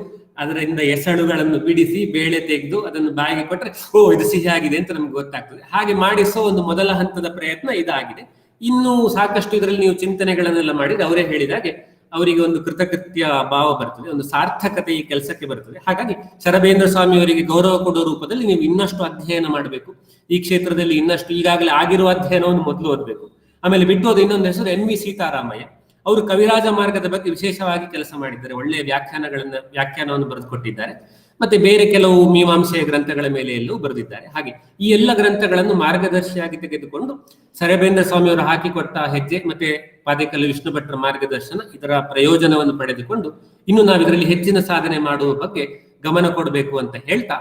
ಅದರಿಂದ ಎಸಳುಗಳನ್ನು ಬಿಡಿಸಿ ಬೇಳೆ ತೆಗೆದು ಅದನ್ನು ಬಾಯಿಗೆ ಕೊಟ್ಟರೆ ಇದು ಸಿಹಿ ಆಗಿದೆ ಅಂತ ನಮ್ಗೆ ಗೊತ್ತಾಗ್ತದೆ. ಹಾಗೆ ಮಾಡಿಸೋ ಒಂದು ಮೊದಲ ಹಂತದ ಪ್ರಯತ್ನ ಇದಾಗಿದೆ. ಇನ್ನು ಸಾಕಷ್ಟು ಇದರಲ್ಲಿ ನೀವು ಚಿಂತನೆಗಳನ್ನೆಲ್ಲ ಮಾಡಿದ್ರೆ ಅವರೇ ಹೇಳಿದಾಗೆ ಅವರಿಗೆ ಒಂದು ಕೃತಕೃತ್ಯ ಭಾವ ಬರ್ತದೆ, ಒಂದು ಸಾರ್ಥಕತೆ ಈ ಕೆಲಸಕ್ಕೆ ಬರ್ತದೆ. ಹಾಗಾಗಿ ಶರಬೇಂದ್ರ ಸ್ವಾಮಿ ಅವರಿಗೆ ಗೌರವ ಕೊಡುವ ರೂಪದಲ್ಲಿ ನೀವು ಇನ್ನಷ್ಟು ಅಧ್ಯಯನ ಮಾಡಬೇಕು. ಈ ಕ್ಷೇತ್ರದಲ್ಲಿ ಇನ್ನಷ್ಟು ಈಗಾಗಲೇ ಆಗಿರುವ ಅಧ್ಯಯನವನ್ನು ಮೊದಲು ಓದಬೇಕು. ಆಮೇಲೆ ಬಿಟ್ಟೋದು ಇನ್ನೊಂದು ಹೆಸರು NV ಸೀತಾರಾಮಯ್ಯ. ಅವರು ಕವಿರಾಜ ಮಾರ್ಗದ ಬಗ್ಗೆ ವಿಶೇಷವಾಗಿ ಕೆಲಸ ಮಾಡಿದ್ದಾರೆ. ಒಳ್ಳೆಯ ವ್ಯಾಖ್ಯಾನವನ್ನು ಬರೆದುಕೊಟ್ಟಿದ್ದಾರೆ. ಮತ್ತೆ ಬೇರೆ ಕೆಲವು ಮೀಮಾಂಸೆಯ ಗ್ರಂಥಗಳ ಮೇಲೆ ಎಲ್ಲೂ ಬರೆದಿದ್ದಾರೆ. ಹಾಗೆ ಈ ಎಲ್ಲ ಗ್ರಂಥಗಳನ್ನು ಮಾರ್ಗದರ್ಶಿಯಾಗಿ ತೆಗೆದುಕೊಂಡು ಶರಬೇಂದ್ರ ಸ್ವಾಮಿ ಅವರು ಹಾಕಿಕೊಟ್ಟ ಹೆಜ್ಜೆ ಮತ್ತೆ ಪಾದೆಕಲ್ಲು ವಿಷ್ಣು ಭಟ್ರ ಮಾರ್ಗದರ್ಶನ, ಇದರ ಪ್ರಯೋಜನವನ್ನು ಪಡೆದುಕೊಂಡು ಇನ್ನು ನಾವು ಇದರಲ್ಲಿ ಹೆಚ್ಚಿನ ಸಾಧನೆ ಮಾಡುವ ಬಗ್ಗೆ ಗಮನ ಕೊಡಬೇಕು ಅಂತ ಹೇಳ್ತಾ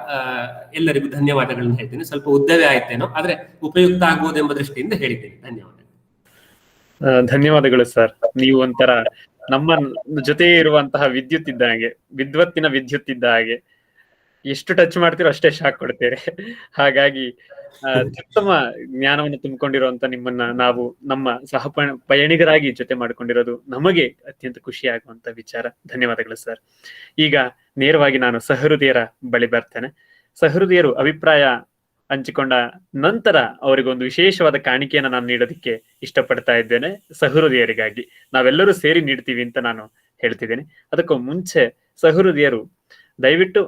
ಎಲ್ಲರಿಗೂ ಧನ್ಯವಾದಗಳನ್ನು ಹೇಳ್ತೀನಿ. ಸ್ವಲ್ಪ ಉದ್ದವೇ ಆಯ್ತೇನೋ, ಆದ್ರೆ ಉಪಯುಕ್ತ ಆಗ್ಬೋದೆಂಬ ದೃಷ್ಟಿಯಿಂದ ಹೇಳಿದ್ದೇನೆ. ಧನ್ಯವಾದ. ಧನ್ಯವಾದಗಳು ಸರ್. ನೀವು ಒಂಥರ ನಮ್ಮ ಜೊತೆ ಇರುವಂತಹ ವಿದ್ಯುತ್ ಇದ್ದ ಹಾಗೆ, ವಿದ್ವತ್ತಿನ ವಿದ್ಯುತ್ ಇದ್ದ ಹಾಗೆ. ಎಷ್ಟು ಟಚ್ ಮಾಡ್ತೀರೋ ಅಷ್ಟೇ ಶಾಕ್ ಕೊಡ್ತೀರಿ. ಹಾಗಾಗಿ ಅತ್ಯುತ್ತಮ ಜ್ಞಾನವನ್ನು ತುಂಬಿಕೊಂಡಿರುವಂತ ನಿಮ್ಮನ್ನ ನಾವು ನಮ್ಮ ಪಯಣಿಗರಾಗಿ ಜೊತೆ ಮಾಡ್ಕೊಂಡಿರೋದು ನಮಗೆ ಅತ್ಯಂತ ಖುಷಿ ಆಗುವಂತ ವಿಚಾರ. ಧನ್ಯವಾದಗಳು ಸರ್. ಈಗ ನೇರವಾಗಿ ನಾನು ಸಹೃದಯರ ಬಳಿ ಬರ್ತೇನೆ. ಸಹೃದಯರು ಅಭಿಪ್ರಾಯ ಹಂಚಿಕೊಂಡ ನಂತರ ಅವರಿಗೊಂದು ವಿಶೇಷವಾದ ಕಾಣಿಕೆಯನ್ನು ನಾನು ನೀಡೋದಕ್ಕೆ ಇಷ್ಟಪಡ್ತಾ ಇದ್ದೇನೆ. ಸಹೃದಯರಿಗಾಗಿ ನಾವೆಲ್ಲರೂ ಸೇರಿ ನೀಡ್ತೀವಿ ಅಂತ ನಾನು ಹೇಳ್ತಿದ್ದೇನೆ. ಅದಕ್ಕೂ ಮುಂಚೆ ಸಹೃದಯರು ದಯವಿಟ್ಟು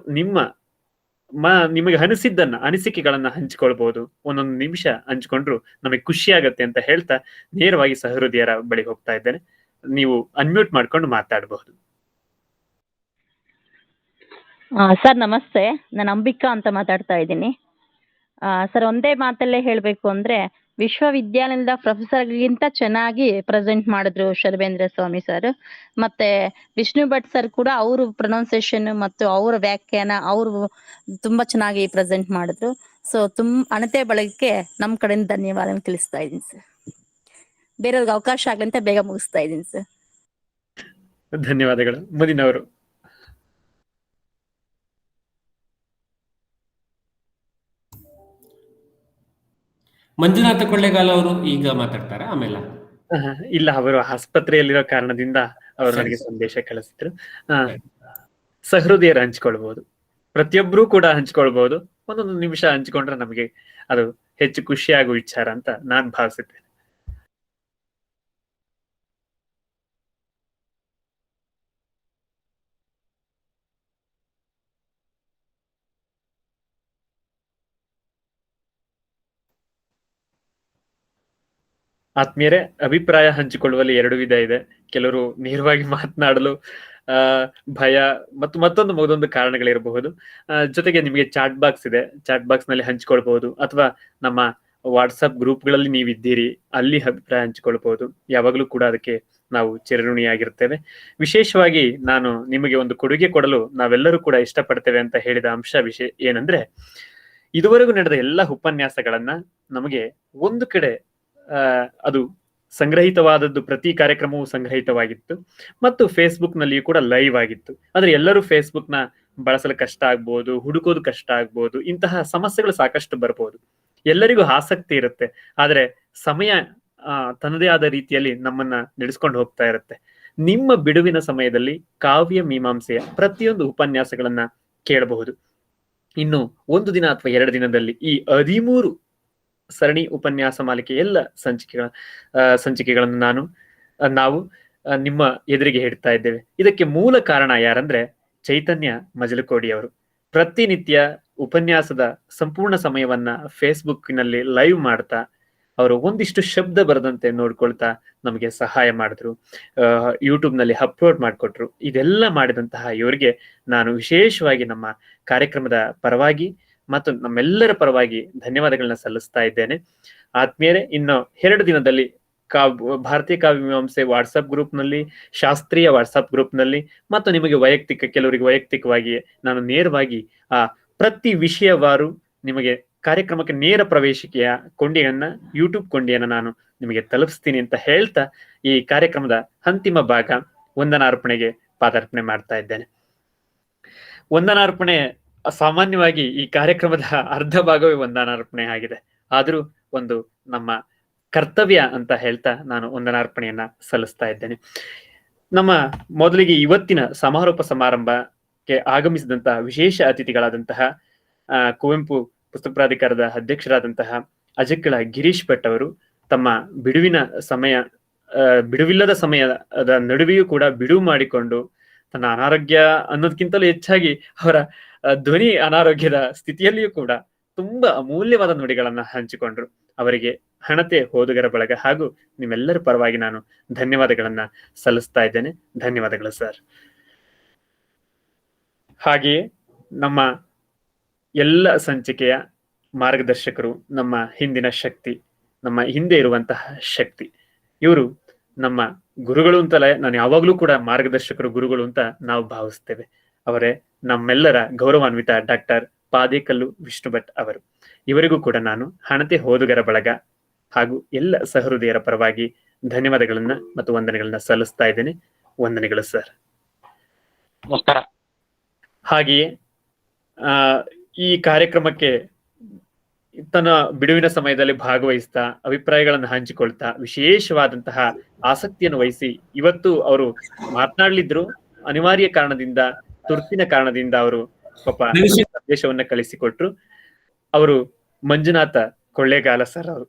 ನಿಮಗೆ ಅನಿಸಿಕೆಗಳನ್ನ ಹಂಚಿಕೊಳ್ಬಹುದು. ಒಂದೊಂದು ನಿಮಿಷ ಹಂಚಿಕೊಂಡ್ರು ನಮಗೆ ಖುಷಿ ಆಗತ್ತೆ ಅಂತ ಹೇಳ್ತಾ ನೇರವಾಗಿ ಸಹೃದಯರ ಬಳಿ ಹೋಗ್ತಾ ಇದ್ದೇನೆ. ನೀವು ಅನ್ಮ್ಯೂಟ್ ಮಾಡ್ಕೊಂಡು ಮಾತಾಡಬಹುದು. ಸರ್ ನಮಸ್ತೆ, ನಾನು ಅಂಬಿಕಾ ಅಂತ ಮಾತಾಡ್ತಾ ಇದ್ದೀನಿ. ಸರ್ ಒಂದೇ ಮಾತಲ್ಲೇ ಹೇಳಬೇಕು ಅಂದ್ರೆ ವಿಶ್ವವಿದ್ಯಾಲಯದ ಪ್ರೊಫೆಸರ್ಗಿಂತ ಚೆನ್ನಾಗಿ ಪ್ರೆಸೆಂಟ್ ಮಾಡಿದ್ರು ಶರ್ಬೇಂದ್ರ ಸ್ವಾಮಿ ಸರ್. ಮತ್ತೆ ವಿಷ್ಣು ಭಟ್ ಸರ್ ಕೂಡ ಅವರು ಪ್ರೊನೌನ್ಸಿಯೇಷನ್ ಮತ್ತು ಅವರ ವ್ಯಾಖ್ಯಾನ ಅವರು ತುಂಬಾ ಚೆನ್ನಾಗಿ ಪ್ರೆಸೆಂಟ್ ಮಾಡಿದ್ರು. ಸೊ ಅಣತೆ ಬಳಗಕ್ಕೆ ನಮ್ಮ ಕಡೆಯಿಂದ ಧನ್ಯವಾದ ತಿಳಿಸ್ತಾ ಇದ್ದೀನಿ ಸರ್. ಬೇರೆಯವ್ರಿಗೆ ಅವಕಾಶ ಆಗ್ಲಿ ಅಂತ ಬೇಗ ಮುಗಿಸ್ತಾ ಇದ್ದೀನಿ ಸರ್. ಧನ್ಯವಾದಗಳು. ಮುಂದಿನವರು. ಮಂಜುನಾಥ ಕೊಳ್ಳೇಗಾಲ ಅವರು ಈಗ ಮಾತಾಡ್ತಾರ ಆಮೇಲೆ? ಇಲ್ಲ, ಅವರು ಆಸ್ಪತ್ರೆಯಲ್ಲಿರೋ ಕಾರಣದಿಂದ ಅವರು ನನಗೆ ಸಂದೇಶ ಕಳಿಸಿದ್ರು. ಸಹೃದಯರು ಹಂಚ್ಕೊಳ್ಬಹುದು, ಪ್ರತಿಯೊಬ್ರು ಕೂಡ ಹಂಚ್ಕೊಳ್ಬಹುದು. ಒಂದೊಂದು ನಿಮಿಷ ಹಂಚ್ಕೊಂಡ್ರೆ ನಮಗೆ ಅದು ಹೆಚ್ಚು ಖುಷಿಯಾಗುವ ವಿಚಾರ ಅಂತ ನಾನ್ ಭಾವಿಸಿದ್ದೇನೆ. ಆತ್ಮೀಯರೇ, ಅಭಿಪ್ರಾಯ ಹಂಚಿಕೊಳ್ಳುವಲ್ಲಿ ಎರಡು ವಿಧ ಇದೆ. ಕೆಲವರು ನೇರವಾಗಿ ಮಾತನಾಡಲು ಭಯ ಮತ್ತು ಮತ್ತೊಂದು ಕಾರಣಗಳಿರಬಹುದು. ಜೊತೆಗೆ ನಿಮಗೆ ಚಾಟ್ ಬಾಕ್ಸ್ ಇದೆ, ಚಾಟ್ ಬಾಕ್ಸ್ ನಲ್ಲಿ ಹಂಚಿಕೊಳ್ಬಹುದು. ಅಥವಾ ನಮ್ಮ ವಾಟ್ಸಪ್ ಗ್ರೂಪ್ಗಳಲ್ಲಿ ನೀವಿದ್ದೀರಿ, ಅಲ್ಲಿ ಅಭಿಪ್ರಾಯ ಹಂಚಿಕೊಳ್ಬಹುದು. ಯಾವಾಗಲೂ ಕೂಡ ಅದಕ್ಕೆ ನಾವು ಚಿರಋಣಿಯಾಗಿರ್ತೇವೆ. ವಿಶೇಷವಾಗಿ ನಾನು ನಿಮಗೆ ಒಂದು ಕೊಡುಗೆ ಕೊಡಲು ನಾವೆಲ್ಲರೂ ಕೂಡ ಇಷ್ಟಪಡ್ತೇವೆ ಅಂತ ಹೇಳಿದ ವಿಷಯ ಏನಂದ್ರೆ, ಇದುವರೆಗೂ ನಡೆದ ಎಲ್ಲ ಉಪನ್ಯಾಸಗಳನ್ನ ನಮಗೆ ಒಂದು ಕಡೆ ಅದು ಸಂಗ್ರಹಿತವಾದದ್ದು, ಪ್ರತಿ ಕಾರ್ಯಕ್ರಮವೂ ಸಂಗ್ರಹಿತವಾಗಿತ್ತು ಮತ್ತು ಫೇಸ್ಬುಕ್ ನಲ್ಲಿಯೂ ಕೂಡ ಲೈವ್ ಆಗಿತ್ತು. ಆದ್ರೆ ಎಲ್ಲರೂ ಫೇಸ್ಬುಕ್ ನ ಬಳಸಲು ಕಷ್ಟ ಆಗ್ಬೋದು, ಹುಡುಕೋದು ಕಷ್ಟ ಆಗ್ಬೋದು, ಇಂತಹ ಸಮಸ್ಯೆಗಳು ಸಾಕಷ್ಟು ಬರ್ಬೋದು. ಎಲ್ಲರಿಗೂ ಆಸಕ್ತಿ ಇರುತ್ತೆ, ಆದ್ರೆ ಸಮಯ ತನ್ನದೇ ಆದ ರೀತಿಯಲ್ಲಿ ನಮ್ಮನ್ನ ನಡೆಸ್ಕೊಂಡು ಹೋಗ್ತಾ ಇರುತ್ತೆ. ನಿಮ್ಮ ಬಿಡುವಿನ ಸಮಯದಲ್ಲಿ ಕಾವ್ಯ ಮೀಮಾಂಸೆಯ ಪ್ರತಿಯೊಂದು ಉಪನ್ಯಾಸಗಳನ್ನ ಕೇಳಬಹುದು. ಇನ್ನು ಒಂದು ದಿನ ಅಥವಾ 2 ದಿನದಲ್ಲಿ ಈ 13 ಸರಣಿ ಉಪನ್ಯಾಸ ಮಾಲಿಕೆ ಎಲ್ಲ ಸಂಚಿಕೆಗಳನ್ನು ನಾವು ನಿಮ್ಮ ಎದುರಿಗೆ ಇಡ್ತಾ ಇದ್ದೇವೆ. ಇದಕ್ಕೆ ಮೂಲ ಕಾರಣ ಯಾರಂದ್ರೆ ಚೈತನ್ಯ ಮಜಲಕೋಡಿ ಅವರು. ಪ್ರತಿನಿತ್ಯ ಉಪನ್ಯಾಸದ ಸಂಪೂರ್ಣ ಸಮಯವನ್ನ ಫೇಸ್ಬುಕ್ನಲ್ಲಿ ಲೈವ್ ಮಾಡ್ತಾ ಅವರು ಒಂದಿಷ್ಟು ಶಬ್ದ ಬರದಂತೆ ನೋಡ್ಕೊಳ್ತಾ ನಮಗೆ ಸಹಾಯ ಮಾಡಿದ್ರು. ಯೂಟ್ಯೂಬ್ ನಲ್ಲಿ ಅಪ್ಲೋಡ್ ಮಾಡಿಕೊಟ್ರು. ಇದೆಲ್ಲ ಮಾಡಿದಂತಹ ಇವರಿಗೆ ನಾನು ವಿಶೇಷವಾಗಿ ನಮ್ಮ ಕಾರ್ಯಕ್ರಮದ ಪರವಾಗಿ ಮತ್ತು ನಮ್ಮೆಲ್ಲರ ಪರವಾಗಿ ಧನ್ಯವಾದಗಳನ್ನ ಸಲ್ಲಿಸ್ತಾ ಇದ್ದೇನೆ. ಆತ್ಮೀಯರೇ, ಇನ್ನು 2 ದಿನದಲ್ಲಿ ಭಾರತೀಯ ಕಾವ್ಯ ಮೀಮಾಂಸೆ ವಾಟ್ಸಪ್ ಗ್ರೂಪ್ ನಲ್ಲಿ, ಶಾಸ್ತ್ರೀಯ ವಾಟ್ಸಪ್ ಗ್ರೂಪ್ ನಲ್ಲಿ ಮತ್ತು ನಿಮಗೆ ಕೆಲವರಿಗೆ ವೈಯಕ್ತಿಕವಾಗಿ ನಾನು ನೇರವಾಗಿ ಪ್ರತಿ ವಿಷಯವಾರು ನಿಮಗೆ ಕಾರ್ಯಕ್ರಮಕ್ಕೆ ನೇರ ಪ್ರವೇಶಿಕೆಯ ಕೊಂಡಿಯನ್ನ, ಯೂಟ್ಯೂಬ್ ಕೊಂಡಿಯನ್ನ ನಾನು ನಿಮಗೆ ತಲುಪಿಸ್ತೀನಿ ಅಂತ ಹೇಳ್ತಾ ಈ ಕಾರ್ಯಕ್ರಮದ ಅಂತಿಮ ಭಾಗ ವಂದನಾರ್ಪಣೆಗೆ ಪಾದಾರ್ಪಣೆ ಮಾಡ್ತಾ ಇದ್ದೇನೆ. ವಂದನಾರ್ಪಣೆ ಸಾಮಾನ್ಯವಾಗಿ ಈ ಕಾರ್ಯಕ್ರಮದ ಅರ್ಧ ಭಾಗವೇ ವಂದನಾರ್ಪಣೆ ಆಗಿದೆ. ಆದ್ರೂ ಒಂದು ನಮ್ಮ ಕರ್ತವ್ಯ ಅಂತ ಹೇಳ್ತಾ ನಾನು ವಂದನಾರ್ಪಣೆಯನ್ನ ಸಲ್ಲಿಸ್ತಾ ಇದ್ದೇನೆ. ನಮ್ಮ ಮೊದಲಿಗೆ ಇವತ್ತಿನ ಸಮಾರೋಪ ಸಮಾರಂಭಕ್ಕೆ ಆಗಮಿಸಿದಂತಹ ವಿಶೇಷ ಅತಿಥಿಗಳಾದಂತಹ ಕುವೆಂಪು ಪುಸ್ತಕ ಪ್ರಾಧಿಕಾರದ ಅಧ್ಯಕ್ಷರಾದಂತಹ ಅಜಕ್ಕಳ ಗಿರೀಶ್ ಭಟ್ ಅವರು ತಮ್ಮ ಬಿಡುವಿಲ್ಲದ ಸಮಯದ ನಡುವೆಯೂ ಕೂಡ ಬಿಡುವು ಮಾಡಿಕೊಂಡು ತನ್ನ ಅನಾರೋಗ್ಯ ಅನ್ನೋದಕ್ಕಿಂತಲೂ ಹೆಚ್ಚಾಗಿ ಅವರ ಧ್ವನಿ ಅನಾರೋಗ್ಯದ ಸ್ಥಿತಿಯಲ್ಲಿಯೂ ಕೂಡ ತುಂಬಾ ಅಮೂಲ್ಯವಾದ ನುಡಿಗಳನ್ನ ಹಂಚಿಕೊಂಡ್ರು. ಅವರಿಗೆ ಹಣತೆ ಓದುಗರ ಬಳಗ ಹಾಗೂ ನಿಮ್ಮೆಲ್ಲರ ಪರವಾಗಿ ನಾನು ಧನ್ಯವಾದಗಳನ್ನ ಸಲ್ಲಿಸ್ತಾ ಇದ್ದೇನೆ. ಧನ್ಯವಾದಗಳು ಸರ್. ಹಾಗೆಯೇ ನಮ್ಮ ಎಲ್ಲ ಸಂಚಿಕೆಯ ಮಾರ್ಗದರ್ಶಕರು, ನಮ್ಮ ಹಿಂದಿನ ಶಕ್ತಿ, ನಮ್ಮ ಹಿಂದೆ ಇರುವಂತಹ ಶಕ್ತಿ, ಇವರು ನಮ್ಮ ಗುರುಗಳು ಅಂತಲೇ ನಾನು ಯಾವಾಗ್ಲೂ ಕೂಡ ಮಾರ್ಗದರ್ಶಕರು, ಗುರುಗಳು ಅಂತ ನಾವು ಭಾವಿಸ್ತೇವೆ. ಅವರೇ ನಮ್ಮೆಲ್ಲರ ಗೌರವಾನ್ವಿತ ಡಾಕ್ಟರ್ ಪಾದೇಕಲ್ಲು ವಿಷ್ಣು ಭಟ್ ಅವರು. ಇವರಿಗೂ ಕೂಡ ನಾನು ಹಣತೆ ಓದುಗರ ಬಳಗ ಹಾಗೂ ಎಲ್ಲ ಸಹೃದಯರ ಪರವಾಗಿ ಧನ್ಯವಾದಗಳನ್ನ ಮತ್ತು ವಂದನೆಗಳನ್ನ ಸಲ್ಲಿಸ್ತಾ ಇದ್ದೇನೆ. ವಂದನೆಗಳು ಸರ್. ನಮಸ್ಕಾರ. ಹಾಗೆಯೇ ಈ ಕಾರ್ಯಕ್ರಮಕ್ಕೆ ತನ್ನ ಬಿಡುವಿನ ಸಮಯದಲ್ಲಿ ಭಾಗವಹಿಸ್ತಾ ಅಭಿಪ್ರಾಯಗಳನ್ನು ಹಂಚಿಕೊಳ್ತಾ ವಿಶೇಷವಾದಂತಹ ಆಸಕ್ತಿಯನ್ನು ವಹಿಸಿ ಇವತ್ತು ಅವರು ಮಾತನಾಡ್ಲಿದ್ರು, ಅನಿವಾರ್ಯ ಕಾರಣದಿಂದ, ತುರ್ತಿನ ಕಾರಣದಿಂದ ಅವರು ಪಾಪ ಸಂದೇಶವನ್ನ ಕಳಿಸಿಕೊಟ್ರು. ಅವರು ಮಂಜುನಾಥ ಕೊಳ್ಳೇಗಾಲ ಸರ್ ಅವರು.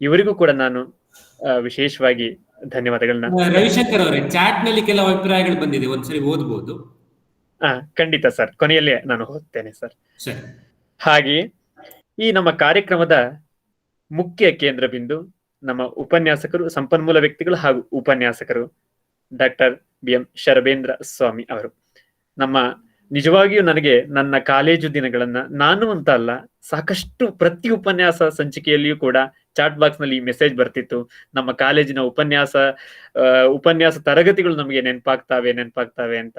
ಇವರಿಗೂ ಕೂಡ ನಾನು ವಿಶೇಷವಾಗಿ ಧನ್ಯವಾದಗಳನ್ನ. ರವಿಶಂಕರ್ ಅವರೇ, ಚಾಟ್ ನಲ್ಲಿ ಕೆಲವು ಅಭಿಪ್ರಾಯಗಳು ಬಂದಿದೆ, ಒಂದ್ಸರಿ ಓದ್ಬೋದು. ಖಂಡಿತ ಸರ್, ಕೊನೆಯಲ್ಲಿ ನಾನು ಓದ್ತೇನೆ ಸರ್. ಹಾಗೆ ಈ ನಮ್ಮ ಕಾರ್ಯಕ್ರಮದ ಮುಖ್ಯ ಕೇಂದ್ರ ಬಿಂದು ನಮ್ಮ ಉಪನ್ಯಾಸಕರು, ಸಂಪನ್ಮೂಲ ವ್ಯಕ್ತಿಗಳು ಹಾಗೂ ಉಪನ್ಯಾಸಕರು ಡಾಕ್ಟರ್ BM ಶರಬೇಂದ್ರ ಸ್ವಾಮಿ ಅವರು. ನಮ್ಮ ನಿಜವಾಗಿಯೂ ನನಗೆ ನನ್ನ ಕಾಲೇಜು ದಿನಗಳನ್ನ, ನಾನು ಅಂತ ಅಲ್ಲ, ಸಾಕಷ್ಟು ಪ್ರತಿ ಉಪನ್ಯಾಸ ಸಂಚಿಕೆಯಲ್ಲಿಯೂ ಕೂಡ ಚಾಟ್ ಬಾಕ್ಸ್ ನಲ್ಲಿ ಮೆಸೇಜ್ ಬರ್ತಿತ್ತು, ನಮ್ಮ ಕಾಲೇಜಿನ ಉಪನ್ಯಾಸ ತರಗತಿಗಳು ನಮಗೆ ನೆನಪಾಗ್ತಾವೆ ಅಂತ.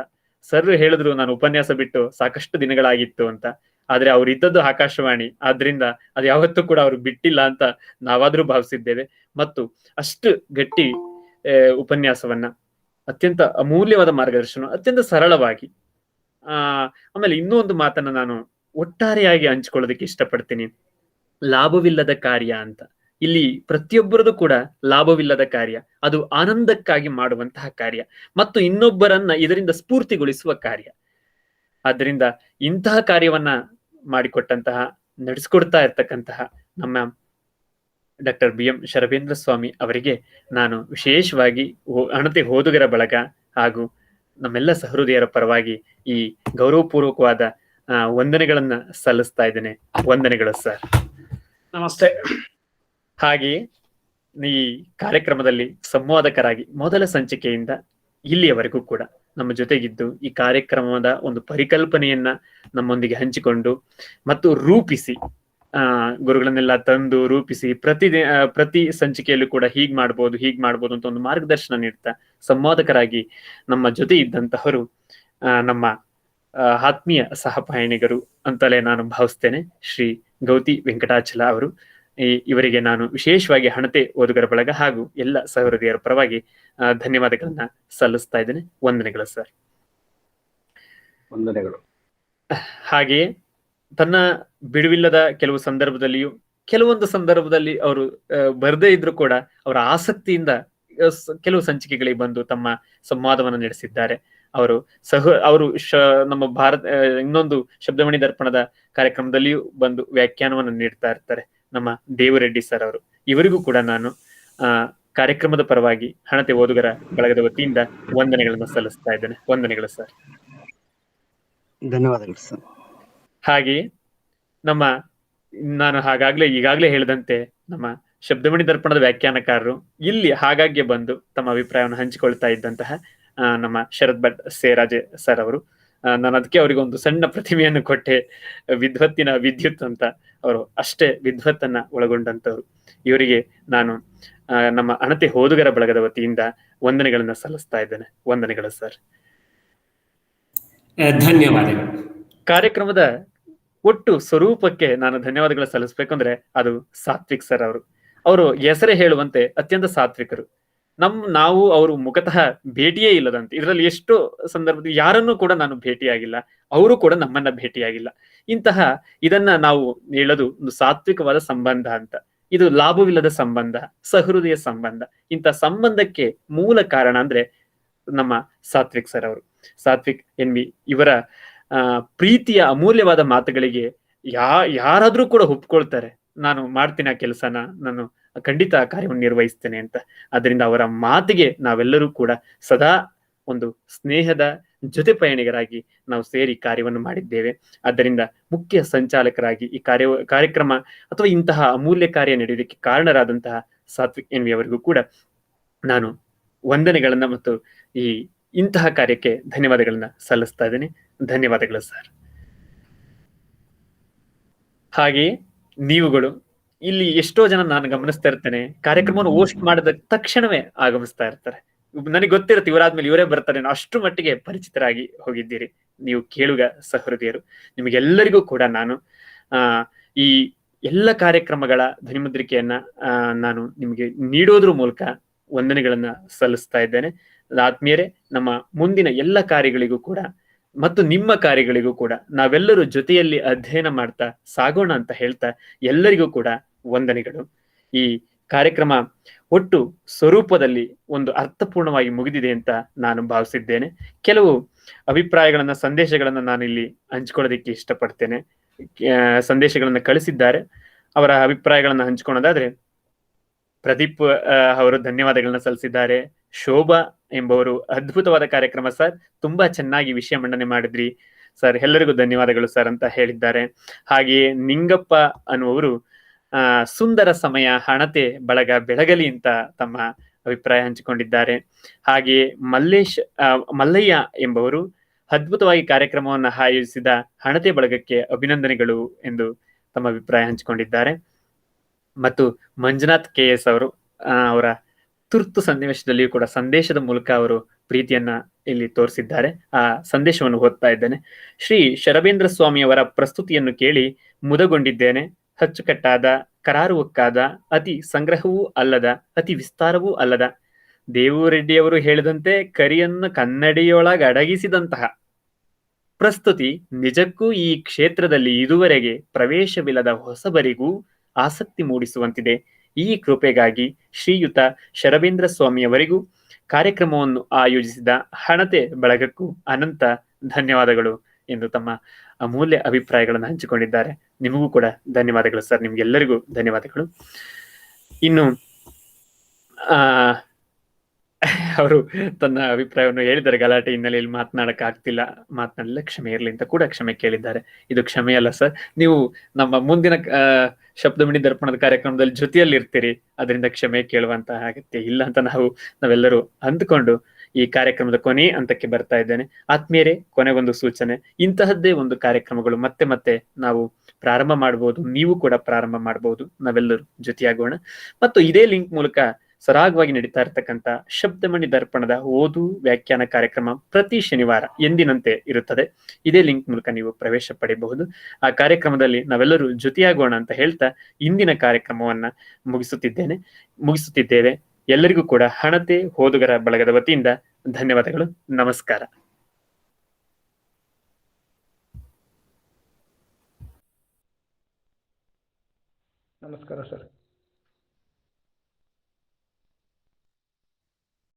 ಸರ್ ಹೇಳಿದ್ರು ನಾನು ಉಪನ್ಯಾಸ ಬಿಟ್ಟು ಸಾಕಷ್ಟು ದಿನಗಳಾಗಿತ್ತು ಅಂತ. ಆದ್ರೆ ಅವ್ರು ಇದ್ದದ್ದು ಆಕಾಶವಾಣಿ, ಆದ್ರಿಂದ ಅದು ಯಾವತ್ತೂ ಕೂಡ ಅವ್ರು ಬಿಟ್ಟಿಲ್ಲ ಅಂತ ನಾವಾದ್ರೂ ಭಾವಿಸಿದ್ದೇವೆ. ಮತ್ತು ಅಷ್ಟು ಗಟ್ಟಿ ಉಪನ್ಯಾಸವನ್ನ, ಅತ್ಯಂತ ಅಮೂಲ್ಯವಾದ ಮಾರ್ಗದರ್ಶನ, ಅತ್ಯಂತ ಸರಳವಾಗಿ. ಆಮೇಲೆ ಇನ್ನೂ ಒಂದು ಮಾತನ್ನ ನಾನು ಒಟ್ಟಾರೆಯಾಗಿ ಹಂಚಿಕೊಳ್ಳೋದಕ್ಕೆ ಇಷ್ಟಪಡ್ತೀನಿ. ಲಾಭವಿಲ್ಲದ ಕಾರ್ಯ ಅಂತ. ಇಲ್ಲಿ ಪ್ರತಿಯೊಬ್ಬರದು ಕೂಡ ಲಾಭವಿಲ್ಲದ ಕಾರ್ಯ, ಅದು ಆನಂದಕ್ಕಾಗಿ ಮಾಡುವಂತಹ ಕಾರ್ಯ ಮತ್ತು ಇನ್ನೊಬ್ಬರನ್ನ ಇದರಿಂದ ಸ್ಫೂರ್ತಿಗೊಳಿಸುವ ಕಾರ್ಯ. ಆದ್ರಿಂದ ಇಂತಹ ಕಾರ್ಯವನ್ನ ಮಾಡಿಕೊಟ್ಟಂತಹ, ನಡೆಸಿಕೊಡ್ತಾ ಇರ್ತಕ್ಕಂತಹ ನಮ್ಮ ಡಾಕ್ಟರ್ BM ಶರಬೇಂದ್ರ ಸ್ವಾಮಿ ಅವರಿಗೆ ನಾನು ವಿಶೇಷವಾಗಿ ಅಣತೆ ಓದುಗರ ಬಳಗ ಹಾಗೂ ನಮ್ಮೆಲ್ಲ ಸಹೃದಯರ ಪರವಾಗಿ ಈ ಗೌರವಪೂರ್ವಕವಾದ ವಂದನೆಗಳನ್ನ ಸಲ್ಲಿಸ್ತಾ ಇದ್ದೇನೆ. ವಂದನೆಗಳು ಸರ್. ನಮಸ್ತೆ. ಹಾಗೆಯೇ ಈ ಕಾರ್ಯಕ್ರಮದಲ್ಲಿ ಸಂವಾದಕರಾಗಿ ಮೊದಲ ಸಂಚಿಕೆಯಿಂದ ಇಲ್ಲಿಯವರೆಗೂ ಕೂಡ ನಮ್ಮ ಜೊತೆಗಿದ್ದು ಈ ಕಾರ್ಯಕ್ರಮದ ಒಂದು ಪರಿಕಲ್ಪನೆಯನ್ನ ನಮ್ಮೊಂದಿಗೆ ಹಂಚಿಕೊಂಡು ಮತ್ತು ರೂಪಿಸಿ, ಗುರುಗಳನ್ನೆಲ್ಲ ತಂದು ರೂಪಿಸಿ ಪ್ರತಿ ಸಂಚಿಕೆಯಲ್ಲೂ ಕೂಡ ಹೀಗ್ ಮಾಡ್ಬೋದು ಅಂತ ಒಂದು ಮಾರ್ಗದರ್ಶನ ನೀಡ್ತಾ ಸಂವಾದಕರಾಗಿ ನಮ್ಮ ಜೊತೆ ಇದ್ದಂತಹವರು ನಮ್ಮ ಆತ್ಮೀಯ ಸಹಪಯಣಿಗರು ಅಂತಲೇ ನಾನು ಭಾವಿಸ್ತೇನೆ, ಶ್ರೀ ಗೌತಿ ವೆಂಕಟಾಚಲ ಅವರು. ಇವರಿಗೆ ನಾನು ವಿಶೇಷವಾಗಿ ಹಣತೆ ಓದುಗರ ಬಳಗ ಹಾಗೂ ಎಲ್ಲ ಸಹೃದಯರ ಪರವಾಗಿ ಧನ್ಯವಾದಗಳನ್ನ ಸಲ್ಲಿಸ್ತಾ ಇದ್ದೇನೆ. ವಂದನೆಗಳು ಸರ್. ವಂದನೆಗಳು. ಹಾಗೆಯೇ ತನ್ನ ಬಿಡುವಿಲ್ಲದ ಕೆಲವೊಂದು ಸಂದರ್ಭದಲ್ಲಿ ಅವರು ಬರದೇ ಇದ್ರು ಕೂಡ ಅವರ ಆಸಕ್ತಿಯಿಂದ ಕೆಲವು ಸಂಚಿಕೆಗಳಿಗೆ ಬಂದು ತಮ್ಮ ಸಂವಾದವನ್ನು ನಡೆಸಿದ್ದಾರೆ. ಅವರು ನಮ್ಮ ಇನ್ನೊಂದು ಶಬ್ದಮಣಿ ದರ್ಪಣದ ಕಾರ್ಯಕ್ರಮದಲ್ಲಿಯೂ ಬಂದು ವ್ಯಾಖ್ಯಾನವನ್ನು ನೀಡ್ತಾ ಇರ್ತಾರೆ ನಮ್ಮ ದೇವರೆಡ್ಡಿ ಸರ್ ಅವರು. ಇವರಿಗೂ ಕೂಡ ನಾನು ಕಾರ್ಯಕ್ರಮದ ಪರವಾಗಿ ಹಣತೆ ಓದುಗರ ಬಳಗದ ವತಿಯಿಂದ ವಂದನೆಗಳನ್ನು ಸಲ್ಲಿಸ್ತಾ ಇದ್ದೇನೆ. ವಂದನೆಗಳು ಸರ್. ಧನ್ಯವಾದಗಳು ಸರ್. ಹಾಗೆಯೇ ನಾನು ಈಗಾಗಲೇ ಹೇಳಿದಂತೆ ನಮ್ಮ ಶಬ್ದಮಣಿ ದರ್ಪಣದ ವ್ಯಾಖ್ಯಾನಕಾರರು ಇಲ್ಲಿ ಹಾಗಾಗಿ ಬಂದು ತಮ್ಮ ಅಭಿಪ್ರಾಯವನ್ನು ಹಂಚಿಕೊಳ್ತಾ ಇದ್ದಂತಹ ನಮ್ಮ ಶರತ್ ಭಟ್ ಸೇರಾಜೆ ಸರ್ ಅವರು. ನಾನು ಅದಕ್ಕೆ ಅವರಿಗೆ ಒಂದು ಸಣ್ಣ ಪ್ರತಿಮೆಯನ್ನು ಕೊಟ್ಟೆ, ವಿದ್ವತ್ತಿನ ವಿದ್ಯುತ್ ಅಂತ. ಅವರು ಅಷ್ಟೇ ವಿದ್ವತ್ತನ್ನ ಒಳಗೊಂಡಂತವ್ರು. ಇವರಿಗೆ ನಾನು ನಮ್ಮ ಅಣತೆ ಓದುಗರ ಬಳಗದ ವತಿಯಿಂದ ವಂದನೆಗಳನ್ನ ಸಲ್ಲಿಸ್ತಾ ಇದ್ದೇನೆ. ವಂದನೆಗಳು ಸರ್. ಧನ್ಯವಾದಗಳು. ಕಾರ್ಯಕ್ರಮದ ಒಟ್ಟು ಸ್ವರೂಪಕ್ಕೆ ನಾನು ಧನ್ಯವಾದಗಳು ಸಲ್ಲಿಸ್ಬೇಕಂದ್ರೆ ಅದು ಸಾತ್ವಿಕ್ ಸರ್ ಅವರು ಹೆಸರೇ ಹೇಳುವಂತೆ ಅತ್ಯಂತ ಸಾತ್ವಿಕರು. ನಾವು ಅವರು ಮುಖತಃ ಭೇಟಿಯೇ ಇಲ್ಲದಂತೆ. ಇದರಲ್ಲಿ ಎಷ್ಟೋ ಸಂದರ್ಭದಲ್ಲಿ ಯಾರನ್ನೂ ಕೂಡ ನಾನು ಭೇಟಿಯಾಗಿಲ್ಲ, ಅವರು ಕೂಡ ನಮ್ಮನ್ನ ಭೇಟಿಯಾಗಿಲ್ಲ. ಇದನ್ನ ನಾವು ಹೇಳೋದು ಒಂದು ಸಾತ್ವಿಕವಾದ ಸಂಬಂಧ ಅಂತ. ಇದು ಲಾಭವಿಲ್ಲದ ಸಂಬಂಧ, ಸಹೃದಯ ಸಂಬಂಧ. ಇಂಥ ಸಂಬಂಧಕ್ಕೆ ಮೂಲ ಕಾರಣ ಅಂದ್ರೆ ನಮ್ಮ ಸಾತ್ವಿಕ್ ಸರ್ ಅವರು. ಸಾತ್ವಿಕ್ ಎನ್ವಿ ಇವರ ಪ್ರೀತಿಯ ಅಮೂಲ್ಯವಾದ ಮಾತುಗಳಿಗೆ ಯಾರಾದ್ರೂ ಕೂಡ ಒಪ್ಕೊಳ್ತಾರೆ, ನಾನು ಮಾಡ್ತೀನಿ ಆ ಕೆಲಸನ, ನಾನು ಖಂಡಿತ ಆ ಕಾರ್ಯವನ್ನು ನಿರ್ವಹಿಸ್ತೇನೆ ಅಂತ. ಅದರಿಂದ ಅವರ ಮಾತಿಗೆ ನಾವೆಲ್ಲರೂ ಕೂಡ ಸದಾ ಒಂದು ಸ್ನೇಹದ ಜೊತೆ ಪಯಣಿಗರಾಗಿ ನಾವು ಸೇರಿ ಕಾರ್ಯವನ್ನು ಮಾಡಿದ್ದೇವೆ. ಆದ್ದರಿಂದ ಮುಖ್ಯ ಸಂಚಾಲಕರಾಗಿ ಈ ಕಾರ್ಯಕ್ರಮ ಅಥವಾ ಇಂತಹ ಅಮೂಲ್ಯ ಕಾರ್ಯ ನಡೆಯುವುದಕ್ಕೆ ಕಾರಣರಾದಂತಹ ಸಾತ್ವಿಕ್ ಎನ್ವಿ ಅವರಿಗೂ ಕೂಡ ನಾನು ವಂದನೆಗಳನ್ನ ಮತ್ತು ಇಂತಹ ಕಾರ್ಯಕ್ಕೆ ಧನ್ಯವಾದಗಳನ್ನ ಸಲ್ಲಿಸ್ತಾ ಇದ್ದೇನೆ. ಧನ್ಯವಾದಗಳು ಸರ್. ಹಾಗೆಯೇ ನೀವುಗಳು ಇಲ್ಲಿ ಎಷ್ಟೋ ಜನ ನಾನು ಗಮನಿಸ್ತಾ ಇರ್ತೇನೆ, ಕಾರ್ಯಕ್ರಮವನ್ನು ಹೋಸ್ಟ್ ಮಾಡಿದ ತಕ್ಷಣವೇ ಆಗಮಿಸ್ತಾ ಇರ್ತಾರೆ. ನನಗೆ ಗೊತ್ತಿರುತ್ತೆ ಇವರಾದ್ಮೇಲೆ ಇವರೇ ಬರ್ತಾರೆ, ಅಷ್ಟು ಮಟ್ಟಿಗೆ ಪರಿಚಿತರಾಗಿ ಹೋಗಿದ್ದೀರಿ ನೀವು ಕೇಳುಗ ಸಹೃದಯರು. ನಿಮಗೆಲ್ಲರಿಗೂ ಕೂಡ ನಾನು ಈ ಎಲ್ಲ ಕಾರ್ಯಕ್ರಮಗಳ ಧ್ವನಿಮುದ್ರಿಕೆಯನ್ನ ನಾನು ನಿಮಗೆ ನೀಡೋದ್ರ ಮೂಲಕ ವಂದನೆಗಳನ್ನ ಸಲ್ಲಿಸ್ತಾ ಇದ್ದೇನೆ. ಆತ್ಮೀಯರೇ, ನಮ್ಮ ಮುಂದಿನ ಎಲ್ಲ ಕಾರ್ಯಗಳಿಗೂ ಕೂಡ ಮತ್ತು ನಿಮ್ಮ ಕಾರ್ಯಗಳಿಗೂ ಕೂಡ ನಾವೆಲ್ಲರೂ ಜೊತೆಯಲ್ಲಿ ಅಧ್ಯಯನ ಮಾಡ್ತಾ ಸಾಗೋಣ ಅಂತ ಹೇಳ್ತಾ ಎಲ್ಲರಿಗೂ ಕೂಡ ವಂದನೆಗಳು. ಈ ಕಾರ್ಯಕ್ರಮ ಒಟ್ಟು ಸ್ವರೂಪದಲ್ಲಿ ಒಂದು ಅರ್ಥಪೂರ್ಣವಾಗಿ ಮುಗಿದಿದೆ ಅಂತ ನಾನು ಭಾವಿಸಿದ್ದೇನೆ. ಕೆಲವು ಅಭಿಪ್ರಾಯಗಳನ್ನ, ಸಂದೇಶಗಳನ್ನ ನಾನು ಇಲ್ಲಿ ಹಂಚ್ಕೊಳ್ಳೋದಿಕ್ಕೆ ಇಷ್ಟಪಡ್ತೇನೆ. ಸಂದೇಶಗಳನ್ನ ಕಳಿಸಿದ್ದಾರೆ. ಅವರ ಅಭಿಪ್ರಾಯಗಳನ್ನ ಹಂಚ್ಕೊಳ್ಳೋದಾದ್ರೆ, ಪ್ರದೀಪ್ ಅವರು ಧನ್ಯವಾದಗಳನ್ನ ಸಲ್ಲಿಸಿದ್ದಾರೆ. ಶೋಭಾ ಎಂಬವರು ಅದ್ಭುತವಾದ ಕಾರ್ಯಕ್ರಮ ಸರ್, ತುಂಬಾ ಚೆನ್ನಾಗಿ ವಿಷಯ ಮಂಡನೆ ಮಾಡಿದ್ರಿ ಸರ್, ಎಲ್ಲರಿಗೂ ಧನ್ಯವಾದಗಳು ಸರ್ ಅಂತ ಹೇಳಿದ್ದಾರೆ. ಹಾಗೆಯೇ ನಿಂಗಪ್ಪ ಅನ್ನುವರು ಸುಂದರ ಸಮಯ, ಹಣತೆ ಬಳಗ ಬೆಳಗಲಿ ಅಂತ ತಮ್ಮ ಅಭಿಪ್ರಾಯ ಹಂಚಿಕೊಂಡಿದ್ದಾರೆ. ಹಾಗೆಯೇ ಮಲ್ಲಯ್ಯ ಎಂಬವರು ಅದ್ಭುತವಾಗಿ ಕಾರ್ಯಕ್ರಮವನ್ನು ಆಯೋಜಿಸಿದ ಹಣತೆ ಬಳಗಕ್ಕೆ ಅಭಿನಂದನೆಗಳು ಎಂದು ತಮ್ಮ ಅಭಿಪ್ರಾಯ ಹಂಚಿಕೊಂಡಿದ್ದಾರೆ. ಮತ್ತು ಮಂಜುನಾಥ್ KS ಅವರು ಅವರ ತುರ್ತು ಸನ್ನಿವೇಶದಲ್ಲಿಯೂ ಕೂಡ ಸಂದೇಶದ ಮೂಲಕ ಅವರು ಪ್ರೀತಿಯನ್ನ ಇಲ್ಲಿ ತೋರಿಸಿದ್ದಾರೆ. ಆ ಸಂದೇಶವನ್ನು ಓದ್ತಾ ಇದ್ದೇನೆ. ಶ್ರೀ ಶರಬೇಂದ್ರ ಸ್ವಾಮಿ ಅವರ ಪ್ರಸ್ತುತಿಯನ್ನು ಕೇಳಿ ಮುದಗೊಂಡಿದ್ದೇನೆ. ಅಚ್ಚುಕಟ್ಟಾದ, ಕರಾರುವಕ್ಕಾದ, ಅತಿ ಸಂಗ್ರಹವೂ ಅಲ್ಲದ, ಅತಿ ವಿಸ್ತಾರವೂ ಅಲ್ಲದ, ದೇವರೆಡ್ಡಿಯವರು ಹೇಳಿದಂತೆ ಕರಿಯನ್ನು ಕನ್ನಡಿಯೊಳಗೆ ಅಡಗಿಸಿದಂತಹ ಪ್ರಸ್ತುತಿ ನಿಜಕ್ಕೂ ಈ ಕ್ಷೇತ್ರದಲ್ಲಿ ಇದುವರೆಗೆ ಪ್ರವೇಶವಿಲ್ಲದ ಹೊಸಬರಿಗೂ ಆಸಕ್ತಿ ಮೂಡಿಸುವಂತಿದೆ. ಈ ಕೃಪೆಗಾಗಿ ಶ್ರೀಯುತ ಶರಬೇಂದ್ರ ಸ್ವಾಮಿಯವರಿಗೂ ಕಾರ್ಯಕ್ರಮವನ್ನು ಆಯೋಜಿಸಿದ ಹಣತೆ ಬಳಗಕ್ಕೂ ಅನಂತ ಧನ್ಯವಾದಗಳು ಎಂದು ತಮ್ಮ ಅಮೂಲ್ಯ ಅಭಿಪ್ರಾಯಗಳನ್ನು ಹಂಚಿಕೊಂಡಿದ್ದಾರೆ. ನಿಮಗೂ ಕೂಡ ಧನ್ಯವಾದಗಳು ಸರ್, ನಿಮ್ಗೆಲ್ಲರಿಗೂ ಧನ್ಯವಾದಗಳು. ಇನ್ನು ಅವರು ತನ್ನ ಅಭಿಪ್ರಾಯವನ್ನು ಹೇಳಿದ್ದಾರೆ, ಗಲಾಟೆ ಹಿನ್ನೆಲೆಯಲ್ಲಿ ಮಾತನಾಡಕ್ ಆಗ್ತಿಲ್ಲ, ಮಾತನಾಡಲಿಲ್ಲ, ಕ್ಷಮೆ ಇರಲಿ ಅಂತ ಕೂಡ ಕ್ಷಮೆ ಕೇಳಿದ್ದಾರೆ. ಇದು ಕ್ಷಮೆಯಲ್ಲ ಸರ್, ನೀವು ನಮ್ಮ ಮುಂದಿನ ಶಬ್ದಮಣಿ ದರ್ಪಣದ ಕಾರ್ಯಕ್ರಮದಲ್ಲಿ ಜೊತೆಯಲ್ಲಿ ಇರ್ತೀರಿ, ಅದರಿಂದ ಕ್ಷಮೆ ಕೇಳುವಂತಹ ಅಗತ್ಯ ಇಲ್ಲ ಅಂತ ನಾವೆಲ್ಲರೂ ಅಂದುಕೊಂಡು ಈ ಕಾರ್ಯಕ್ರಮದ ಕೊನೆ ಹಂತಕ್ಕೆ ಬರ್ತಾ ಇದ್ದೇನೆ. ಆತ್ಮೀಯರೇ, ಕೊನೆಗೊಂದು ಸೂಚನೆ, ಇಂತಹದ್ದೇ ಒಂದು ಕಾರ್ಯಕ್ರಮಗಳು ಮತ್ತೆ ಮತ್ತೆ ನಾವು ಪ್ರಾರಂಭ ಮಾಡಬಹುದು, ನೀವು ಕೂಡ ಪ್ರಾರಂಭ ಮಾಡಬಹುದು, ನಾವೆಲ್ಲರೂ ಜೊತೆಯಾಗೋಣ. ಮತ್ತು ಇದೇ ಲಿಂಕ್ ಮೂಲಕ ಸರಾಗವಾಗಿ ನಡೀತಾ ಇರತಕ್ಕಂತ ಶಬ್ದಮಣಿ ದರ್ಪಣದ ಓದು ವ್ಯಾಖ್ಯಾನ ಕಾರ್ಯಕ್ರಮ ಪ್ರತಿ ಶನಿವಾರ ಎಂದಿನಂತೆ ಇರುತ್ತದೆ. ಇದೇ ಲಿಂಕ್ ಮೂಲಕ ನೀವು ಪ್ರವೇಶ ಪಡೆಯಬಹುದು. ಆ ಕಾರ್ಯಕ್ರಮದಲ್ಲಿ ನಾವೆಲ್ಲರೂ ಜೊತೆಯಾಗೋಣ ಅಂತ ಹೇಳ್ತಾ ಇಂದಿನ ಕಾರ್ಯಕ್ರಮವನ್ನ ಮುಗಿಸುತ್ತಿದ್ದೇವೆ. ಎಲ್ಲರಿಗೂ ಕೂಡ ಹಣತೆ ಓದುಗರ ಬಳಗದ ವತಿಯಿಂದ ಧನ್ಯವಾದಗಳು. ನಮಸ್ಕಾರ. ನಮಸ್ಕಾರ ಸರ್.